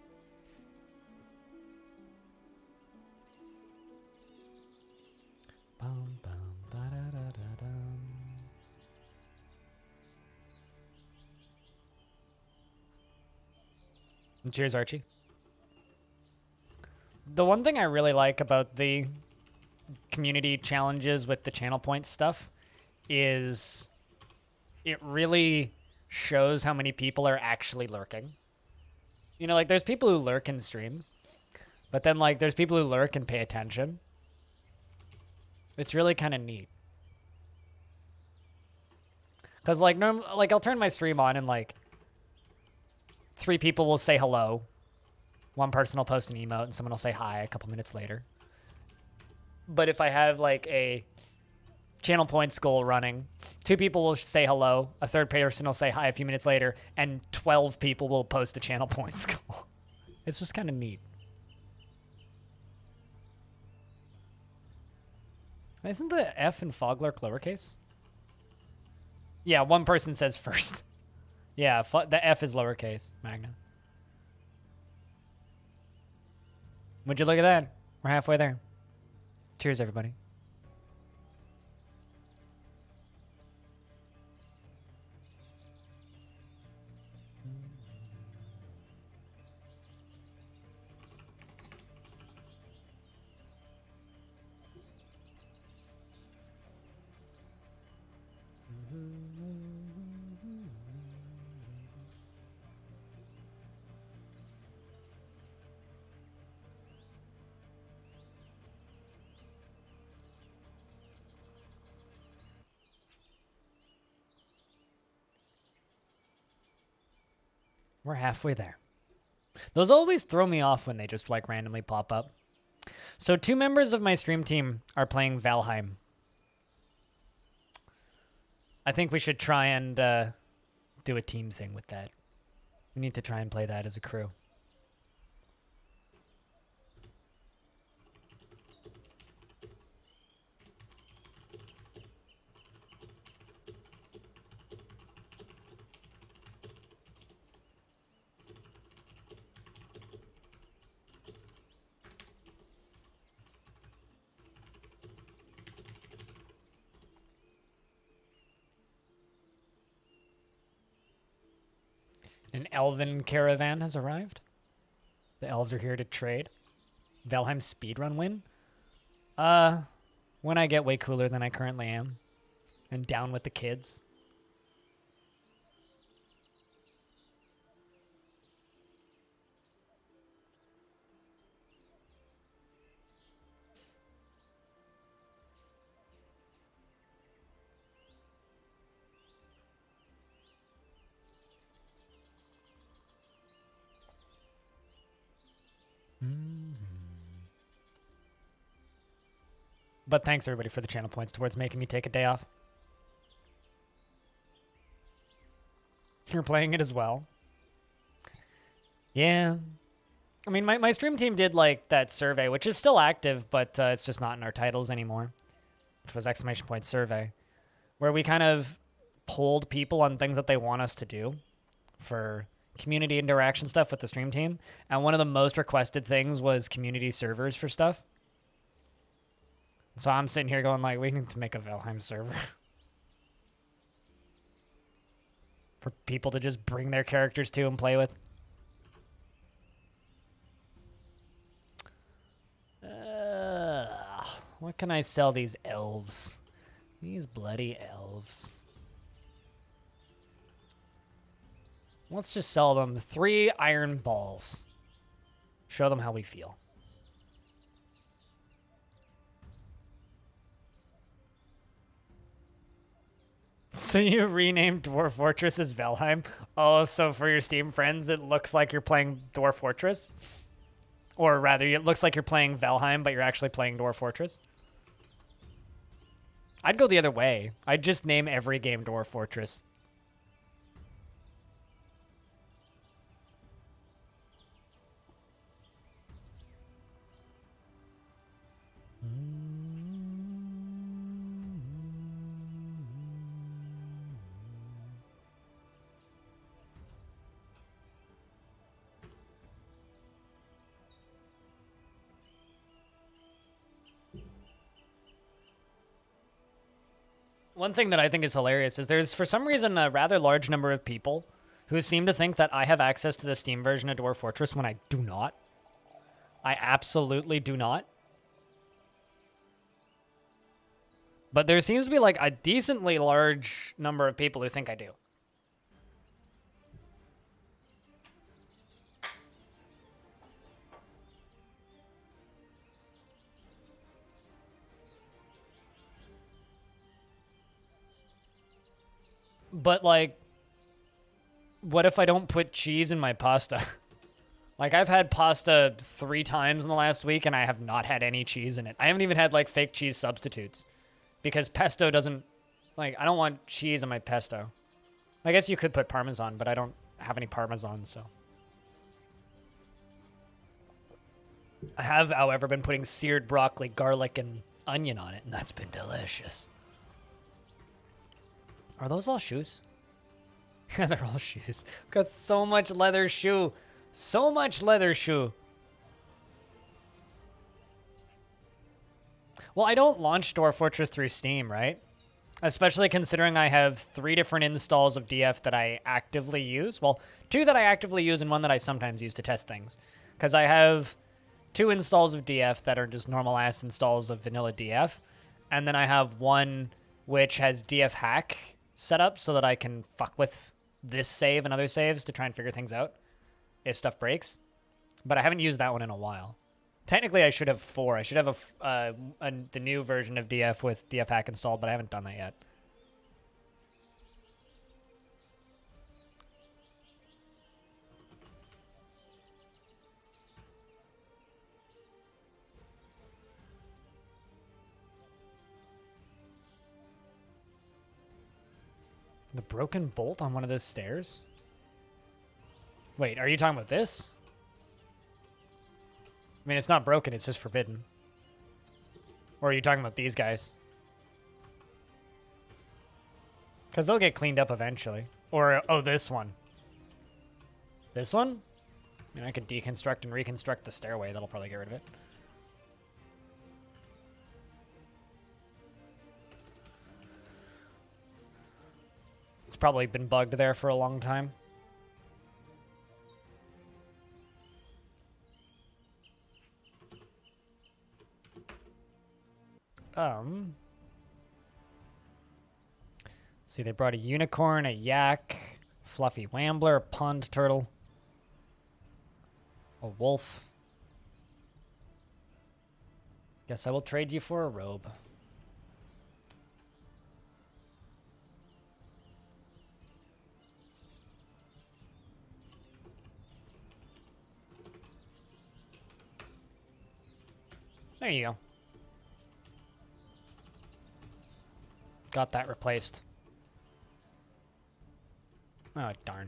Bum, bum, ba-da-da-da-dum. And cheers, Archie. The one thing I really like about the community challenges with the channel points stuff is it really shows how many people are actually lurking. You know, like, there's people who lurk in streams, but then, like, there's people who lurk and pay attention. It's really kind of neat. Because, like, I'll turn my stream on and, like, 3 people will say hello. One person will post an emote and someone will say hi a couple minutes later. But if I have, like, a channel points goal running, 2 people will say hello, a 3rd person will say hi a few minutes later, and 12 people will post the channel points goal. It's just kind of neat. Isn't the F in Foglurk lowercase? Yeah, one person says first. Yeah, the F is lowercase, Magna. Would you look at that? We're halfway there. Cheers, everybody. We're halfway there. Those always throw me off when they just, like, randomly pop up. So 2 members of my stream team are playing Valheim. I think we should try and do a team thing with that. We need to try and play that as a crew. An elven caravan has arrived. The elves are here to trade. Valheim speedrun win? When I get way cooler than I currently am. And down with the kids. But thanks, everybody, for the channel points towards making me take a day off. You're playing it as well? Yeah. I mean, my stream team did, like, that survey, which is still active, but it's just not in our titles anymore. Which was exclamation point survey. Where we kind of polled people on things that they want us to do for community interaction stuff with the stream team, and one of the most requested things was community servers for stuff. So I'm sitting here going like, we need to make a Valheim server for people to just bring their characters to and play with. What can I sell these elves? These bloody elves. Let's just sell them 3 iron balls. Show them how we feel. So you renamed Dwarf Fortress as Valheim? Oh, so for your Steam friends, it looks like you're playing Dwarf Fortress? Or rather, it looks like you're playing Valheim, but you're actually playing Dwarf Fortress? I'd go the other way. I'd just name every game Dwarf Fortress. One thing that I think is hilarious is there's, for some reason, a rather large number of people who seem to think that I have access to the Steam version of Dwarf Fortress when I do not. I absolutely do not. But there seems to be like a decently large number of people who think I do. But, like, what if I don't put cheese in my pasta? Like, I've had pasta 3 times in the last week, and I have not had any cheese in it. I haven't even had, like, fake cheese substitutes. Because pesto doesn't... Like, I don't want cheese in my pesto. I guess you could put Parmesan, but I don't have any Parmesan, so... I have, however, been putting seared broccoli, garlic, and onion on it, and that's been delicious. Are those all shoes? Yeah, they're all shoes. I've got so much leather shoe. So much leather shoe. Well, I don't launch Dwarf Fortress through Steam, right? Especially considering I have 3 different installs of DF that I actively use. Well, 2 that I actively use and 1 that I sometimes use to test things. Because I have 2 installs of DF that are just normal-ass installs of vanilla DF. And then I have 1 which has DF hack set up so that I can fuck with this save and other saves to try and figure things out if stuff breaks. But I haven't used that one in a while. Technically, I should have 4. I should have the new version of DF with DF hack installed, but I haven't done that yet. The broken bolt on one of those stairs? Wait, are you talking about this? I mean, it's not broken, it's just forbidden. Or are you talking about these guys? Because they'll get cleaned up eventually. Or, oh, this one. This one? I mean, I could deconstruct and reconstruct the stairway. That'll probably get rid of it. It's probably been bugged there for a long time. See, they brought a unicorn, a yak, fluffy wambler, a pond turtle, a wolf. Guess I will trade you for a robe. There you go. Got that replaced. Oh, darn.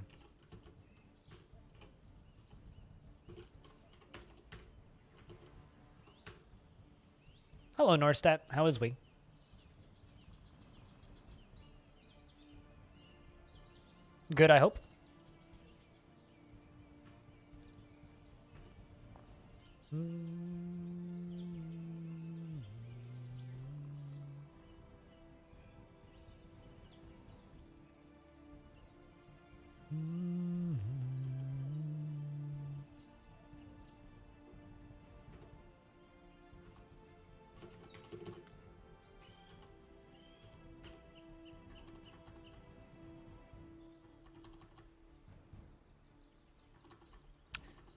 Hello, Norstat. How is we? Good, I hope.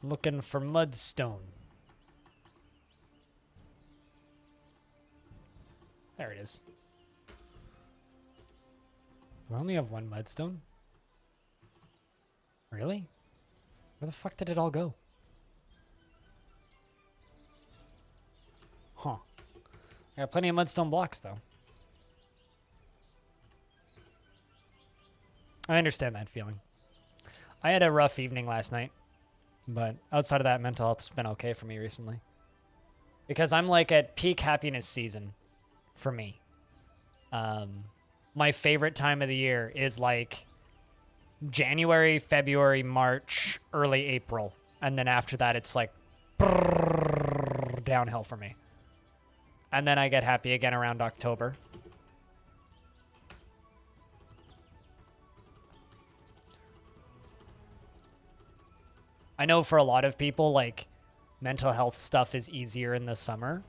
Looking for mudstone. There it is. Do I only have one mudstone? Really? Where the fuck did it all go? Huh. I got plenty of mudstone blocks, though. I understand that feeling. I had a rough evening last night, but outside of that, mental health's been okay for me recently. Because I'm like at peak happiness season for me. My favorite time of the year is like January, February, March, early April. And then after that, it's like downhill for me. And then I get happy again around October. I know for a lot of people, like, mental health stuff is easier in the summer.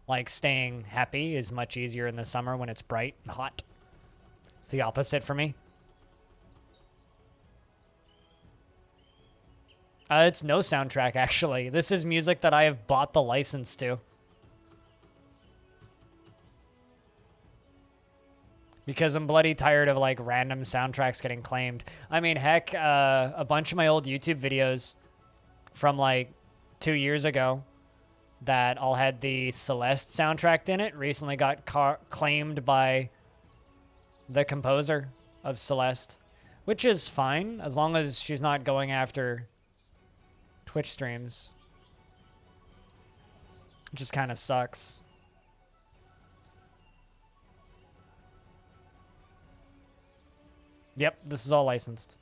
Like, staying happy is much easier in the summer when it's bright and hot. It's the opposite for me. It's no soundtrack, actually. This is music that I have bought the license to. Because I'm bloody tired of, like, random soundtracks getting claimed. I mean, heck, a bunch of my old YouTube videos from, like, 2 years ago that all had the Celeste soundtrack in it recently got claimed by the composer of Celeste, which is fine as long as she's not going after Twitch streams. It just kind of sucks. Yep, this is all licensed.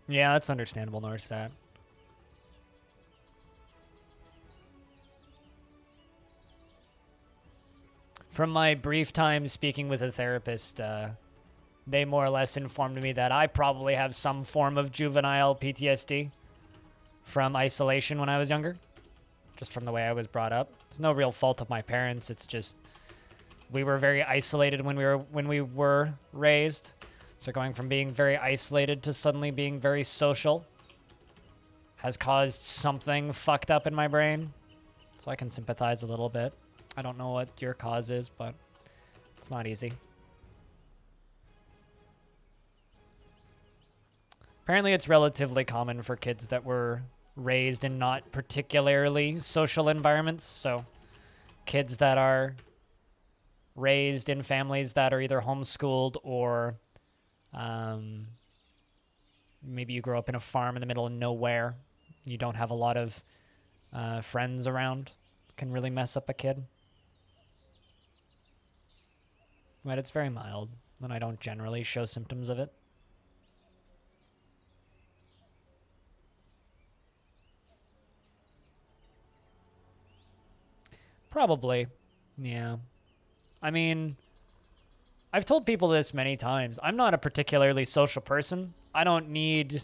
Yeah, that's understandable, Northstat. From my brief time speaking with a therapist, they more or less informed me that I probably have some form of juvenile PTSD from isolation when I was younger, just from the way I was brought up. It's no real fault of my parents. It's just we were very isolated when we were raised. So going from being very isolated to suddenly being very social has caused something fucked up in my brain. So I can sympathize a little bit. I don't know what your cause is, but it's not easy. Apparently it's relatively common for kids that were raised in not particularly social environments. So kids that are raised in families that are either homeschooled or maybe you grow up in a farm in the middle of nowhere. You don't have a lot of friends around. Can really mess up a kid. But it's very mild, and I don't generally show symptoms of it. Probably, yeah. I mean, I've told people this many times. I'm not a particularly social person. I don't need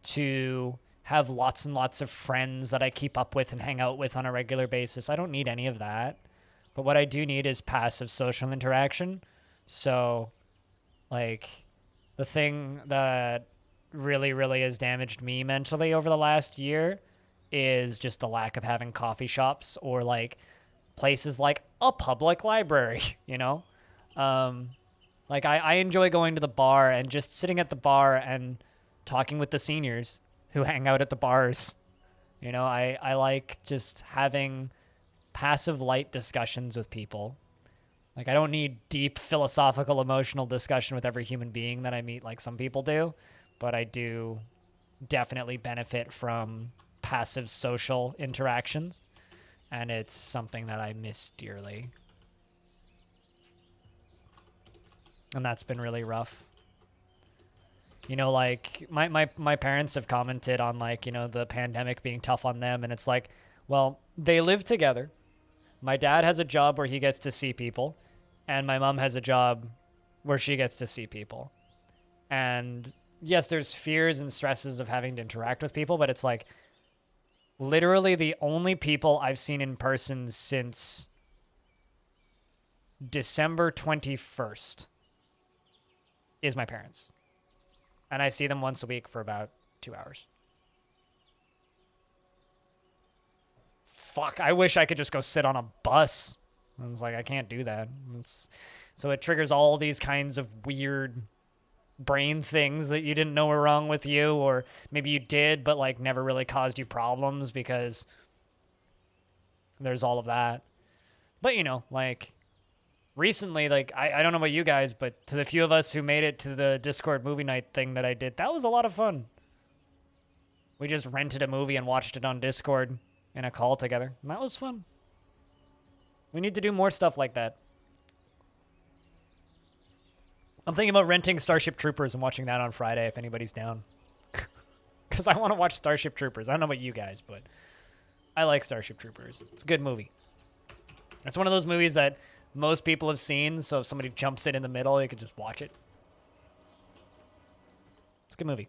to have lots and lots of friends that I keep up with and hang out with on a regular basis. I don't need any of that. But what I do need is passive social interaction. So, like, the thing that really, really has damaged me mentally over the last year is just the lack of having coffee shops or, like, places like a public library, you know? Like, I enjoy going to the bar and just sitting at the bar and talking with the seniors who hang out at the bars. You know, I like just having passive light discussions with people. Like, I don't need deep philosophical emotional discussion with every human being that I meet like some people do, but I do definitely benefit from passive social interactions, and it's something that I miss dearly. And that's been really rough. You know, like my parents have commented on like, you know, the pandemic being tough on them. And it's like, well, they live together. My dad has a job where he gets to see people. And my mom has a job where she gets to see people. And yes, there's fears and stresses of having to interact with people, but it's like literally the only people I've seen in person since December 21st is my parents. And I see them once a week for about 2 hours. Fuck, I wish I could just go sit on a bus. And it's like, I can't do that. So it triggers all these kinds of weird brain things that you didn't know were wrong with you, or maybe you did, but like never really caused you problems because there's all of that. But you know, like recently, like I don't know about you guys, but to the few of us who made it to the Discord movie night thing that I did, that was a lot of fun. We just rented a movie and watched it on Discord in a call together, and that was fun. We need to do more stuff like that. I'm thinking about renting Starship Troopers and watching that on Friday if anybody's down. Because I want to watch Starship Troopers. I don't know about you guys, but I like Starship Troopers. It's a good movie. It's one of those movies that most people have seen, so if somebody jumps in the middle, you could just watch it. It's a good movie.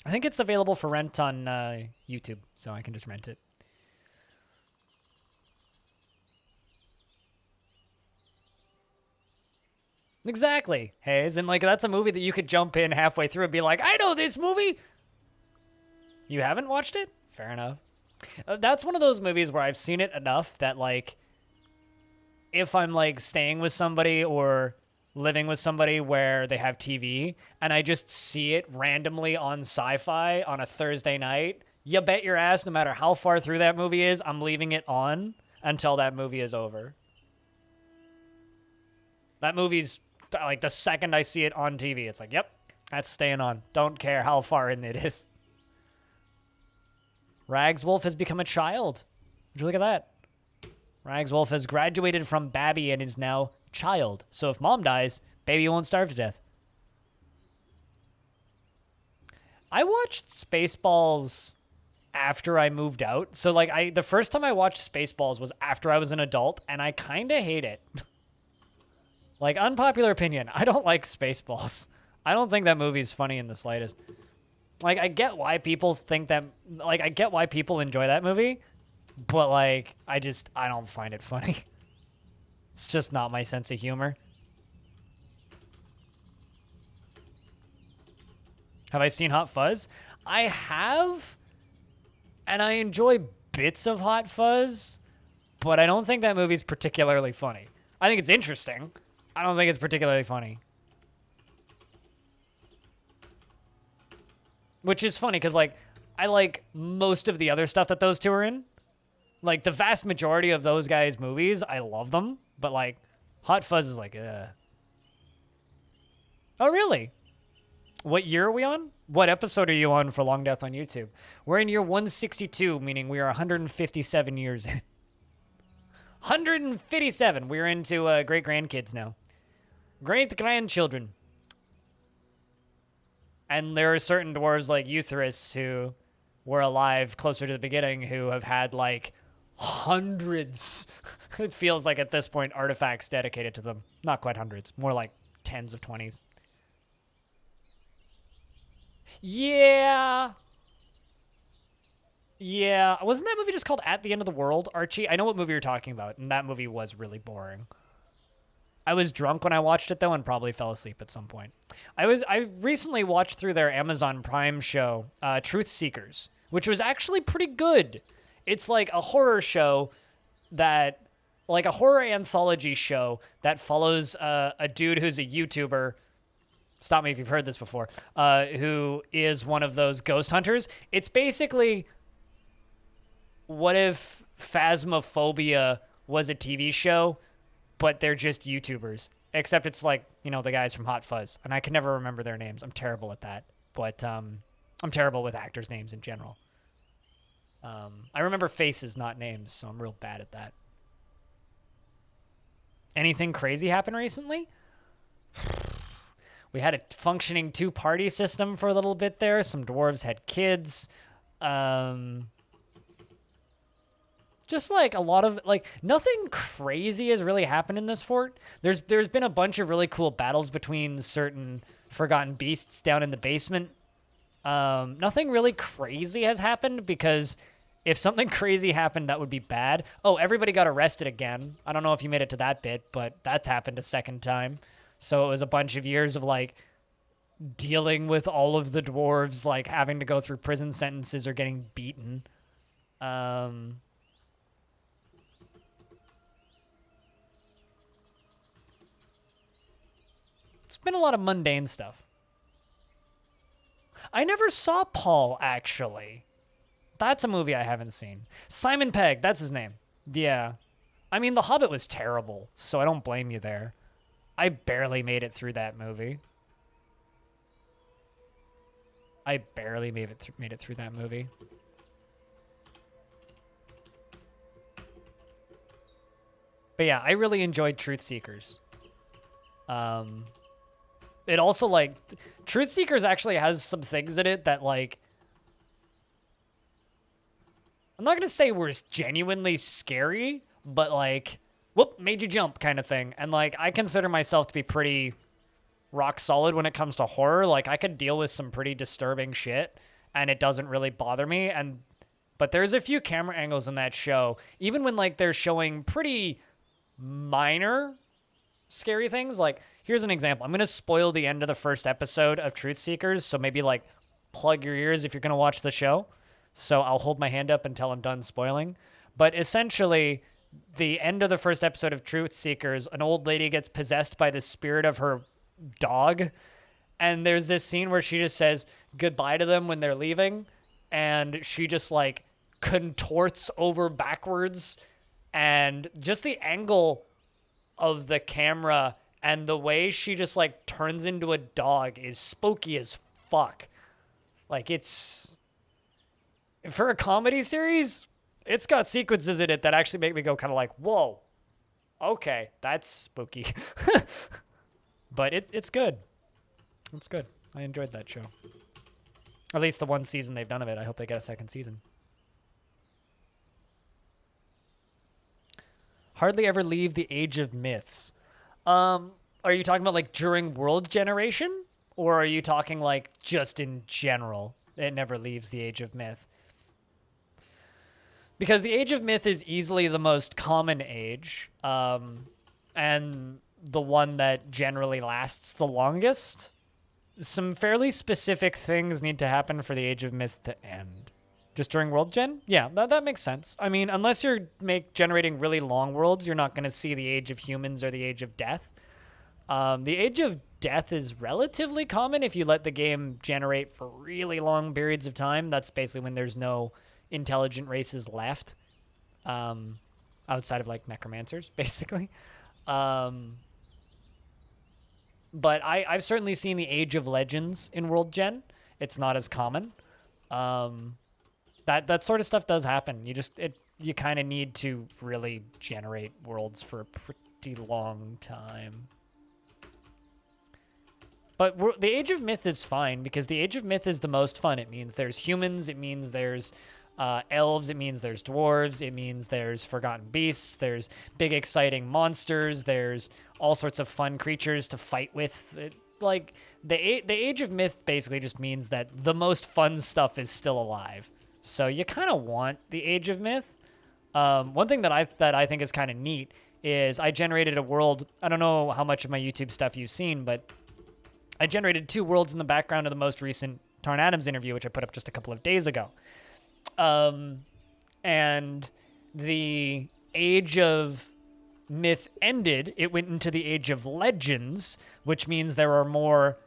I think it's available for rent on YouTube, so I can just rent it. Exactly, Hayes. And like that's a movie that you could jump in halfway through and be like, I know this movie. You haven't watched it? Fair enough. That's one of those movies where I've seen it enough that like if I'm like staying with somebody or living with somebody where they have TV and I just see it randomly on Sci-Fi on a Thursday night, you bet your ass no matter how far through that movie is, I'm leaving it on until that movie is over. That movie's like the second I see it on TV, it's like, yep, that's staying on. Don't care how far in it is. Rags Wolf has become a child. Would you look at that? Rags Wolf has graduated from Babby and is now child. So if mom dies, baby won't starve to death. I watched Spaceballs after I moved out. So like the first time I watched Spaceballs was after I was an adult, and I kind of hate it. Like, unpopular opinion, I don't like Spaceballs. I don't think that movie's funny in the slightest. Like, I get why people think that, like, I get why people enjoy that movie, but, like, I don't find it funny. It's just not my sense of humor. Have I seen Hot Fuzz? I have, and I enjoy bits of Hot Fuzz, but I don't think that movie's particularly funny. I think it's interesting. I don't think it's particularly funny. Which is funny, because, like, I like most of the other stuff that those two are in. Like, the vast majority of those guys' movies, I love them. But, like, Hot Fuzz is like, Oh, really? What year are we on? What episode are you on for Longdeath on YouTube? We're in year 162, meaning we are 157 years in. 157. We're into great-grandkids now. Great-grandchildren. And there are certain dwarves like Euthyrus who were alive closer to the beginning who have had, like, hundreds. It feels like at this point artifacts dedicated to them. Not quite hundreds. More like tens of 20s. Yeah. Yeah. Wasn't that movie just called At the End of the World, Archie? I know what movie you're talking about, and that movie was really boring. I was drunk when I watched it, though, and probably fell asleep at some point. I recently watched through their Amazon Prime show, Truth Seekers, which was actually pretty good. It's like a horror show that, like a horror anthology show that follows a dude who's a YouTuber. Stop me if you've heard this before. Who is one of those ghost hunters. It's basically, what if Phasmophobia was a TV show, but they're just YouTubers? Except it's like, you know, the guys from Hot Fuzz. And I can never remember their names. I'm terrible at that. But I'm terrible with actors' names in general. I remember faces, not names, so I'm real bad at that. Anything crazy happen recently? We had a functioning 2-party system for a little bit there. Some dwarves had kids. Just like a lot of like nothing crazy has really happened in this fort. There's been a bunch of really cool battles between certain forgotten beasts down in the basement. Nothing really crazy has happened because if something crazy happened, that would be bad. Oh, everybody got arrested again. I don't know if you made it to that bit, but that's happened a second time. So it was a bunch of years of like dealing with all of the dwarves, like having to go through prison sentences or getting beaten. It's been a lot of mundane stuff. I never saw Paul, actually. That's a movie I haven't seen. Simon Pegg, that's his name. Yeah. I mean, The Hobbit was terrible, so I don't blame you there. I barely made it through that movie. I barely made it through that movie. But yeah, I really enjoyed Truth Seekers. It also, like, Truth Seekers actually has some things in it that, like, I'm not going to say were genuinely scary, but, like, whoop, made you jump kind of thing. And, like, I consider myself to be pretty rock solid when it comes to horror. Like, I could deal with some pretty disturbing shit, and it doesn't really bother me. But there's a few camera angles in that show, even when, like, they're showing pretty minor scary things. Like, here's an example. I'm going to spoil the end of the first episode of Truth Seekers, so maybe, like, plug your ears if you're going to watch the show. So I'll hold my hand up until I'm done spoiling. But essentially, the end of the first episode of Truth Seekers, an old lady gets possessed by the spirit of her dog. And there's this scene where she just says goodbye to them when they're leaving. And she just, like, contorts over backwards. And just the angle of the camera and the way she just, like, turns into a dog is spooky as fuck. Like, it's... For a comedy series, it's got sequences in it that actually make me go kind of like, whoa, okay, that's spooky. But it's good. It's good. I enjoyed that show. At least the one season they've done of it. I hope they get a second season. Hardly ever leave the Age of Myths. Are you talking about, like, during World Generation? Or are you talking, like, just in general? It never leaves the Age of Myth. Because the Age of Myth is easily the most common age, and the one that generally lasts the longest. Some fairly specific things need to happen for the Age of Myth to end. Just during World Gen? Yeah, that makes sense. I mean, unless you're generating really long worlds, you're not going to see the Age of Humans or the Age of Death. The Age of Death is relatively common if you let the game generate for really long periods of time. That's basically when there's no intelligent races left, outside of, like, necromancers, basically. But I've certainly seen the Age of Legends in World Gen. It's not as common. That sort of stuff does happen. You kind of need to really generate worlds for a pretty long time. But the Age of Myth is fine because the Age of Myth is the most fun. It means there's humans. It means there's elves. It means there's dwarves. It means there's forgotten beasts. There's big, exciting monsters. There's all sorts of fun creatures to fight with. Like, the Age of Myth basically just means that the most fun stuff is still alive. So you kind of want the Age of Myth. One thing that I think is kind of neat is I generated a world. I don't know how much of my YouTube stuff you've seen, but I generated 2 worlds in the background of the most recent Tarn Adams interview, which I put up just a couple of days ago. And the Age of Myth ended. It went into the Age of Legends, which means there are more,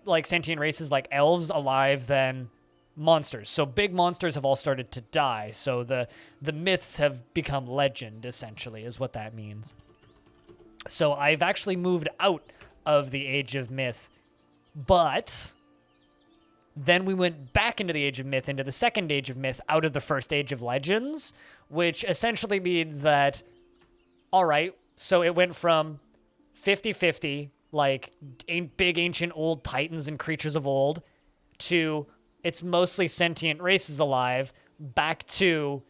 like, sentient races like elves alive than monsters. So big monsters have all started to die. So the myths have become legend, essentially, is what that means. So I've actually moved out of the Age of Myth, but then we went back into the Age of Myth, into the second Age of Myth, out of the first Age of Legends, which essentially means that, all right, so it went from 50-50, like big ancient old titans and creatures of old, to it's mostly sentient races alive, back to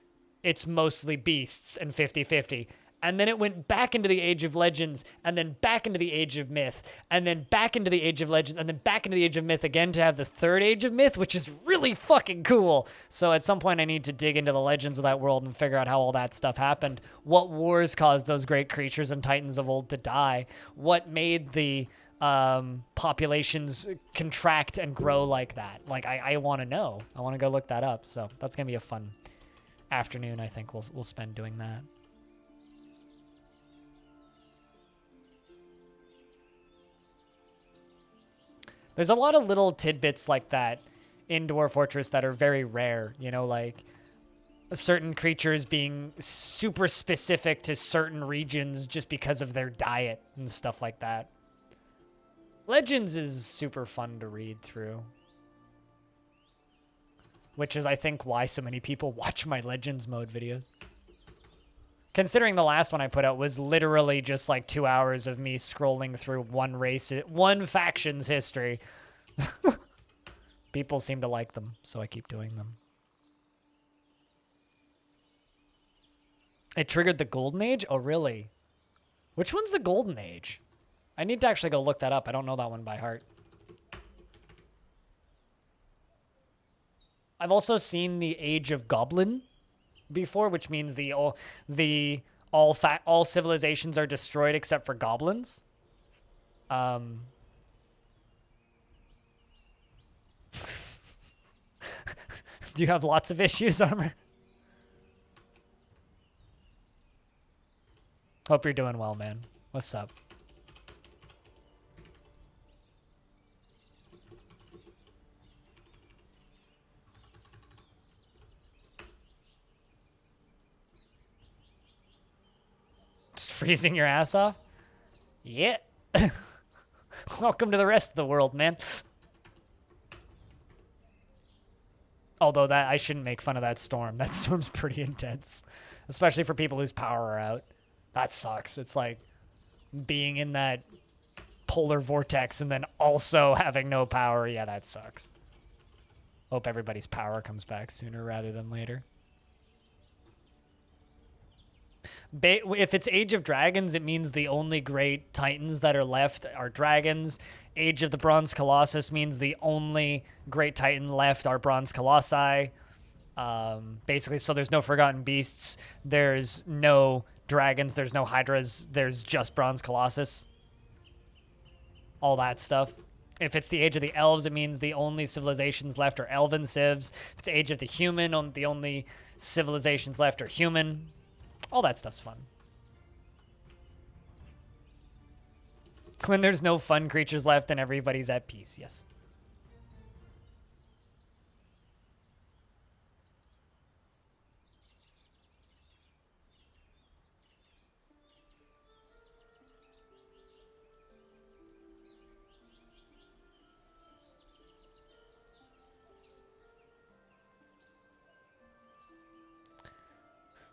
it's mostly beasts and 50-50. And then it went back into the Age of Legends, and then back into the Age of Myth, and then back into the Age of Legends, and then back into the Age of Myth again to have the third Age of Myth, which is really fucking cool. So at some point I need to dig into the legends of that world and figure out how all that stuff happened. What wars caused those great creatures and titans of old to die? What made the populations contract and grow like that? Like, I want to know. I want to go look that up. So that's going to be a fun afternoon, I think we'll spend doing that. There's a lot of little tidbits like that in Dwarf Fortress that are very rare, you know, like certain creatures being super specific to certain regions just because of their diet and stuff like that. Legends is super fun to read through, which is, I think, why so many people watch my Legends mode videos. Considering the last one I put out was literally just like 2 hours of me scrolling through one faction's history. People seem to like them, so I keep doing them. It triggered the Golden Age? Oh, really? Which one's the Golden Age? I need to actually go look that up. I don't know that one by heart. I've also seen the Age of Goblin before, which means all civilizations are destroyed except for goblins. Do you have lots of issues, Armor? Hope you're doing well, man. What's up? Just freezing your ass off? Yeah. Welcome to the rest of the world, man. Although that I shouldn't make fun of that storm. That storm's pretty intense. Especially for people whose power are out. That sucks. It's like being in that polar vortex and then also having no power. Yeah, that sucks. Hope everybody's power comes back sooner rather than later. If it's Age of Dragons, it means the only great titans that are left are dragons. Age of the Bronze Colossus means the only great titan left are Bronze Colossi. Basically, so there's no Forgotten Beasts. There's no dragons. There's no Hydras. There's just Bronze Colossus. All that stuff. If it's the Age of the Elves, it means the only civilizations left are Elven civs. If it's the Age of the Human, the only civilizations left are human. All that stuff's fun. When there's no fun creatures left and everybody's at peace, yes.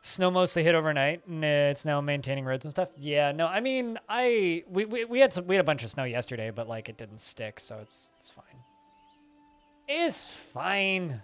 Snow mostly hit overnight, and it's now maintaining roads and stuff. Yeah, no, I mean, we had a bunch of snow yesterday, but like it didn't stick, so it's fine. It's fine.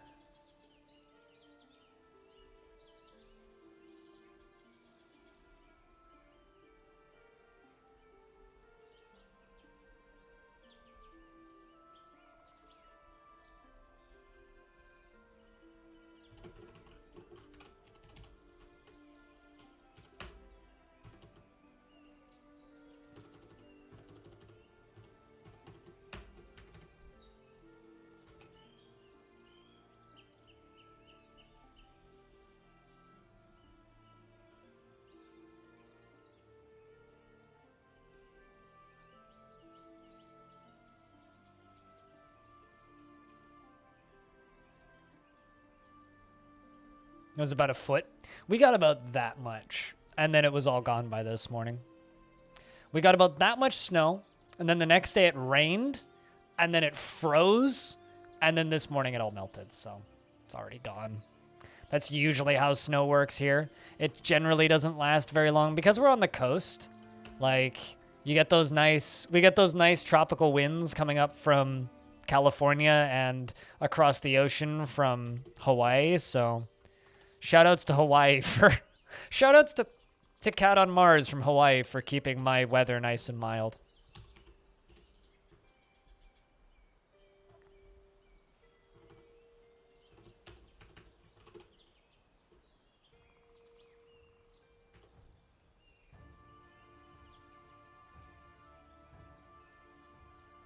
It was about a foot. We got about that much. And then it was all gone by this morning. We got about that much snow. And then the next day it rained. And then it froze. And then this morning it all melted. So it's already gone. That's usually how snow works here. It generally doesn't last very long because we're on the coast. Like, we get those nice tropical winds coming up from California and across the ocean from Hawaii. So shoutouts to Hawaii for shoutouts to Cat on Mars from Hawaii for keeping my weather nice and mild.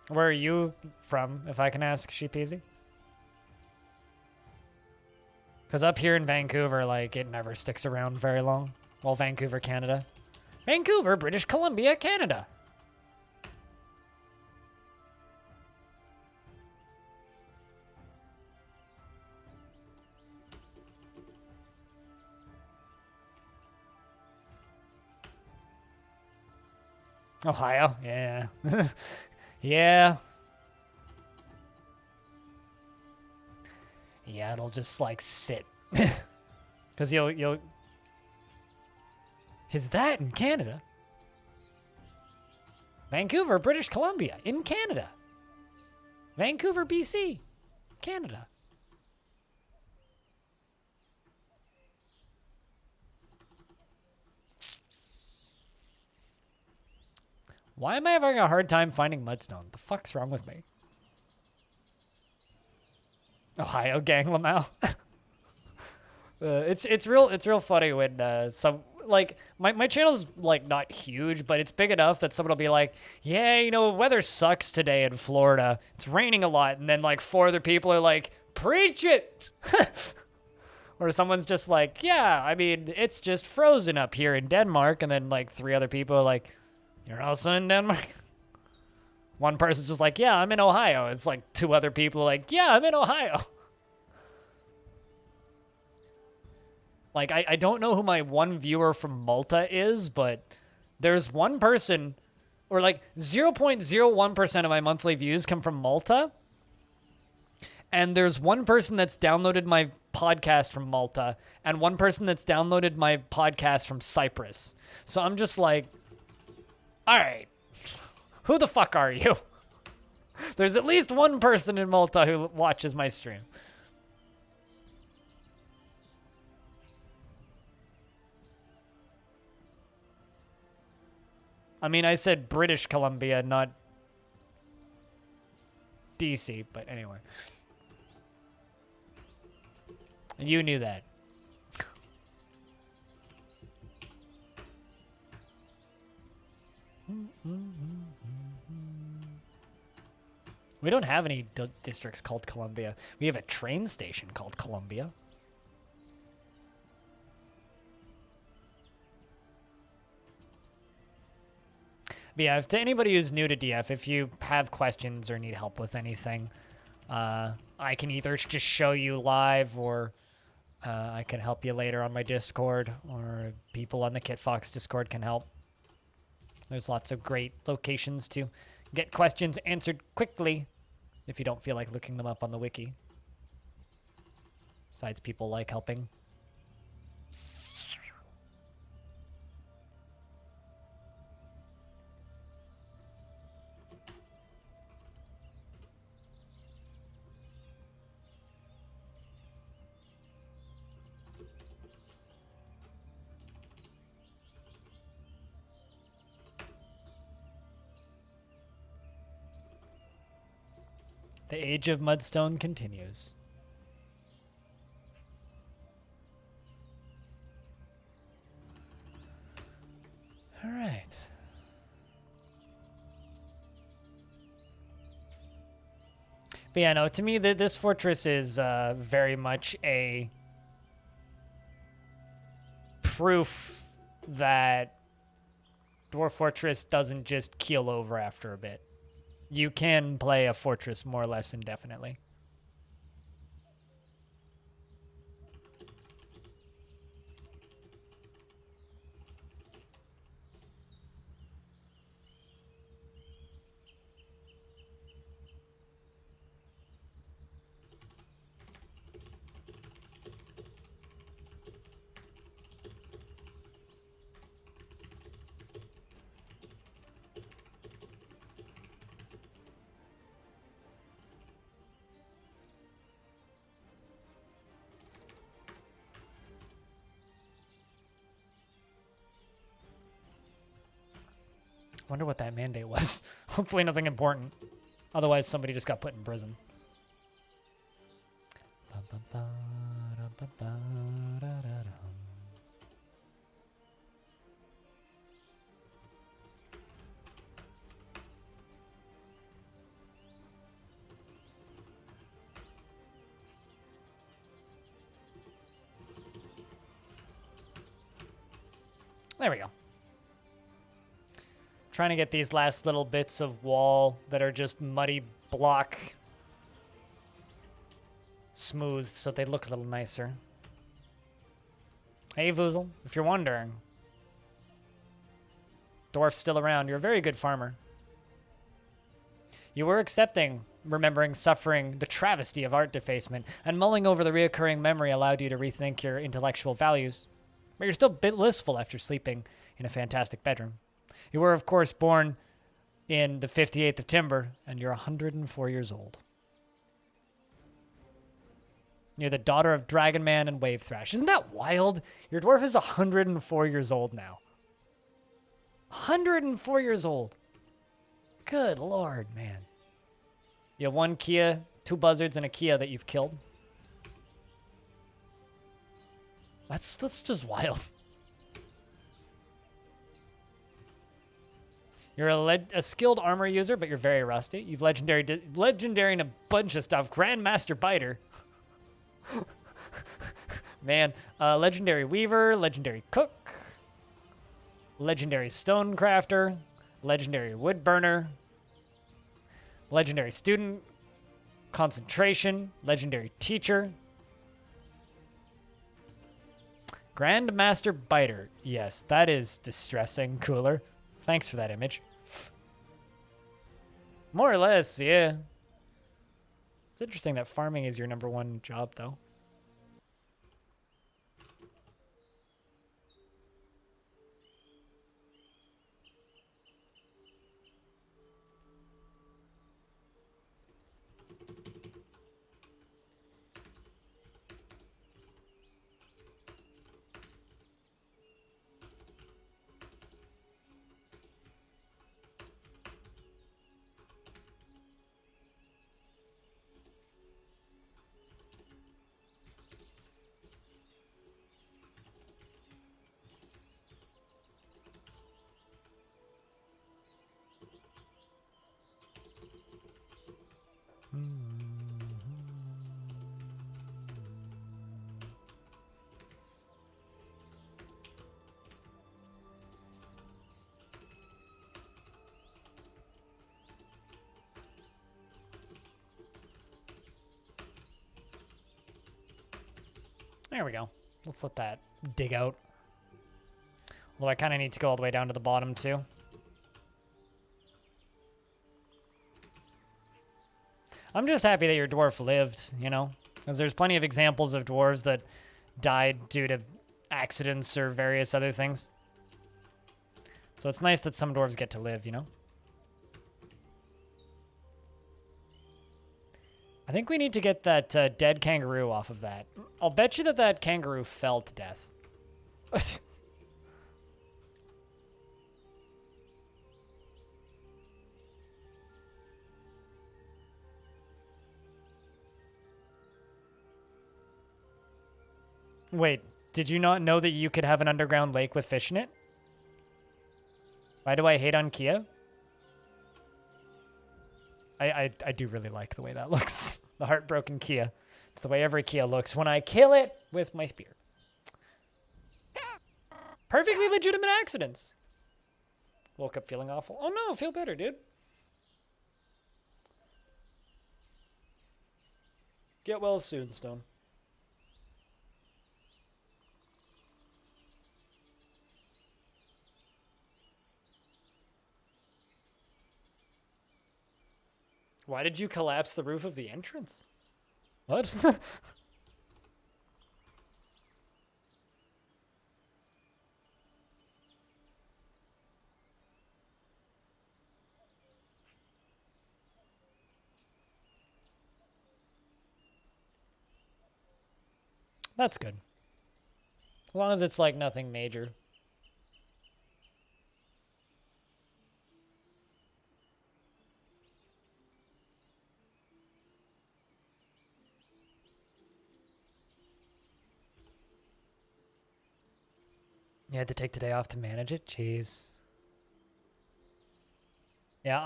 Where are you from, if I can ask, Sheepeasy? Because up here in Vancouver, like, it never sticks around very long. Well, Vancouver, Canada. Vancouver, British Columbia, Canada. Ohio, yeah. Yeah. Yeah, it'll just like sit. Cause you'll Is that in Canada? Vancouver, British Columbia, in Canada. Vancouver, BC, Canada. Why am I having a hard time finding mudstone? The fuck's wrong with me? Ohio gang Lamau. It's real funny when some like my channel's like not huge, but it's big enough that someone will be like, yeah, you know, weather sucks today in Florida. It's raining a lot, and then like 4 other people are like, preach it. Or someone's just like, yeah, I mean, it's just frozen up here in Denmark, and then like 3 other people are like, you're also in Denmark? One person's just like, yeah, I'm in Ohio. It's like 2 other people are like, yeah, I'm in Ohio. Like, I don't know who my one viewer from Malta is, but there's one person, or like 0.01% of my monthly views come from Malta. And there's one person that's downloaded my podcast from Malta, and one person that's downloaded my podcast from Cyprus. So I'm just like, all right, who the fuck are you? There's at least one person in Malta who watches my stream. I mean, I said British Columbia, not DC, but anyway. You knew that. We don't have any districts called Columbia. We have a train station called Columbia. But yeah, if to anybody who's new to DF, if you have questions or need help with anything, I can either just show you live, or I can help you later on my Discord, or people on the KitFox Discord can help. There's lots of great locations to get questions answered quickly if you don't feel like looking them up on the wiki. Besides, people like helping. The age of Mudstone continues. All right. But yeah, no, to me, this fortress is very much a proof that Dwarf Fortress doesn't just keel over after a bit. You can play a fortress more or less indefinitely. Wonder what that mandate was. Hopefully nothing important. Otherwise, somebody just got put in prison. There we go. Trying to get these last little bits of wall that are just muddy block smooth so they look a little nicer. Hey, Voozle, if you're wondering, Dwarf's still around. You're a very good farmer. You were accepting, remembering suffering, the travesty of art defacement, and mulling over the reoccurring memory allowed you to rethink your intellectual values. But you're still blissful after sleeping in a fantastic bedroom. You were, of course, born in the 58th of Timber, and you're 104 years old. You're the daughter of Dragon Man and Wave Thrash. Isn't that wild? Your dwarf is 104 years old now. 104 years old. Good lord, man. You have one Kia, 2 buzzards, and a Kia that you've killed. That's just wild. You're a skilled armor user, but you're very rusty. You've legendary in a bunch of stuff. Grandmaster Biter. Man, legendary weaver, legendary cook, legendary stonecrafter, legendary woodburner, legendary student, concentration, legendary teacher. Grandmaster Biter. Yes, that is distressing, Cooler. Thanks for that image. More or less, yeah. It's interesting that farming is your #1 job, though. There we go. Let's let that dig out. Although I kind of need to go all the way down to the bottom, too. I'm just happy that your dwarf lived, you know? Because there's plenty of examples of dwarves that died due to accidents or various other things. So it's nice that some dwarves get to live, you know? I think we need to get that dead kangaroo off of that. I'll bet you that that kangaroo fell to death. Wait, did you not know that you could have an underground lake with fish in it? Why do I hate on Kia? I do really like the way that looks. The heartbroken Kia. It's the way every Kia looks when I kill it with my spear. Perfectly legitimate accidents. Woke up feeling awful. Oh no, feel better, dude. Get well soon, Stone. Why did you collapse the roof of the entrance? What? That's good. As long as it's like nothing major. You had to take today off to manage it? Jeez. Yeah,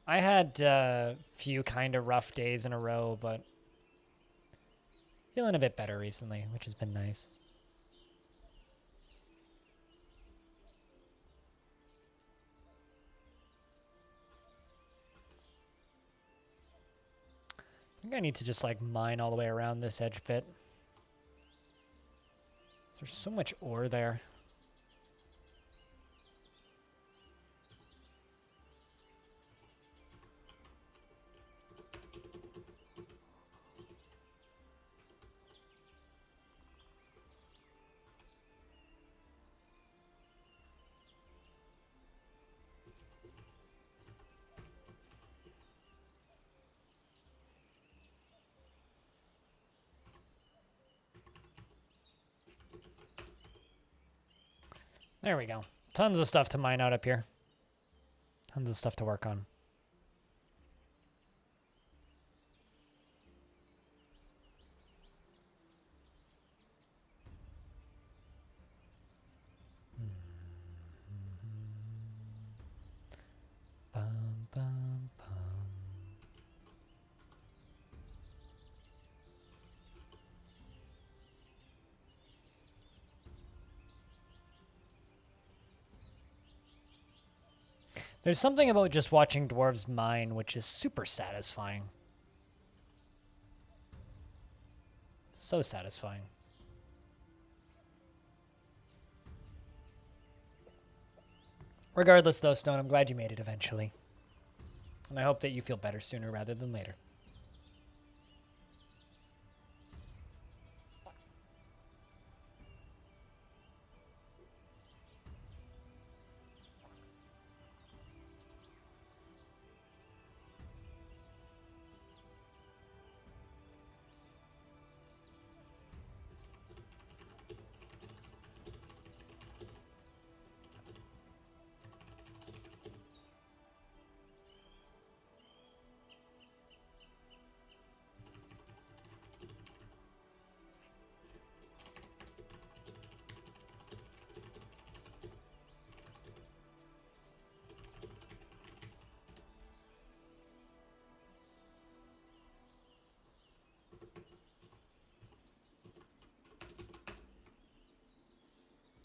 I had a few kind of rough days in a row, but feeling a bit better recently, which has been nice. I think I need to just like mine all the way around this edge bit. There's so much ore there. There we go. Tons of stuff to mine out up here. Tons of stuff to work on. Bum, bum, bum. There's something about just watching dwarves mine which is super satisfying. So satisfying. Regardless though, Stone, I'm glad you made it eventually. And I hope that you feel better sooner rather than later.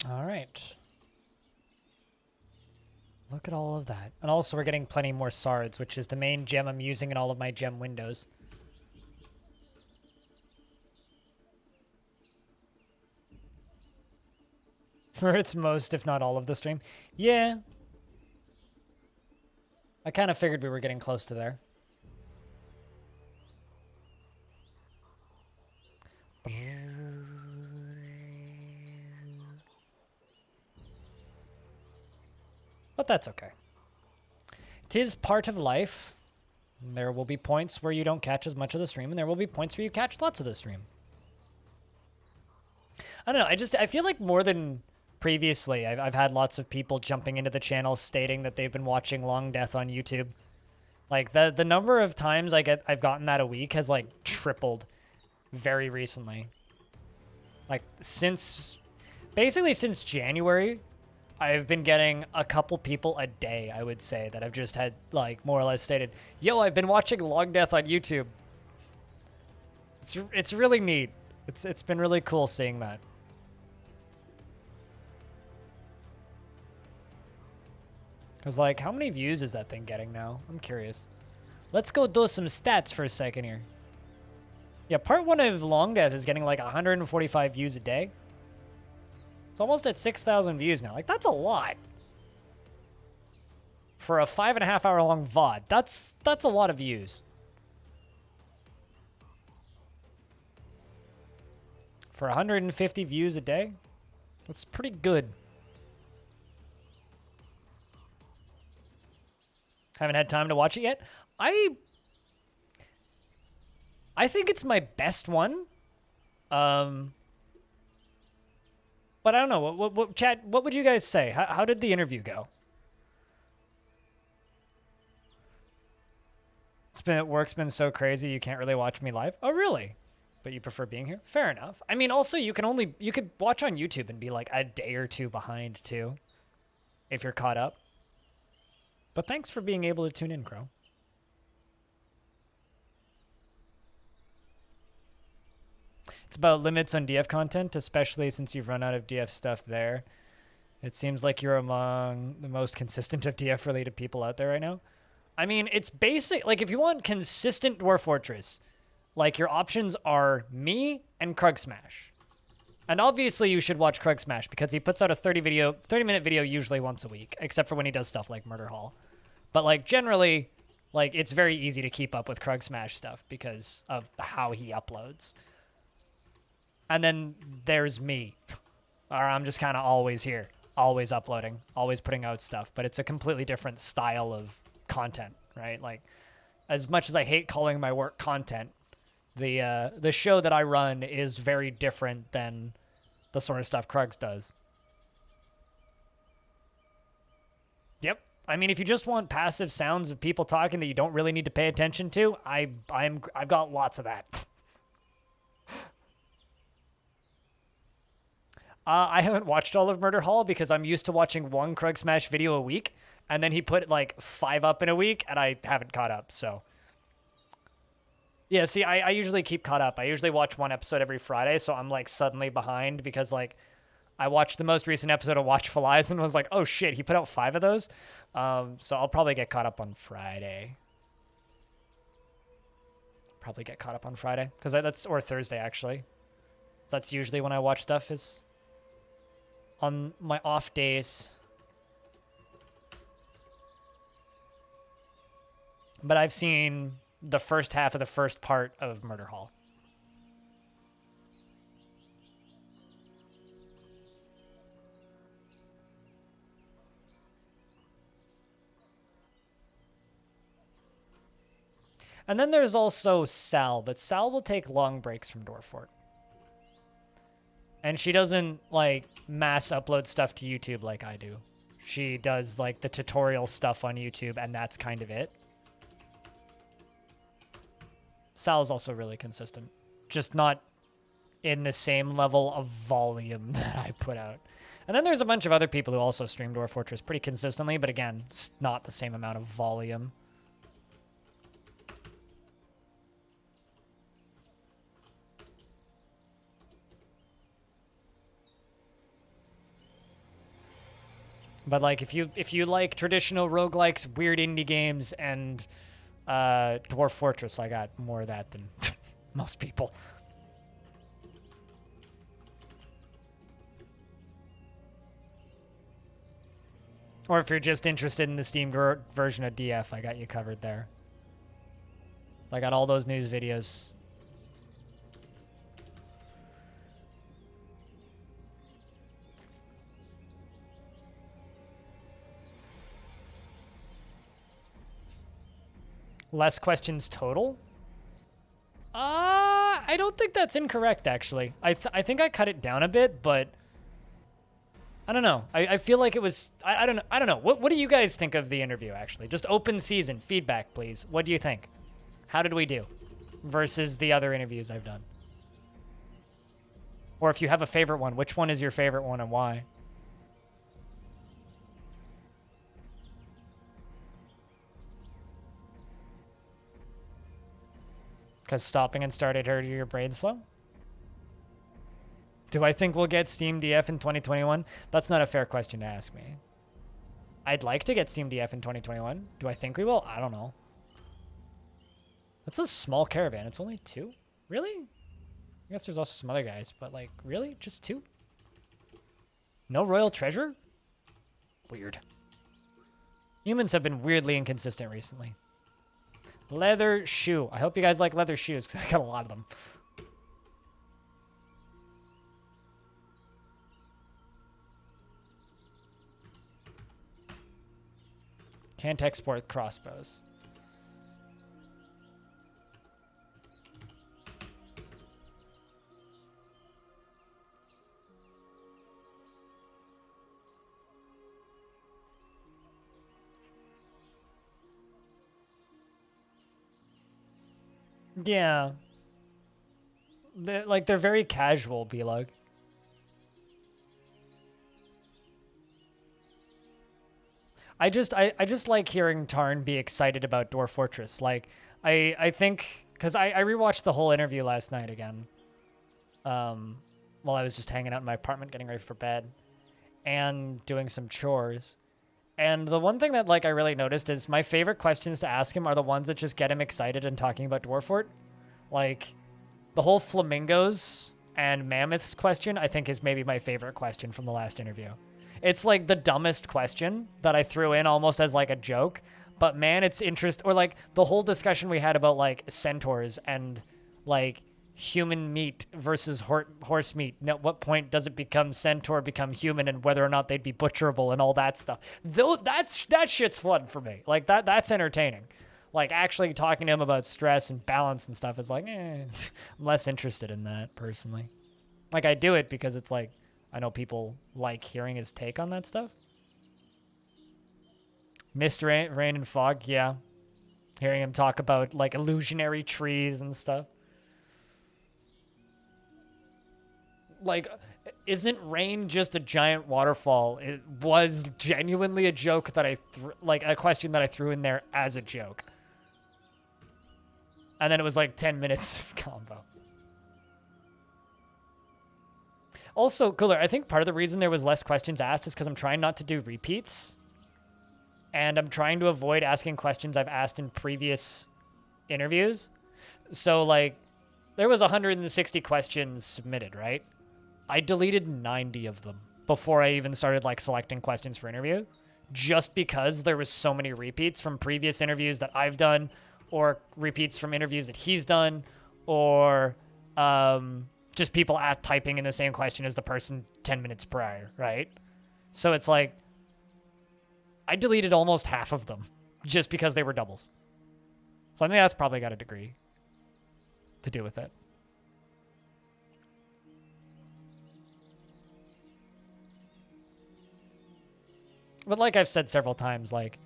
All right. Look at all of that. And also we're getting plenty more sards, which is the main gem I'm using in all of my gem windows. For its most, if not all of the stream. Yeah. I kind of figured we were getting close to there. But that's okay. 'Tis part of life. There will be points where you don't catch as much of the stream, and there will be points where you catch lots of the stream. I don't know, I feel like more than previously, I've had lots of people jumping into the channel stating that they've been watching Longdeath on YouTube. Like, the number of times I've gotten that a week has, like, tripled very recently. Like, basically since January, I've been getting a couple people a day, I would say, that have just had, like, more or less stated, yo, I've been watching Longdeath on YouTube. It's really neat. It's been really cool seeing that. Because, like, how many views is that thing getting now? I'm curious. Let's go do some stats for a second here. Yeah, part 1 of Longdeath is getting, like, 145 views a day. It's almost at 6,000 views now. Like, that's a lot. For a 5.5 hour long VOD. That's a lot of views. For 150 views a day? That's pretty good. Haven't had time to watch it yet. I think it's my best one. But I don't know. What chat? What would you guys say? How did the interview go? Work's been so crazy you can't really watch me live. Oh, really? But you prefer being here? Fair enough. I mean, also you could watch on YouTube and be like a day or two behind too, if you're caught up. But thanks for being able to tune in, Crow. It's about limits on DF content, especially since you've run out of DF stuff there. It seems like you're among the most consistent of DF related people out there right now. I mean, it's basic. Like, if you want consistent Dwarf Fortress, like, your options are me and Krug Smash. And obviously, you should watch Krug Smash because he puts out a 30-minute video usually once a week, except for when he does stuff like Murder Hall. But, like, generally, like, it's very easy to keep up with Krug Smash stuff because of how he uploads. And then there's me. Or I'm just kind of always here, always uploading, always putting out stuff. But it's a completely different style of content, right? Like, as much as I hate calling my work content, the show that I run is very different than the sort of stuff Krugs does. Yep. I mean, if you just want passive sounds of people talking that you don't really need to pay attention to, I've got lots of that. I haven't watched all of Murder Hall because I'm used to watching one Krug Smash video a week, and then he put like 5 up in a week, and I haven't caught up, so. Yeah, see, I usually keep caught up. I usually watch one episode every Friday, so I'm like suddenly behind because like I watched the most recent episode of Watchful Eyes and was like, oh shit, he put out 5 of those. So I'll probably get caught up on Friday. Because that's, or Thursday actually. That's usually when I watch stuff, is on my off days. But I've seen the first half of the first part of Murder Hall. And then there's also Sal, but Sal will take long breaks from Dwarf Fort. And she doesn't, like, mass upload stuff to YouTube like I do. She does, like, the tutorial stuff on YouTube, and that's kind of it. Sal is also really consistent. Just not in the same level of volume that I put out. And then there's a bunch of other people who also stream Dwarf Fortress pretty consistently, but again, it's not the same amount of volume. But like if you like traditional roguelikes, weird indie games, and Dwarf Fortress, I got more of that than most people. Or if you're just interested in the Steam version of DF, I got you covered there. So I got all those news videos. Less questions total? I don't think that's incorrect, actually. I think I cut it down a bit, but I don't know. I feel like it was... I don't know. What do you guys think of the interview, actually? Just open season feedback, please. What do you think? How did we do versus the other interviews I've done? Or if you have a favorite one, which one is your favorite one and why? Because stopping and starting hurt your brain's flow? Do I think we'll get Steam DF in 2021? That's not a fair question to ask me. I'd like to get Steam DF in 2021. Do I think we will? I don't know. That's a small caravan. It's only 2? Really? I guess there's also some other guys, but like, really? Just 2? No royal treasure? Weird. Humans have been weirdly inconsistent recently. Leather shoe. I hope you guys like leather shoes because I got a lot of them. Can't export crossbows. Yeah. They're very casual, B-Lug. I just like hearing Tarn be excited about Dwarf Fortress. Like, I think, because I rewatched the whole interview last night again, while I was just hanging out in my apartment getting ready for bed and doing some chores. And the one thing that, like, I really noticed is my favorite questions to ask him are the ones that just get him excited and talking about Dwarf Fort. Like, the whole flamingos and mammoths question, I think, is maybe my favorite question from the last interview. It's like the dumbest question that I threw in almost as like a joke, but man, it's or like the whole discussion we had about like centaurs and like human meat versus horse meat. And at what point does it become centaur, become human, and whether or not they'd be butcherable and all that stuff. Though that shit's fun for me. Like that's entertaining. Like actually talking to him about stress and balance and stuff is like, I'm less interested in that personally. Like I do it because it's like, I know people like hearing his take on that stuff. Mist, rain, and fog, yeah. Hearing him talk about like illusionary trees and stuff. Like, isn't rain just a giant waterfall? It was genuinely a joke that like a question that I threw in there as a joke. And then it was like 10 minutes of combo. Also, Cooler, I think part of the reason there was less questions asked is because I'm trying not to do repeats. And I'm trying to avoid asking questions I've asked in previous interviews. So, like, there was 160 questions submitted, right? I deleted 90 of them before I even started, like, selecting questions for interview. Just because there was so many repeats from previous interviews that I've done, or repeats from interviews that he's done, or, just people typing in the same question as the person 10 minutes prior, right? So it's like, I deleted almost half of them just because they were doubles. So I think that's probably got a degree to do with it. But like I've said several times, like,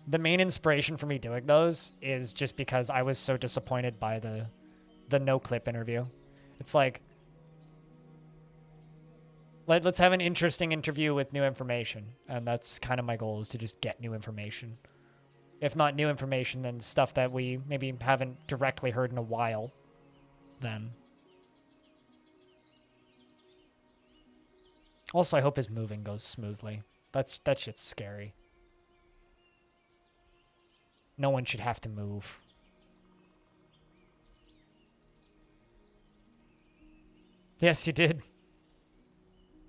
the main inspiration for me doing those is just because I was so disappointed by the no-clip interview. It's like, let's have an interesting interview with new information. And that's kind of my goal, is to just get new information. If not new information, then stuff that we maybe haven't directly heard in a while. Then. Also, I hope his moving goes smoothly. That shit's scary. No one should have to move. Yes, you did.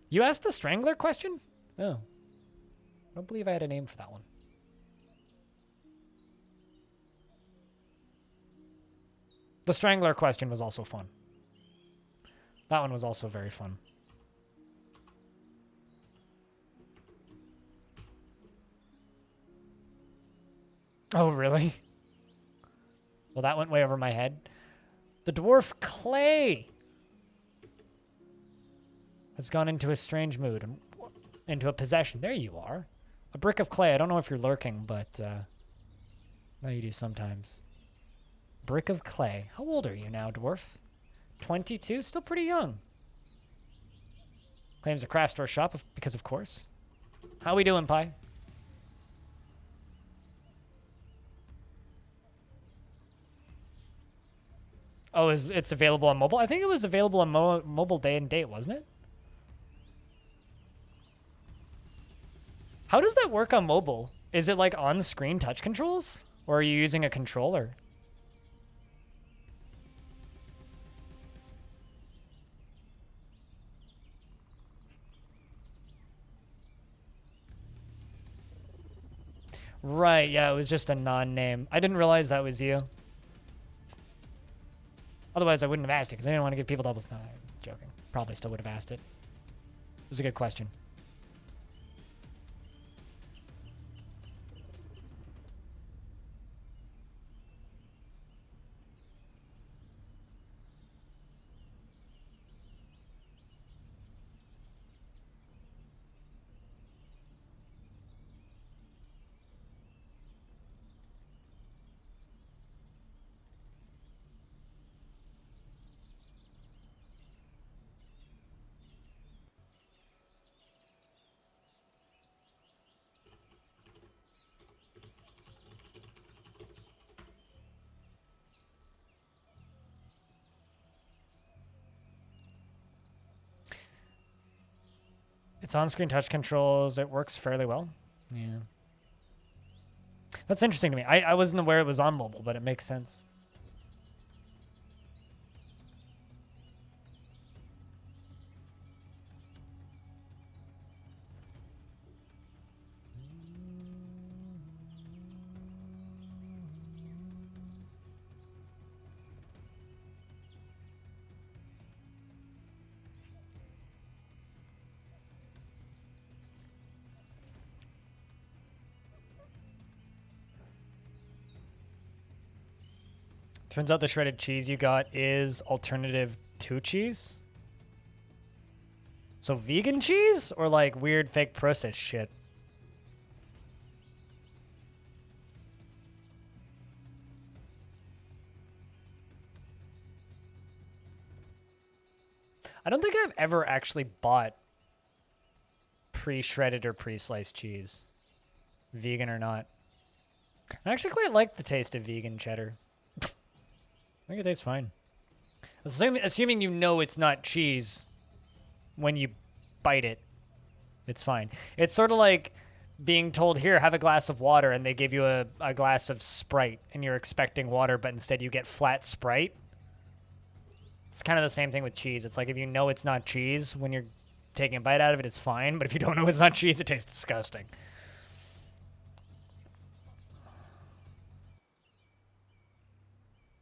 You asked the Strangler question? Oh. I don't believe I had a name for that one. The Strangler question was also fun. That one was also very fun. Oh, really? Well, that went way over my head. The dwarf Clay has gone into a strange mood and into a possession. There you are. A brick of clay. I don't know if you're lurking, but no, you do sometimes. Brick of clay. How old are you now, dwarf? 22? Still pretty young. Claims a craft store shop because of course. How we doing, Pi? Oh, it's available on mobile? I think it was available on mobile day and date, wasn't it? How does that work on mobile? Is it like on-screen touch controls? Or are you using a controller? Right, yeah, it was just a non-name. I didn't realize that was you. Otherwise, I wouldn't have asked it, because I didn't want to give people doubles. No, I'm joking. Probably still would have asked it. It was a good question. It's on-screen touch controls. It works fairly well. Yeah. That's interesting to me. I wasn't aware it was on mobile, but it makes sense. Turns out the shredded cheese you got is alternative to cheese. So vegan cheese or like weird fake processed shit? I don't think I've ever actually bought pre-shredded or pre-sliced cheese, vegan or not. I actually quite like the taste of vegan cheddar. I think it tastes fine. Assuming you know it's not cheese when you bite it, it's fine. It's sort of like being told, here, have a glass of water, and they give you a glass of Sprite, and you're expecting water, but instead you get flat Sprite. It's kind of the same thing with cheese. It's like if you know it's not cheese when you're taking a bite out of it, it's fine. But if you don't know it's not cheese, it tastes disgusting.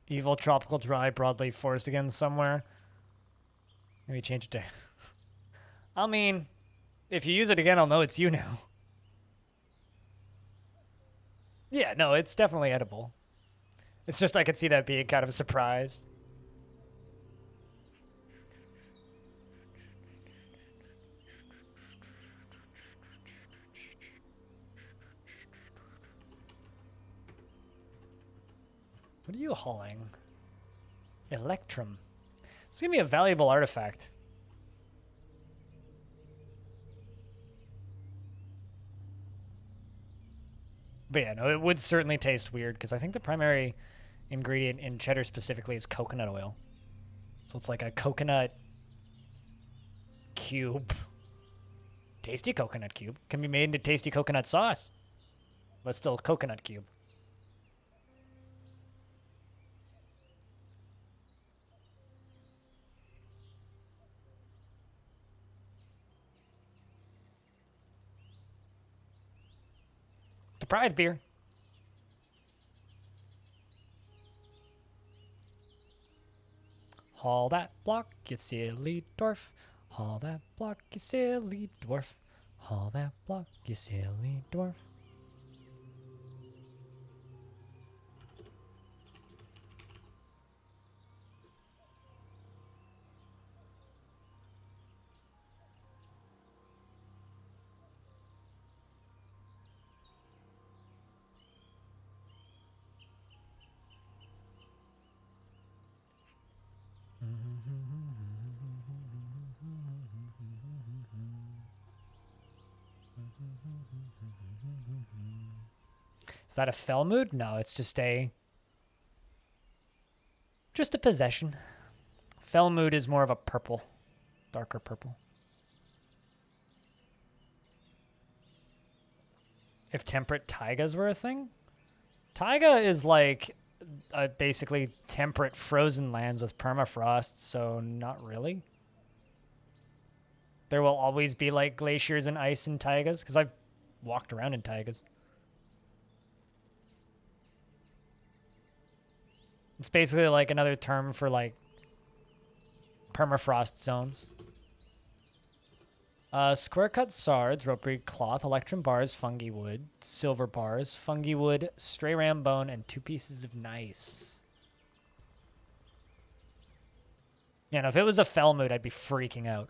Evil tropical dry broadleaf forest again somewhere. Maybe change it to... I mean, if you use it again, I'll know it's you now. Yeah, no, it's definitely edible. It's just I could see that being kind of a surprise. What are you hauling? Electrum. It's gonna be a valuable artifact. But yeah, no, it would certainly taste weird because I think the primary ingredient in cheddar specifically is coconut oil. So it's like a coconut cube. Tasty coconut cube. Can be made into tasty coconut sauce. But still a coconut cube. The Pride beer. Haul that block, you silly dwarf. Haul that block, you silly dwarf. Haul that block, you silly dwarf. Is that a fell mood? No, it's just a possession. Fell mood is more of a purple, darker purple. If temperate taigas were a thing? Taiga is like basically temperate frozen lands with permafrost, so not really. There will always be like glaciers and ice in taigas, because I've walked around in taigas. It's basically like another term for like permafrost zones. Square cut sards, rope breed cloth, electrum bars, fungi wood, silver bars, fungi wood, stray ram bone, and 2 pieces of gneiss. Yeah, no, if it was a fell mood, I'd be freaking out.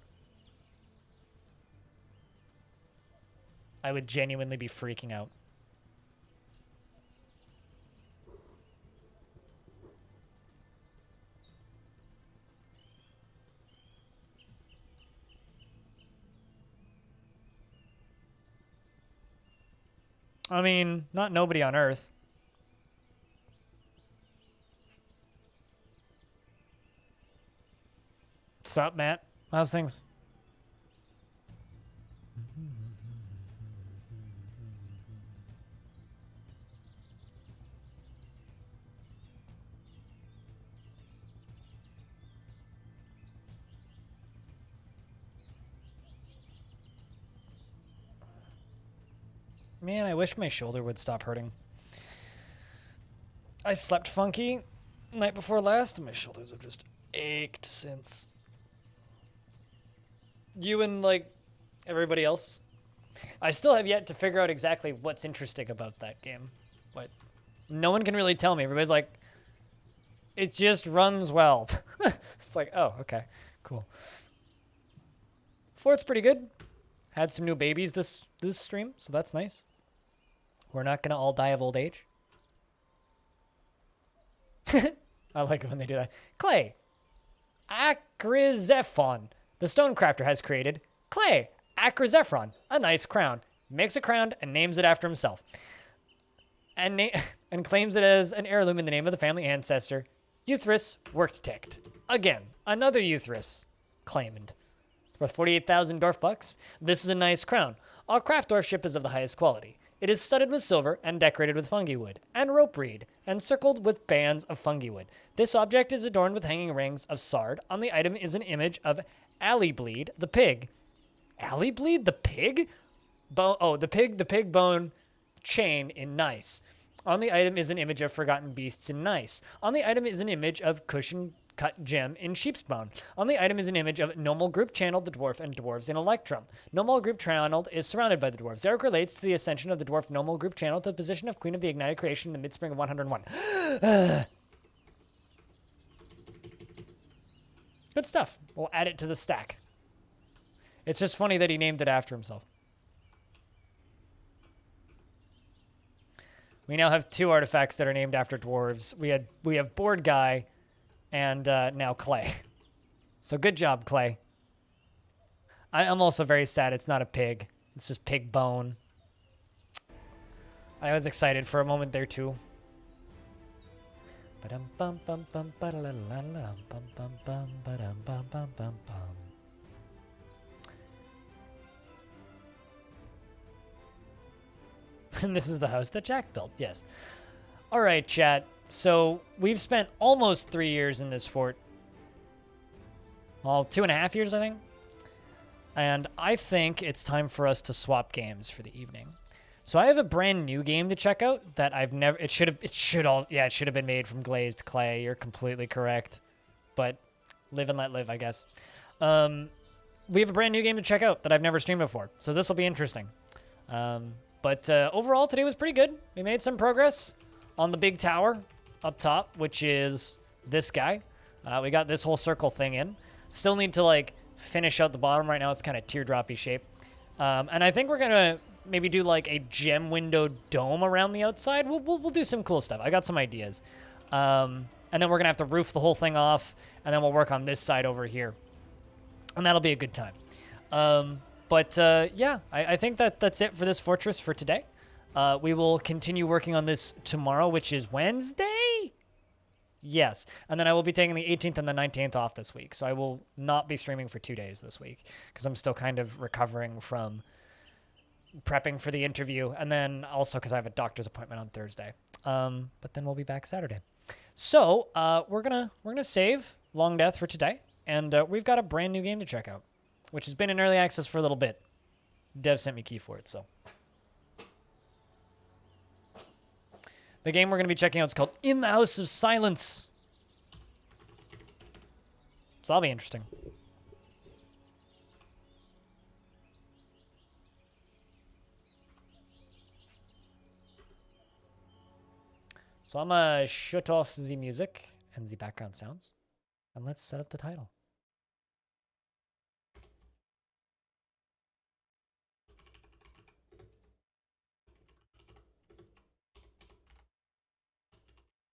I would genuinely be freaking out. I mean, not nobody on Earth. Sup, Matt? How's things? Man, I wish my shoulder would stop hurting. I slept funky night before last, and my shoulders have just ached since. You and, like, everybody else? I still have yet to figure out exactly what's interesting about that game. But no one can really tell me. Everybody's like, it just runs well. It's like, oh, okay, cool. Fort's pretty good. Had some new babies this stream, so that's nice. We're not gonna all die of old age. I like it when they do that. Clay. Acryzephon. The Stonecrafter has created Clay. Acryzephon. A nice crown. Makes a crown and names it after himself. And claims it as an heirloom in the name of the family ancestor. Euthris Workticked. Again, another Euthris claimed. It's worth 48,000 Dwarf bucks. This is a nice crown. All craft Dwarf ship is of the highest quality. It is studded with silver and decorated with fungi wood and rope reed and circled with bands of fungi wood. This object is adorned with hanging rings of sard. On the item is an image of Allybleed the pig. Allybleed the pig? The pig bone chain in nice. On the item is an image of forgotten beasts in nice. On the item is an image of cushion cut gem in sheep's bone. On the item is an image of Nomal group channeled the dwarf and dwarves in Electrum. Nomal group channeled is surrounded by the dwarves. The arc relates to the ascension of the dwarf Nomal group channel to the position of Queen of the Ignited Creation in the mid-spring of 101. Good stuff. We'll add it to the stack. It's just funny that he named it after himself. We now have 2 artifacts that are named after dwarves. We have Board Guy and now Clay. So good job, Clay. I'm also very sad it's not a pig. It's just pig bone. I was excited for a moment there too. And this is the house that Jack built, yes. All right, chat. So we've spent almost 3 years in this fort. Well, 2.5 years, I think. And I think it's time for us to swap games for the evening. So I have a brand new game to check out that I've never. It should have been made from glazed clay. You're completely correct, but live and let live, I guess. We have a brand new game to check out that I've never streamed before, so this will be interesting. But overall, today was pretty good. We made some progress on the big tower up top, which is this guy. We got this whole circle thing in. Still need to like finish out the bottom. Right now, it's kind of teardroppy shape. And I think we're gonna maybe do like a gem window dome around the outside. We'll do some cool stuff. I got some ideas. And then we're gonna have to roof the whole thing off, and then we'll work on this side over here, and that'll be a good time. But yeah, I think that's it for this fortress for today. We will continue working on this tomorrow, which is Wednesday? Yes. And then I will be taking the 18th and the 19th off this week. So I will not be streaming for 2 days this week because I'm still kind of recovering from prepping for the interview. And then also because I have a doctor's appointment on Thursday. But then we'll be back Saturday. So we're gonna save Longdeath for today. And we've got a brand new game to check out, which has been in early access for a little bit. Dev sent me key for it, so. The game we're going to be checking out is called In the House of Silence. So that'll be interesting. So I'm going to shut off the music and the background sounds. And let's set up the title.